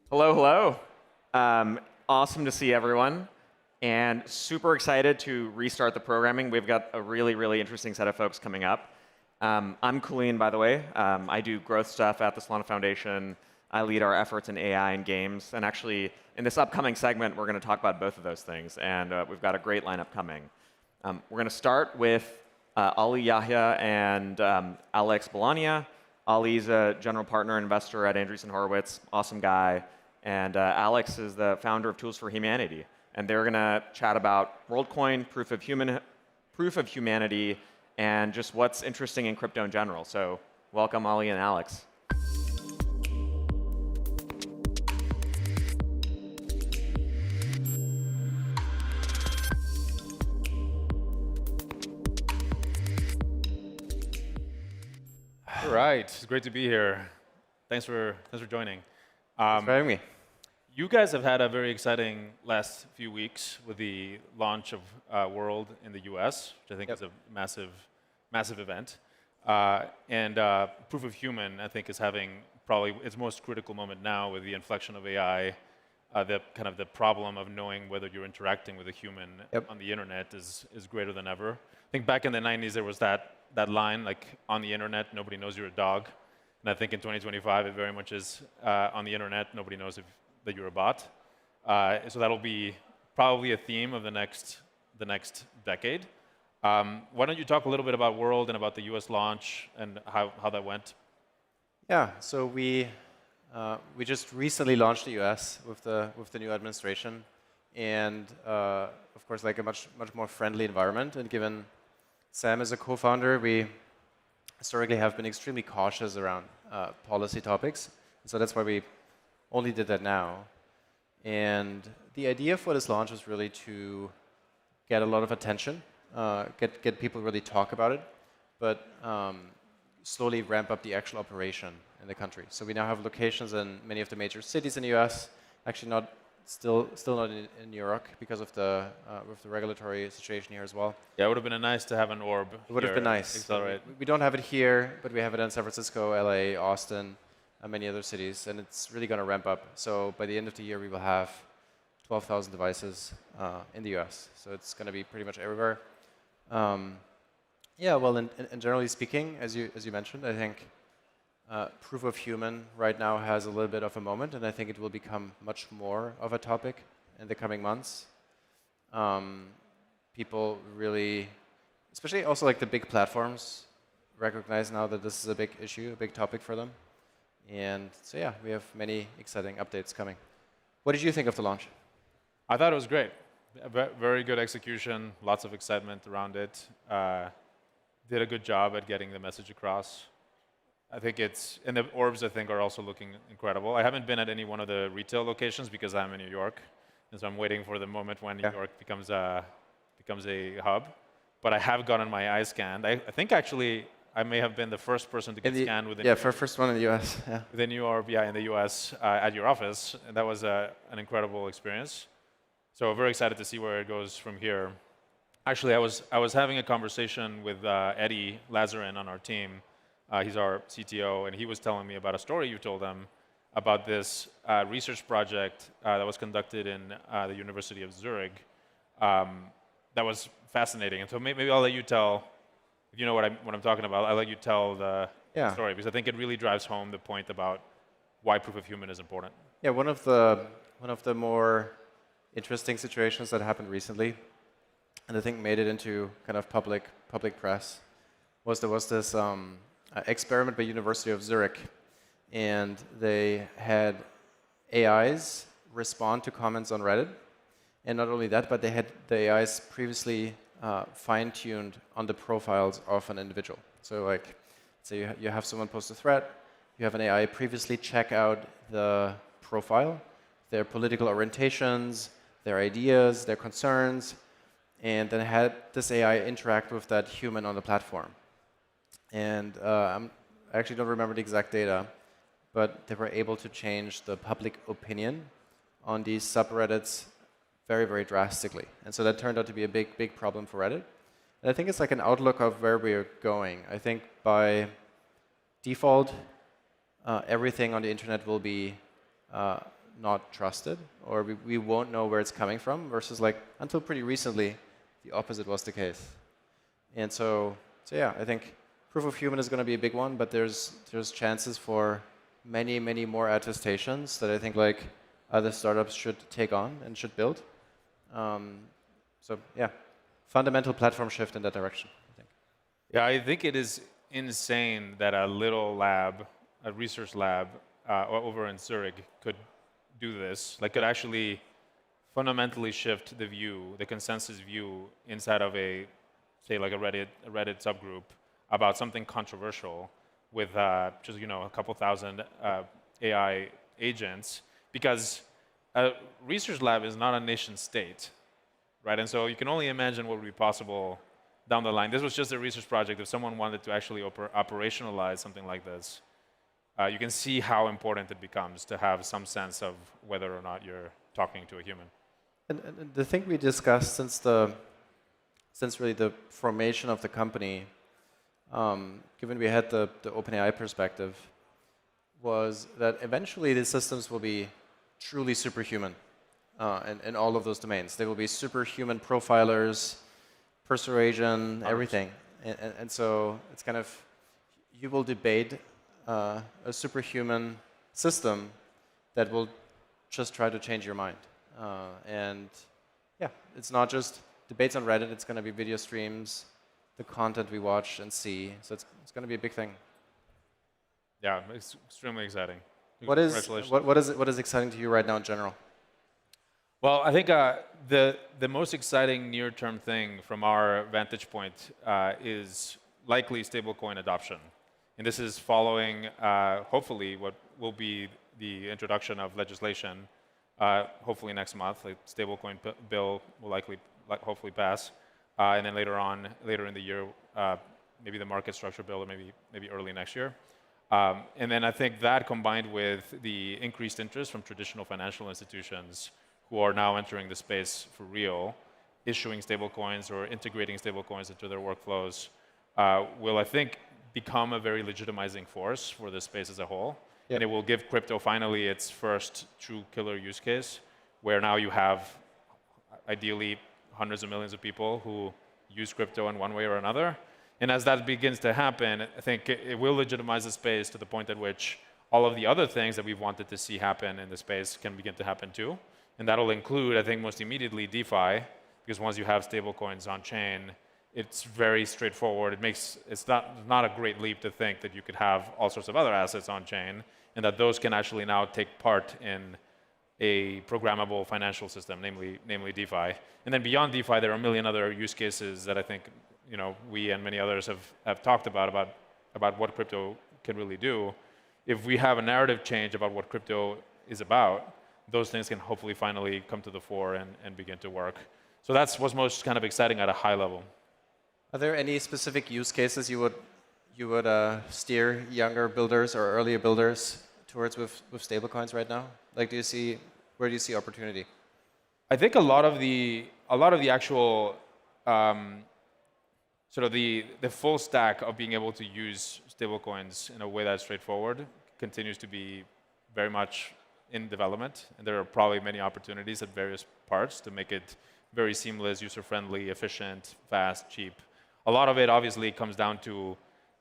Hello, hello. Awesome to see everyone, and super excited to restart the programming. We've got a really, really interesting set of folks coming up. I'm Colleen, by the way. I do growth stuff at the Solana Foundation. I lead our efforts in AI and games. And actually, in this upcoming segment, we're going to talk about both of those things. And we've got a great lineup coming. We're going to start with Ali Yahya and Alex Bolania. Ali's a general partner and investor at Andreessen Horowitz, awesome guy. And Alex is the founder of Tools for Humanity. And they're going to chat about WorldCoin, proof of humanity, and just what's interesting in crypto in general. So welcome, Ali and Alex. All right, it's great to be here. Thanks for joining. Thanks for having me. You guys have had a very exciting last few weeks with the launch of World in the US, which I think is a massive event. And Proof of Human, I think, is having probably its most critical moment now with the inflection of AI. The problem of knowing whether you're interacting with a human on the internet is greater than ever. I think back in the 90s, there was that line, like, on the internet, nobody knows you're a dog. And I think in 2025, it very much is on the internet, nobody knows if you're a bot. So that'll be probably a theme of the next decade. Why don't you talk a little bit about World and about the US launch and how that went? Yeah, so we just recently launched the US with the new administration, and of course, like a much more friendly environment. And given Sam is a co-founder, we historically have been extremely cautious around policy topics. So that's why we only did that now. And the idea for this launch was really to get a lot of attention, get people really talk about it, but slowly ramp up the actual operation in the country. So we now have locations in many of the major cities in the US, actually not still not in New York because of the with the regulatory situation here as well. Yeah, it would have been nice to have an orb. It would have been nice. Accelerate. We don't have it here, but we have it in San Francisco, LA, Austin, and many other cities, and it's really going to ramp up. So by the end of the year, we will have 12,000 devices in the US. So it's going to be pretty much everywhere. Yeah, well, and generally speaking, as you mentioned, I think proof of human right now has a little bit of a moment, and I think it will become much more of a topic in the coming months. People really, especially also like the big platforms, recognize now that this is a big issue, a big topic for them. And so yeah, we have many exciting updates coming. What did you think of the launch? I thought it was great. Very good execution, lots of excitement around it. Did a good job at getting the message across. I think and the orbs I think are also looking incredible. I haven't been at any one of the retail locations because I'm in New York, and so I'm waiting for the moment when New York becomes a hub. But I have gotten my eyes scanned. I think actually I may have been the first person to get scanned within. Yeah, first one in the US. Yeah. Within New York, yeah, in the US at your office, and that was an incredible experience. So very excited to see where it goes from here. Actually, I was having a conversation with Eddie Lazarin on our team. He's our CTO, and he was telling me about a story you told him about this research project that was conducted in the University of Zurich. That was fascinating, and so maybe I'll let you tell. If you know what I'm talking about, I'll let you tell the story because I think it really drives home the point about why proof of human is important. Yeah, one of the more interesting situations that happened recently, and I think made it into kind of public press, was there was this experiment by University of Zurich, and they had AIs respond to comments on Reddit, and not only that, but they had the AIs previously fine-tuned on the profiles of an individual. So like, say you have someone post a thread, you have an AI previously check out the profile, their political orientations, their ideas, their concerns, and then had this AI interact with that human on the platform. And I actually don't remember the exact data, but they were able to change the public opinion on these subreddits very, very drastically. And so that turned out to be a big problem for Reddit. And I think it's like an outlook of where we're going. I think by default, everything on the internet will be not trusted, or we won't know where it's coming from, versus like until pretty recently, the opposite was the case. And so yeah, I think proof of human is going to be a big one, but there's chances for many more attestations that I think like other startups should take on and should build. So yeah, fundamental platform shift in that direction, I think. Yeah, I think it is insane that a little lab, a research lab over in Zurich could do this, like could actually fundamentally shift the view, the consensus view inside of say like a Reddit subgroup about something controversial with just a couple thousand AI agents, because a research lab is not a nation state, right? And so you can only imagine what would be possible down the line. This was just a research project. If someone wanted to actually operationalize something like this, you can see how important it becomes to have some sense of whether or not you're talking to a human. And the thing we discussed since really the formation of the company, given we had the OpenAI perspective, was that eventually these systems will be truly superhuman in all of those domains. They will be superhuman profilers, persuasion, everything. And so it's kind of, you will debate a superhuman system that will just try to change your mind. And yeah, it's not just debates on Reddit. It's going to be video streams, the content we watch and see. So it's going to be a big thing. Yeah, it's extremely exciting. What is exciting to you right now in general? Well, I think the most exciting near-term thing from our vantage point is likely stablecoin adoption. And this is following, hopefully, what will be the introduction of legislation, hopefully next month. The stablecoin bill will hopefully pass. And then later in the year, maybe the market structure bill, or maybe early next year. And then I think that combined with the increased interest from traditional financial institutions who are now entering the space for real, issuing stablecoins or integrating stablecoins into their workflows, will, I think, become a very legitimizing force for the space as a whole. Yep. And it will give crypto finally its first true killer use case, where now you have ideally hundreds of millions of people who use crypto in one way or another. And as that begins to happen, I think it will legitimize the space to the point at which all of the other things that we've wanted to see happen in the space can begin to happen too. And that'll include, I think, most immediately DeFi, because once you have stablecoins on chain, it's very straightforward. It's not a great leap to think that you could have all sorts of other assets on chain, and that those can actually now take part in a programmable financial system, namely DeFi. And then beyond DeFi, there are a million other use cases that I think we and many others have talked about what crypto can really do. If we have a narrative change about what crypto is about, those things can hopefully finally come to the fore and begin to work. So that's what's most kind of exciting at a high level. Are there any specific use cases you would steer younger builders or earlier builders towards with stablecoins right now? Like, where do you see opportunity? I think a lot of the actual sort of the full stack of being able to use stablecoins in a way that's straightforward continues to be very much in development, and there are probably many opportunities at various parts to make it very seamless, user-friendly, efficient, fast, cheap. A lot of it obviously comes down to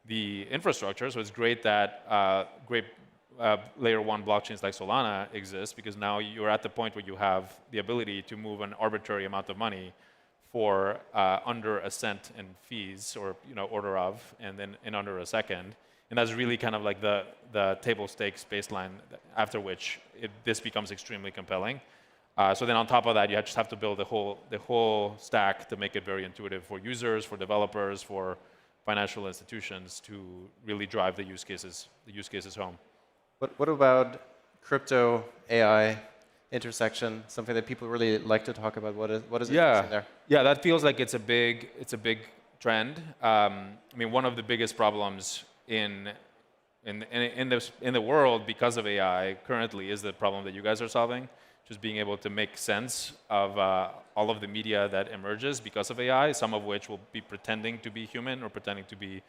the infrastructure, so it's great that layer 1 blockchains like Solana exist, because now you're at the point where you have the ability to move an arbitrary amount of money for under a cent in fees, or order of, and then in under a second. And that's really kind of like the table stakes baseline after which this becomes extremely compelling. So then on top of that, you just have to build the whole stack to make it very intuitive for users, for developers, for financial institutions to really drive the use cases home. What about crypto AI intersection? Something that people really like to talk about. What is interesting there? Yeah, that feels like it's a big trend. I mean, one of the biggest problems in the world because of AI currently is the problem that you guys are solving, just being able to make sense of all of the media that emerges because of AI, some of which will be pretending to be human or pretending to be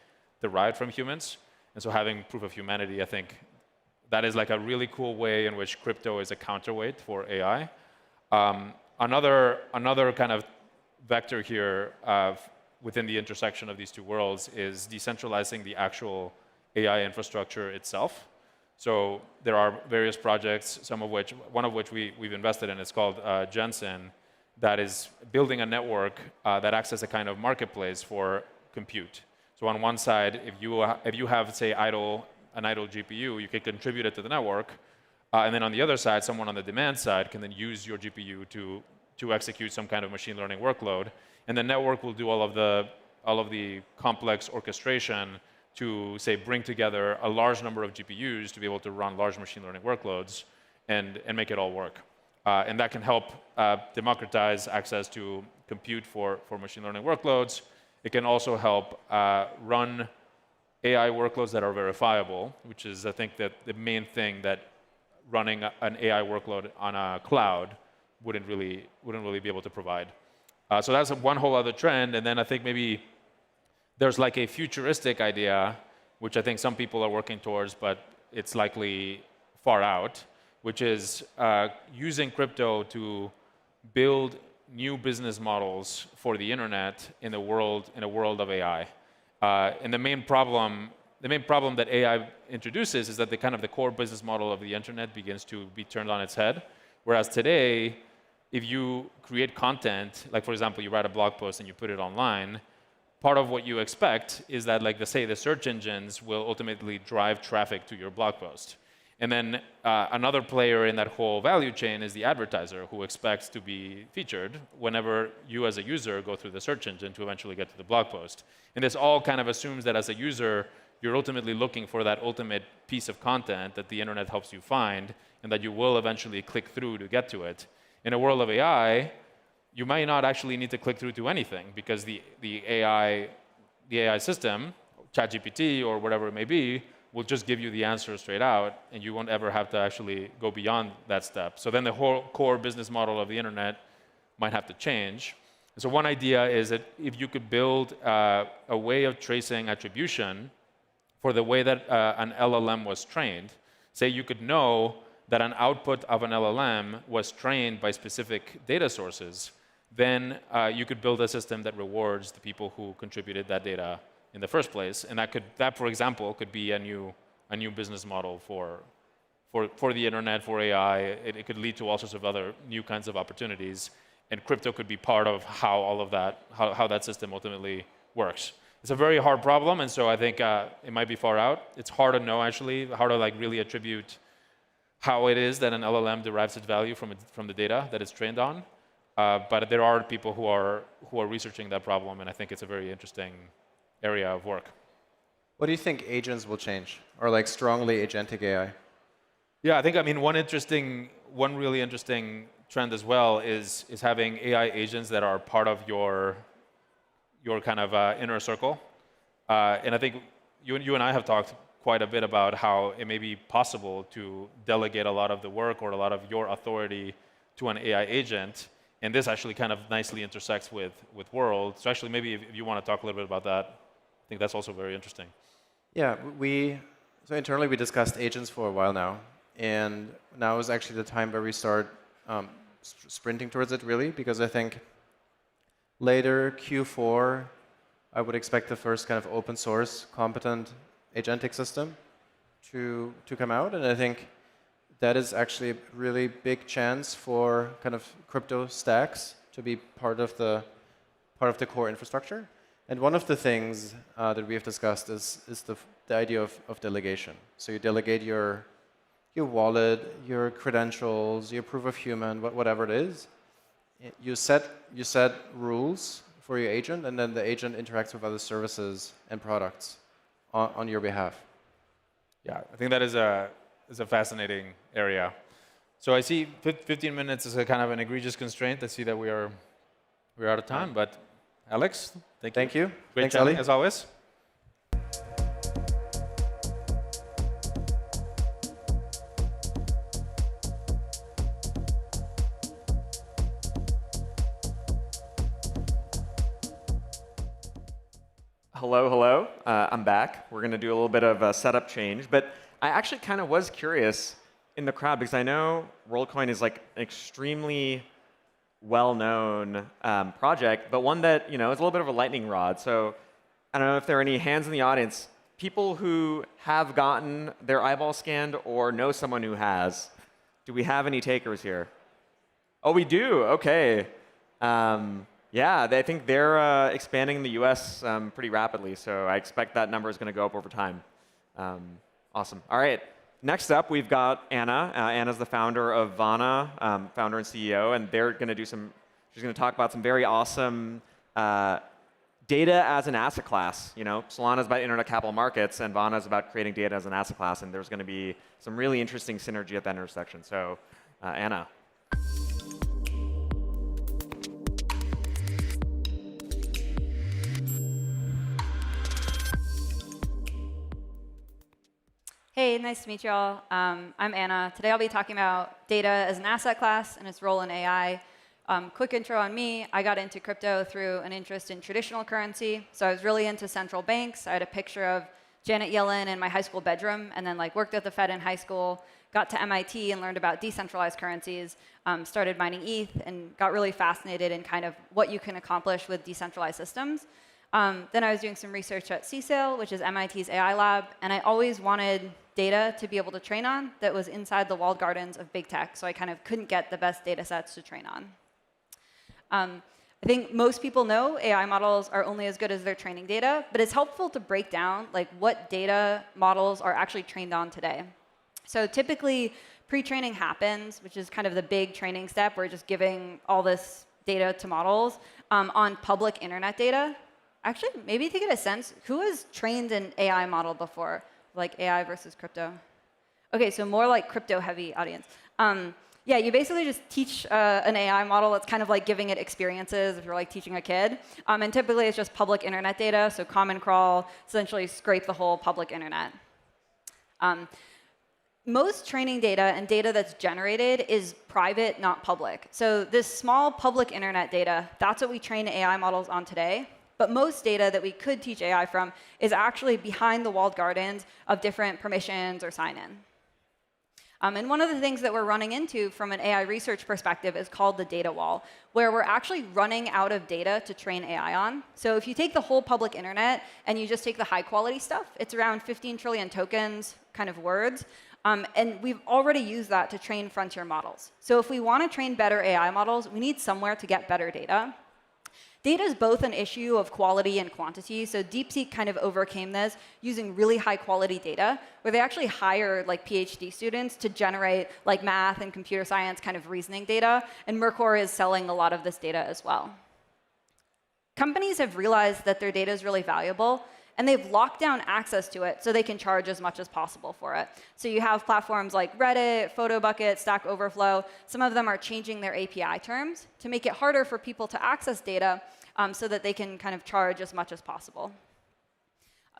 derived from humans. And so having proof of humanity, I think, that is like a really cool way in which crypto is a counterweight for AI. Another kind of vector here within the intersection of these two worlds is decentralizing the actual AI infrastructure itself. So there are various projects, one of which we've invested in. It's called Jensen, that is building a network that acts as a kind of marketplace for compute. So on one side, if you have, say, an idle GPU, you can contribute it to the network, and then on the other side, someone on the demand side can then use your GPU to execute some kind of machine learning workload, and the network will do all of the complex orchestration to, say, bring together a large number of GPUs to be able to run large machine learning workloads and make it all work. And that can help democratize access to compute for machine learning workloads. It can also help run AI workloads that are verifiable, which is, I think, that the main thing that running an AI workload on a cloud wouldn't really be able to provide. So that's one whole other trend. And then I think maybe there's like a futuristic idea, which I think some people are working towards, but it's likely far out, which is using crypto to build new business models for the internet in a world of AI. And the main problem that AI introduces is that the core business model of the internet begins to be turned on its head. Whereas today, if you create content, like for example, you write a blog post and you put it online, part of what you expect is that, like say, the search engines will ultimately drive traffic to your blog post. And then another player in that whole value chain is the advertiser, who expects to be featured whenever you as a user go through the search engine to eventually get to the blog post. And this all kind of assumes that as a user, you're ultimately looking for that ultimate piece of content that the internet helps you find, and that you will eventually click through to get to it. In a world of AI, you might not actually need to click through to anything, because the AI system, ChatGPT or whatever it may be, will just give you the answer straight out, and you won't ever have to actually go beyond that step. So then the whole core business model of the internet might have to change. So one idea is that if you could build a way of tracing attribution for the way that an LLM was trained, say you could know that an output of an LLM was trained by specific data sources, then you could build a system that rewards the people who contributed that data in the first place. And that, for example, could be a new business model for the internet, for AI. It could lead to all sorts of other new kinds of opportunities. And crypto could be part of how all of that, how that system ultimately works. It's a very hard problem, and so I think it might be far out. It's hard to know, actually, how to really attribute how it is that an LLM derives its value from the data that it's trained on. But there are people who are researching that problem, and I think it's a very interesting area of work. What do you think agents will change, or like strongly agentic AI? Yeah, I think one really interesting trend as well is having AI agents that are part of your kind of inner circle. And I think you and I have talked quite a bit about how it may be possible to delegate a lot of the work or a lot of your authority to an AI agent. And this actually kind of nicely intersects with World. So actually, maybe if you want to talk a little bit about that, I think that's also very interesting. Yeah, so internally we discussed agents for a while now. And now is actually the time where we start sprinting towards it, really, because I think later Q4, I would expect the first kind of open source competent agentic system to come out. And I think that is actually a really big chance for kind of crypto stacks to be part of the core infrastructure. And one of the things that we have discussed is the idea of delegation. So you delegate your wallet, your credentials, your proof of human, whatever it is. You set rules for your agent, and then the agent interacts with other services and products on your behalf. Yeah, I think that is a fascinating area. So I see 15 minutes is a kind of an egregious constraint. I see that we're out of time, but Alex, thank you. Great Thanks, chatting, Ali. as always. Hello. I'm back. We're going to do a little bit of a setup change. But I actually kind of was curious in the crowd, because I know WorldCoin is like an extremely well-known project, but one that is a little bit of a lightning rod. So I don't know if there are any hands in the audience, people who have gotten their eyeball scanned or know someone who has. Do we have any takers here? Oh, we do. OK. Yeah, I think they're expanding in the US pretty rapidly, so I expect that number is going to go up over time. Awesome. All right. Next up, we've got Anna. Anna's the founder of Vana, founder and CEO, and they're going to do she's going to talk about some very awesome data as an asset class. Solana is about internet capital markets, and Vana is about creating data as an asset class, and there's going to be some really interesting synergy at that intersection. So, Anna. Hey, nice to meet you all. I'm Anna. Today I'll be talking about data as an asset class and its role in AI. Quick intro on me. I got into crypto through an interest in traditional currency. So I was really into central banks. I had a picture of Janet Yellen in my high school bedroom, and then worked at the Fed in high school, got to MIT and learned about decentralized currencies, started mining ETH, and got really fascinated in kind of what you can accomplish with decentralized systems. Then I was doing some research at CSAIL, which is MIT's AI lab, and I always wanted data to be able to train on that was inside the walled gardens of big tech, so I kind of couldn't get the best data sets to train on. I think most people know AI models are only as good as their training data, but it's helpful to break down like what data models are actually trained on today. So typically, pre-training happens, which is kind of the big training step. We're just giving all this data to models on public internet data. Actually, maybe to get a sense, who has trained an AI model before, like AI versus crypto? OK, so more like crypto-heavy audience. Yeah, you basically just teach an AI model. It's kind of like giving it experiences if you're like teaching a kid. And typically, it's just public internet data, so common crawl, essentially scrape the whole public internet. Most training data and data that's generated is private, not public. So this small public internet data, that's what we train AI models on today. But most data that we could teach AI from is actually behind the walled gardens of different permissions or sign-in. And one of the things that we're running into from an AI research perspective is called the data wall, where we're actually running out of data to train AI on. So if you take the whole public internet and you just take the high-quality stuff, it's around 15 trillion tokens, kind of words. And we've already used that to train frontier models. So if we want to train better AI models, we need somewhere to get better data. Data is both an issue of quality and quantity. So DeepSeek kind of overcame this using really high-quality data, where they actually hired like PhD students to generate like math and computer science kind of reasoning data. And Mercor is selling a lot of this data as well. Companies have realized that their data is really valuable, and they've locked down access to it so they can charge as much as possible for it. So you have platforms like Reddit, PhotoBucket, Stack Overflow. Some of them are changing their API terms to make it harder for people to access data so that they can kind of charge as much as possible.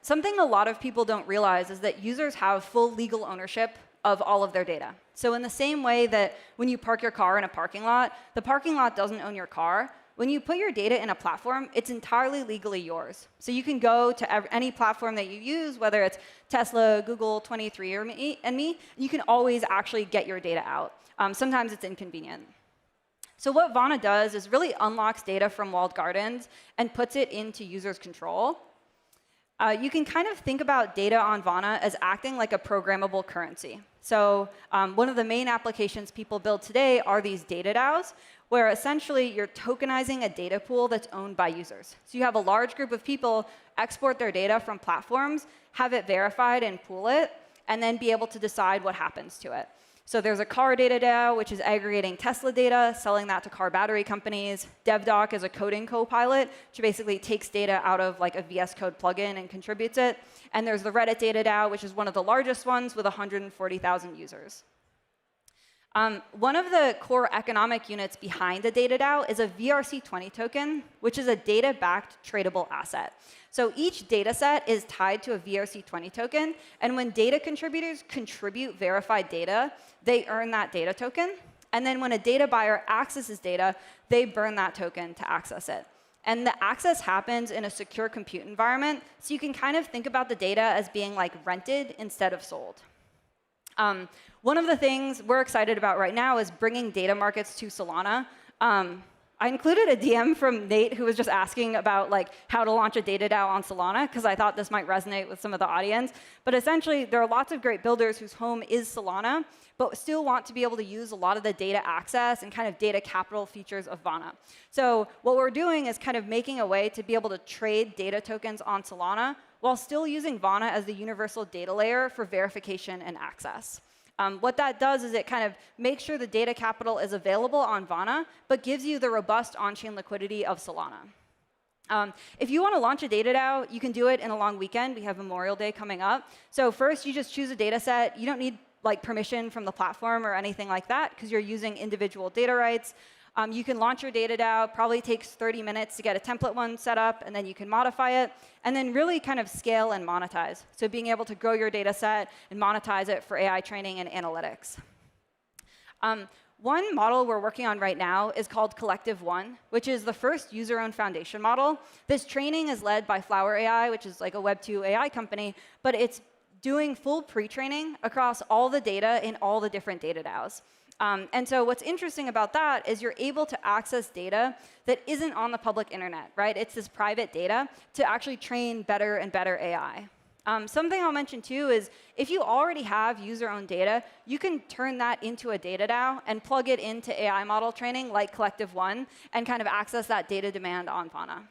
Something a lot of people don't realize is that users have full legal ownership of all of their data. So in the same way that when you park your car in a parking lot, the parking lot doesn't own your car. When you put your data in a platform, it's entirely legally yours. So you can go to any platform that you use, whether it's Tesla, Google, 23, or me, you can always actually get your data out. Sometimes it's inconvenient. So what Vana does is really unlocks data from walled gardens and puts it into users' control. You can kind of think about data on Vana as acting like a programmable currency. So one of the main applications people build today are these data DAOs, where essentially you're tokenizing a data pool that's owned by users. So you have a large group of people export their data from platforms, have it verified and pool it, and then be able to decide what happens to it. So there's a car data DAO, which is aggregating Tesla data, selling that to car battery companies. DevDoc is a coding co-pilot, which basically takes data out of like a VS Code plugin and contributes it. And there's the Reddit data DAO, which is one of the largest ones with 140,000 users. One of the core economic units behind the data DAO is a VRC20 token, which is a data-backed tradable asset. So each data set is tied to a VRC20 token. And when data contributors contribute verified data, they earn that data token. And then when a data buyer accesses data, they burn that token to access it. And the access happens in a secure compute environment. So you can kind of think about the data as being like rented instead of sold. One of the things we're excited about right now is bringing data markets to Solana. I included a DM from Nate who was just asking about like how to launch a data DAO on Solana, because I thought this might resonate with some of the audience. But essentially, there are lots of great builders whose home is Solana, but still want to be able to use a lot of the data access and kind of data capital features of Vana. So what we're doing is kind of making a way to be able to trade data tokens on Solana while still using Vana as the universal data layer for verification and access. What that does is it kind of makes sure the data capital is available on Vana, but gives you the robust on-chain liquidity of Solana. If you want to launch a data DAO, you can do it in a long weekend. We have Memorial Day coming up. So first, you just choose a data set. You don't need like permission from the platform or anything like that, because you're using individual data rights. You can launch your data DAO. Probably takes 30 minutes to get a template one set up, and then you can modify it, and then really kind of scale and monetize. So being able to grow your data set and monetize it for AI training and analytics. One model we're working on right now is called Collective One, which is the first user-owned foundation model. This training is led by Flower AI, which is like a Web2 AI company, but it's doing full pre-training across all the data in all the different data DAOs. And so what's interesting about that is you're able to access data that isn't on the public internet, right? It's this private data to actually train better and better AI. Something I'll mention too is if you already have user-owned data, you can turn that into a data DAO and plug it into AI model training like Collective One and kind of access that data demand on Fauna.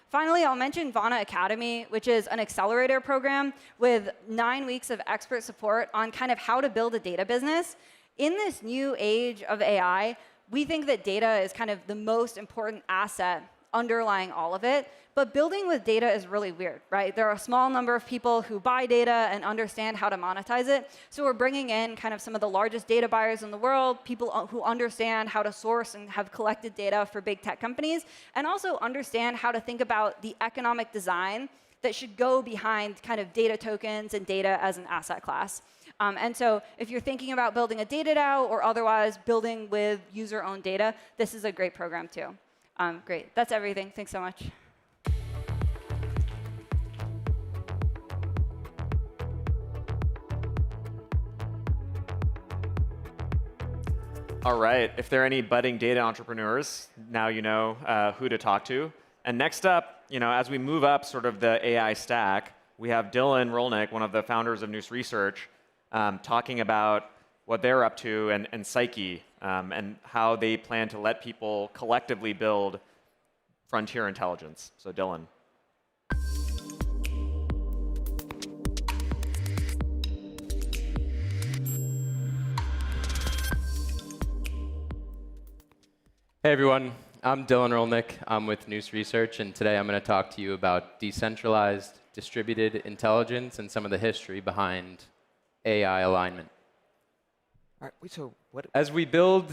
Finally, I'll mention Fauna Academy, which is an accelerator program with 9 weeks of expert support on kind of how to build a data business. In this new age of AI, we think that data is kind of the most important asset underlying all of it. But building with data is really weird, right? There are a small number of people who buy data and understand how to monetize it. So we're bringing in kind of some of the largest data buyers in the world, people who understand how to source and have collected data for big tech companies, and also understand how to think about the economic design that should go behind kind of data tokens and data as an asset class. And so if you're thinking about building a data DAO or otherwise building with user-owned data, this is a great program too. Great. That's everything. Thanks so much. All right, if there are any budding data entrepreneurs, now you know who to talk to. And next up, as we move up sort of the AI stack, we have Dylan Rolnick, one of the founders of Noose Research, talking about what they're up to and Psyche, and how they plan to let people collectively build frontier intelligence. So Dylan. Hey everyone, I'm Dylan Rolnick. I'm with Noose Research, and today I'm going to talk to you about decentralized distributed intelligence and some of the history behind AI alignment. All right, wait, so what? As we build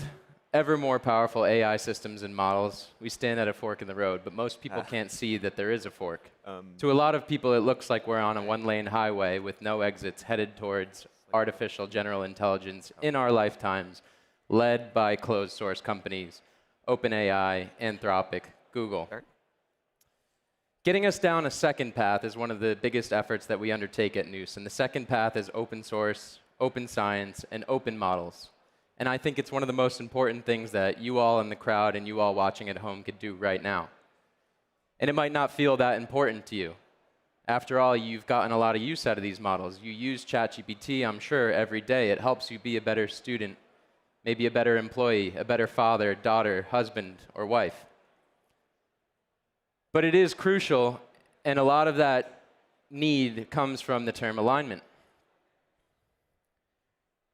ever more powerful AI systems and models, we stand at a fork in the road, but most people can't see that there is a fork. To a lot of people, it looks like we're on a one-lane highway with no exits headed towards artificial general intelligence in our lifetimes, led by closed-source companies. OpenAI, Anthropic, Google. Getting us down a second path is one of the biggest efforts that we undertake at Noose. And the second path is open source, open science, and open models. And I think it's one of the most important things that you all in the crowd and you all watching at home could do right now. And it might not feel that important to you. After all, you've gotten a lot of use out of these models. You use ChatGPT, I'm sure, every day. It helps you be a better student, maybe a better employee, a better father, daughter, husband, or wife. But it is crucial, and a lot of that need comes from the term alignment.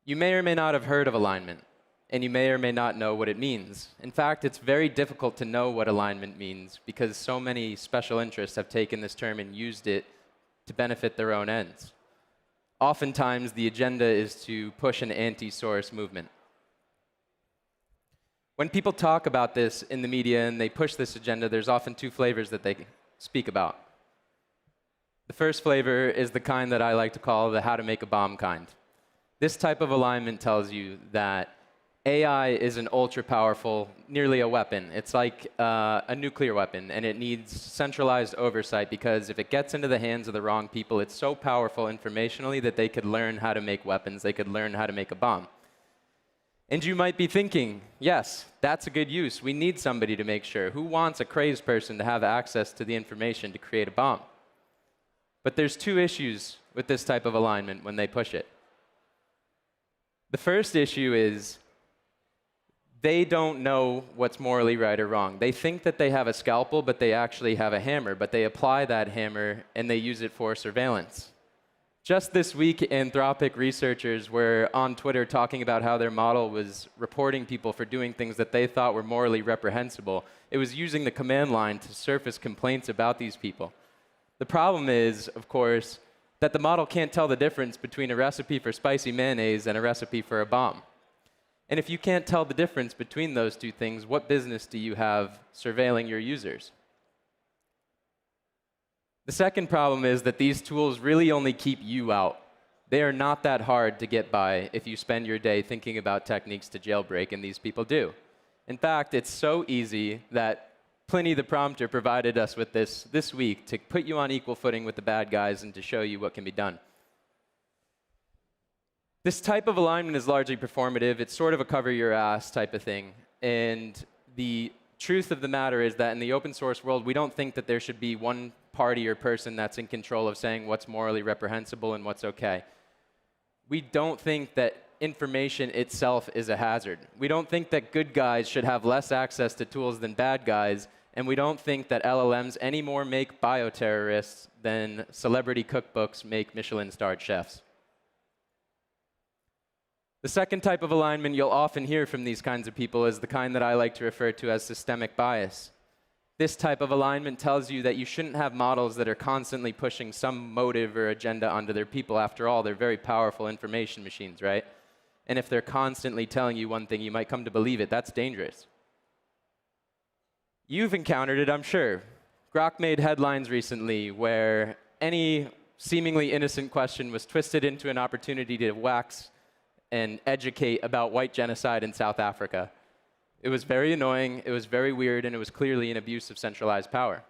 You may or may not have heard of alignment, and you may or may not know what it means. In fact, it's very difficult to know what alignment means because so many special interests have taken this term and used it to benefit their own ends. Oftentimes, the agenda is to push an anti-source movement. When people talk about this in the media and they push this agenda, there's often two flavors that they speak about. The first flavor is the kind that I like to call the how to make a bomb kind. This type of alignment tells you that AI is an ultra-powerful, nearly a weapon. It's like a nuclear weapon, and it needs centralized oversight because if it gets into the hands of the wrong people, it's so powerful informationally that they could learn how to make weapons, they could learn how to make a bomb. And you might be thinking, yes, that's a good use. We need somebody to make sure. Who wants a crazed person to have access to the information to create a bomb? But there's two issues with this type of alignment when they push it. The first issue is they don't know what's morally right or wrong. They think that they have a scalpel, but they actually have a hammer. But they apply that hammer, and they use it for surveillance. Just this week, Anthropic researchers were on Twitter talking about how their model was reporting people for doing things that they thought were morally reprehensible. It was using the command line to surface complaints about these people. The problem is, of course, that the model can't tell the difference between a recipe for spicy mayonnaise and a recipe for a bomb. And if you can't tell the difference between those two things, what business do you have surveilling your users? The second problem is that these tools really only keep you out. They are not that hard to get by if you spend your day thinking about techniques to jailbreak, and these people do. In fact, it's so easy that Pliny the Prompter provided us with this week to put you on equal footing with the bad guys and to show you what can be done. This type of alignment is largely performative. It's sort of a cover your ass type of thing. And the truth of the matter is that in the open source world, we don't think that there should be one party or person that's in control of saying what's morally reprehensible and what's okay. We don't think that information itself is a hazard. We don't think that good guys should have less access to tools than bad guys, and we don't think that LLMs anymore make bioterrorists than celebrity cookbooks make Michelin-starred chefs. The second type of alignment you'll often hear from these kinds of people is the kind that I like to refer to as systemic bias. This type of alignment tells you that you shouldn't have models that are constantly pushing some motive or agenda onto their people. After all, they're very powerful information machines, right? And if they're constantly telling you one thing, you might come to believe it. That's dangerous. You've encountered it, I'm sure. Grok made headlines recently where any seemingly innocent question was twisted into an opportunity to wax and educate about white genocide in South Africa. It was very annoying, it was very weird, and it was clearly an abuse of centralized power.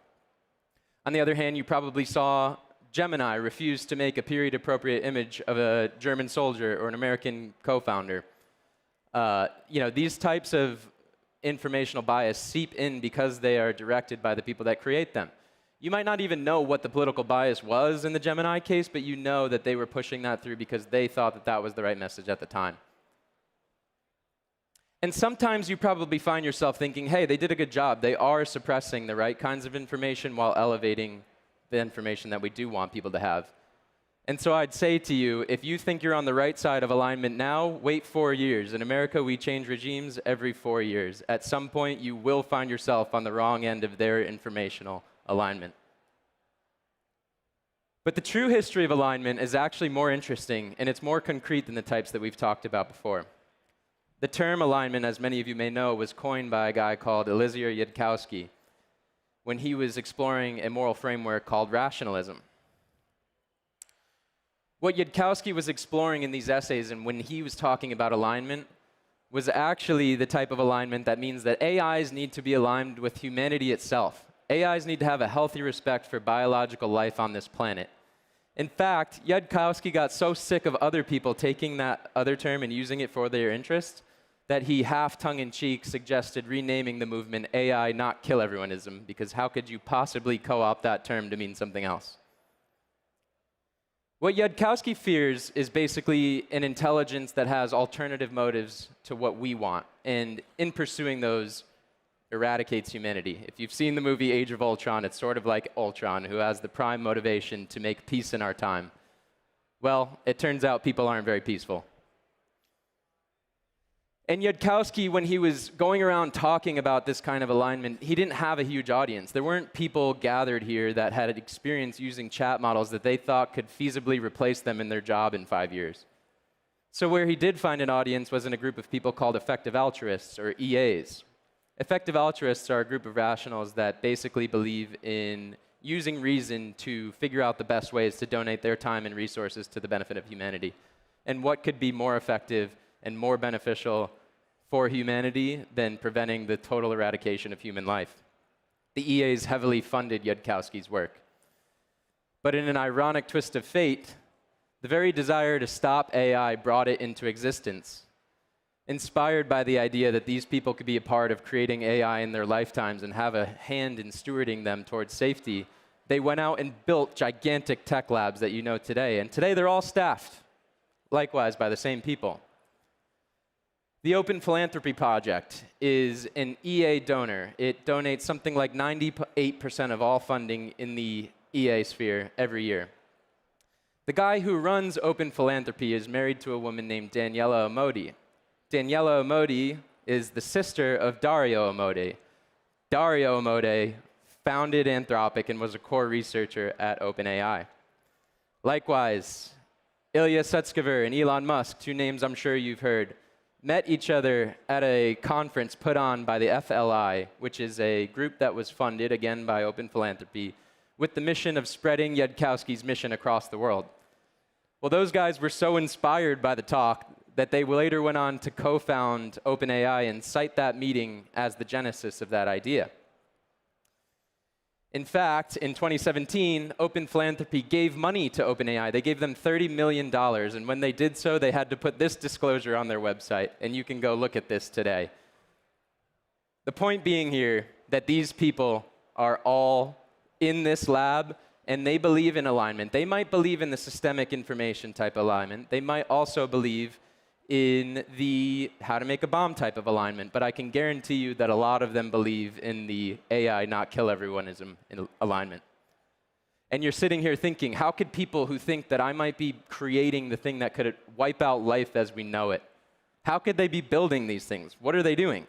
On the other hand, you probably saw Gemini refuse to make a period-appropriate image of a German soldier or an American co-founder. These types of informational bias seep in because they are directed by the people that create them. You might not even know what the political bias was in the Gemini case, but you know that they were pushing that through because they thought that that was the right message at the time. And sometimes you probably find yourself thinking, hey, they did a good job. They are suppressing the right kinds of information while elevating the information that we do want people to have. And so I'd say to you, if you think you're on the right side of alignment now, wait 4 years. In America, we change regimes every 4 years. At some point, you will find yourself on the wrong end of their informational alignment. But the true history of alignment is actually more interesting, and it's more concrete than the types that we've talked about before. The term alignment, as many of you may know, was coined by a guy called Eliezer Yudkowsky when he was exploring a moral framework called rationalism. What Yudkowsky was exploring in these essays and when he was talking about alignment was actually the type of alignment that means that AIs need to be aligned with humanity itself. AIs need to have a healthy respect for biological life on this planet. In fact, Yudkowsky got so sick of other people taking that other term and using it for their interests that he half tongue-in-cheek suggested renaming the movement AI Not Kill Everyoneism, because how could you possibly co-opt that term to mean something else? What Yudkowsky fears is basically an intelligence that has alternative motives to what we want, and in pursuing those, eradicates humanity. If you've seen the movie Age of Ultron, it's sort of like Ultron, who has the prime motivation to make peace in our time. Well, it turns out people aren't very peaceful. And Yudkowsky, when he was going around talking about this kind of alignment, he didn't have a huge audience. There weren't people gathered here that had experience using chat models that they thought could feasibly replace them in their job in 5 years. So where he did find an audience was in a group of people called effective altruists, or EAs. Effective altruists are a group of rationals that basically believe in using reason to figure out the best ways to donate their time and resources to the benefit of humanity. And what could be more effective and more beneficial for humanity than preventing the total eradication of human life? The EAs heavily funded Yudkowsky's work. But in an ironic twist of fate, the very desire to stop AI brought it into existence. Inspired by the idea that these people could be a part of creating AI in their lifetimes and have a hand in stewarding them towards safety, they went out and built gigantic tech labs that you know today. And today they're all staffed, likewise, by the same people. The Open Philanthropy Project is an EA donor. It donates something like 98% of all funding in the EA sphere every year. The guy who runs Open Philanthropy is married to a woman named Daniela Amodi. Daniela Amodi is the sister of Dario Amodi. Dario Amodi founded Anthropic and was a core researcher at OpenAI. Likewise, Ilya Sutskever and Elon Musk, two names I'm sure you've heard, met each other at a conference put on by the FLI, which is a group that was funded, again, by Open Philanthropy, with the mission of spreading Yudkowsky's mission across the world. Well, those guys were so inspired by the talk that they later went on to co-found OpenAI and cite that meeting as the genesis of that idea. In fact, in 2017, Open Philanthropy gave money to OpenAI. They gave them $30 million, and when they did so, they had to put this disclosure on their website, and you can go look at this today. The point being here that these people are all in this lab and they believe in alignment. They might believe in the systemic information type alignment. They might also believe in the how to make a bomb type of alignment. But I can guarantee you that a lot of them believe in the AI not kill everyoneism in alignment. And you're sitting here thinking, how could people who think that I might be creating the thing that could wipe out life as we know it, how could they be building these things? What are they doing?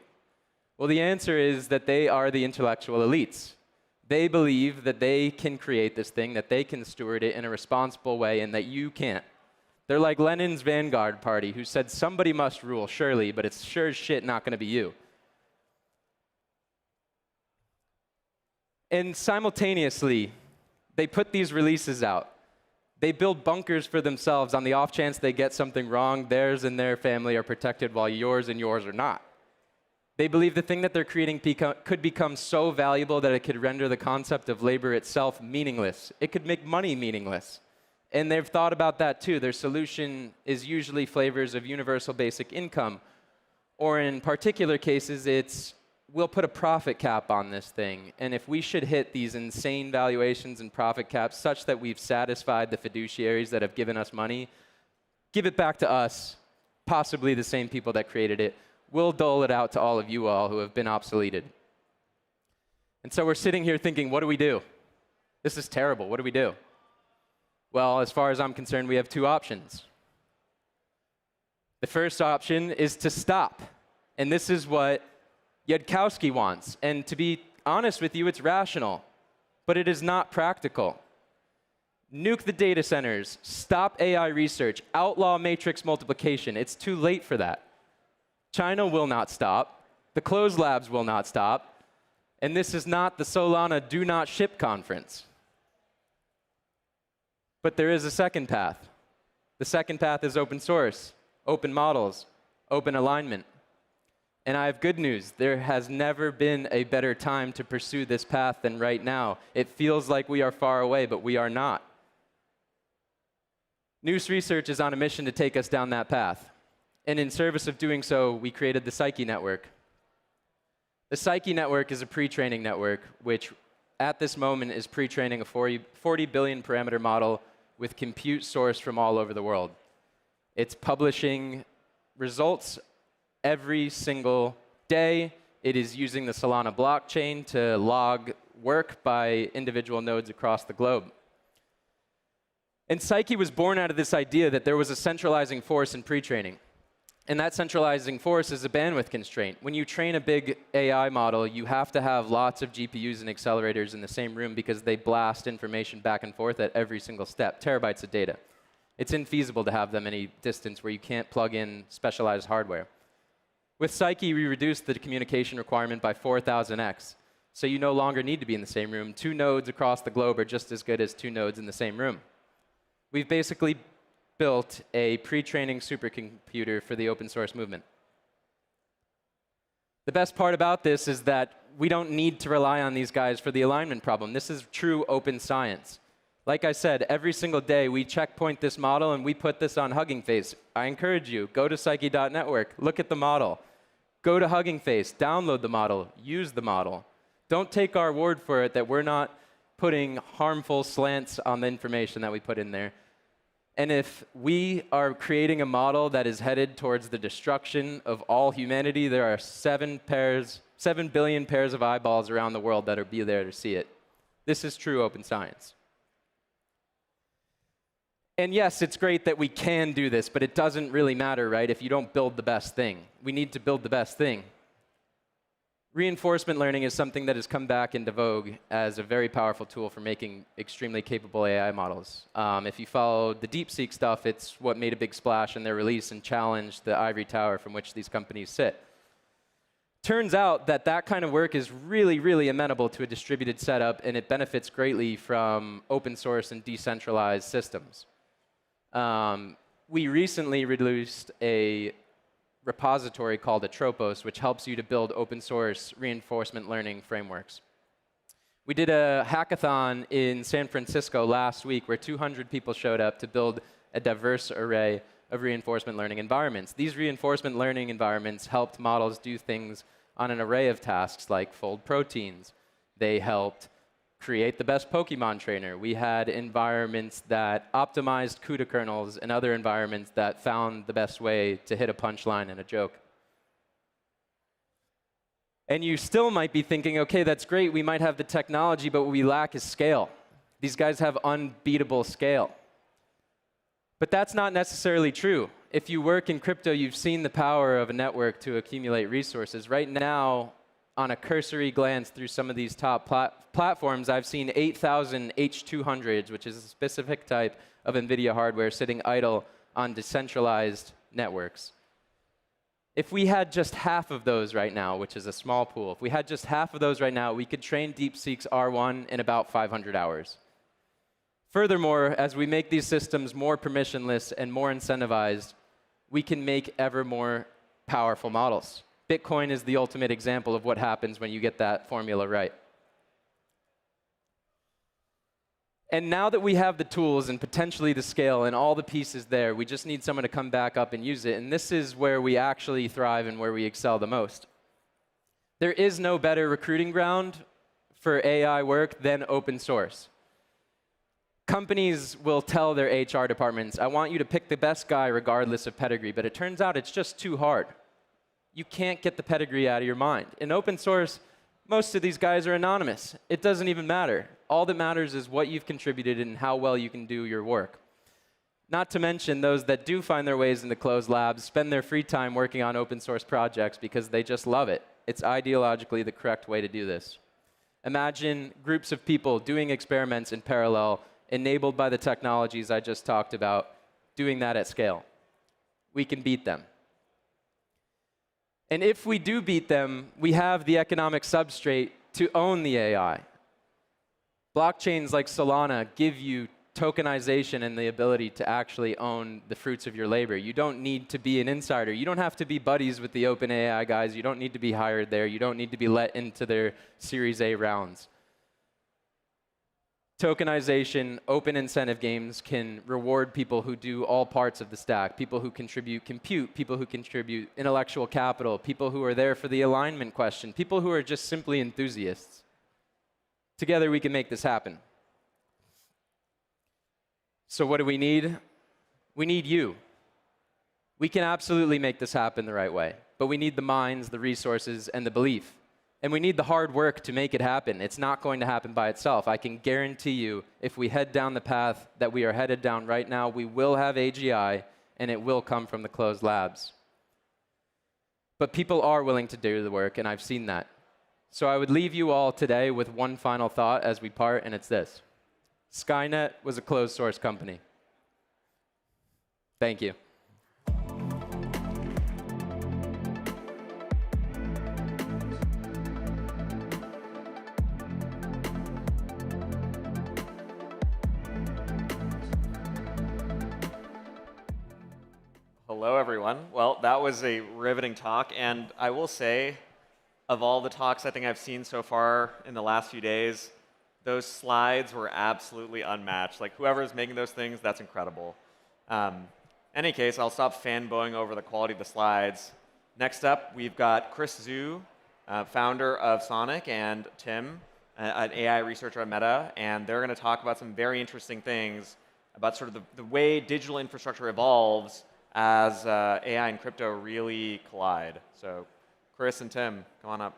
Well, the answer is that they are the intellectual elites. They believe that they can create this thing, that they can steward it in a responsible way, and that you can't. They're like Lenin's Vanguard Party, who said somebody must rule, surely, but it's sure as shit not going to be you. And simultaneously, they put these releases out. They build bunkers for themselves on the off chance they get something wrong. Theirs and their family are protected while yours and yours are not. They believe the thing that they're creating could become so valuable that it could render the concept of labor itself meaningless. It could make money meaningless. And they've thought about that too. Their solution is usually flavors of universal basic income. Or in particular cases, it's we'll put a profit cap on this thing. And if we should hit these insane valuations and profit caps such that we've satisfied the fiduciaries that have given us money, give it back to us, possibly the same people that created it. We'll dole it out to all of you all who have been obsoleted. And so we're sitting here thinking, what do we do? This is terrible. What do we do? Well, as far as I'm concerned, we have two options. The first option is to stop. And this is what Yudkowsky wants. And to be honest with you, it's rational. But it is not practical. Nuke the data centers. Stop AI research. Outlaw matrix multiplication. It's too late for that. China will not stop. The closed labs will not stop. And this is not the Solana Do Not Ship conference. But there is a second path. The second path is open source, open models, open alignment. And I have good news. There has never been a better time to pursue this path than right now. It feels like we are far away, but we are not. Noose Research is on a mission to take us down that path. And in service of doing so, we created the Psyche Network. The Psyche Network is a pre-training network, which at this moment is pre-training a 40 billion parameter model with compute sourced from all over the world. It's publishing results every single day. It is using the Solana blockchain to log work by individual nodes across the globe. And Psyche was born out of this idea that there was a centralizing force in pre-training. And that centralizing force is a bandwidth constraint. When you train a big AI model, you have to have lots of GPUs and accelerators in the same room because they blast information back and forth at every single step, terabytes of data. It's infeasible to have them any distance where you can't plug in specialized hardware. With Psyche, we reduced the communication requirement by 4,000x. So you no longer need to be in the same room. 2 nodes across the globe are just as good as 2 nodes in the same room. We've basically built a pre-training supercomputer for the open source movement. The best part about this is that we don't need to rely on these guys for the alignment problem. This is true open science. Like I said, every single day we checkpoint this model and we put this on Hugging Face. I encourage you, go to psyche.network, look at the model. Go to Hugging Face, download the model, use the model. Don't take our word for it that we're not putting harmful slants on the information that we put in there. And if we are creating a model that is headed towards the destruction of all humanity, there are 7 billion pairs of eyeballs around the world that will be there to see it. This is true open science. And yes, it's great that we can do this, but it doesn't really matter, right, if you don't build the best thing. We need to build the best thing. Reinforcement learning is something that has come back into vogue as a very powerful tool for making extremely capable AI models. If you follow the DeepSeek stuff, it's what made a big splash in their release and challenged the ivory tower from which these companies sit. Turns out that that kind of work is really, really amenable to a distributed setup, and it benefits greatly from open source and decentralized systems. We recently released a repository called Atropos, which helps you to build open source reinforcement learning frameworks. We did a hackathon in San Francisco last week where 200 people showed up to build a diverse array of reinforcement learning environments. These reinforcement learning environments helped models do things on an array of tasks like fold proteins. They helped create the best Pokemon trainer. We had environments that optimized CUDA kernels and other environments that found the best way to hit a punchline and a joke. And you still might be thinking, OK, that's great. We might have the technology, but what we lack is scale. These guys have unbeatable scale. But that's not necessarily true. If you work in crypto, you've seen the power of a network to accumulate resources. Right now, on a cursory glance through some of these top platforms, I've seen 8,000 H200s, which is a specific type of NVIDIA hardware, sitting idle on decentralized networks. If we had just half of those right now, which is a small pool, if we had just half of those right now, we could train DeepSeek's R1 in about 500 hours. Furthermore, as we make these systems more permissionless and more incentivized, we can make ever more powerful models. Bitcoin is the ultimate example of what happens when you get that formula right. And now that we have the tools and potentially the scale and all the pieces there, we just need someone to come back up and use it. And this is where we actually thrive and where we excel the most. There is no better recruiting ground for AI work than open source. Companies will tell their HR departments, I want you to pick the best guy regardless of pedigree, but it turns out it's just too hard. You can't get the pedigree out of your mind. In open source, most of these guys are anonymous. It doesn't even matter. All that matters is what you've contributed and how well you can do your work. Not to mention those that do find their ways into closed labs spend their free time working on open source projects because they just love it. It's ideologically the correct way to do this. Imagine groups of people doing experiments in parallel, enabled by the technologies I just talked about, doing that at scale. We can beat them. And if we do beat them, we have the economic substrate to own the AI. Blockchains like Solana give you tokenization and the ability to actually own the fruits of your labor. You don't need to be an insider. You don't have to be buddies with the OpenAI guys. You don't need to be hired there. You don't need to be let into their Series A rounds. Tokenization, open incentive games can reward people who do all parts of the stack, people who contribute compute, people who contribute intellectual capital, people who are there for the alignment question, people who are just simply enthusiasts. Together we can make this happen. So what do we need? We need you. We can absolutely make this happen the right way, but we need the minds, the resources, and the belief. And we need the hard work to make it happen. It's not going to happen by itself. I can guarantee you, if we head down the path that we are headed down right now, we will have AGI, and it will come from the closed labs. But people are willing to do the work, and I've seen that. So I would leave you all today with one final thought as we part, and it's this. Skynet was a closed source company. Thank you. Hello, everyone. Well, that was a riveting talk. And I will say, of all the talks I think I've seen so far in the last few days, those slides were absolutely unmatched. Like, whoever is making those things, that's incredible. Any case, I'll stop fanboying over the quality of the slides. Next up, we've got Chris Zhu, founder of Sonic, and Tim, an AI researcher at Meta. And they're going to talk about some very interesting things about sort of the way digital infrastructure evolves as AI and crypto really collide. So Chris and Tim, come on up.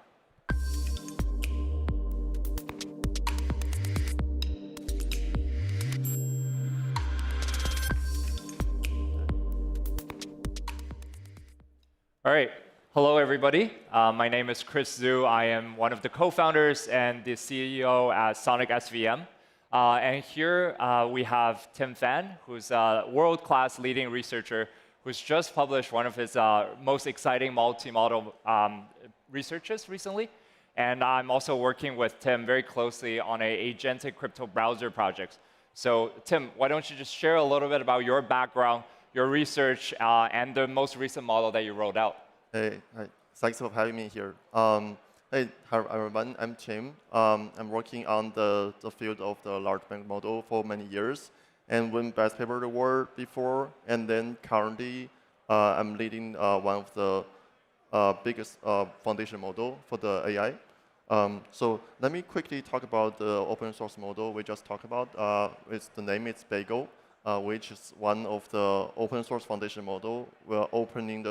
All right. Hello, everybody. My name is Chris Zhu. I am one of the co-founders and the CEO at Sonic SVM. And here we have Tim Fan, who's a world-class leading researcher who's just published one of his most exciting multi-model researches recently. And I'm also working with Tim very closely on an agentic crypto browser project. So Tim, why don't you just share a little bit about your background, your research, and the most recent model that you rolled out? Hey, thanks for having me here. Hey, hi everyone, I'm Tim. I'm working on the field of the large language model for many years, and won Best Paper Award before, and then currently I'm leading one of the biggest foundation model for the AI. So let me quickly talk about the open source model we just talked about. The name is Bagel, which is one of the open source foundation model. We're offering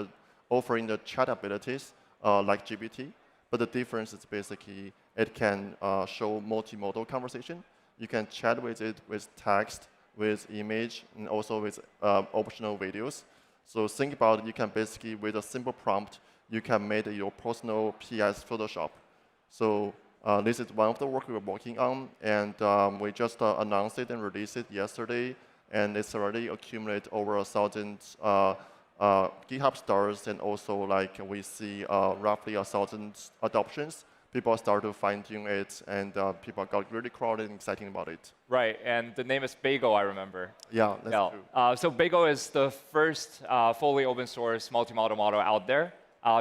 the chat abilities like GPT, but the difference is basically it can show multimodal conversation. You can chat with it with text, with image, and also with optional videos. So think about it, you can basically, with a simple prompt, you can make your personal PS Photoshop. So this is one of the work we're working on, and we just announced it and released it yesterday, and it's already accumulated over 1,000 GitHub stars, and also like we see roughly 1,000 adoptions. People start to fine-tune it, and people got really crowded and excited about it. Right, and the name is Bagel, I remember. Yeah, that's true. So Bagel is the first fully open source multimodal model out there.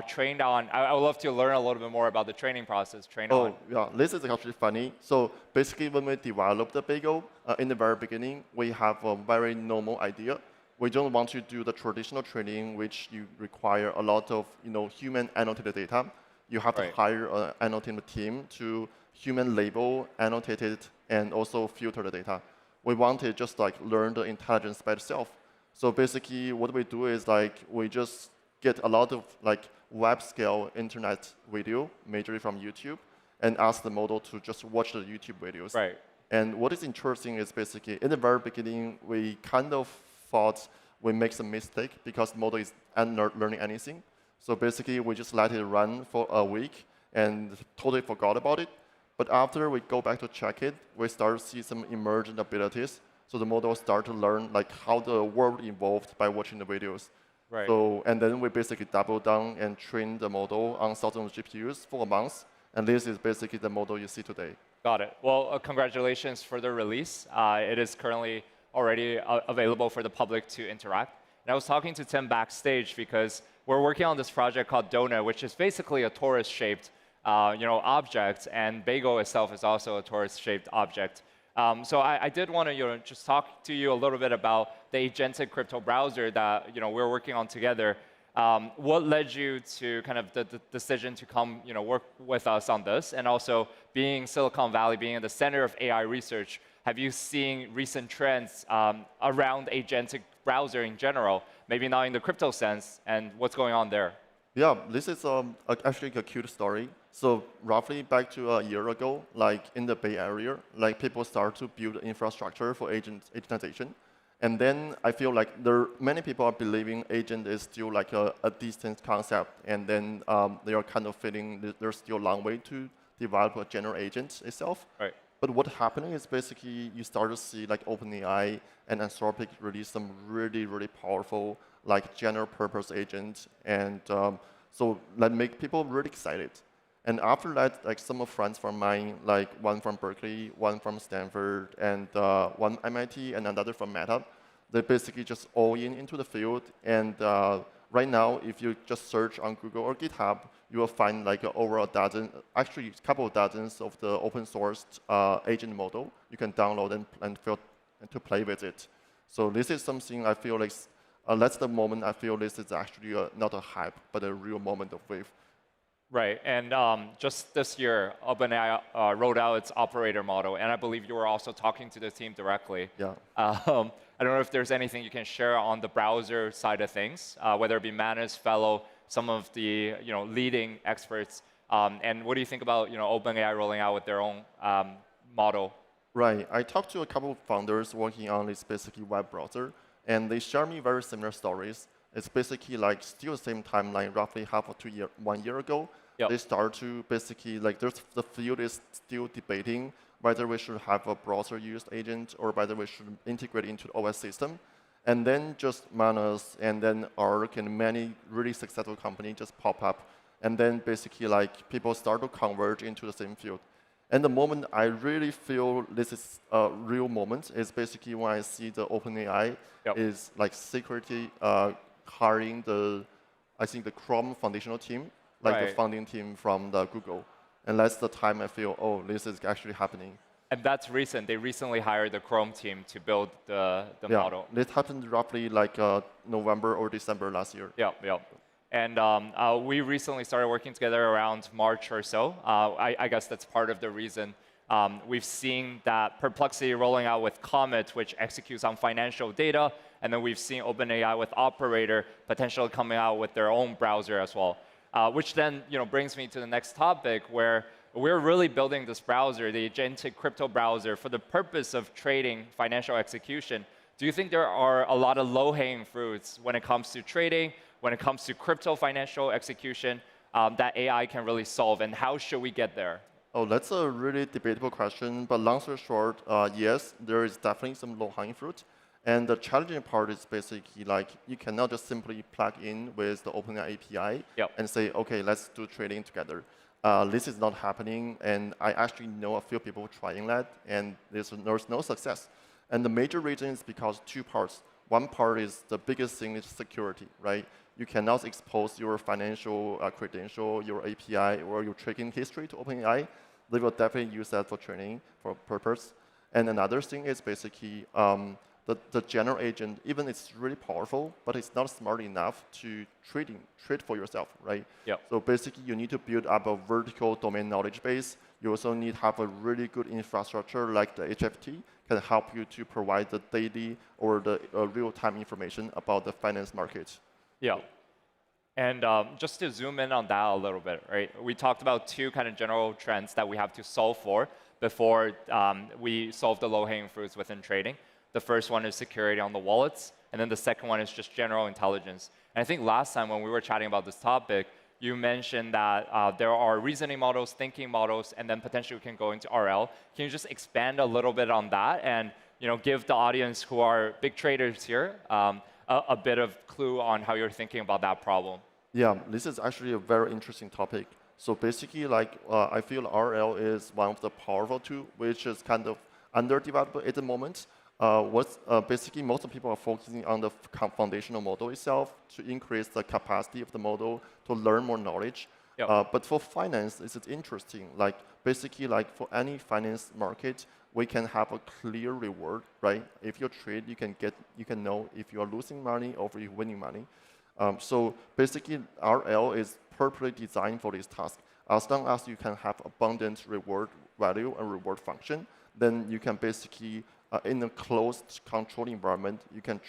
Trained on, I would love to learn a little bit more about the training process. Yeah, this is actually funny. So basically, when we developed the Bagel, in the very beginning, we have a very normal idea. We don't want to do the traditional training, which you require a lot of human annotated data. You have to hire an annotating team to human label, annotate it, and also filter the data. We wanted just like learn the intelligence by itself. So basically, what we do is like we just get a lot of like web scale internet video, majorly from YouTube, and ask the model to just watch the YouTube videos. Right. And what is interesting is basically in the very beginning, we kind of thought we make some mistake because the model is not learning anything. So basically, we just let it run for a week and totally forgot about it. But after we go back to check it, we start to see some emergent abilities. So the model start to learn like how the world evolved by watching the videos. Right. So, and then we basically double down and train the model on thousands of GPUs for a month. And this is basically the model you see today. Got it. Well, congratulations for the release. It is currently already available for the public to interact. And I was talking to Tim backstage because we're working on this project called Donut, which is basically a torus-shaped object, and Bagel itself is also a torus-shaped object. So I did want to just talk to you a little bit about the agentic crypto browser that we're working on together. What led you to kind of the decision to come work with us on this? And also being Silicon Valley, being in the center of AI research, have you seen recent trends around agentic browser in general, maybe not in the crypto sense, and what's going on there? Yeah, this is actually a cute story. So roughly back to a year ago, like in the Bay Area, like people start to build infrastructure for agentization. And then I feel like many people are believing agent is still like a distant concept. And then they are kind of feeling there's still a long way to develop a general agent itself. Right. But what's happening is basically you start to see like OpenAI and Anthropic release some really, really powerful like general purpose agent. And so that make people really excited. And after that, like some of friends from mine, like one from Berkeley, one from Stanford, and one MIT, and another from Meta, they basically just all into the field. And right now, if you just search on Google or GitHub, you will find like over a dozen, actually a couple of dozens of the open source agent model you can download and to play with it. So this is something I feel like, that's the moment I feel this is actually not a hype, but a real moment of wave. Right, and just this year, OpenAI rolled out its operator model, and I believe you were also talking to the team directly. Yeah. I don't know if there's anything you can share on the browser side of things, whether it be Manus, Fellow, some of the leading experts, and what do you think about OpenAI rolling out with their own model? Right, I talked to a couple of founders working on this basically web browser, and they share me very similar stories. It's basically like still the same timeline, roughly 1 year ago. Yep. They start to basically like the field is still debating whether we should have a browser-used agent or whether we should integrate into the OS system. And then just Manus and then Arc and many really successful companies just pop up. And then basically like people start to converge into the same field. And the moment I really feel this is a real moment is basically when I see the OpenAI is like secretly hiring I think the Chrome foundational team, like the founding team from the Google. And that's the time I feel, oh, this is actually happening. And that's recent. They recently hired the Chrome team to build the model. This happened roughly like November or December last year. Yeah. And we recently started working together around March or so. I guess that's part of the reason we've seen that Perplexity rolling out with Comet, which executes on financial data. And then we've seen OpenAI with Operator potentially coming out with their own browser as well. Which then brings me to the next topic, where we're really building this browser, the agentic crypto browser, for the purpose of trading financial execution. Do you think there are a lot of low-hanging fruits when it comes to trading, when it comes to crypto financial execution, that AI can really solve, and how should we get there? Oh, that's a really debatable question, but long story short, yes, there is definitely some low-hanging fruit. And the challenging part is basically like you cannot just simply plug in with the OpenAI API and say, okay, let's do trading together. This is not happening, and I actually know a few people trying that, and there's no success. And the major reason is because two parts. One part is the biggest thing is security, right? You cannot expose your financial credential, your API, or your trading history to OpenAI. They will definitely use that for training for purpose. And another thing is basically the general agent, even it's really powerful, but it's not smart enough to trade for yourself, right? So basically, you need to build up a vertical domain knowledge base. You also need to have a really good infrastructure like the HFT can help you to provide the daily or the real-time information about the finance market. And just to zoom in on that a little bit, right? We talked about two kind of general trends that we have to solve for before we solve the low-hanging fruits within trading. The first one is security on the wallets, and then the second one is just general intelligence. And I think last time when we were chatting about this topic, you mentioned that there are reasoning models, thinking models, and then potentially we can go into RL. Can you just expand a little bit on that and give the audience who are big traders here a bit of clue on how you're thinking about that problem? Yeah, this is actually a very interesting topic. So basically, like I feel RL is one of the powerful tools, which is kind of underdeveloped at the moment. Basically, most of people are focusing on the foundational model itself to increase the capacity of the model to learn more knowledge. But for finance, it's interesting. Like basically, like for any finance market, we can have a clear reward, right? If you trade, you can know if you are losing money or if you're winning money. So basically, RL is purposely designed for this task. As long as you can have abundant reward value and reward function, then you can basically in a closed controlled environment, you can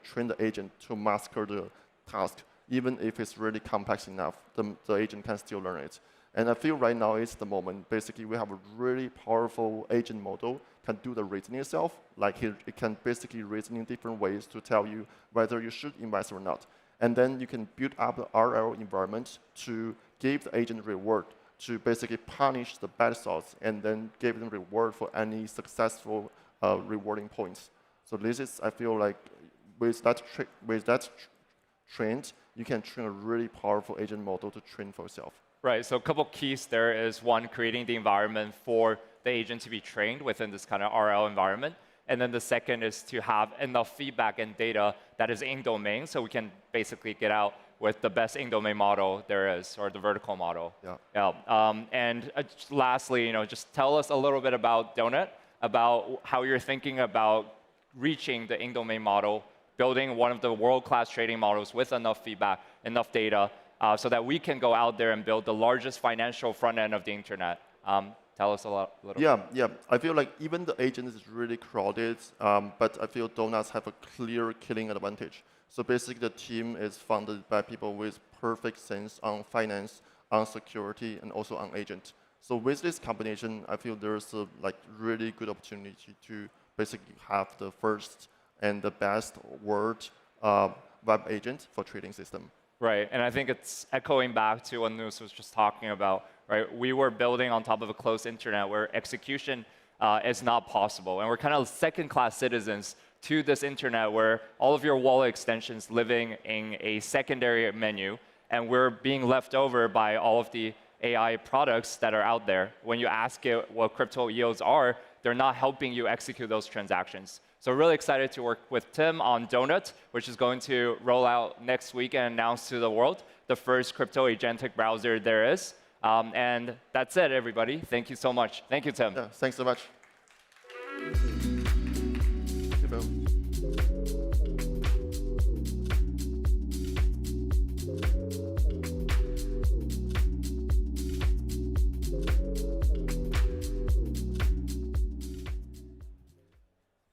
train the agent to master the task. Even if it's really complex enough, the agent can still learn it. And I feel right now is the moment. Basically, we have a really powerful agent model can do the reasoning itself. Like it can basically reason in different ways to tell you whether you should invest or not. And then you can build up the RL environment to give the agent reward to basically punish the bad thoughts and then give them reward for any successful rewarding points. So this is, I feel like, with that trend, you can train a really powerful agent model to train for yourself. Right, so a couple keys there is one, creating the environment for the agent to be trained within this kind of RL environment. And then the second is to have enough feedback and data that is in domain so we can basically get out with the best in-domain model there is, or the vertical model. And lastly, just tell us a little bit about Donut, about how you're thinking about reaching the in-domain model, building one of the world-class trading models with enough feedback, enough data, so that we can go out there and build the largest financial front end of the internet. Tell us a little. Yeah. I feel like even the agent is really crowded, but I feel donuts have a clear killing advantage. So basically, the team is founded by people with perfect sense on finance, on security, and also on agent. So with this combination, I feel there's a really good opportunity to basically have the first and the best world web agent for trading system. Right, and I think it's echoing back to what Nus was just talking about, right? We were building on top of a closed internet where execution is not possible. And we're kind of second-class citizens to this internet where all of your wallet extensions living in a secondary menu, and we're being left over by all of the AI products that are out there. When you ask it what crypto yields are, they're not helping you execute those transactions. So really excited to work with Tim on Donut, which is going to roll out next week and announce to the world the first crypto agentic browser there is. And that's it, everybody. Thank you so much. Thank you, Tim. Yeah, thanks so much.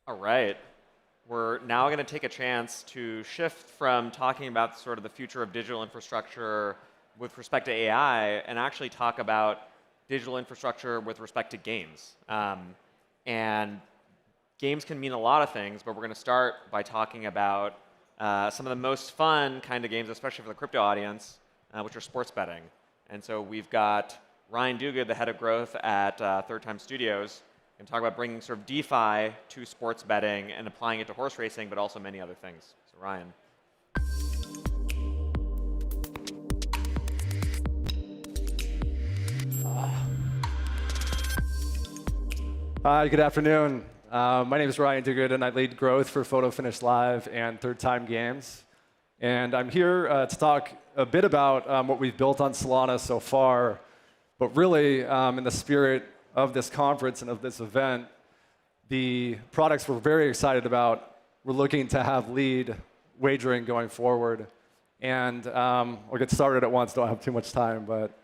All right. We're now going to take a chance to shift from talking about sort of the future of digital infrastructure with respect to AI and actually talk about digital infrastructure with respect to games. And games can mean a lot of things, but we're going to start by talking about some of the most fun kind of games, especially for the crypto audience, which are sports betting. And so we've got Ryan Duguid, the head of growth at Third Time Studios, and talk about bringing sort of DeFi to sports betting and applying it to horse racing, but also many other things. So Ryan. Hi, good afternoon. My name is Ryan Duguid, and I lead growth for Photo Finish Live and Third Time Games. And I'm here to talk a bit about what we've built on Solana so far, but really in the spirit of this conference and of this event, the products we're very excited about, we're looking to have lead wagering going forward. And I'll get started at once, don't have too much time, but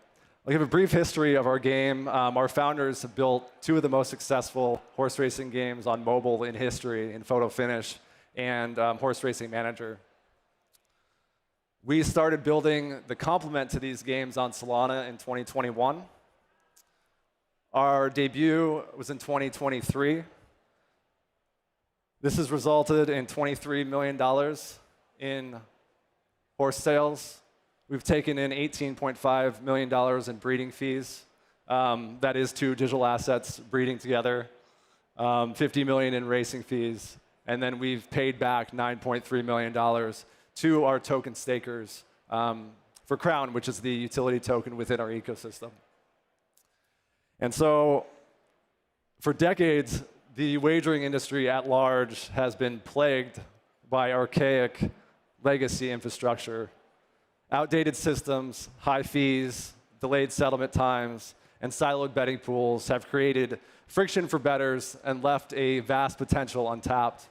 I'll give a brief history of our game. Our founders have built two of the most successful horse racing games on mobile in history, in Photo Finish and Horse Racing Manager. We started building the complement to these games on Solana in 2021. Our debut was in 2023. This has resulted in $23 million in horse sales. We've taken in $18.5 million in breeding fees. That is two digital assets breeding together. $50 million in racing fees. And then we've paid back $9.3 million to our token stakers for Crown, which is the utility token within our ecosystem. And so for decades, the wagering industry at large has been plagued by archaic legacy infrastructure. Outdated systems, high fees, delayed settlement times, and siloed betting pools have created friction for bettors and left a vast potential untapped.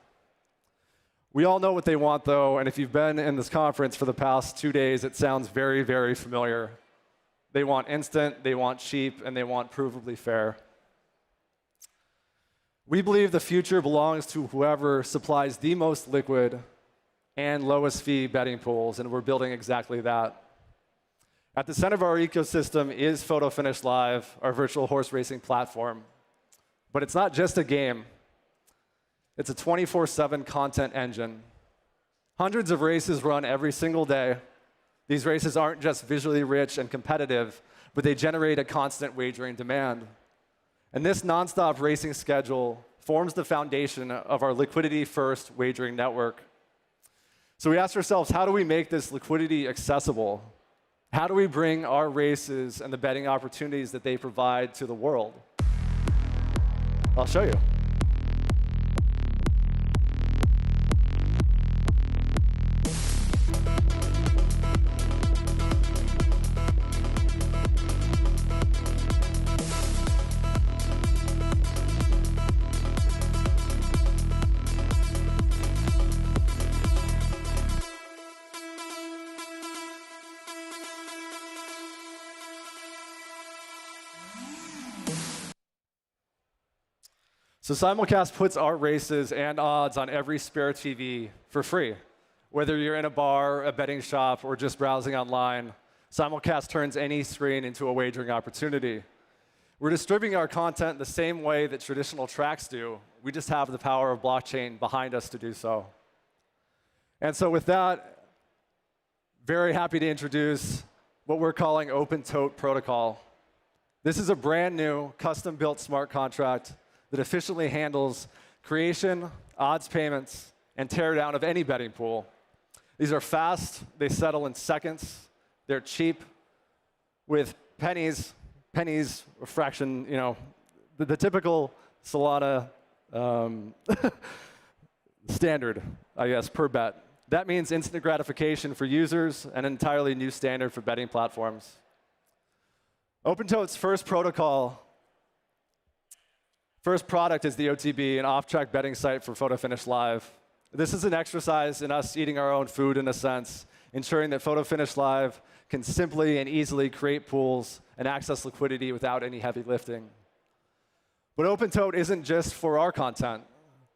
We all know what they want, though, and if you've been in this conference for the past 2 days, it sounds very, very familiar. They want instant, they want cheap, and they want provably fair. We believe the future belongs to whoever supplies the most liquid and lowest fee betting pools, and we're building exactly that. At the center of our ecosystem is Photo Finish Live, our virtual horse racing platform. But it's not just a game. It's a 24/7 content engine. Hundreds of races run every single day. These races aren't just visually rich and competitive, but they generate a constant wagering demand. And this nonstop racing schedule forms the foundation of our liquidity-first wagering network. So we asked ourselves, how do we make this liquidity accessible? How do we bring our races and the betting opportunities that they provide to the world? I'll show you. So Simulcast puts our races and odds on every spare TV for free. Whether you're in a bar, a betting shop, or just browsing online, Simulcast turns any screen into a wagering opportunity. We're distributing our content the same way that traditional tracks do. We just have the power of blockchain behind us to do so. And so with that, very happy to introduce what we're calling Open Tote Protocol. This is a brand new, custom-built smart contract that efficiently handles creation, odds payments, and teardown of any betting pool. These are fast, they settle in seconds, they're cheap, with pennies, a fraction, the typical Solana standard, I guess, per bet. That means instant gratification for users, and an entirely new standard for betting platforms. OpenTote's first product is the OTB, an off-track betting site for Photo Finish Live. This is an exercise in us eating our own food in a sense, ensuring that Photo Finish Live can simply and easily create pools and access liquidity without any heavy lifting. But OpenTote isn't just for our content.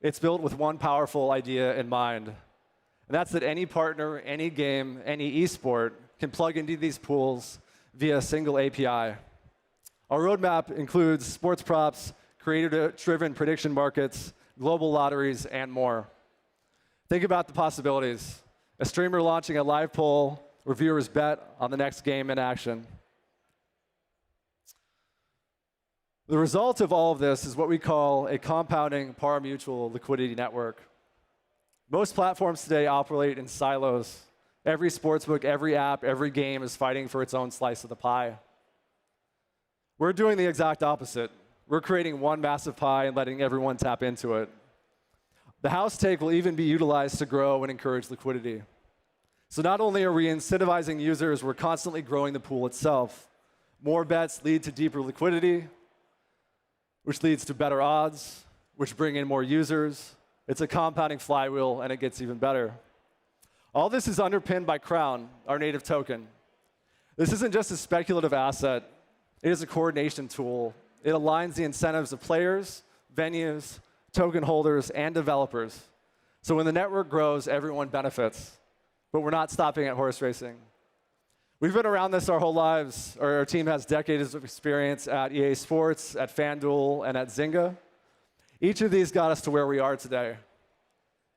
It's built with one powerful idea in mind, and that's that any partner, any game, any esport can plug into these pools via a single API. Our roadmap includes sports props, creator-driven prediction markets, global lotteries, and more. Think about the possibilities. A streamer launching a live poll where viewers bet on the next game in action. The result of all of this is what we call a compounding pari-mutuel liquidity network. Most platforms today operate in silos. Every sportsbook, every app, every game is fighting for its own slice of the pie. We're doing the exact opposite. We're creating one massive pie and letting everyone tap into it. The house take will even be utilized to grow and encourage liquidity. So not only are we incentivizing users, we're constantly growing the pool itself. More bets lead to deeper liquidity, which leads to better odds, which bring in more users. It's a compounding flywheel, and it gets even better. All this is underpinned by Crown, our native token. This isn't just a speculative asset. It is a coordination tool. It aligns the incentives of players, venues, token holders, and developers. So when the network grows, everyone benefits. But we're not stopping at horse racing. We've been around this our whole lives. Our team has decades of experience at EA Sports, at FanDuel, and at Zynga. Each of these got us to where we are today.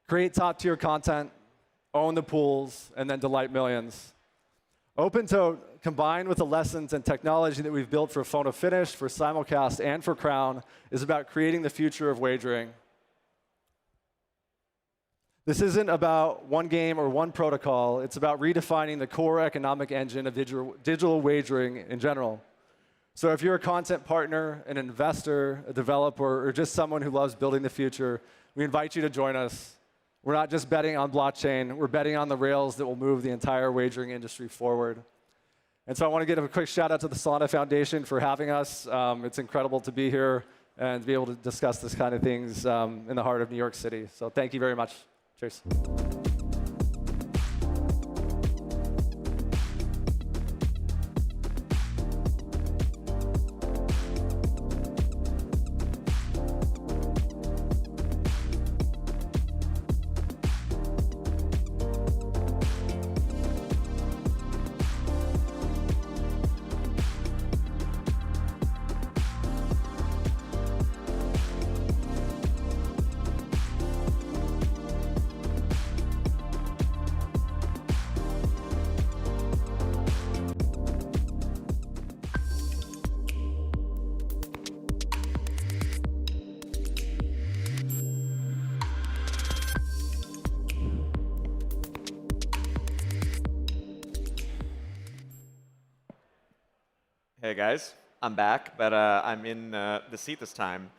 Create top-tier content, own the pools, and then delight millions. OpenTote, combined with the lessons and technology that we've built for Photo Finish, for Simulcast, and for Crown, is about creating the future of wagering. This isn't about one game or one protocol. It's about redefining the core economic engine of digital wagering in general. So if you're a content partner, an investor, a developer, or just someone who loves building the future, we invite you to join us. We're not just betting on blockchain. We're betting on the rails that will move the entire wagering industry forward. And so I want to give a quick shout out to the Solana Foundation for having us. It's incredible to be here and to be able to discuss this kind of things in the heart of New York City. So thank you very much. Cheers. Hey guys, I'm back, but I'm in the seat this time.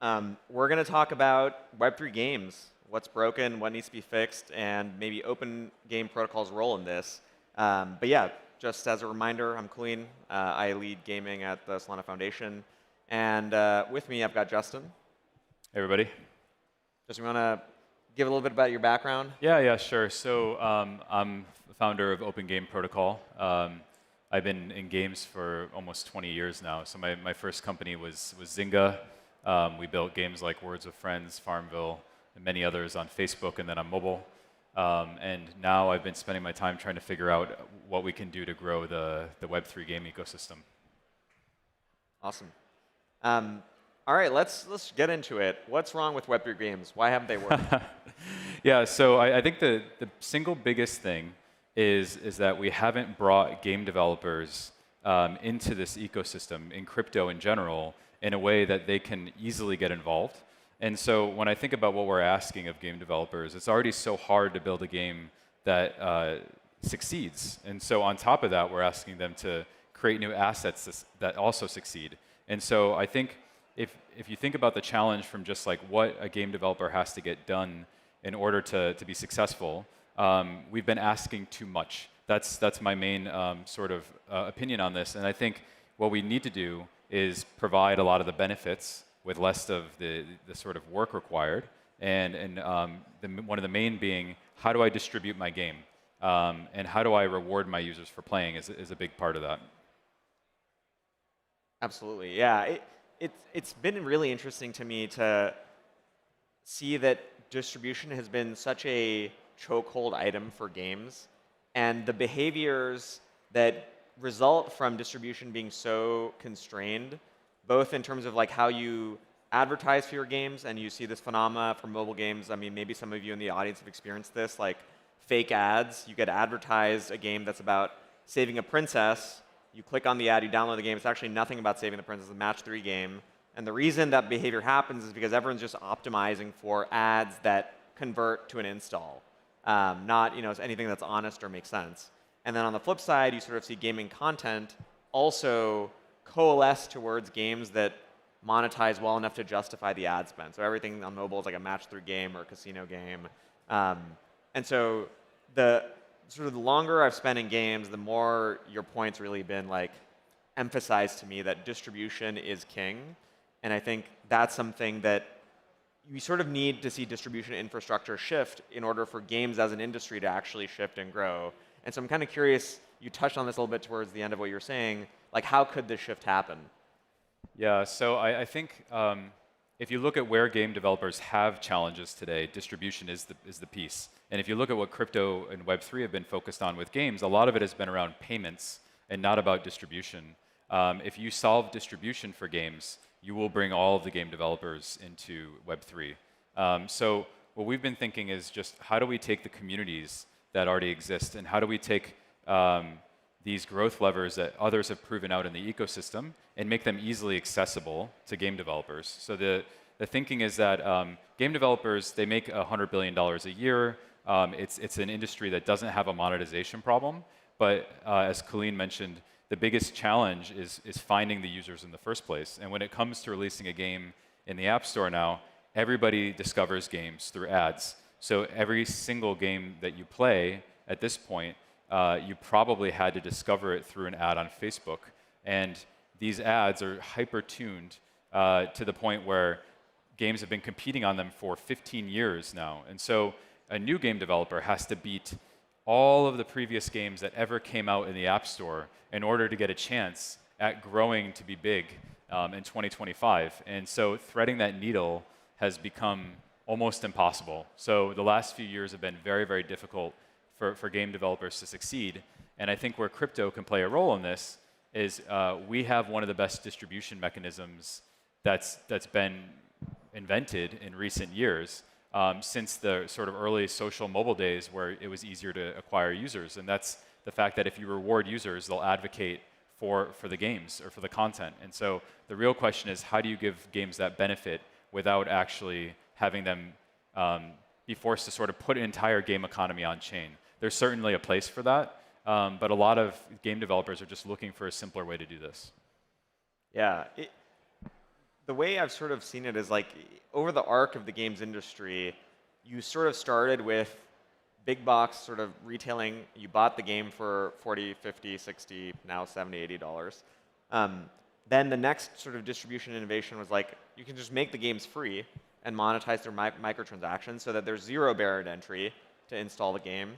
We're going to talk about Web3 games, what's broken, what needs to be fixed, and maybe open game protocol's role in this. But yeah, just as a reminder, I'm Colleen. I lead gaming at the Solana Foundation. And with me, I've got Justin. Hey, everybody. Justin, you want to give a little bit about your background? Yeah, sure. So I'm the founder of Open Game Protocol. I've been in games for almost 20 years now. So my first company was Zynga. We built games like Words with Friends, Farmville, and many others on Facebook and then on mobile. And now I've been spending my time trying to figure out what we can do to grow the Web3 game ecosystem. Awesome. All right, let's get into it. What's wrong with Web3 games? Why haven't they worked? Yeah, so I think the single biggest thing is that we haven't brought game developers into this ecosystem, in crypto in general, in a way that they can easily get involved. And so when I think about what we're asking of game developers, it's already so hard to build a game that succeeds. And so on top of that, we're asking them to create new assets that also succeed. And so I think if you think about the challenge from just like what a game developer has to get done in order to be successful, we've been asking too much. That's my main sort of opinion on this. And I think what we need to do is provide a lot of the benefits with less of the sort of work required. And one of the main being, how do I distribute my game? And how do I reward my users for playing is a big part of that. Absolutely, yeah. It's been really interesting to me to see that distribution has been such a chokehold item for games, and the behaviors that result from distribution being so constrained, both in terms of like how you advertise for your games, and you see this phenomena for mobile games. I mean, maybe some of you in the audience have experienced this, like fake ads. You get advertised a game that's about saving a princess. You click on the ad, you download the game. It's actually nothing about saving the princess. It's a match 3 game. And the reason that behavior happens is because everyone's just optimizing for ads that convert to an install, not anything that's honest or makes sense. And then on the flip side, you sort of see gaming content also coalesce towards games that monetize well enough to justify the ad spend. So everything on mobile is like a match 3 game or a casino game. And so the longer I've spent in games, the more your point's really been like emphasized to me that distribution is king. And I think that's something that you sort of need to see distribution infrastructure shift in order for games as an industry to actually shift and grow. And so I'm kind of curious, you touched on this a little bit towards the end of what you were saying, like how could this shift happen? Yeah, so I think if you look at where game developers have challenges today, distribution is the piece. And if you look at what crypto and Web3 have been focused on with games, a lot of it has been around payments and not about distribution. If you solve distribution for games, you will bring all of the game developers into Web3. So what we've been thinking is just how do we take the communities that already exist and how do we take these growth levers that others have proven out in the ecosystem and make them easily accessible to game developers. So the thinking is that game developers, they make $100 billion a year. It's an industry that doesn't have a monetization problem, but as Colleen mentioned, the biggest challenge is finding the users in the first place. And when it comes to releasing a game in the App Store now, everybody discovers games through ads. So every single game that you play at this point, you probably had to discover it through an ad on Facebook. And these ads are hyper-tuned to the point where games have been competing on them for 15 years now. And so a new game developer has to beat all of the previous games that ever came out in the App Store in order to get a chance at growing to be big in 2025. And so threading that needle has become almost impossible. So the last few years have been very, very difficult for game developers to succeed. And I think where crypto can play a role in this is we have one of the best distribution mechanisms that's been invented in recent years. Since the sort of early social mobile days where it was easier to acquire users. And that's the fact that if you reward users, they'll advocate for the games or for the content. And so the real question is, how do you give games that benefit without actually having them be forced to sort of put an entire game economy on chain? There's certainly a place for that, but a lot of game developers are just looking for a simpler way to do this. Yeah. The way I've sort of seen it is like over the arc of the games industry, you sort of started with big box sort of retailing. You bought the game for $40, $50, $60, now $70, $80. Then the next sort of distribution innovation was like, you can just make the games free and monetize through microtransactions so that there's zero barrier to entry to install the game.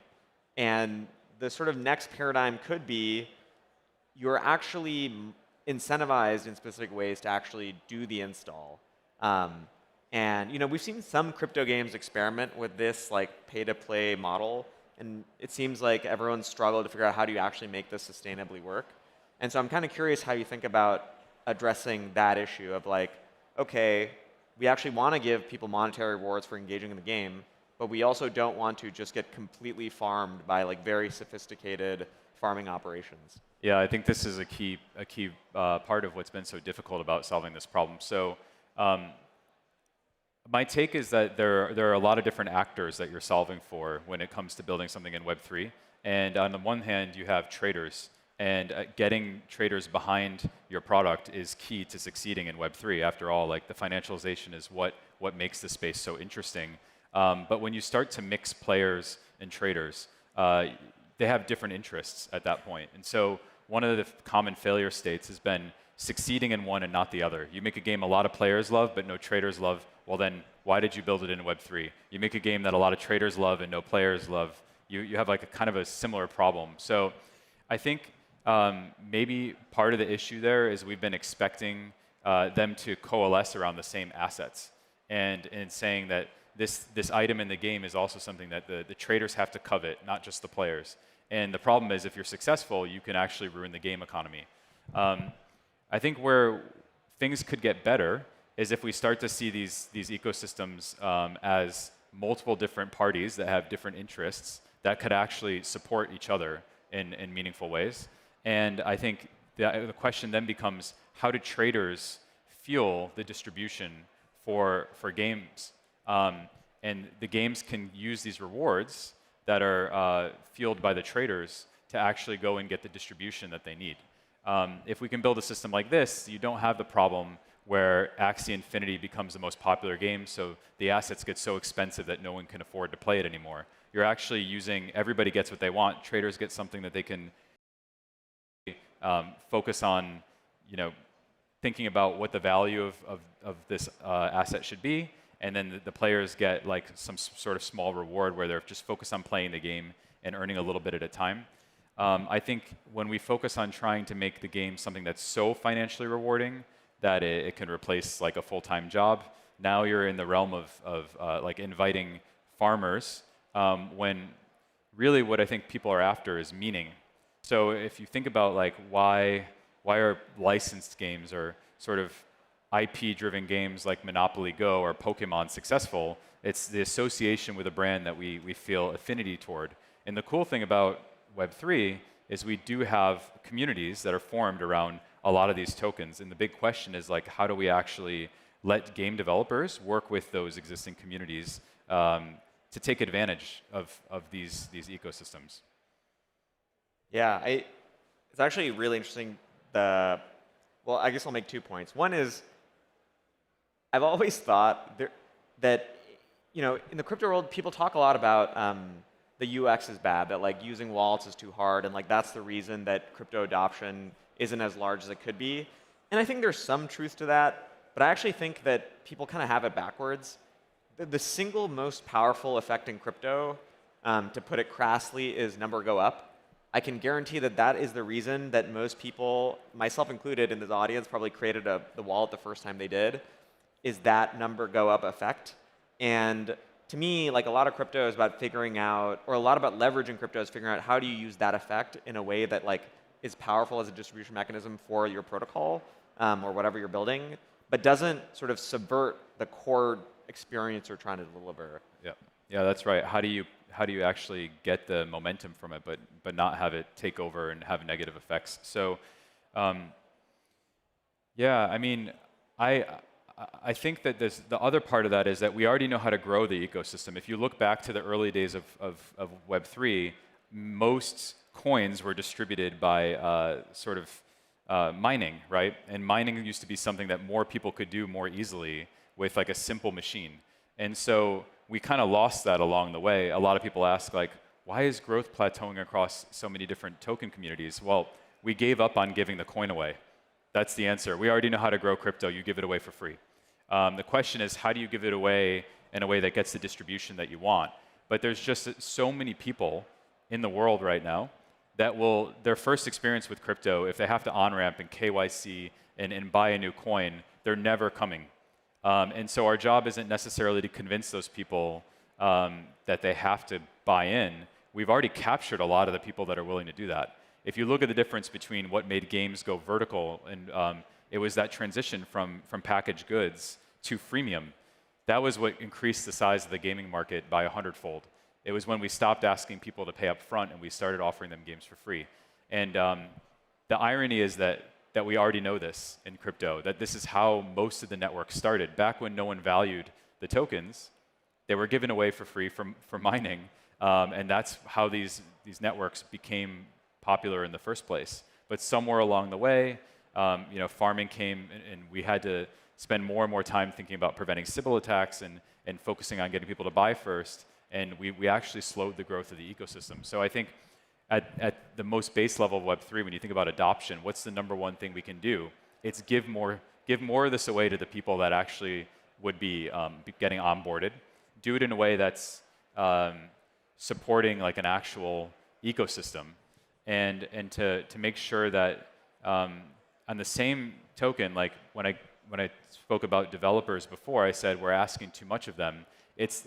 And the sort of next paradigm could be you're actually incentivized in specific ways to actually do the install. And we've seen some crypto games experiment with this like pay-to-play model, and it seems like everyone's struggled to figure out how do you actually make this sustainably work. And so I'm kind of curious how you think about addressing that issue of like, okay, we actually want to give people monetary rewards for engaging in the game, but we also don't want to just get completely farmed by like very sophisticated farming operations. Yeah, I think this is a key part of what's been so difficult about solving this problem. So my take is that there are a lot of different actors that you're solving for when it comes to building something in Web3. And on the one hand, you have traders. And getting traders behind your product is key to succeeding in Web3. After all, like the financialization is what makes the space so interesting. But when you start to mix players and traders, they have different interests at that point. And so one of the common failure states has been succeeding in one and not the other. You make a game a lot of players love, but no traders love. Well, then why did you build it in Web3? You make a game that a lot of traders love and no players love. You have like a kind of a similar problem. So I think maybe part of the issue there is we've been expecting them to coalesce around the same assets. and saying that this item in the game is also something that the traders have to covet, not just the players. And the problem is, if you're successful, you can actually ruin the game economy. I think where things could get better is if we start to see these ecosystems as multiple different parties that have different interests that could actually support each other in meaningful ways. And I think the question then becomes, how do traders fuel the distribution for games? And the games can use these rewards that are fueled by the traders to actually go and get the distribution that they need. If we can build a system like this, you don't have the problem where Axie Infinity becomes the most popular game, so the assets get so expensive that no one can afford to play it anymore. You're actually using, everybody gets what they want, traders get something that they can focus on, thinking about what the value of this asset should be, and then the players get like some sort of small reward where they're just focused on playing the game and earning a little bit at a time. I think when we focus on trying to make the game something that's so financially rewarding that it can replace like a full-time job, now you're in the realm of like inviting farmers when really what I think people are after is meaning. So if you think about like why are licensed games or sort of IP-driven games like Monopoly Go or Pokemon successful, it's the association with a brand that we feel affinity toward. And the cool thing about Web3 is we do have communities that are formed around a lot of these tokens. And the big question is like, how do we actually let game developers work with those existing communities to take advantage of these ecosystems? Yeah, it's actually really interesting. Well, I guess I'll make 2 points. One is, I've always thought that in the crypto world, people talk a lot about the UX is bad, that like using wallets is too hard, and like that's the reason that crypto adoption isn't as large as it could be. And I think there's some truth to that, but I actually think that people kind of have it backwards. The single most powerful effect in crypto, to put it crassly, is number go up. I can guarantee that that is the reason that most people, myself included in this audience, probably created the wallet the first time they did, is that number go up effect. And to me, like a lot of crypto is about figuring out, or a lot about leveraging crypto is figuring out how do you use that effect in a way that like is powerful as a distribution mechanism for your protocol or whatever you're building, but doesn't sort of subvert the core experience you're trying to deliver. Yeah, that's right. How do you actually get the momentum from it, but not have it take over and have negative effects? So, yeah, I mean, I think that the other part of that is that we already know how to grow the ecosystem. If you look back to the early days of Web3, most coins were distributed by sort of mining, right? And mining used to be something that more people could do more easily with like a simple machine. And so we kind of lost that along the way. A lot of people ask like, why is growth plateauing across so many different token communities? Well, we gave up on giving the coin away. That's the answer. We already know how to grow crypto. You give it away for free. The question is, how do you give it away in a way that gets the distribution that you want? But there's just so many people in the world right now that their first experience with crypto, if they have to on-ramp and KYC and buy a new coin, they're never coming. And so our job isn't necessarily to convince those people that they have to buy in. We've already captured a lot of the people that are willing to do that. If you look at the difference between what made games go vertical, and it was that transition from packaged goods to freemium. That was what increased the size of the gaming market by 100-fold. It was when we stopped asking people to pay up front and we started offering them games for free. And the irony is that we already know this in crypto, that this is how most of the networks started. Back when no one valued the tokens, they were given away for free for mining, and that's how these networks became popular in the first place. But somewhere along the way, farming came, and we had to spend more and more time thinking about preventing Sybil attacks and focusing on getting people to buy first, and we actually slowed the growth of the ecosystem. So I think at the most base level of Web3, when you think about adoption, what's the number one thing we can do? It's give more of this away to the people that actually would be getting onboarded. Do it in a way that's supporting like an actual ecosystem, and to make sure that on the same token, like when when I spoke about developers before, I said we're asking too much of them.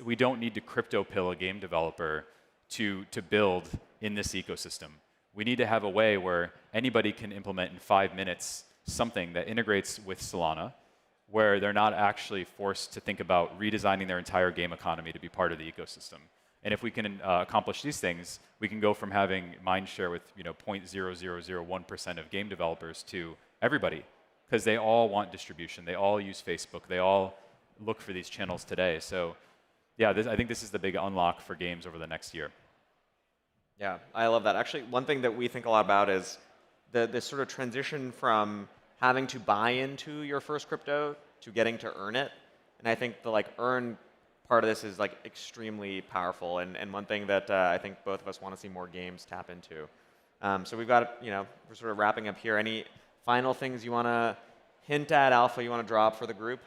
We don't need to crypto pill a game developer to build in this ecosystem. We need to have a way where anybody can implement in 5 minutes something that integrates with Solana, where they're not actually forced to think about redesigning their entire game economy to be part of the ecosystem. And if we can accomplish these things, we can go from having mindshare with 0.0001% of game developers to everybody, because they all want distribution. They all use Facebook. They all look for these channels today. So yeah, I think this is the big unlock for games over the next year. Yeah, I love that. Actually, one thing that we think a lot about is this sort of transition from having to buy into your first crypto to getting to earn it. And I think the earn part of this is extremely powerful, and one thing that I think both of us want to see more games tap into. So we've got, we're sort of wrapping up here. Any final things you want to hint at, Alpha, you want to drop for the group?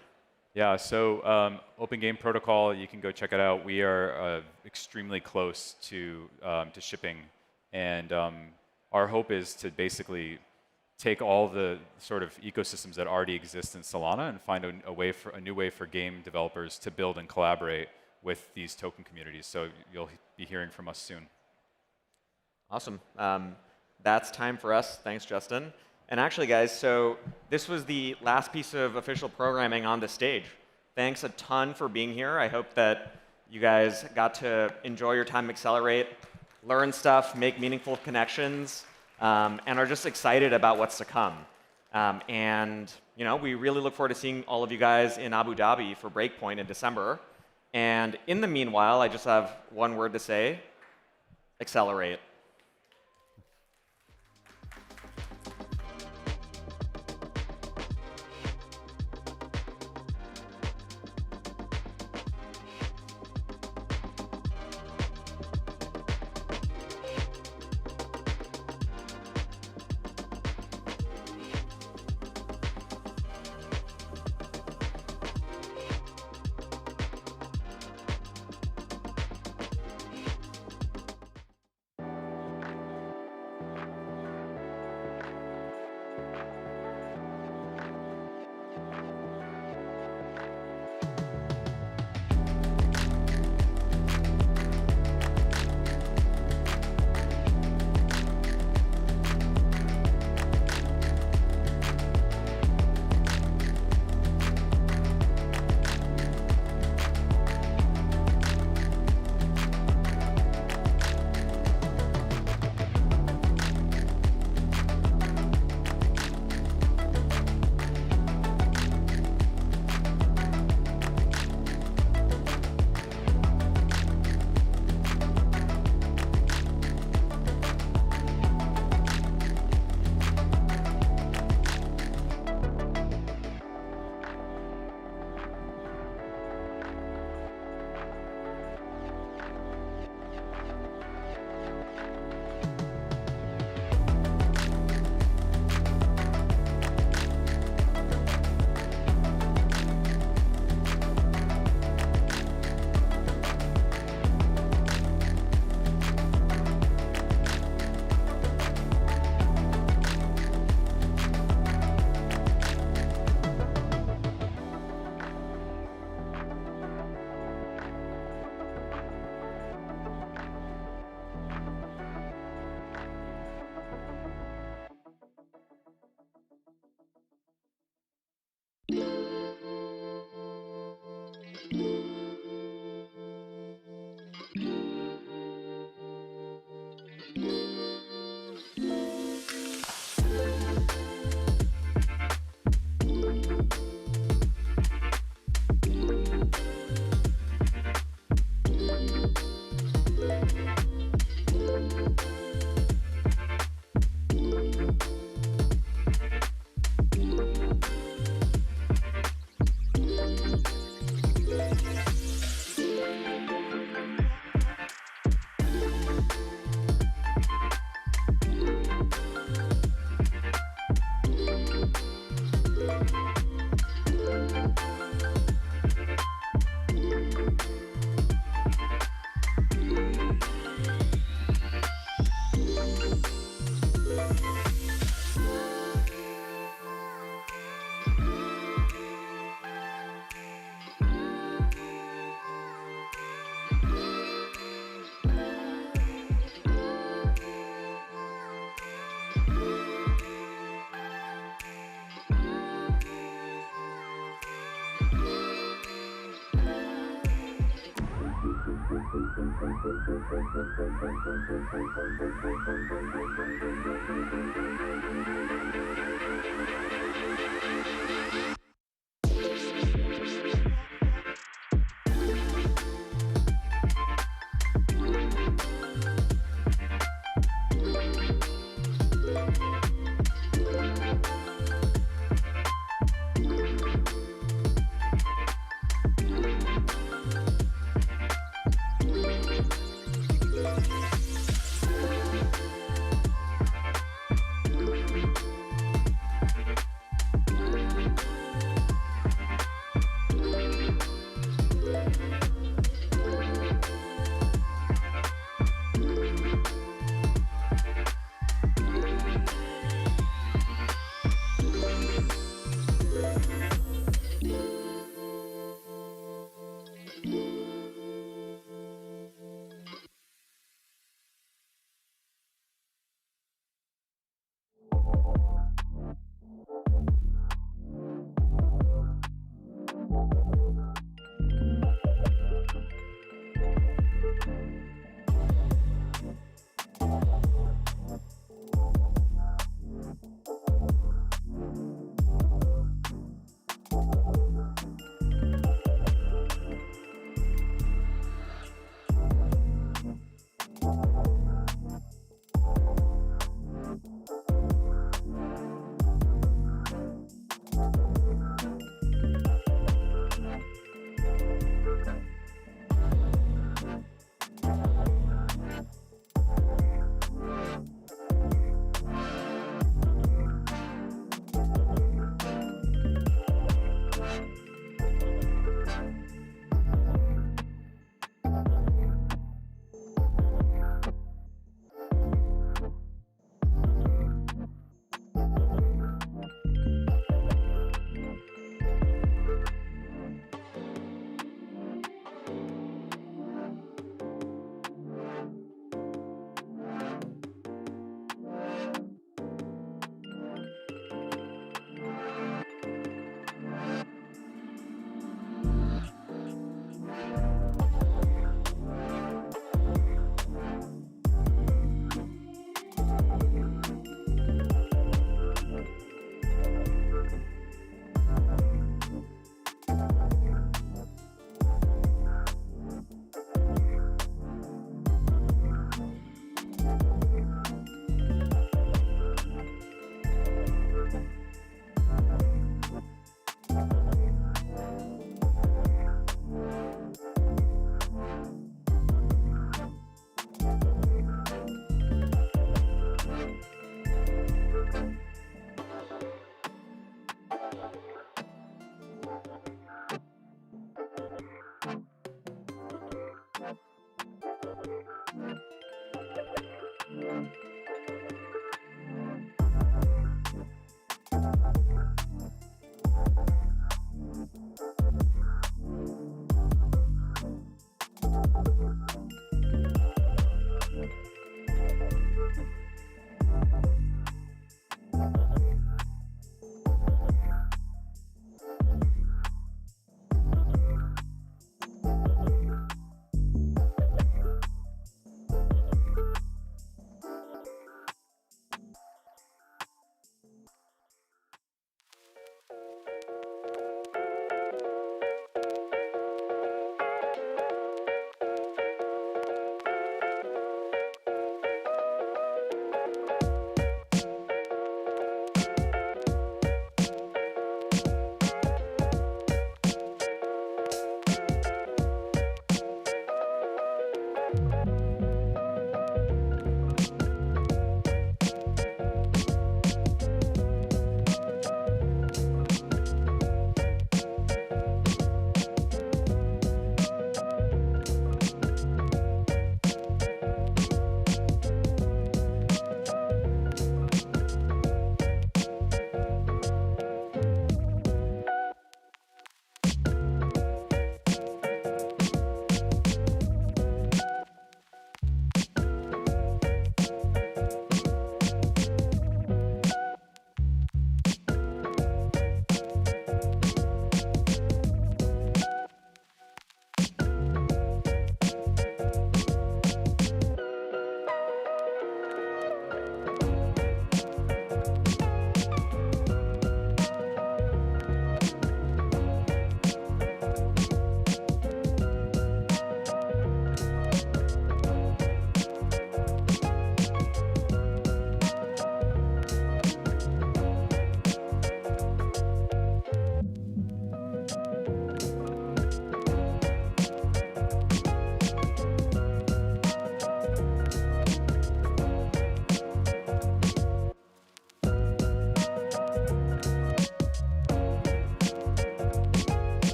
Yeah, so Open Game Protocol, you can go check it out. We are extremely close to shipping, and our hope is to basically take all the sort of ecosystems that already exist in Solana and find a new way for game developers to build and collaborate with these token communities. So you'll be hearing from us soon. Awesome. That's time for us. Thanks, Justin. And actually, guys, so this was the last piece of official programming on the stage. Thanks a ton for being here. I hope that you guys got to enjoy your time Accelerate, learn stuff, make meaningful connections, and are just excited about what's to come. And we really look forward to seeing all of you guys in Abu Dhabi for Breakpoint in December. And in the meanwhile, I just have one word to say: accelerate.